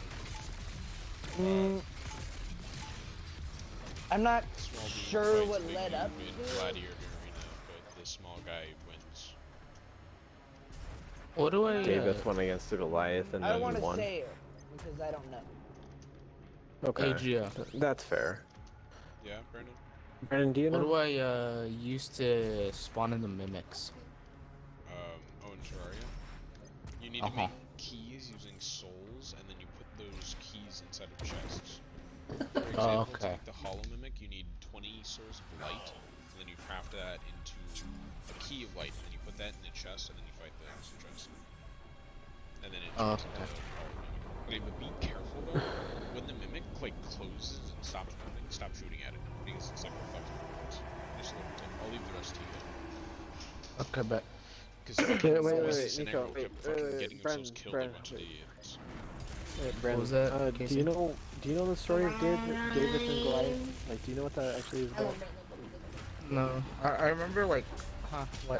I'm not sure what led up to it. Gladiator Arena, but the small guy wins. What do I? David went against the Goliath and I then don't he want won. to say it because I don't know. Okay, AGF. That's fair. Yeah, Brandon? Brandon, do you know? What do I use to spawn in the mimics? Oh, in Terraria? You need to make keys using souls, and then you put those keys inside of chests. For example, to make the hollow mimic, you need 20 souls of light, and then you craft that into a key of light, and then you put that in the chest, and then you fight the chest. And then it turns into the hollow mimic. Okay, but be careful though, when the mimic like closes and stops moving, stop shooting at it, because it's like reflecting bullets. Just a little tip. I'll leave the rest to you. Okay, but. Wait, Nico, getting themselves killed by a bunch of idiots. Brandon, was that? do you know the story of David and Goliath? Like, do you know what that actually is about? No, I remember like, what?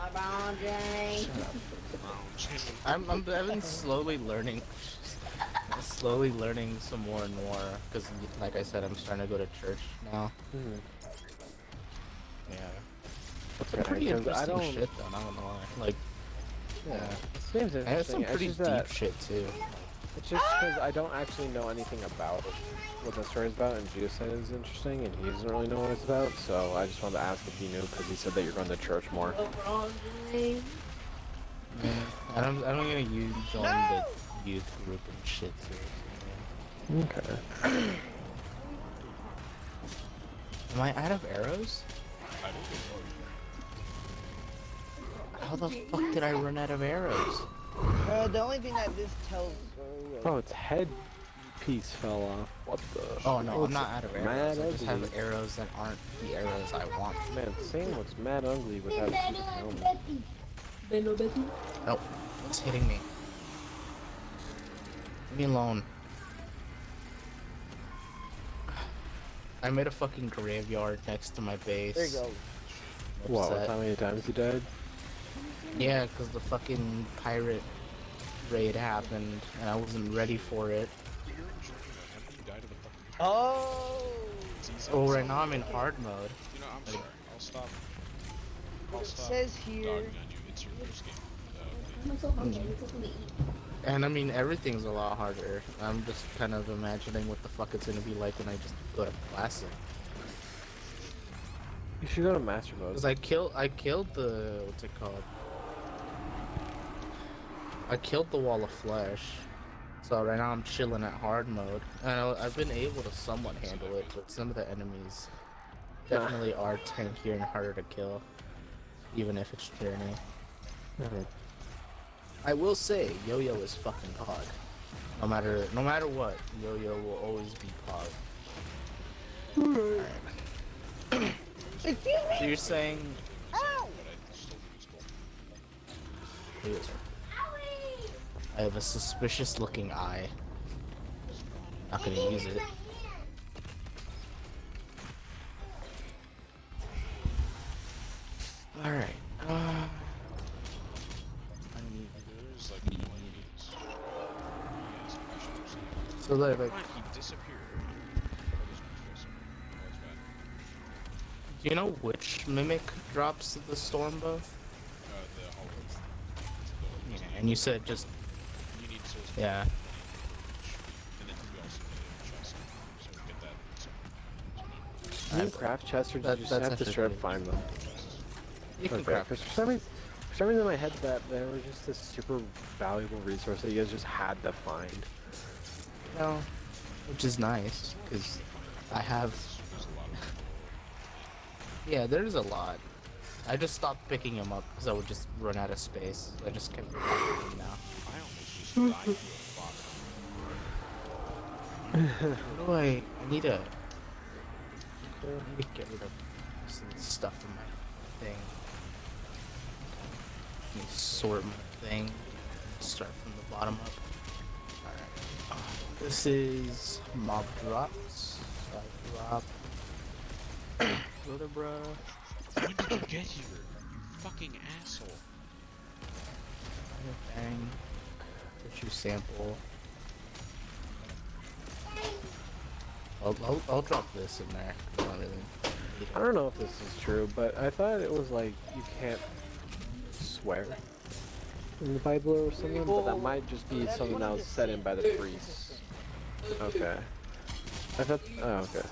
I've been slowly learning some more and more, because like I said, I'm starting to go to church now. Yeah. It's pretty interesting shit though, not gonna lie. Like, yeah, it seems interesting. I have some pretty deep shit too. It's just because I don't actually know anything about what the story's about, and Juice said it was interesting, and he doesn't really know what it's about, so I just wanted to ask if he knew, because he said that you're going to church more. Yeah, and I'm gonna join the youth group and shit too. Okay. Am I out of arrows? I don't think so. How the fuck did I run out of arrows? The only thing that this tells. Oh, its head piece fell off. What the? Oh no, Oh, I'm not out of arrows. I just have ugly. arrows that aren't the arrows I want. Man, Sam looks mad ugly without a stupid helmet. Oh, what's hitting me? Leave me alone. I made a fucking graveyard next to my base. There you go. What? Upset. How many times you died? Yeah, because the fucking pirate raid happened, and I wasn't ready for it. Oh. Oh, right now I'm in hard mode. You know, I'm sorry. I'll stop. It says here. Dogging on you. It's your first game. And I mean, everything's a lot harder. I'm just kind of imagining what the fuck it's gonna be like when I just go to classic. You should go to master mode. Cause I killed the, what's it called? I killed the wall of flesh. So right now I'm chilling at hard mode. And I've been able to somewhat handle it, but some of the enemies definitely are tankier and harder to kill. Even if it's journey. I will say, Yo-Yo is fucking hard. No matter what, Yo-Yo will always be hard. Excuse me. So you're saying Ow. I have a suspicious looking eye. Not gonna use it. Alright. There's like So like, he disappeared. do you know which mimic drops the storm bow? The hollow. Yeah, and you said just You need souls. yeah. And then we also need a chest. So we get that. So, Can you craft chests or do you just that's have to straight up find them? You can Okay, craft. because for some reason in my head that they were just this super valuable resource that you guys just had to find. No, which is nice because I have. there's a lot of Yeah, there's a lot. I just stopped picking them up because I would just run out of space. I just kept picking them now. I almost just died to a box. What do I need to get rid of some stuff from my thing. Let me sort my thing. Start from the bottom up. Alright. This is mob drops. So I drop. Vertebra. When did you get here? You fucking asshole. Bang. Tissue sample. I'll drop this in there. I don't really need I don't know if this is true, but I thought it was like you can't swear in the Bible or something, but that might just be something that was set in by the priests. Okay. I thought. Oh, okay.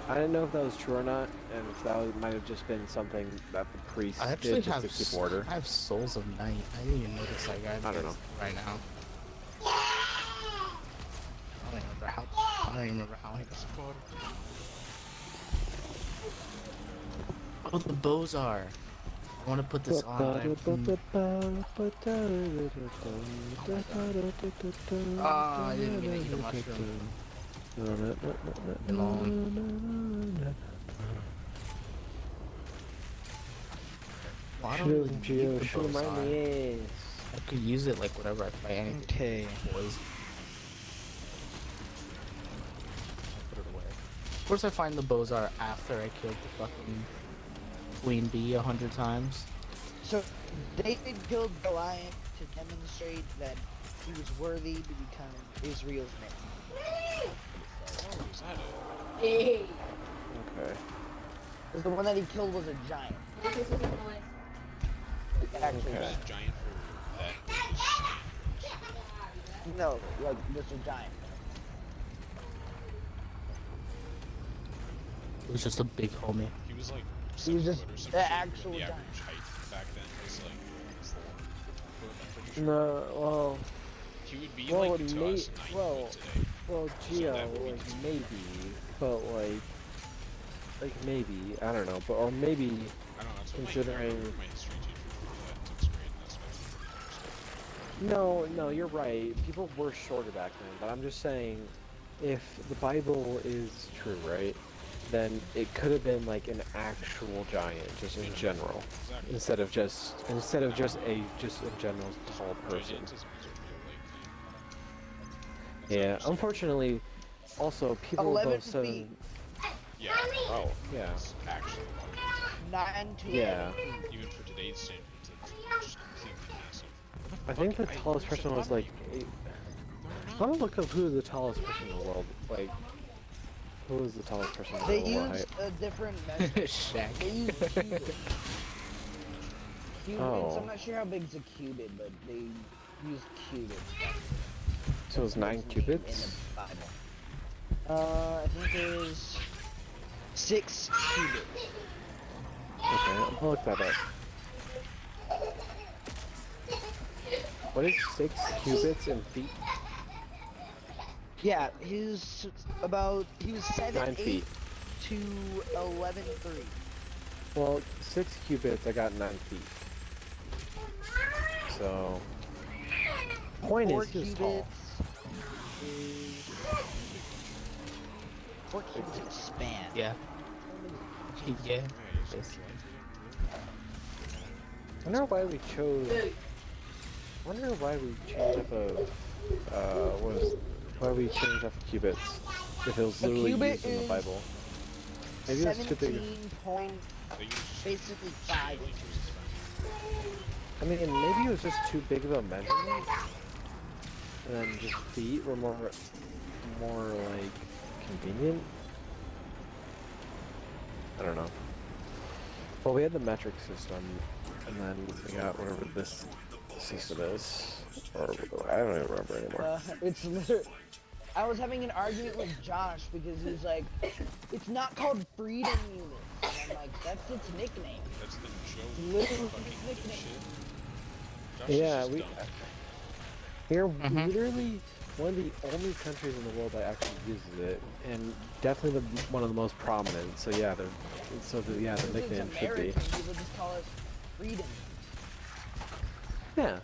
I didn't know if that was true or not, and if that might have just been something that the priests I actually did just have to keep order. I have Souls of Night. I didn't even notice I got I don't know. right now. I don't even remember how I got. Oh, the bows are. I want to put this on. I didn't mean to eat a mushroom. Well, I don't really need the bows on. I could use it like whatever I fight anything. Okay. Boys. I'll put it away. Of course I find the Bozar after I killed the fucking Queen Bee 100 times. So David killed Goliath to demonstrate that he was worthy to become Israel's man. Oh, is that it? Hey. Okay. Because the one that he killed was a giant. Actually, Okay. Is giant for that? no, like just a giant. It was just a big homie. He was like He was 7 just foot or some the shit, actual but the giant. average height back then was like 4 foot, I'm pretty sure. No, well, He would be well, like to us 9 feet today. well, So Geo, that would be like maybe, but like, like maybe, I don't know, but or maybe I don't know. That's what considering. my history teacher that sixth grade. That's what. No, you're right. People were shorter back then, but I'm just saying, if the Bible is true, right, then it could have been like an actual giant, just in general, Exactly. instead of just in general tall person. Gigantism is a real thing. Yeah, unfortunately, also people 11 above 7. feet. Yeah. Oh, yeah. It's actually 9 to Yeah. 11 feet. even for today's standards, it's just completely massive. I think the tallest person was like. I want to look up who the tallest person in the world. Like, who was the tallest person in the They world? use a different method. Shaq. They use cubits. Cubits, Oh. I'm not sure how big's a cubit, but they use cubits. So it was 9 In cubits? the Bible. I think there's 6 cubits. Okay, I'm gonna look that up. What is 6 cubits in feet? Yeah, he was 7 9 8 feet. to 11 3. Well, 6 cubits, I got 9 feet. So, point 4 is, he was cubits tall. is 4 cubits in a span. Yeah. Yeah. Yes. I wonder why we chose. I wonder why we changed up why we changed up cubits if it was A literally cubit used in the is Bible. Maybe it's too big. 17 point, basically 5 inches. I mean, maybe it was just too big of a measurement, and then just feet were more like convenient. I don't know. Well, we had the metric system, and then we got whatever this system is, or I don't even remember anymore. It's literally. I was having an argument with Josh because he was like, "It's not called Freedom Unit," and I'm like, "That's its nickname." That's the joke. Literally Fucking its nickname. shit. Josh is Yeah, just we. dumb. We're literally one of the only countries in the world that actually uses it, and definitely one of the most prominent. So yeah, the Since nickname it's should be. American, people just call it Freedom. Yeah,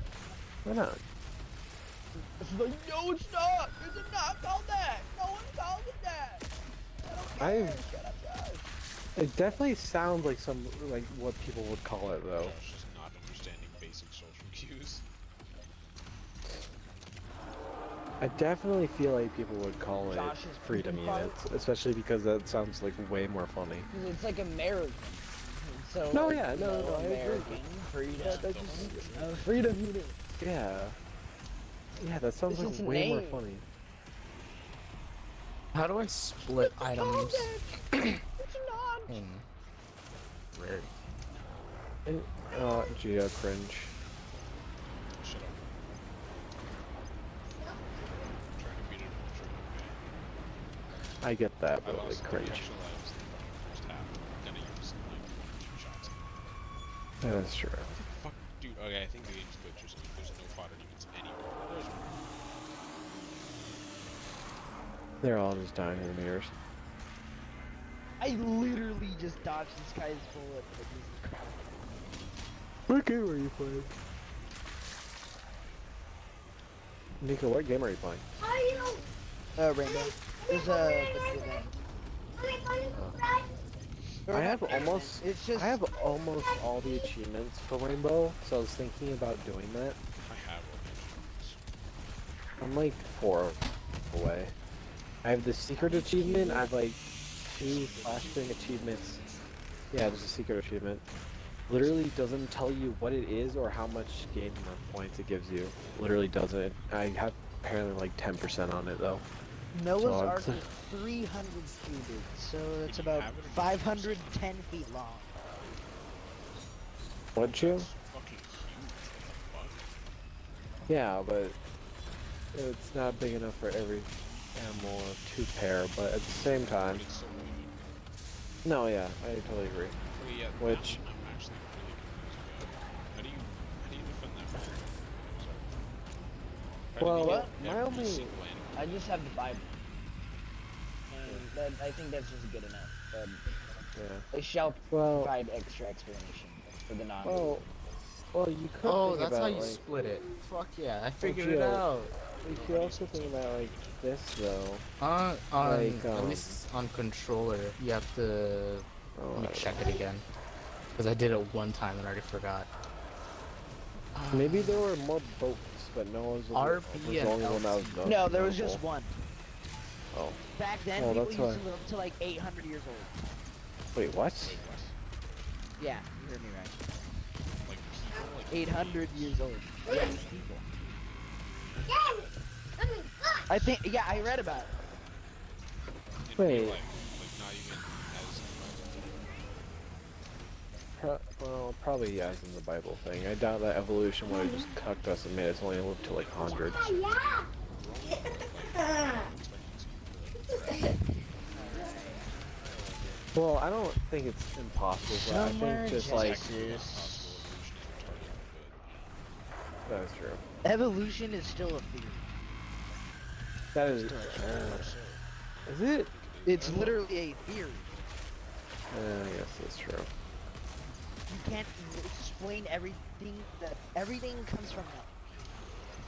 why not? It's like, no, it's not. Is it not called that? No one calls it that. I don't care. Shut up, Josh. It definitely sounds like what people would call it though. Josh is not understanding basic social cues. I definitely feel like people would call it Josh is freedom freedom units, especially because that sounds like way more funny. 'Cause it's like American. So No, like, yeah, you no, know, I agree. American freedom. That just, Freedom Unit. yeah, that sounds This like is a way more name. funny. How do I split items? It's not. Rare. And, Gia, cringe. Shut up. I'm trying to beat it with I get that, I but lost like 3 cringe. extra lives in the first half. I'm gonna use like 2 shots. That's true. Fuck, dude. Okay, I think the game's glitched or something. There's no fodder units anywhere. There's one. They're all just dying in the mirrors. I literally just dodged this guy's bullet. Like, this is crap. What game are you playing? Nico, what game are you playing? Rainbow. There's a I have almost It's just. I have almost all the achievements for Rainbow, so I was thinking about doing that. I have all the achievements. I'm like 4 away. I have the secret achievement, I have like 2 flashbang achievements. Yeah, there's a secret achievement. Literally doesn't tell you what it is or how much game points it gives you. Literally doesn't. I have apparently like 10% on it though. Noah's So Ark it's- is 300 cubits, so that's you about have it or 510 feet long. What, you? Fucking huge. What Yeah, but it's not big enough for every animal to pair, but at the same time, the fuck? It's so big. no, yeah, I totally agree. Okay, yeah, Which- I'm actually really confused about. How do you defend that? Sorry. Well, How do you what? get my every only- single animal? I just have the Bible. And that, I think that's just good enough. Yeah. I shall Well, provide extra explanation for the non. well, you could Oh, think that's about how you like. split it. Fuck yeah, I figured Gio, it out. you could also think about like this though. On at least on controller, you have to let me check it again. Because I did it one time and I already forgot. Maybe there were more boats, but no one's was RB the and only one that was LT. notable. No, there was just one. Oh. Back then, Oh, people that's used why. to live to like 800 years old. Wait, what? Yeah, you heard me right. Like people, like 800 years old. Yeah, people. I think, yeah, I read about it. in Wait. real life, like not even as Well, probably as in the Bible thing. I doubt that evolution would have just cucked us and made us only live to like hundreds. Well, I don't think it's impossible, but I think just like that's true. Evolution is still a theory. That is. Is it? It's literally a theory. I guess that's true. You can't explain everything. That everything comes from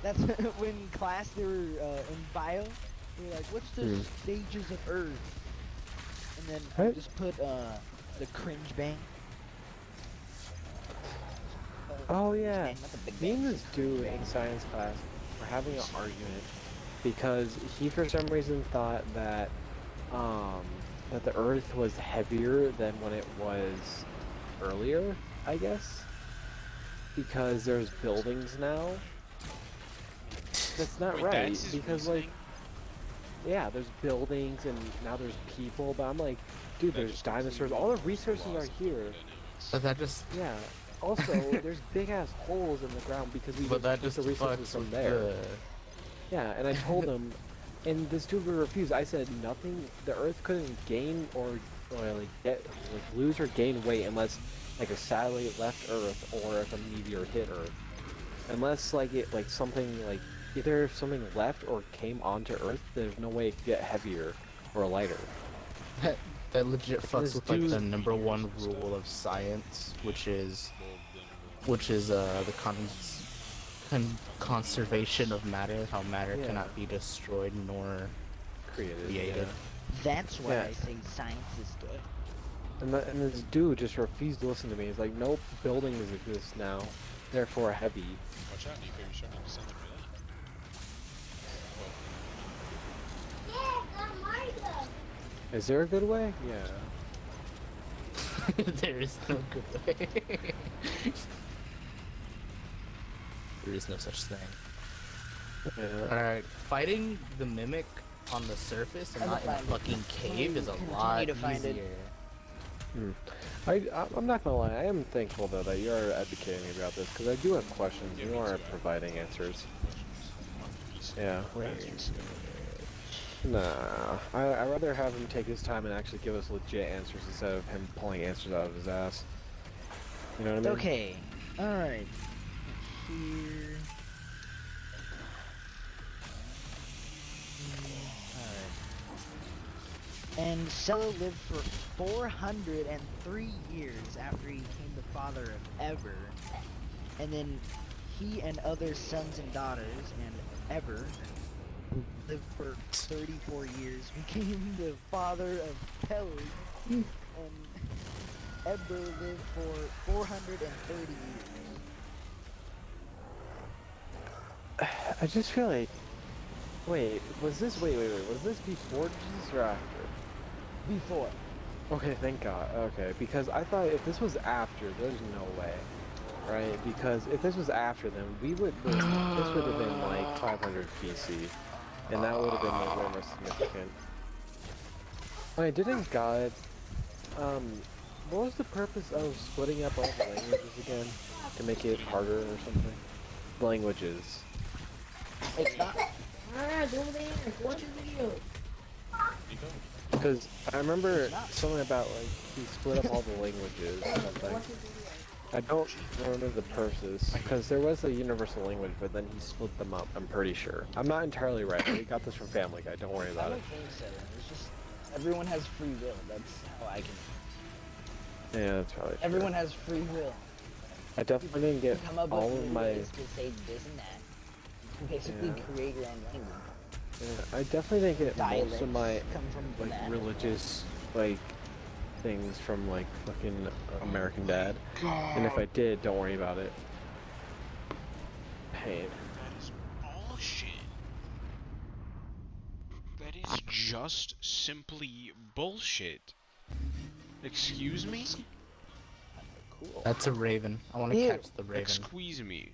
nothing. That's when class they were in bio. They were like, "What's the stages of Earth?" And then I What? just put the cringe bang. Oh yeah. Bang, not the big Me bang, and just this the cringe dude bang. in science class were having an argument because he for some reason thought that that the Earth was heavier than when it was earlier, I guess. Because there's buildings now. That's not Wait, right, that's his because reasoning? yeah, there's buildings and now there's people, but I'm like, dude, That there's just dinosaurs, completely all the ignores the resources laws are of here. thermodynamics. But that just Yeah. Also, there's big ass holes in the ground because we but that took just the resources fucks from with there. the Yeah, and I told him, and this dude would refuse. I said nothing. The Earth couldn't gain or like get like lose or gain weight unless like a satellite left Earth or if a meteor hit Earth. Unless like it like something like either something left or came onto Earth, there's no way it could get heavier or lighter. that legit fucks This with like the dude- #1 rule of science, which is the conservation of matter, how matter Yeah. cannot be destroyed nor Created. created. That's why Yeah. I say science is dead. And this dude just refused to listen to me. He's like, nope, buildings exist now, therefore heavy. Watch out, Nico, you're starting to sound like Is there a good way? Yeah. There is no good way. There is no such thing. Yeah. Alright, fighting the mimic on the surface and I'm not in a gonna find it. fucking cave is a Continue lot to find it. easier. I'm not gonna lie, I am thankful though that you are advocating about this, because I do have questions, you are providing answers. Yeah. Nah, I'd rather have him take his time and actually give us legit answers instead of him pulling answers out of his ass. You know what I mean? Okay. Alright. Here. Alright. And Sella lived for 403 years after he became the father of Ever. And then he and other sons and daughters and Ever lived for 34 years, became the father of Pele. And Eber lived for 430 years. I just feel like... Wait, was this before Jesus or after? Before. Okay, thank God. Okay, because I thought if this was after, there's no way. Right? Because if this was after them, this would have been like 500 BC. And that would have been like way more significant. Wait, didn't God... what was the purpose of splitting up all the languages again? To make it harder or something? Languages. It's not. Alright, go there. Watch your video. Nico? Because I remember something about like he split up all the languages or something. I don't remember the purpose, because there was a universal language, but then he split them up, I'm pretty sure. I'm not entirely right, we got this from Family Guy, don't worry I about don't it. think so. It's just everyone has free will. That's how I can. Yeah, that's probably true. Everyone has free will. I definitely didn't get Come up all with of new my. ways to say this and that. You basically Yeah. create your own language. Yeah, I definitely didn't get most of my Dialects come from like that. religious like things from like fucking American Dad. God. And if I did, don't worry about it. Pain. That is bullshit. That is just simply bullshit. Excuse me? Cool. That's a raven. I want to Here. catch the raven. Excuse me.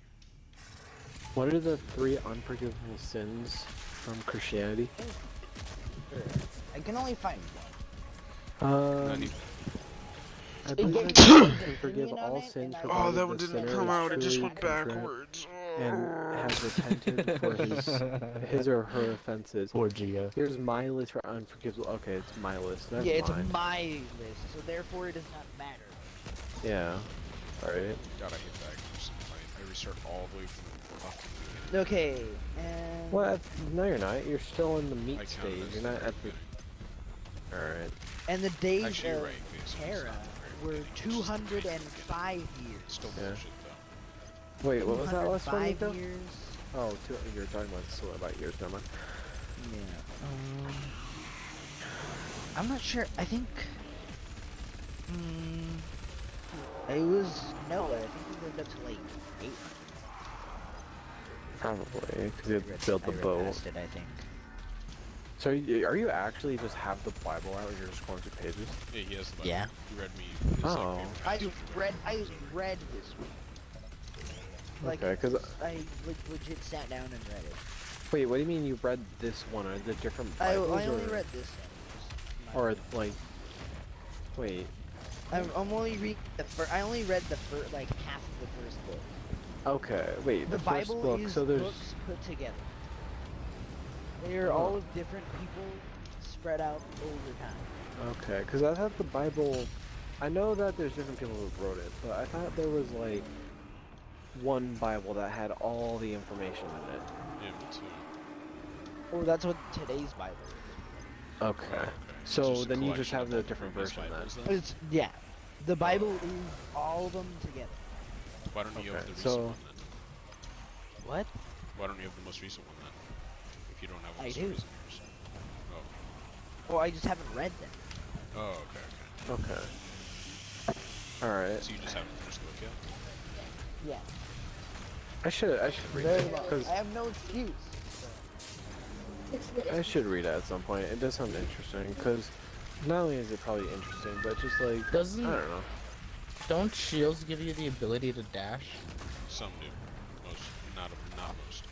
What are the 3 unforgivable sins from Christianity? I can only find one. Not even. I It believe gave that me God an can forgive opinion on all it, sins and I- provided Oh, that one the didn't sinner come is out. It just truly went contrite backwards. and has repented for his or her offenses. Poor Gia. Here's my list for unforgivable. Okay, it's my list. Never Yeah, it's mind. my list, so therefore it does not matter. Yeah. Alright. God, I hate that. I restart all the way from the fucking beginning. Okay, and... What? No, you're not. You're still in the meat I count stage. as You're the not very at the. beginning. Alright. And the days Actually, you're of right. It's Terra not the were very beginning, it's just the 205 years. It's still Yeah. bullshit, though. Wait, what was that last one, 205 Nico? years. Oh, you're talking about still about years, never mind. Yeah. I'm not sure. I think. It was Noah. I think we lived up to like 8. Probably, because you had to build the boat. Past it, I think. So, are you actually just have the Bible out and you're just going through pages? Yeah, he has the Bible. Yeah. He read me his Oh. like, favorite passage. I read this one. Like, Okay, 'cause I like, legit sat down and read it. Wait, what do you mean you read this one? Are the different I Bibles? only or, read this one. Or, like... Wait. I'm only reading the first. I only read the first, like half of the first book. Okay, wait, The the first Bible book, is so there's... books put together. They are all of different people spread out over time. Okay, because I thought the Bible... I know that there's different people who wrote it, but I thought there was, like, one Bible that had all the information in it. Yeah, me too. Oh, that's what today's Bible is. Okay. Okay. So It's just a then you just collection have of the all different previous version then. Bibles, then? It's, yeah. The Bible is all of them together. Why don't you have Okay, the recent so- one then? What? Why don't you have the most recent one then? If you don't have one I that's do. recent years. Well, I just haven't read them. Oh, okay. Okay. Alright. So you just haven't finished the book yet? Yeah. I should read Very it, long. because I have no excuse. I should read it at some point. It does sound interesting, because not only is it probably interesting, but just like, Doesn't I don't know. don't shields give you the ability to dash? Some do. Most, not most.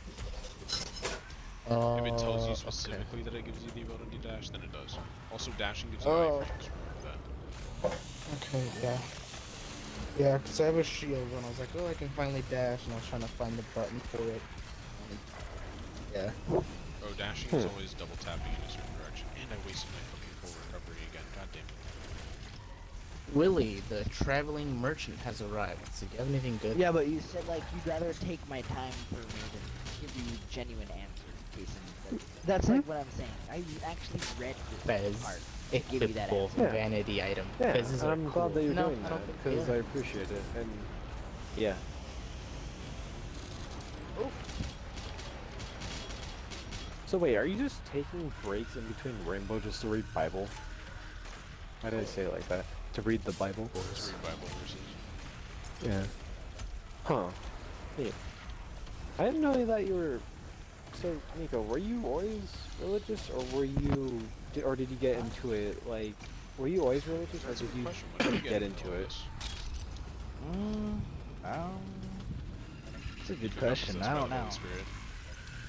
Oh, If it tells you okay. specifically that it gives you the ability to dash, then it does. Also, dashing gives you Oh. iframes. Remember that. Okay, yeah. Yeah, because I have a shield and I was like, oh, I can finally dash, and I was trying to find the button for it. Yeah. Oh, dashing is always double tapping in a certain direction. And I wasted my fucking full recovery again. God damn it. Willie, the traveling merchant, has arrived. So do you have anything good? Yeah, but you said like you'd rather take my time for me than give you genuine answers, Jason. That's like what I'm saying. I actually read this Fez. part. It gave you that Equipable answer. Yeah. vanity item. Yeah, Fezzes are I'm cool. glad that you're No, doing I don't that, think- because yeah. I appreciate it, and yeah. Oh. So wait, are you just taking breaks in between Rainbow just to read Bible? Why did I say it like that? To read the Bible? Just read Bible verses. Yeah. Huh. Neat. I didn't know that you were... So, Nico, were you always religious, or were you... Or did you get into it, like... Were you always religious, or That's a did good you question. When did you get into all it? this? It's a good Been question. possessed I by don't the Holy know. Spirit.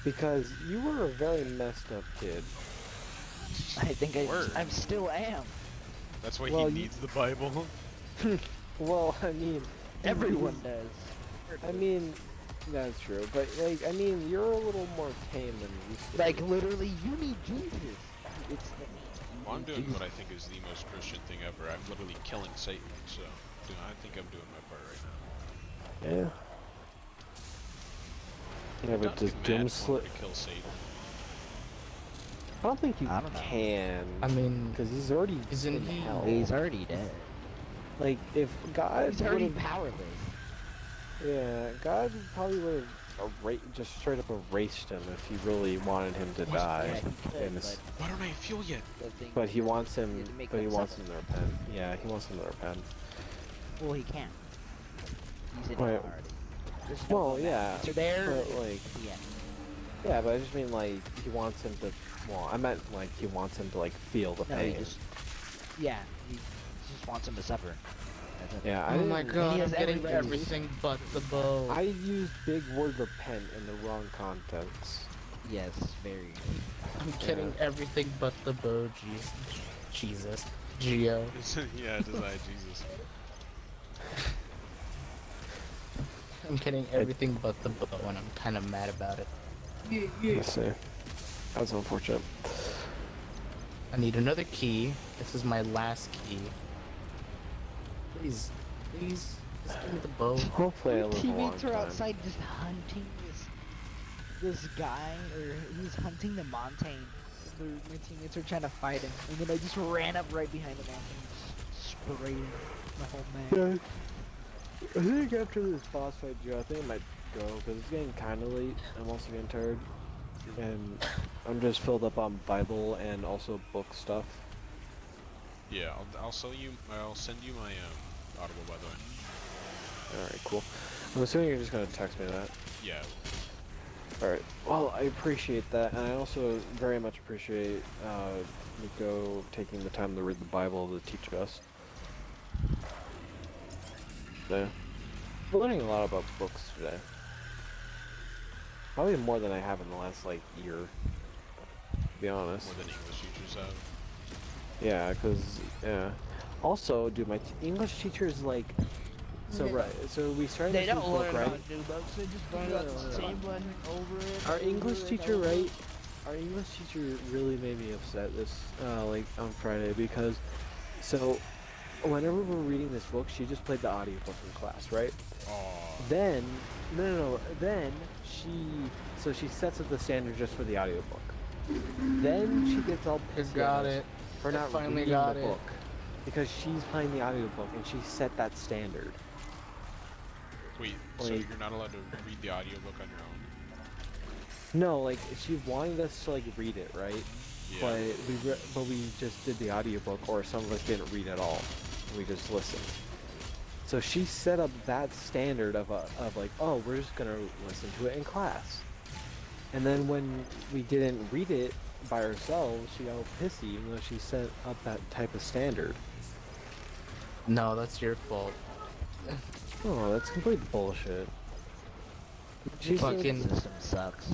Because you were a very messed up kid. I think Word. I still am. That's why Well, he you- needs the Bible. Well, I mean... Everyone does. I mean, that's true, but, like, I mean, you're a little more tame than you used to Like be. literally, you need Jesus. It's Well, I'm doing what I think is the most Christian thing ever. I'm literally killing Satan, so I think I'm doing my part right now. Yeah. Yeah, but Not does too mad Doom for him slip? to kill Satan. I don't think you I don't know. can. I mean, because he's already isn't in he- hell. He's already dead. Like, if God He's already would've- powerless. Yeah, God probably would have just straight up erased him if he really wanted him to die. Yeah, he could, And but Why don't I have fuel yet? the thing but is he that wants you him. have to make But he them wants suffer. him to repent. Yeah, he wants him to repent. Well, he can't. He's in Wait. hell already. There's no Well, going back. yeah, So there, but like, the end. yeah, but I just mean like he wants him to. Well, I meant like he wants him to like feel the No, pain. he just, yeah, he just wants him to suffer. That's it. Yeah, I Oh my didn't- god, He I'm has getting every- everything but the bow. I used big word repent in the wrong context. Yes, very. I'm getting everything but the bow, Jesus. Geo. Yeah, it is I, Jesus. I'm getting everything but the bow, and I'm kind of mad about it. Let's see. That's unfortunate. I need another key. This is my last key. Please, please, just give me the bow. Hopefully, I live a long Teammates are time. outside just hunting this guy, or he's hunting the mountain. My teammates are trying to fight him, and then I just ran up right behind the mountain and just sprayed him the whole map. Yeah. I think after this boss fight, Joe, I think I might go because it's getting kind of late. I'm also getting tired, and I'm just filled up on Bible and also book stuff. Yeah, I'll send you my Audible, by the way. All right, cool. I'm assuming you're just gonna text me that. Yeah. All right. Well, I appreciate that, and I also very much appreciate Nico taking the time to read the Bible to teach us. Yeah. We're learning a lot about books today. Probably more than I have in the last, like, year, to be honest. More than English teachers have. Yeah, because, yeah. Also, dude, my English teacher is, like, so, right, so we started They this new don't book, learn right? how to do books, they just do No, the same one over and Our over English and teacher, over. right? Our English teacher really made me upset this, like, on Friday, because, so, whenever we're reading this book, she just played the audiobook in class, right? Aww. Then, no, then she sets up the standard just for the audiobook. Then she gets all pissed Got at us it. for I not finally reading got the it. book. Because she's playing the audiobook and she set that standard. Wait, so Like- you're not allowed to read the audiobook on your own? No, like, she wanted us to, like, read it, right? Yeah. But we just did the audiobook, or some of us didn't read at all. We just listened. So she set up that standard of like, oh, we're just gonna listen to it in class. And then when we didn't read it by ourselves, she got all pissy, even though she set up that type of standard. No, that's your fault. Oh, that's complete bullshit. She Fucking- The system sucks.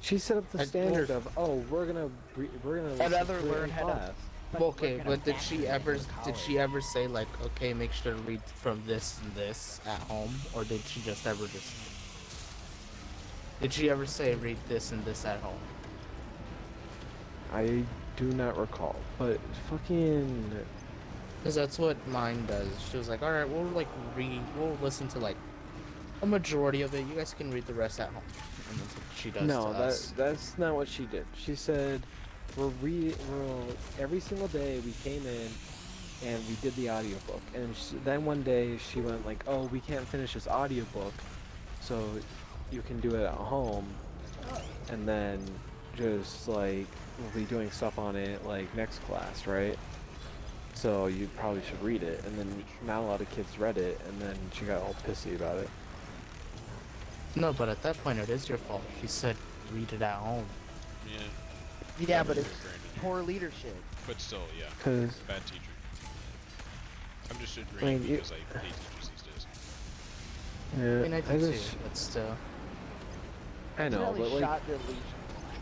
She set up the standard of, oh, we're gonna listen rather to it learn in how to- class. Okay, but did she ever say like, okay, make sure to read from this and this at home, or did she just ever did she ever say read this and this at home? I do not recall, but fucking. Because that's what mine does. She was like, all right, we'll listen to like a majority of it. You guys can read the rest at home. And that's what she does No, to us. that's not what she did. She said, every single day we came in and we did the audiobook. And then one day she went like, oh, we can't finish this audiobook, so you can do it at home. And then just like, we'll be doing stuff on it like next class, right? So you probably should read it. And then not a lot of kids read it, and then she got all pissy about it. No, but at that point it is your fault. She said read it at home. Yeah. Yeah, but You're it's granted. poor leadership. But still, yeah. 'Cause Bad teacher. I'm just agreeing I mean, because I hate teachers these days. yeah, I mean, I do too, but still. I know, Accidentally but like. shot the Legion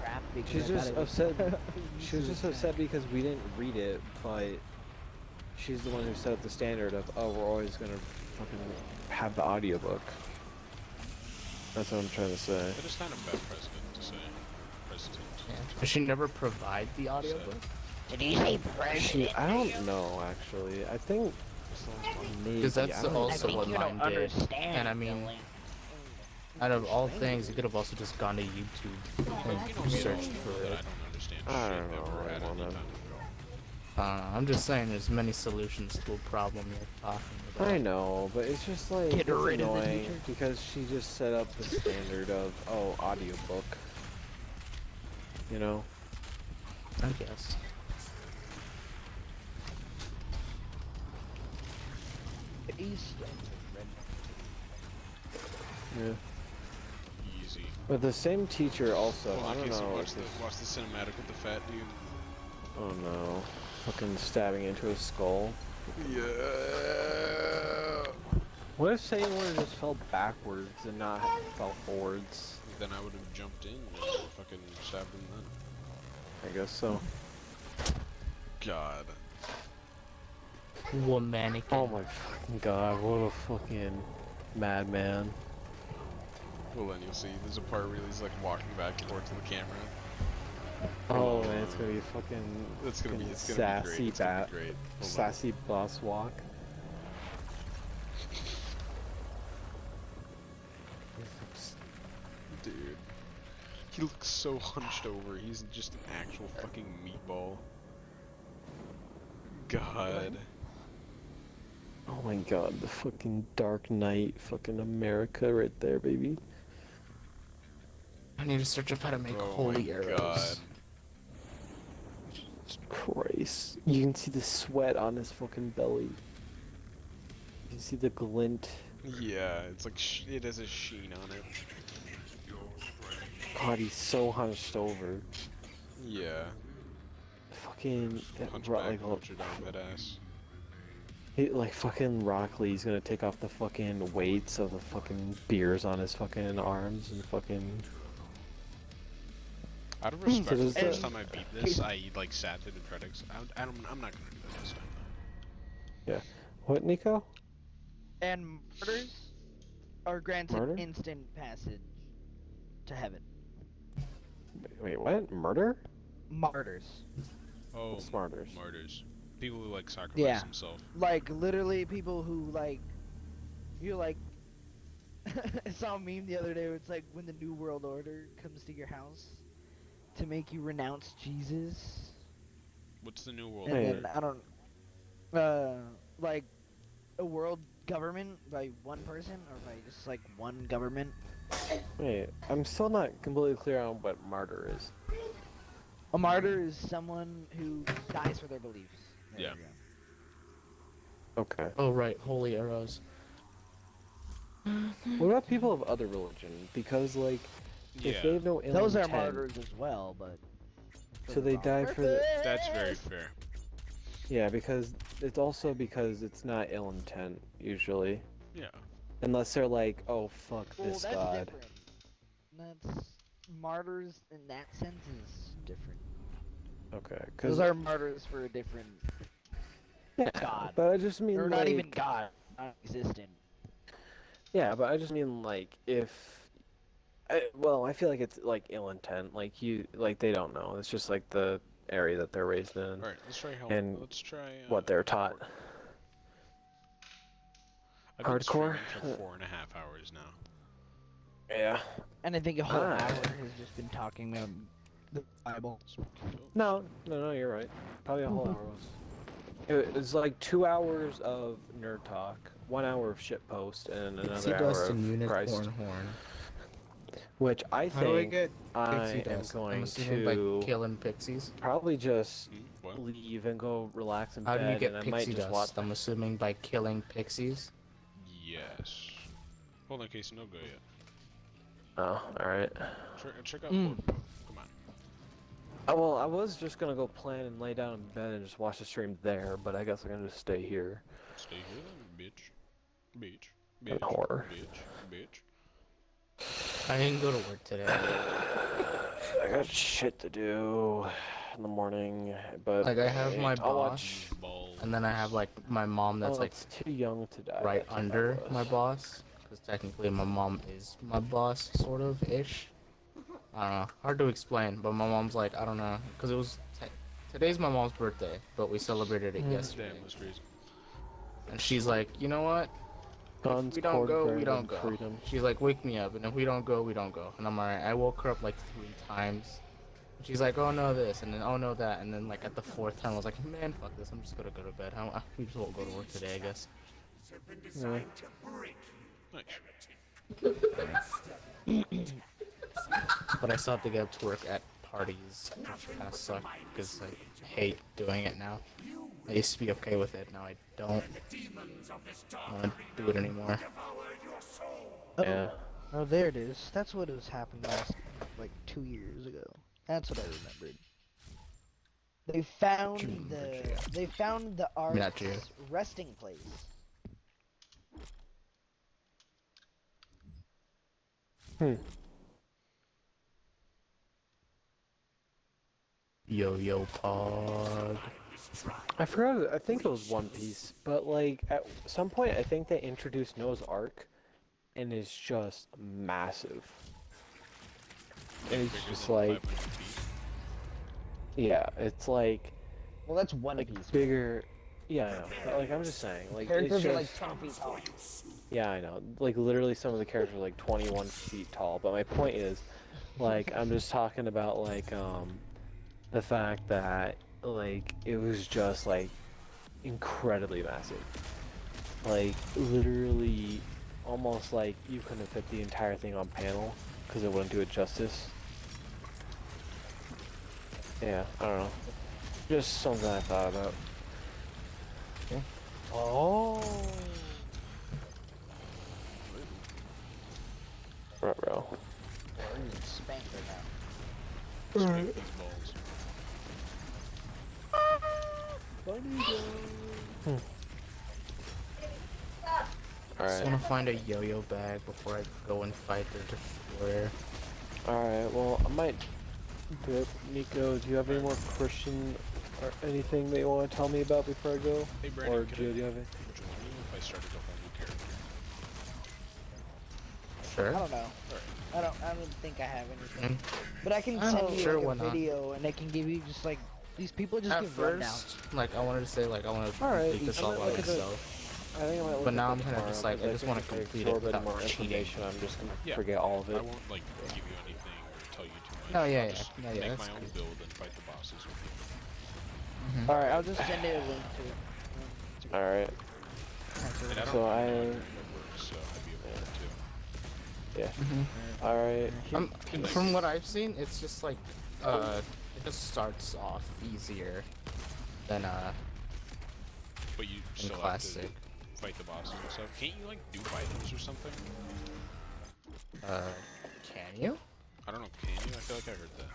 trap because She's I thought just it was- upset. She was just upset because we didn't read it, but she's the one who set up the standard of, oh, we're always gonna fucking have the audiobook. That's what I'm trying to say. That is kind of bad precedent to say. Precedent. Yeah. Does she never provide the audiobook? Did you say president? I don't know, actually. I think maybe. Because that's I don't know. also what mine did. And I mean, out of all things, you could have also just gone to YouTube and searched for That I it. don't understand I shit don't know, ever at well, any then. time. I'm just saying there's many solutions to a problem you're talking about. I know, but it's just like Get it's rid of the annoying teacher. because she just set up the standard of audiobook. You know? I guess. Yeah. Easy. But the same teacher also, Hold I on, don't Casey, know. watch the cinematic with the fat dude. Oh no. Fucking stabbing into his skull. Yeah. What if Satan would have just fell backwards and not fell forwards? Then I would have jumped in and fucking stabbed him then. I guess so. God. Womanic. Oh my fucking god, what a fucking madman. Well, then you'll see. There's a part where he's like walking back and forth to the camera. Oh man, it's gonna be fucking. It's gonna be sassy great. Hold on. sassy boss walk. Dude. He looks so hunched over. He's just an actual fucking meatball. God. Oh my god, the fucking Dark Knight, fucking America right there, baby. I need to search up how to make Oh holy my arrows. God. Jesus Christ. You can see the sweat on his fucking belly. You can see the glint. Yeah, it's like it has a sheen on it. God, he's so hunched over. Yeah. Fucking Hunchback, hunch it down, badass. like fucking Rock Lee's gonna take off the fucking weights of the fucking beers on his fucking arms and fucking. Out of respect, the So first time I beat this, I like sat through the credits. I'm not gonna do that this time though. Yeah. What, Nico? And martyrs are granted Murder? instant passage to heaven. Wait, what? Murder? Martyrs. Oh, What's martyrs? martyrs. People who like sacrifice Yeah. themselves. Like, literally people who, like, you like, I saw a meme the other day where it's like, when the New World Order comes to your house to make you renounce Jesus. What's the new world And Hey. then, I don't, like, a world government by one person, or by just, like, one government. Wait, I'm still not completely clear on what martyr is. A martyr is someone who dies for their beliefs. There Yeah. you go. Okay. Oh right, holy arrows. What about people of other religion? Because, like, if they have no ill Those are intent, martyrs as well, but... so they die for the... That's very fair. Yeah, because it's also because it's not ill intent, usually. Yeah. Unless they're like, oh, fuck Well, this that's god. different. That's... Martyrs in that sense is different. Okay, Those because... are martyrs for a different Yeah, god. but I just mean, Or like... not even god, not existent. Yeah, but I just mean, like, if... well, I feel like it's, like, ill intent. Like, they don't know. It's just, like, the area that they're raised in. Alright, let's try help. And Let's try what they're taught. I've been Hardcore? streaming for 4.5 hours now. Yeah. And I think a whole Ah. hour has just been talking about the Bible. No, you're right. Probably a whole hour was. It was like 2 hours of nerd talk, 1 hour of shitpost, and Pixie another hour dust of and unicorn Christ. horn. Which I How do I think get I pixie am dust? going I'm assuming to by killing pixies. probably just What? leave and go relax in How do bed, you get and I might pixie just watch. dust? I'm assuming by killing pixies. Yes. Hold on, Casey, no go yet. Oh, all right. Check out Lord Book. Come on. Well, I was just gonna go plan and lay down in bed and just watch the stream there, but I guess I'm gonna just stay here. Stay here then, bitch. Bitch. And Bitch. horror. Bitch. I didn't go to work today. I got shit to do in the morning, but Like I have my I'll boss, watch. Balls. and then I have like my mom that's Oh, like it's too young to die. right That's what under that my was. boss, because technically my mom is my boss, sort of ish. I don't know, hard to explain, but my mom's like, I don't know, because it was today's my mom's birthday, but we celebrated it yesterday, Damn, that's crazy. and she's like, you know what? Guns, If we don't go, cornbread, we don't and go. freedom. She's like, wake me up, and if we don't go, we don't go. And I'm alright. I woke her up like 3 times She's like, oh no this, and then oh no that, and then like at the fourth time I was like, man, fuck this, I'm just gonna go to bed. We just won't go to work today, I guess. Yeah. But I still have to get up to work at parties, which kind of suck because I hate doing it now. I used to be okay with it, now I don't want to do it anymore. Yeah. Oh, there it is. That's what was happened last, like 2 years ago. That's what I remembered. They found the Ark's resting place. Yo-yo pod. I forgot. I think it was One Piece, but like at some point, I think they introduced Noah's Ark, and it's just massive. And it's just like, yeah, it's like. Well, that's One Piece. Bigger. Yeah, I know. But, like I'm just saying, like Characters it's just, are like 10 feet tall. Yeah, I know. Like literally, some of the characters are like 21 feet tall. But my point is, like, I'm just talking about like the fact that like it was just like incredibly massive. Like literally, almost like you couldn't fit the entire thing on panel because it wouldn't do it justice. Yeah, I don't know. Just something I thought about. Okay. Oh. Bro. We're getting spanked right now. Spank these balls. I just want to find a yo-yo bag before I go and fight the destroyer. Alright, well, I might do it. Nico, do you have any more Christian or anything that you want to tell me about before I go? Hey Brandon, Or do you have it? would you want me if I started a whole new character? Sure. I don't know. I don't think I have anything. But I can I'm send you sure, like why a not? video, and I can give you just like these people just At give rundowns. first, like I wanted to say, like I want to Alright, make this I all might by look at the- myself. I think I might look But at now that I'm kinda tomorrow, just like, because I just think wanna if I complete it absorb without more cheating. information, I'm just gonna Yeah. forget all of I it. won't like give you anything or tell you too much. No, yeah, I'll yeah. just No, yeah, make that's my own good. build and fight the bosses with you. Alright, I'll just send you a link to it. Alright, And I don't so really I... know how it works, so I'd be able to. Yeah. Alright. From what I've seen, it's just like it just starts off easier than But you still classic. have to fight the bosses and stuff. Can't you like do items or something? Can you? I don't know, can you? I feel like I heard that.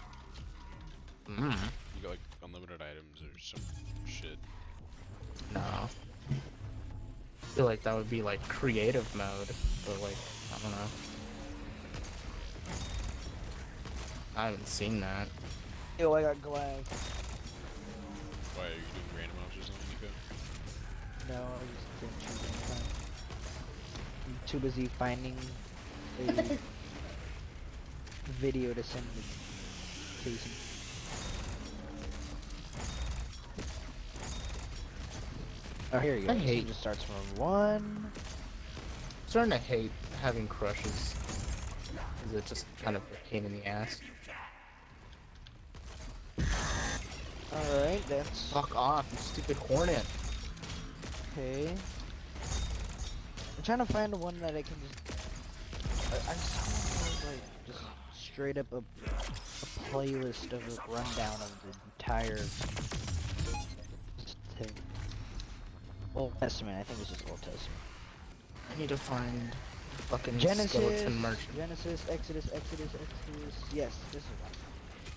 Mm. You got like unlimited items or some shit. No. I feel like that would be like creative mode, but like I don't know. I haven't seen that. Yo, I got glad. Why are you doing random ops or something, Nico? No, I just didn't choose any time. I'm too busy finding a video to send to Jason. Oh, here you go. I This hate- one just starts from 1. I'm starting to hate having crushes. Cause it's just kind of a pain in the ass. Alright, that's Fuck off, you stupid hornet. okay. I'm trying to find one that I can just. I just want like just straight up a playlist of a rundown of the entire thing. Old Testament, I think it's just Old Testament. I need to find fucking Genesis, skeleton merchant. Genesis, Exodus. Yes, this is one.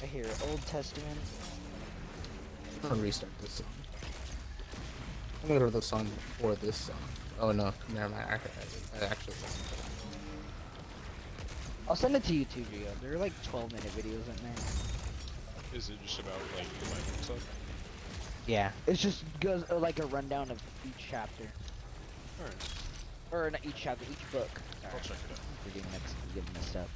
Right here, Old Testament. I'm gonna restart this song. I'm gonna go to the song before this song. Oh no, never mind. I actually listened to it. I'll send it to you too, Gio. They're like 12-minute videos in there. Is it just about like the Bible and stuff? Yeah, it's just goes like a rundown of each chapter, Alright, or not each chapter, each book. Sorry, I'll check it out. we're getting mixed up.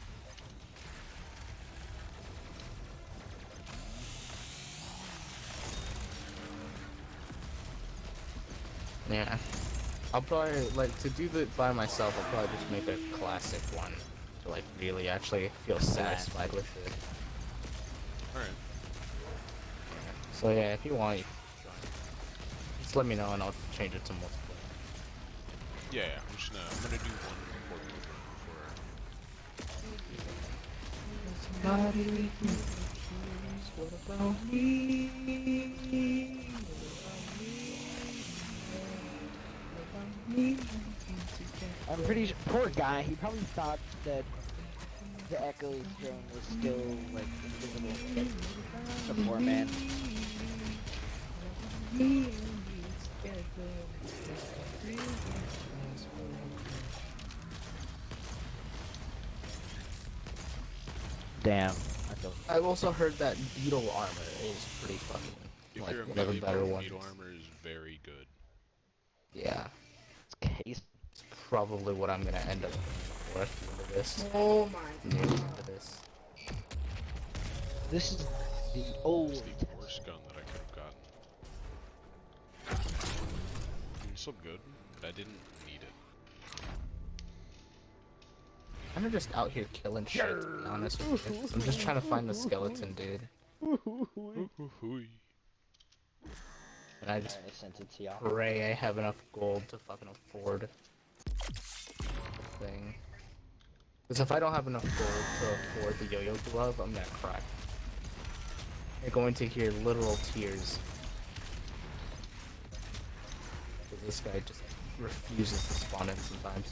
Yeah. I'll probably, like, to do it by myself, I'll probably just make a classic one. To, like, really actually feel satisfied with it. Alright. So yeah, if you want, you can join. Just let me know and I'll change it to multiplayer. Yeah, I'm gonna do one important run before. Somebody choose. What about me? What about me? I'm pretty sure, poor guy, he probably thought that the Echo drone was still, like, invisible. The poor man. Damn. I've also heard that beetle armor is pretty fucking, If like, you're a one of the melee better build, ones. beetle armor is very good. Yeah. Case. It's probably what I'm gonna end up for at the end of this. Oh my Near the god. end of this. This is the It's old. the worst gun that I could have gotten. It's so good, but I didn't need it. I'm just out here killing shit, to be honest with you. I'm just trying to find the skeleton, dude. And I just I sent it to y'all. pray I have enough gold to fucking afford the thing. Because if I don't have enough gold to afford the yo-yo glove, I'm gonna cry. You're going to hear literal tears. Because this guy just refuses to spawn in sometimes.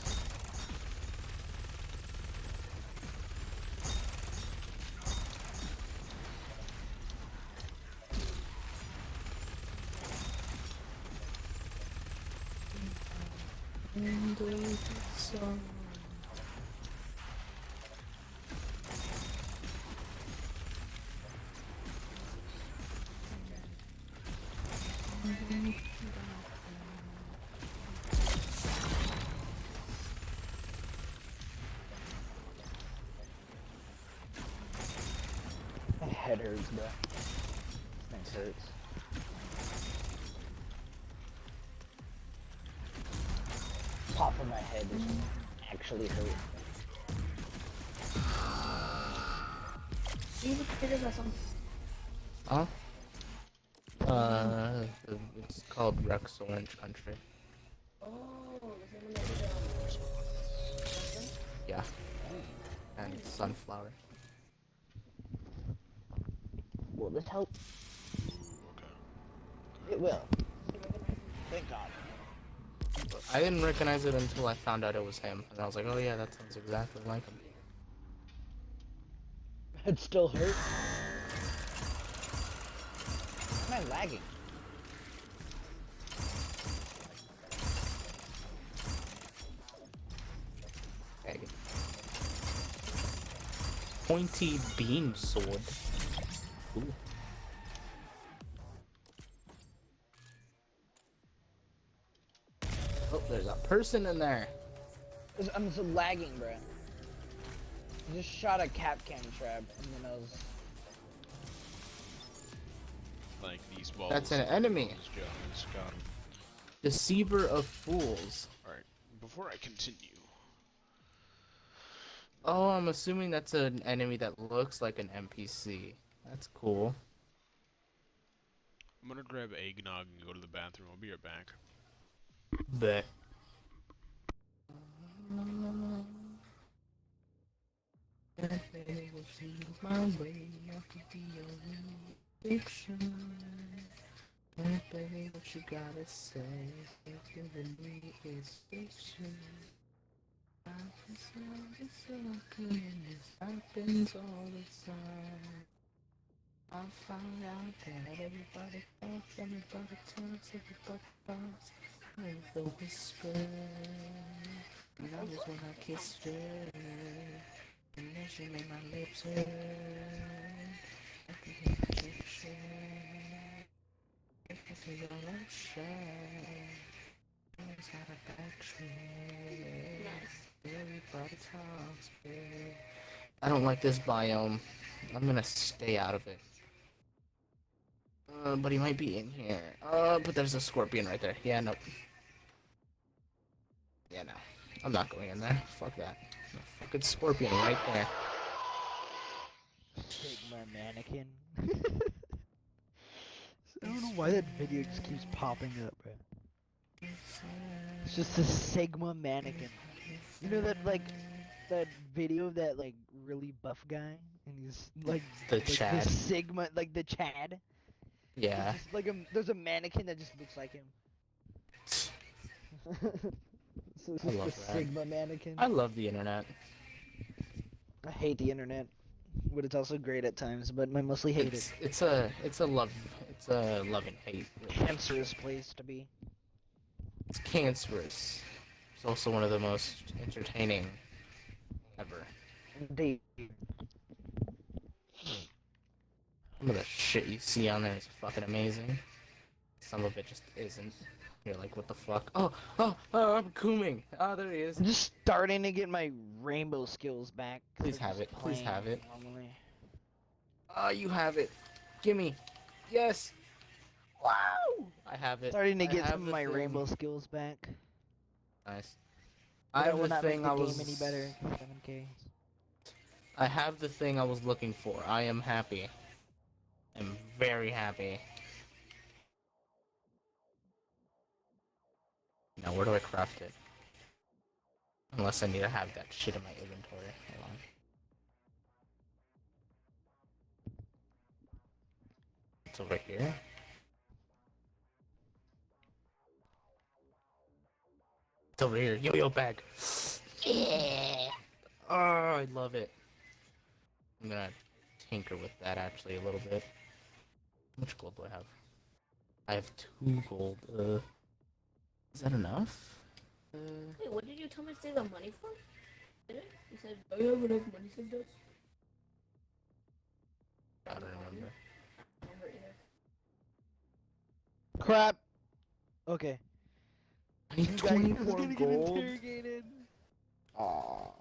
My head hurts, bro. This thing hurts. Top of my head is actually hurt. See the critters or something? Huh? It's called Rex Orange Country. Oh, the same one that did Yeah. And sunflower. Will this help? Okay. It will. Thank God. I didn't recognize it until I found out it was him. And I was like, oh yeah, that sounds exactly like him. It still hurts. Am I lagging? Okay. Pointy beam sword. Ooh. Oh, there's a person in there. I'm so lagging, bro. I just shot a cap cannon trap and then I was. Like these balls. That's an enemy. Just got 'em. Deceiver of fools. Alright, before I continue. Oh, I'm assuming that's an enemy that looks like an NPC. That's cool. I'm gonna grab eggnog and go to the bathroom. I'll be right back. Bet. Baby, what you gotta say? If you me is fiction. This happens all the time. I found out that everybody thinks, everybody talks, everybody talks. With the whisper, and that was when I kissed her, and then she made my lips hurt. I could get a picture. If you don't shine, it's got a backtrack. Everybody talks, babe. I don't like this biome. I'm gonna stay out of it. But he might be in here. But there's a scorpion right there. Yeah, no. Yeah, no. I'm not going in there. Fuck that. A fucking scorpion right there. Take my mannequin. why that video just keeps popping up, bro. It's just a Sigma mannequin. You know that video of that like really buff guy, and he's like The the Chad. Sigma, like the Chad. Yeah. It's just like there's a mannequin that just looks like him. So it's I just love the that. Sigma mannequin. I love the internet. I hate the internet, but it's also great at times. But I mostly hate it. It's a love and hate. Really. Cancerous place to be. It's cancerous. It's also one of the most entertaining ever. Indeed. Some of the shit you see on there is fucking amazing. Some of it just isn't. You're like, what the fuck? Oh, I'm Kooming. Oh, there he is. I'm just starting to get my rainbow skills back. Please have it. Please have it. Normally. Oh, you have it. Gimme. Yes. Wow. I have it. Starting to get have some of the my thing. rainbow skills back. Nice. But I that have will the not thing make I the was. game any better. 7K. I have the thing I was looking for. I am happy. I'm very happy. Now, where do I craft it? Unless I need to have that shit in my inventory. Hold on. It's over here. It's over here. Yo-yo bag. Yeah. Oh, I love it. I'm gonna tinker with that actually a little bit. How much gold do I have? I have 2 gold. Is that enough? Wait, what did you tell me to save the money for? Did it? You said, do you have enough money saved up? I don't remember. I don't remember either. Crap. Okay. I need This guy is 24 gonna get gold. interrogated. Aww.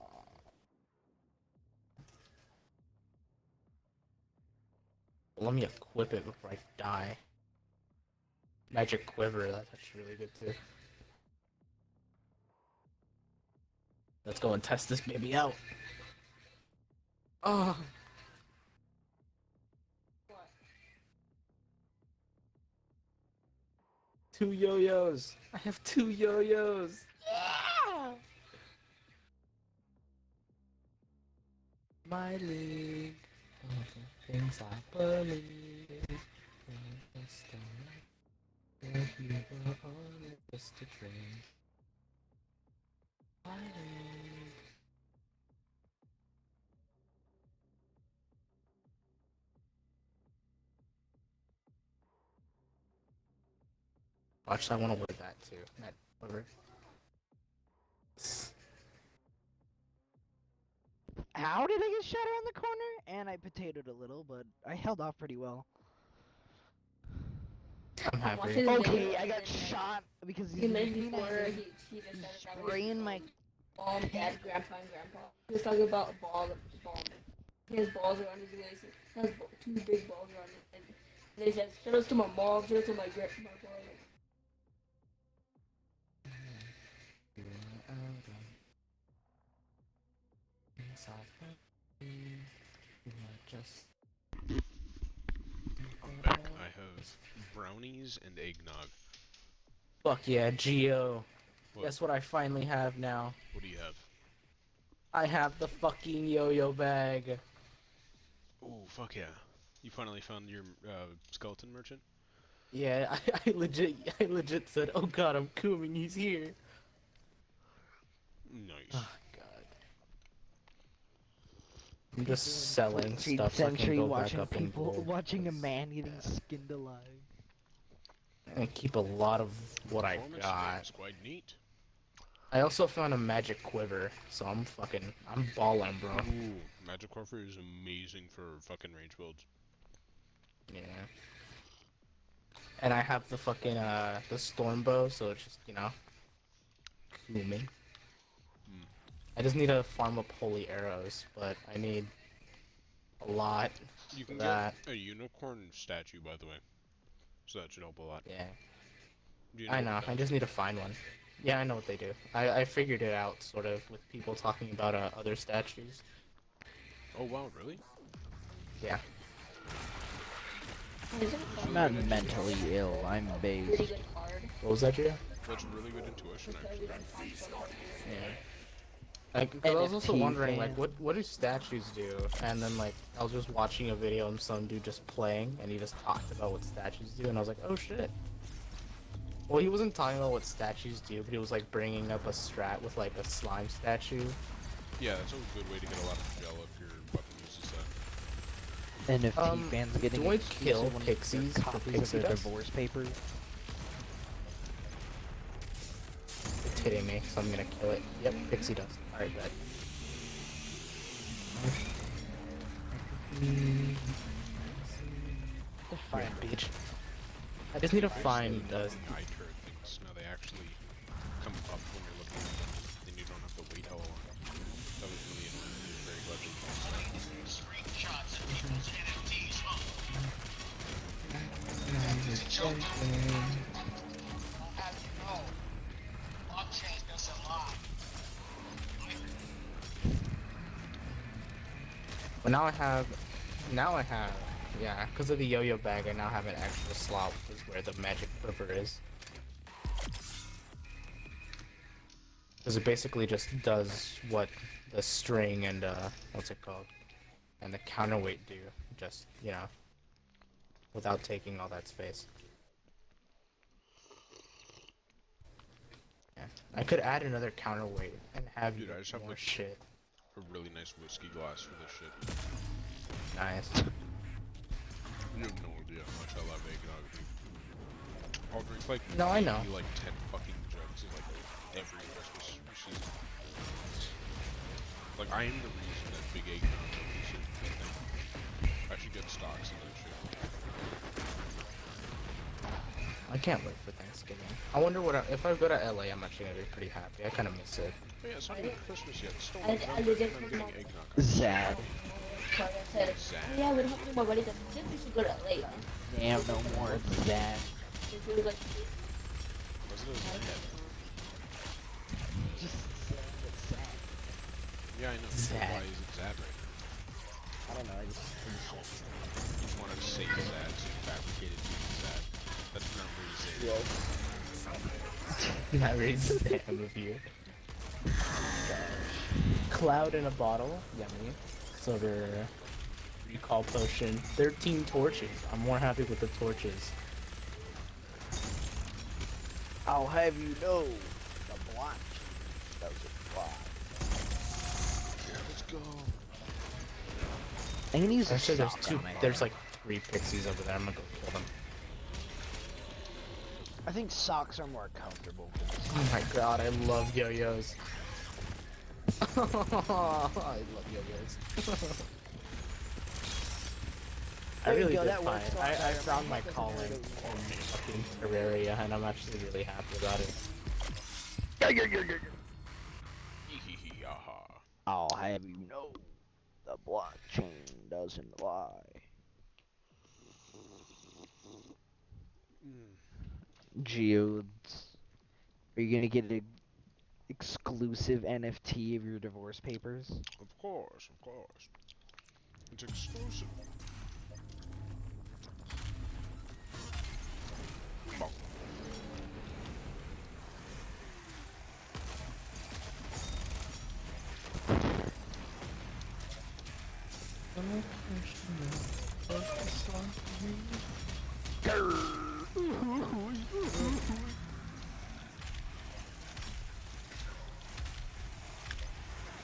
Let me equip it before I die. Magic quiver, that's actually really good too. Let's go and test this baby out. Oh. What? 2 yo-yos. I have 2 yo-yos. Yeah. My league. All the things I believe. If you were only just a dream. My league. Watch, I want to wear that too. That cover. How did I get shot around the corner? And I potatoed a little, but I held off pretty well. I'm happy. watching the Okay, video I got and then shot because He he's mentioned looking before at me. he just He's said about spraying my. dad, grandpa, and grandpa. He was talking about a ball. He has balls around his waist. He has 2 big balls around his head. And he says, shout out to my mom, shout out to my grandpa. Alright, I have brownies and eggnog. Fuck yeah, Geo. What? Guess what I finally have now? What do you have? I have the fucking yo-yo bag. Oh, fuck yeah. You finally found your skeleton merchant? Yeah, I legit said, oh god, I'm Kooming, he's here. Nice. Oh god. I'm just selling 14th stuff so I can century go back watching up in people, gold. watching a man getting skinned alive. And keep a lot of what I Performance got. is quite neat. I also found a magic quiver, so I'm balling, bro. Ooh, magic warfare is amazing for fucking range builds. Yeah. And I have the fucking, the storm bow, so it's just, Kooming. I just need to farm up holy arrows, but I need a lot You for can that. get a unicorn statue, by the way. So that should help a lot. Yeah. Do you I what know, that I does? just need to find one. Yeah, I know what they do. I figured it out, sort of, with people talking about other statues. Oh wow, really? Yeah. I'm not mentally ill. I'm really based. good card. What was that, Jay? That's really good intuition, actually. Yeah. Like, cause I was also NFT wondering, like, fan. what do statues do? And then, like, I was just watching a video of some dude just playing, and he just talked about what statues do, and I was like, oh shit. Well, he wasn't talking about what statues do, but he was, like, bringing up a strat with, like, a slime statue. Yeah, that's a good way to get a lot of gel if your weapon uses that. NFT fans getting do I exclusive kill one of pixies their for copies pixie of their dust? divorce papers. It's hitting me, so I'm gonna kill it. Yep, pixie dust. Alright, good. Fine, bitch. I just need to find eye turret things. Now they actually come up when you're looking at them, then you don't have to wait how long. That was really annoying. Very glad they fixed Screenshots of people's NFTs, huh? I'll have you know, blockchain doesn't lie. But now I have, yeah, because of the yo-yo bag, I now have an actual slot, which is where the magic quiver is. Because it basically just does what the string and, what's it called? And the counterweight do, just, you know, without taking all that space. Yeah, I could add another counterweight and have Dude, I just have more like shit. a really nice whiskey glass for this shit. Nice. You have no idea how much I love eggnog, dude. I'll drink like No, I know. maybe, like 10 fucking jugs of like every Christmas season. Like I am the reason that big eggnog is a thing. I should get stocks in that shit. I can't wait for Thanksgiving. I wonder what if I go to LA, I'm actually gonna be pretty happy. I kind of miss it. But yeah, it's not even Christmas yet. It's still I November, legit and I'm put getting eggnog. Sad. So I said, oh yeah, we're helping my buddy. I said we should go to LA. Damn, no more sad. And she was like, Was it a Zed? Just sad, but sad. Yeah, I know. Zed. Why is it Zad right now? I don't know. I just You just wanted to say Zad, so you fabricated being Zad. That's not where you say it. That raises the ham of you. Cloud in a bottle, yummy. Silver recall potion. 13 torches. I'm more happy with the torches. I'll have you know, the block doesn't fly. Yeah, let's go. I'm gonna use a Actually, there's sock two. on my There's hand. like 3 pixies over there. I'm gonna go kill them. I think socks are more comfortable. Oh my god, I love yo-yos. I love yo-yos. I There you really go, did that find. works on I there. found my Doesn't calling hurt in it. fucking Terraria, and I'm actually really happy about it. Yee-hee-hee-aha. I'll have you know, the blockchain doesn't lie. Geodes, are you gonna get an exclusive NFT of your divorce papers? Of course, of course. It's exclusive. Bonk.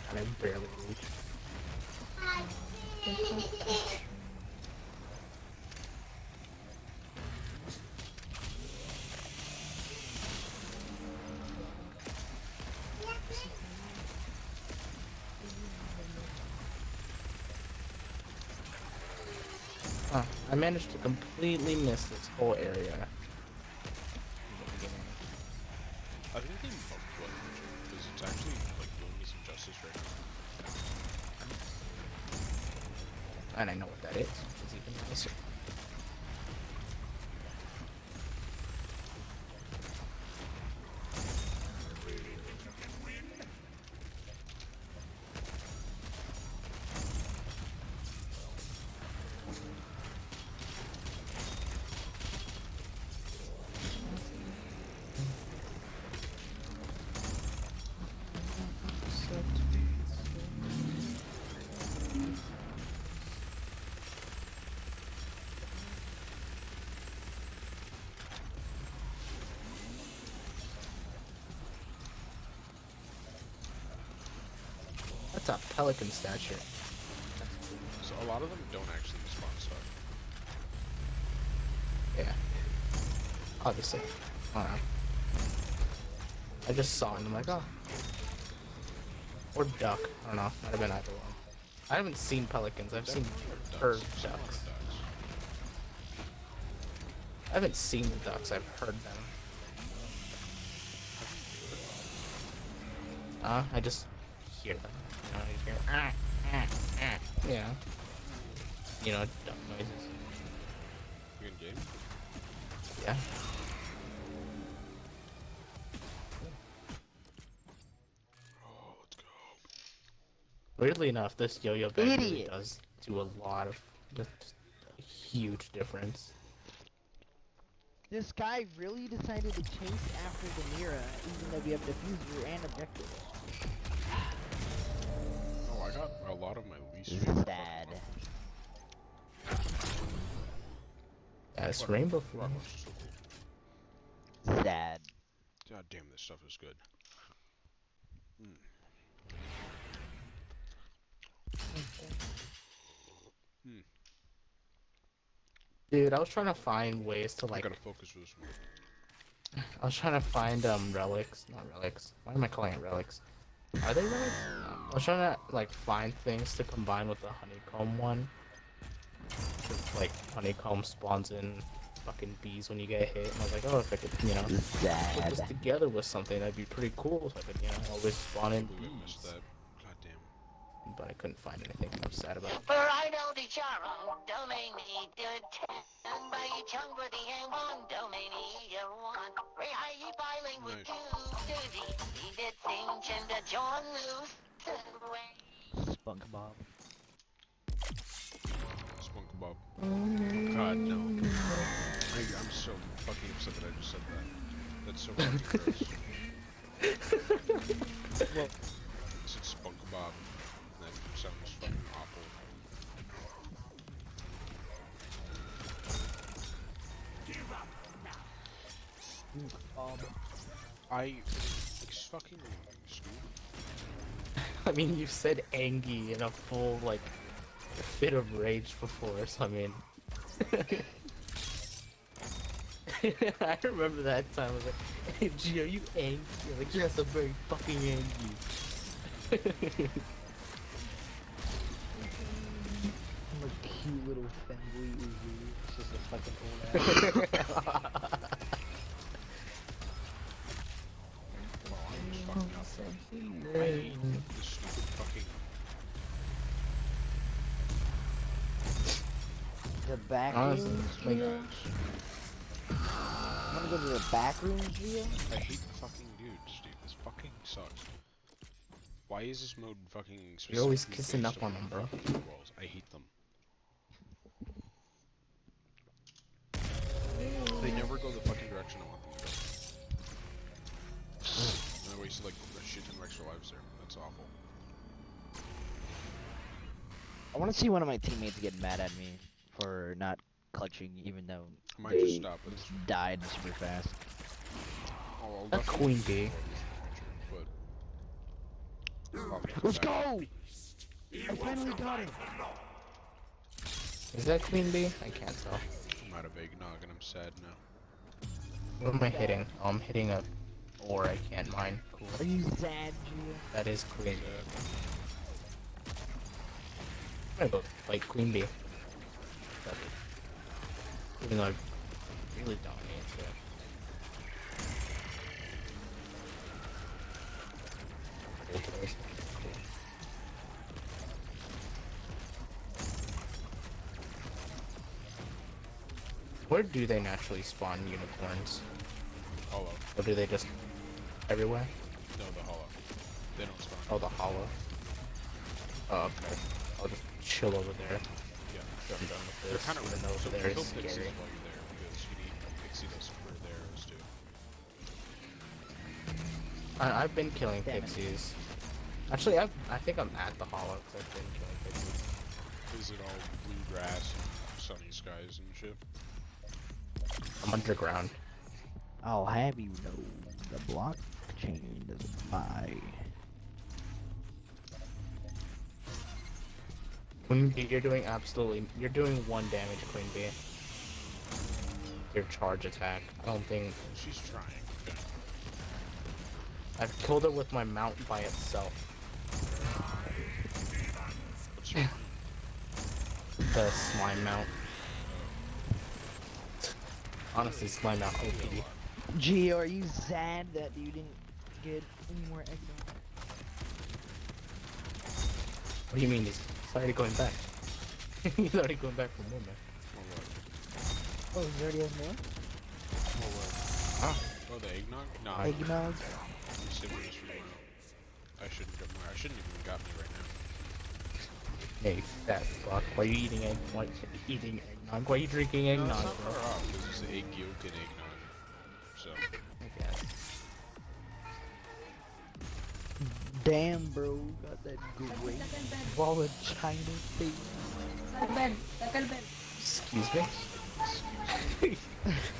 And I barely reach. Huh, I managed to completely miss this whole area. I think they bugged what because it's actually like doing me some justice right now. And I know what that is, which is even nicer. That's a pelican statue. So a lot of them don't actually spawn stuff. Yeah. Obviously. I don't know. I just saw it and I'm like, oh. Or duck. I don't know. Might have been either one. I haven't seen pelicans. I've seen heard ducks. I haven't seen the ducks. I've heard them. I just hear them. You know, you hear, yeah. You know, duck noises. You in game? Yeah. Oh, let's go. Weirdly enough, this yo-yo bed really does do a lot of, just a huge difference. This guy really decided to chase after the Mira, even though we have diffuser and objective. Oh, I got a lot of my least favorite. Sad. Yeah, it's Rainbow Flow. Sad. God damn, this stuff is good. Dude, I was trying to find ways to like. I gotta focus for this one. I was trying to find relics, not relics. Why am I calling it relics? Are they relics? No. I was trying to like find things to combine with the honeycomb one. 'Cause, like honeycomb spawns in fucking bees when you get hit, and I was like, oh, if I could, you know, put this together with something, that'd be pretty cool. So I could, you know, always spawn in bees. God damn. But I couldn't find anything I'm sad about. For I know the charro, domain me to 10 by each hungry and one domain year one. Rehai filing with two duty, he did things and the John loose away. SpongeBob. SpongeBob. God no. I'm so fucking upset that I just said that. That's so fucking gross. Well, I said SpongeBob. That sounds fucking awful. I fucking school. I mean, you said Angie in a full like fit of rage before, so I mean. I remember that time. I was like, "Hey, G, are you angry?" You're like, "Yes, I'm very fucking angry." I'm a cute little femboy Uzi. It's just a fucking old ass. I hate this stupid fucking. The back Honestly, rooms, like, Gio? I'm gonna go to the back rooms, Gio? I hate fucking dudes, dude. This fucking sucks. Why is this mode fucking? You're always specifically kissing based up on them, bro. Walls? I hate them. They never go the fucking direction I want them to go. And I wasted like a shit ton of extra lives there. That's awful. I want to see one of my teammates get mad at me for not clutching, even though I might they just stop with this one. died super fast. I'll That definitely Queen do Bee. more in the future, but Let's go! I finally got it! Is that Queen Bee? I can't tell. I'm out of eggnog and I'm sad now. What am I hitting? Oh, I'm hitting a ore I can't mine. Cool. Are you sad, Gio? That is Queen Bee. I'm gonna go fight Queen Bee. Even though I really dominate it. Where do they naturally spawn unicorns? Hollow. Or do they just everywhere? No, the hollow. They don't spawn. Oh, the hollow. Oh, okay. I'll just chill over there. Yeah. I'm done with They're this. kind of Even though so over there is kill pixies scary. while you're there because you need pixie dust for the arrows too. I've been killing Damn it. pixies. Actually, I think I'm at the hollow because I've been killing pixies. Is it all blue grass and sunny skies and shit? I'm underground. I'll have you know, the blockchain doesn't lie. Queen Bee, you're doing 1 damage, Queen Bee. Your charge attack. I don't think... She's trying. Okay. I've killed it with my mount by itself. What's your The slime mount. Honestly, slime mount OP. Gee, are you sad that you didn't get any more eggnog? What do you mean? He's already going back. He's already going back for more, man. Oh, he already has more? Huh? Oh, the eggnog? No. Eggnog? I'm saving this for tomorrow. I shouldn't get more. I shouldn't even got me right now. Hey, that fuck. Why are you eating egg? Why are you eating eggnog? Why are you drinking eggnog, No, it's not bro? far off, because it's egg yolk and eggnog. So. I guess. Damn, bro, got that great ball of China thing. Excuse me?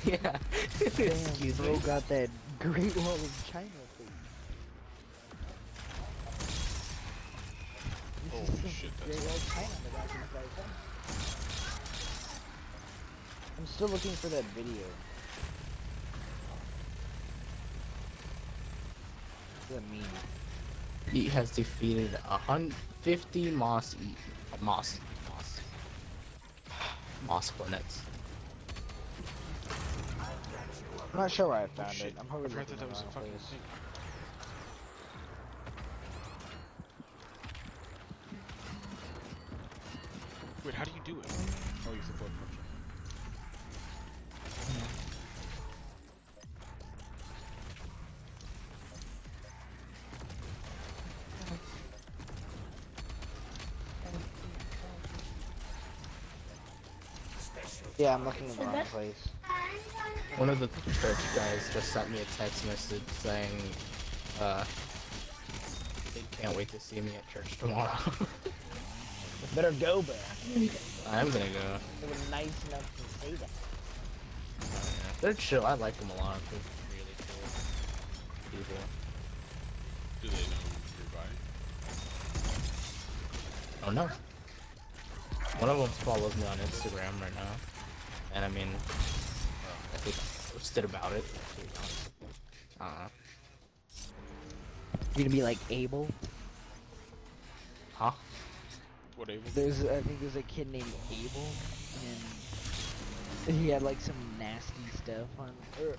Yeah. Damn, Excuse bro, me? got that great wall of China thing. Holy shit, that's Great wall of China on the back of his right thumb. I'm still looking for that video. What does that mean? He has defeated 150 moss hornets. I'm not sure where I found it. I'm probably I've heard looking that was a around fucking place. thing. Wait, how do you do it? Oh, you flip up function. Yeah, I'm looking in the wrong place. One of the church guys just sent me a text message saying, they can't wait to see me at church tomorrow. Better go back. I'm gonna go. They were nice enough to say that. They're chill. I like them a lot. They're really cool people. Do they know you're by? Oh no. One of them follows me on Instagram right now. And I mean, I think I posted about it. You're gonna be like Abel? Huh? What Abel? I think there's a kid named Abel, and he had like some nasty stuff on.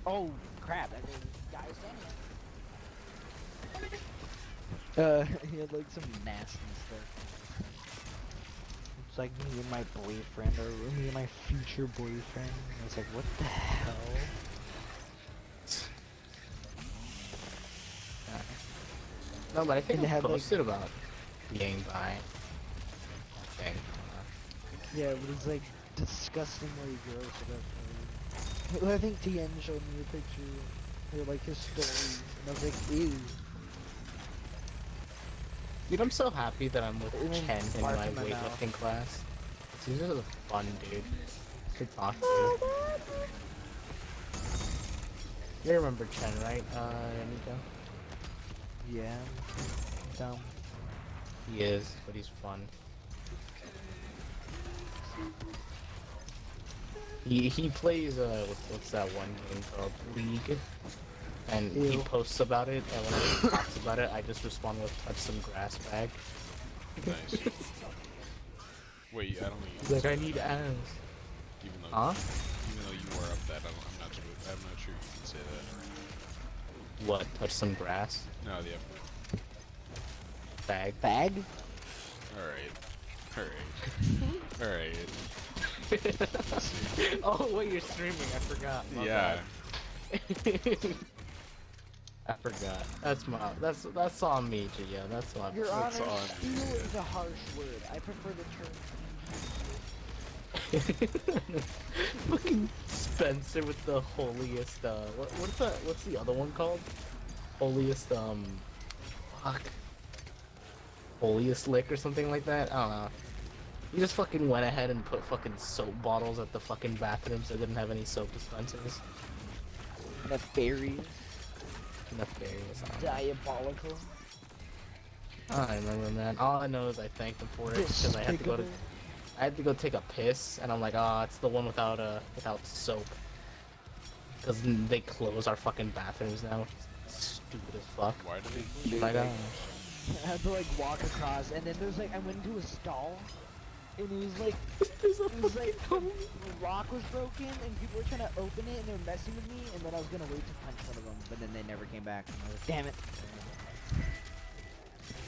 Oh crap! I think guy standing. He had like some nasty stuff. It's like me and my boyfriend, or me and my future boyfriend. I was like, what the hell? No, but I think And I it had, like- posted about being bi. I think. Yeah, it was like disgustingly gross at that point. I think TN showed me a picture, or like his story, and I was like, ew. Dude, I'm so happy that I'm with And then Chen in bark my in my mouth. weightlifting class. He's just a fun dude to talk to. You remember Chen, right, Nico? Yeah, dumb. He is, but he's fun. He plays what's that one game called? League. And he Ew. posts about it, and when he talks about it, I just respond with touch some grass bag. Nice. Wait, I don't think He's like, I need ass. even though, Huh? even though you were up that, I'm not sure you can say that. What? Touch some grass? No, the F word. Bag? Bag? Alright. Alright. Oh wait, you're streaming, I forgot. My Yeah. bad. I forgot. That's on me, Gia. That's on me. Your Honor, That's on steal you. is a harsh word. I prefer the term. Fucking Spencer with the holiest, what's the other one called? Holiest, fuck. Holiest lick or something like that? I don't know. He just fucking went ahead and put fucking soap bottles at the fucking bathrooms that didn't have any soap dispensers. Nefarious. Nefarious. Diabolical. I I remember, man. All I know is I thanked them for it because I had to go take a piss, and I'm like, oh, it's the one without soap. Because they close our fucking bathrooms now, which is stupid as fuck. Why do they? Oh my gosh. I had to like walk across, and then there's like I went into a stall, and it was like the lock was broken, and people were trying to open it, and they were messing with me, and then I was gonna wait to punch one of them, but then they never came back. And I was like, damn it!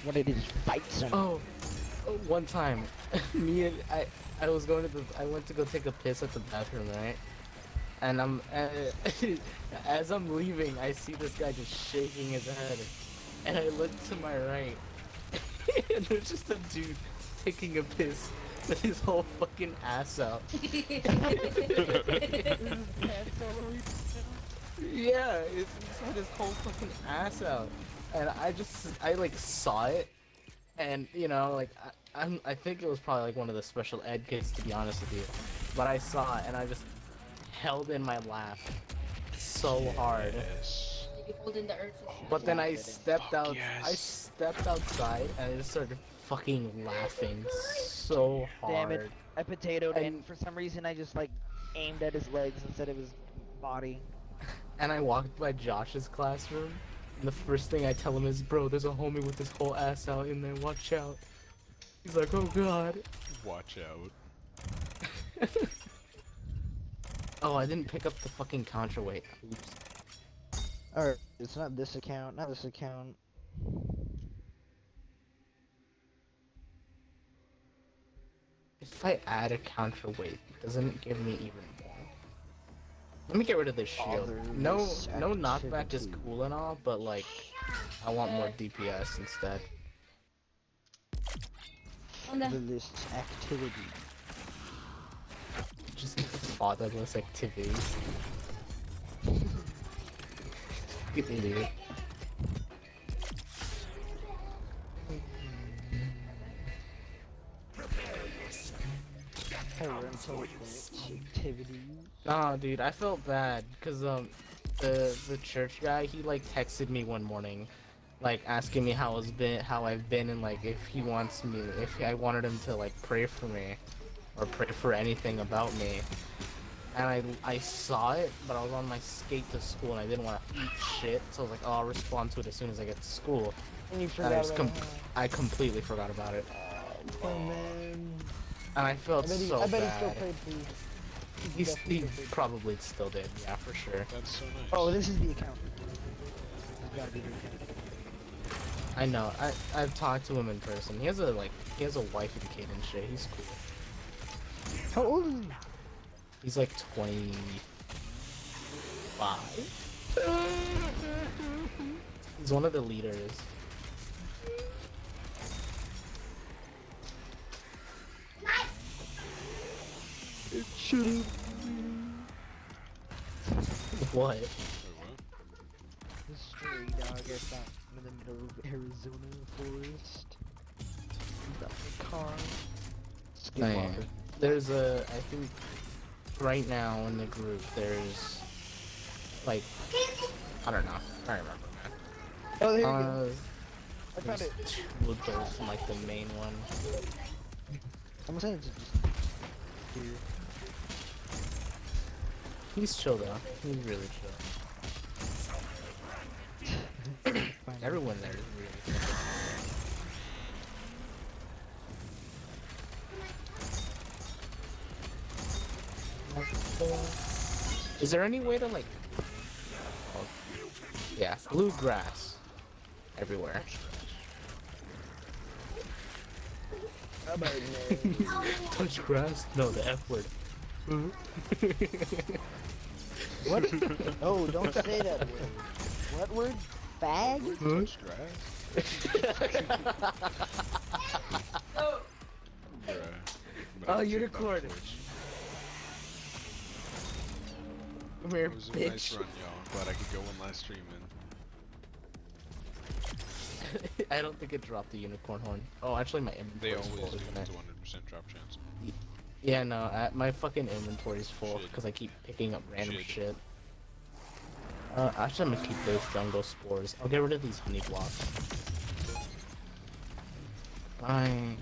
What I did is fight someone. Oh, one time, I went to go take a piss at the bathroom, right? And as I'm leaving, I see this guy just shaking his head, and I look to my right, and there's just a dude taking a piss with his whole fucking ass out. Yeah, he's had his whole fucking ass out, and I like saw it, and you know, like I think it was probably like one of the special ed kids, to be honest with you, but I saw it and I just held in my laugh so hard. But then I stepped out. I stepped outside and I just started fucking laughing so hard. Damn it! I potatoed, and for some reason I just like aimed at his legs instead of his body. And I walked by Josh's classroom, and the first thing I tell him is, "Bro, there's a homie with his whole ass out in there. Watch out." He's like, "Oh God." Watch out. Oh, I didn't pick up the fucking counterweight. Oops. Alright, it's not this account, not this account. If I add a counterweight, doesn't it give me even more? Let me get rid of this shield. No knockback is cool and all, but like, I want more DPS instead. Fatherless activity. Just fatherless activities. Fucking idiot. Activity. Nah, dude, I felt bad because the church guy, he like texted me one morning, like asking me how I've been, and like if I wanted him to like pray for me or pray for anything about me. And I saw it, but I was on my skate to school and I didn't want to eat shit, so I was like, oh, I'll respond to it as soon as I get to school. And you forgot about it. I completely forgot about it. Oh man. And I felt so bad. I bet he still prayed for you. He probably still did, yeah, for sure. That's so nice. Oh, this is the account. This gotta be the account. I know. I've talked to him in person. He has a wife and kid and shit. He's cool. How old is he? He's like 25. He's one of the leaders. Shut up. What? The stray dog I found in the middle of Arizona forest. Got my car. Man, there's I think right now in the group there's like, I don't know, I don't remember, man. Oh, there you go. I found there's it. 2 adults and like the main one. I'm saying it's just here. He's chill though. He's really chill. Everyone there is really chill. Is there any way to like... Oh, yeah, blue grass everywhere. Touch grass? No, the F word. What? Oh, don't say that word. What word? Fag? Touch grass? Oh, unicorn! Come here, It was a bitch. nice run, y'all. I'm glad I could go one last stream in. I don't think it dropped the unicorn horn. Oh, actually my inventory They is always full, do. isn't It's it? a 100% drop chance. Yeah, no, my fucking inventory is full Shit. because I keep picking up random Shit. shit. Actually, I'm gonna keep those jungle spores. I'll get rid of these honey blocks. Fine.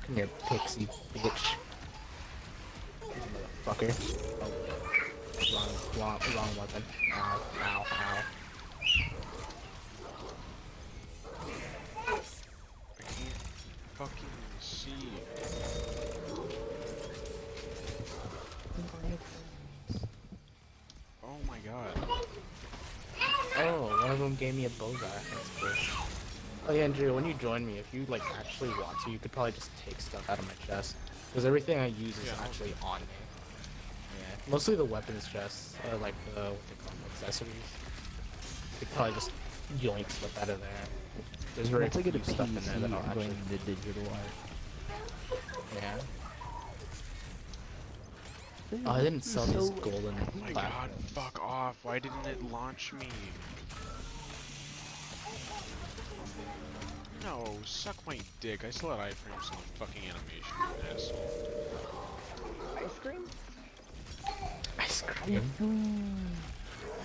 Come here, pixie bitch. Motherfucker. Oh, wrong weapon. Ow, ow, ow. I can't fucking see. Oh my god. Oh, one of them gave me a bowgar. That's cool. Oh yeah, Andrea, when you join me, if you like actually want to, you could probably just take stuff out of my chest. Because everything I use is actually on me. Yeah. Mostly the weapons chests, or like the, what they call them, accessories. You could probably just yoink stuff out of there. There's very few stuff in there that I'll actually... the digital art. Yeah. Oh, I didn't sell these golden Oh my god, fuck off. Why didn't it launch me? No, suck my dick. I still had iframes in the fucking animation, you asshole. Ice cream? Ice cream.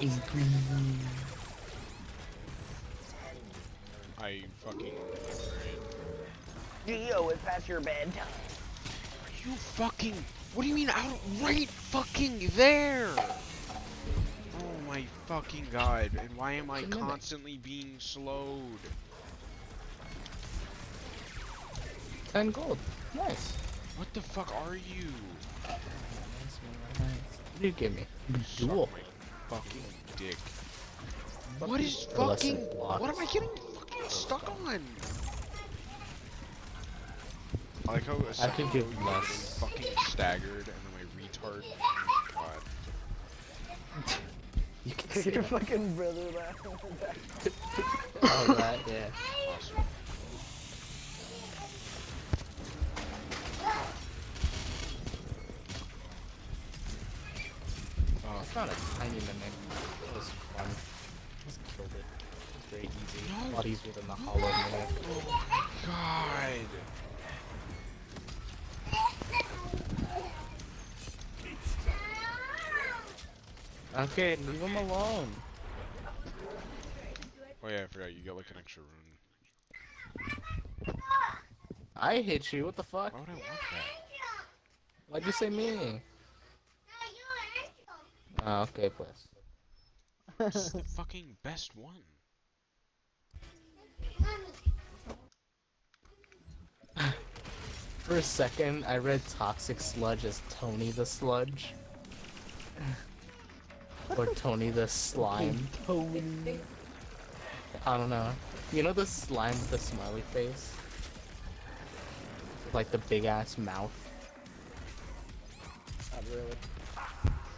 Ice cream. I fucking... Yo, it's past your bedtime. Are you fucking... What do you mean out right fucking there? Oh my fucking god. And why am I constantly being slowed? 10 gold. Nice. What the fuck are you? What do you give me? Duel. My fucking dick. What is fucking... What am I getting fucking stuck on? I like how I could give less. Fucking staggered and then my retard. Oh my god. You can see Your fucking brother laughing at that. Oh, that, yeah. Awesome. I found a tiny mimic. It was fun. Just killed it. It was very easy. No. A lot easier than the hollow mimic. Oh my god. Okay, leave him alone. Oh yeah, I forgot you got like an extra rune. I hit you, what the fuck? Why would I want that? Why'd you say me? Oh, okay, please. This is the fucking best one. For a second, I read Toxic Sludge as Tony the Sludge. Or Tony the Slime. Tony. I don't know. You know the slime with the smiley face? Like the big ass mouth? Not really.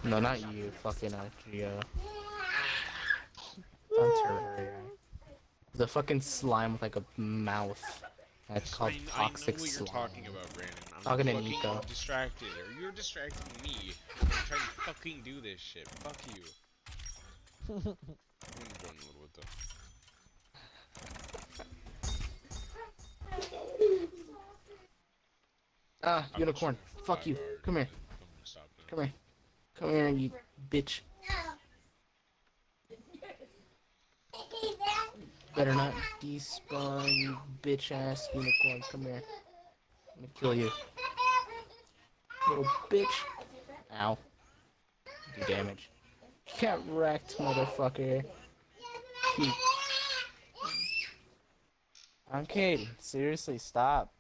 No, not you. Fucking Geo. On Terraria. The fucking slime with like a mouth. It's called Toxic I know what Slime. you're talking about, Brandon. I'm Talking to fucking Nico. distracted, or you're distracting me. I'm trying to fucking do this shit. Fuck you. I'm gonna join a little bit though. Ah, unicorn. Fuck you. Come here. Come here. Come here, you bitch. Better not despawn, you bitch ass unicorn. Come here. I'm gonna kill you. Little bitch. Ow. Do damage. Get wrecked, motherfucker. Okay, seriously, stop.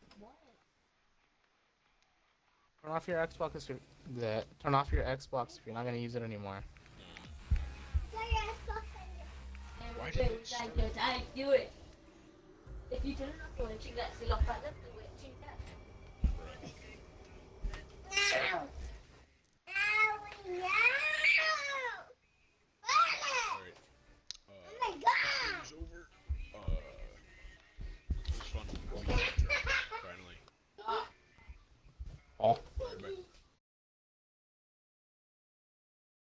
Turn off your Xbox if you're turn off your Xbox if you're not gonna use it anymore. Why did it do it. If you turn it off, you'll check that still off.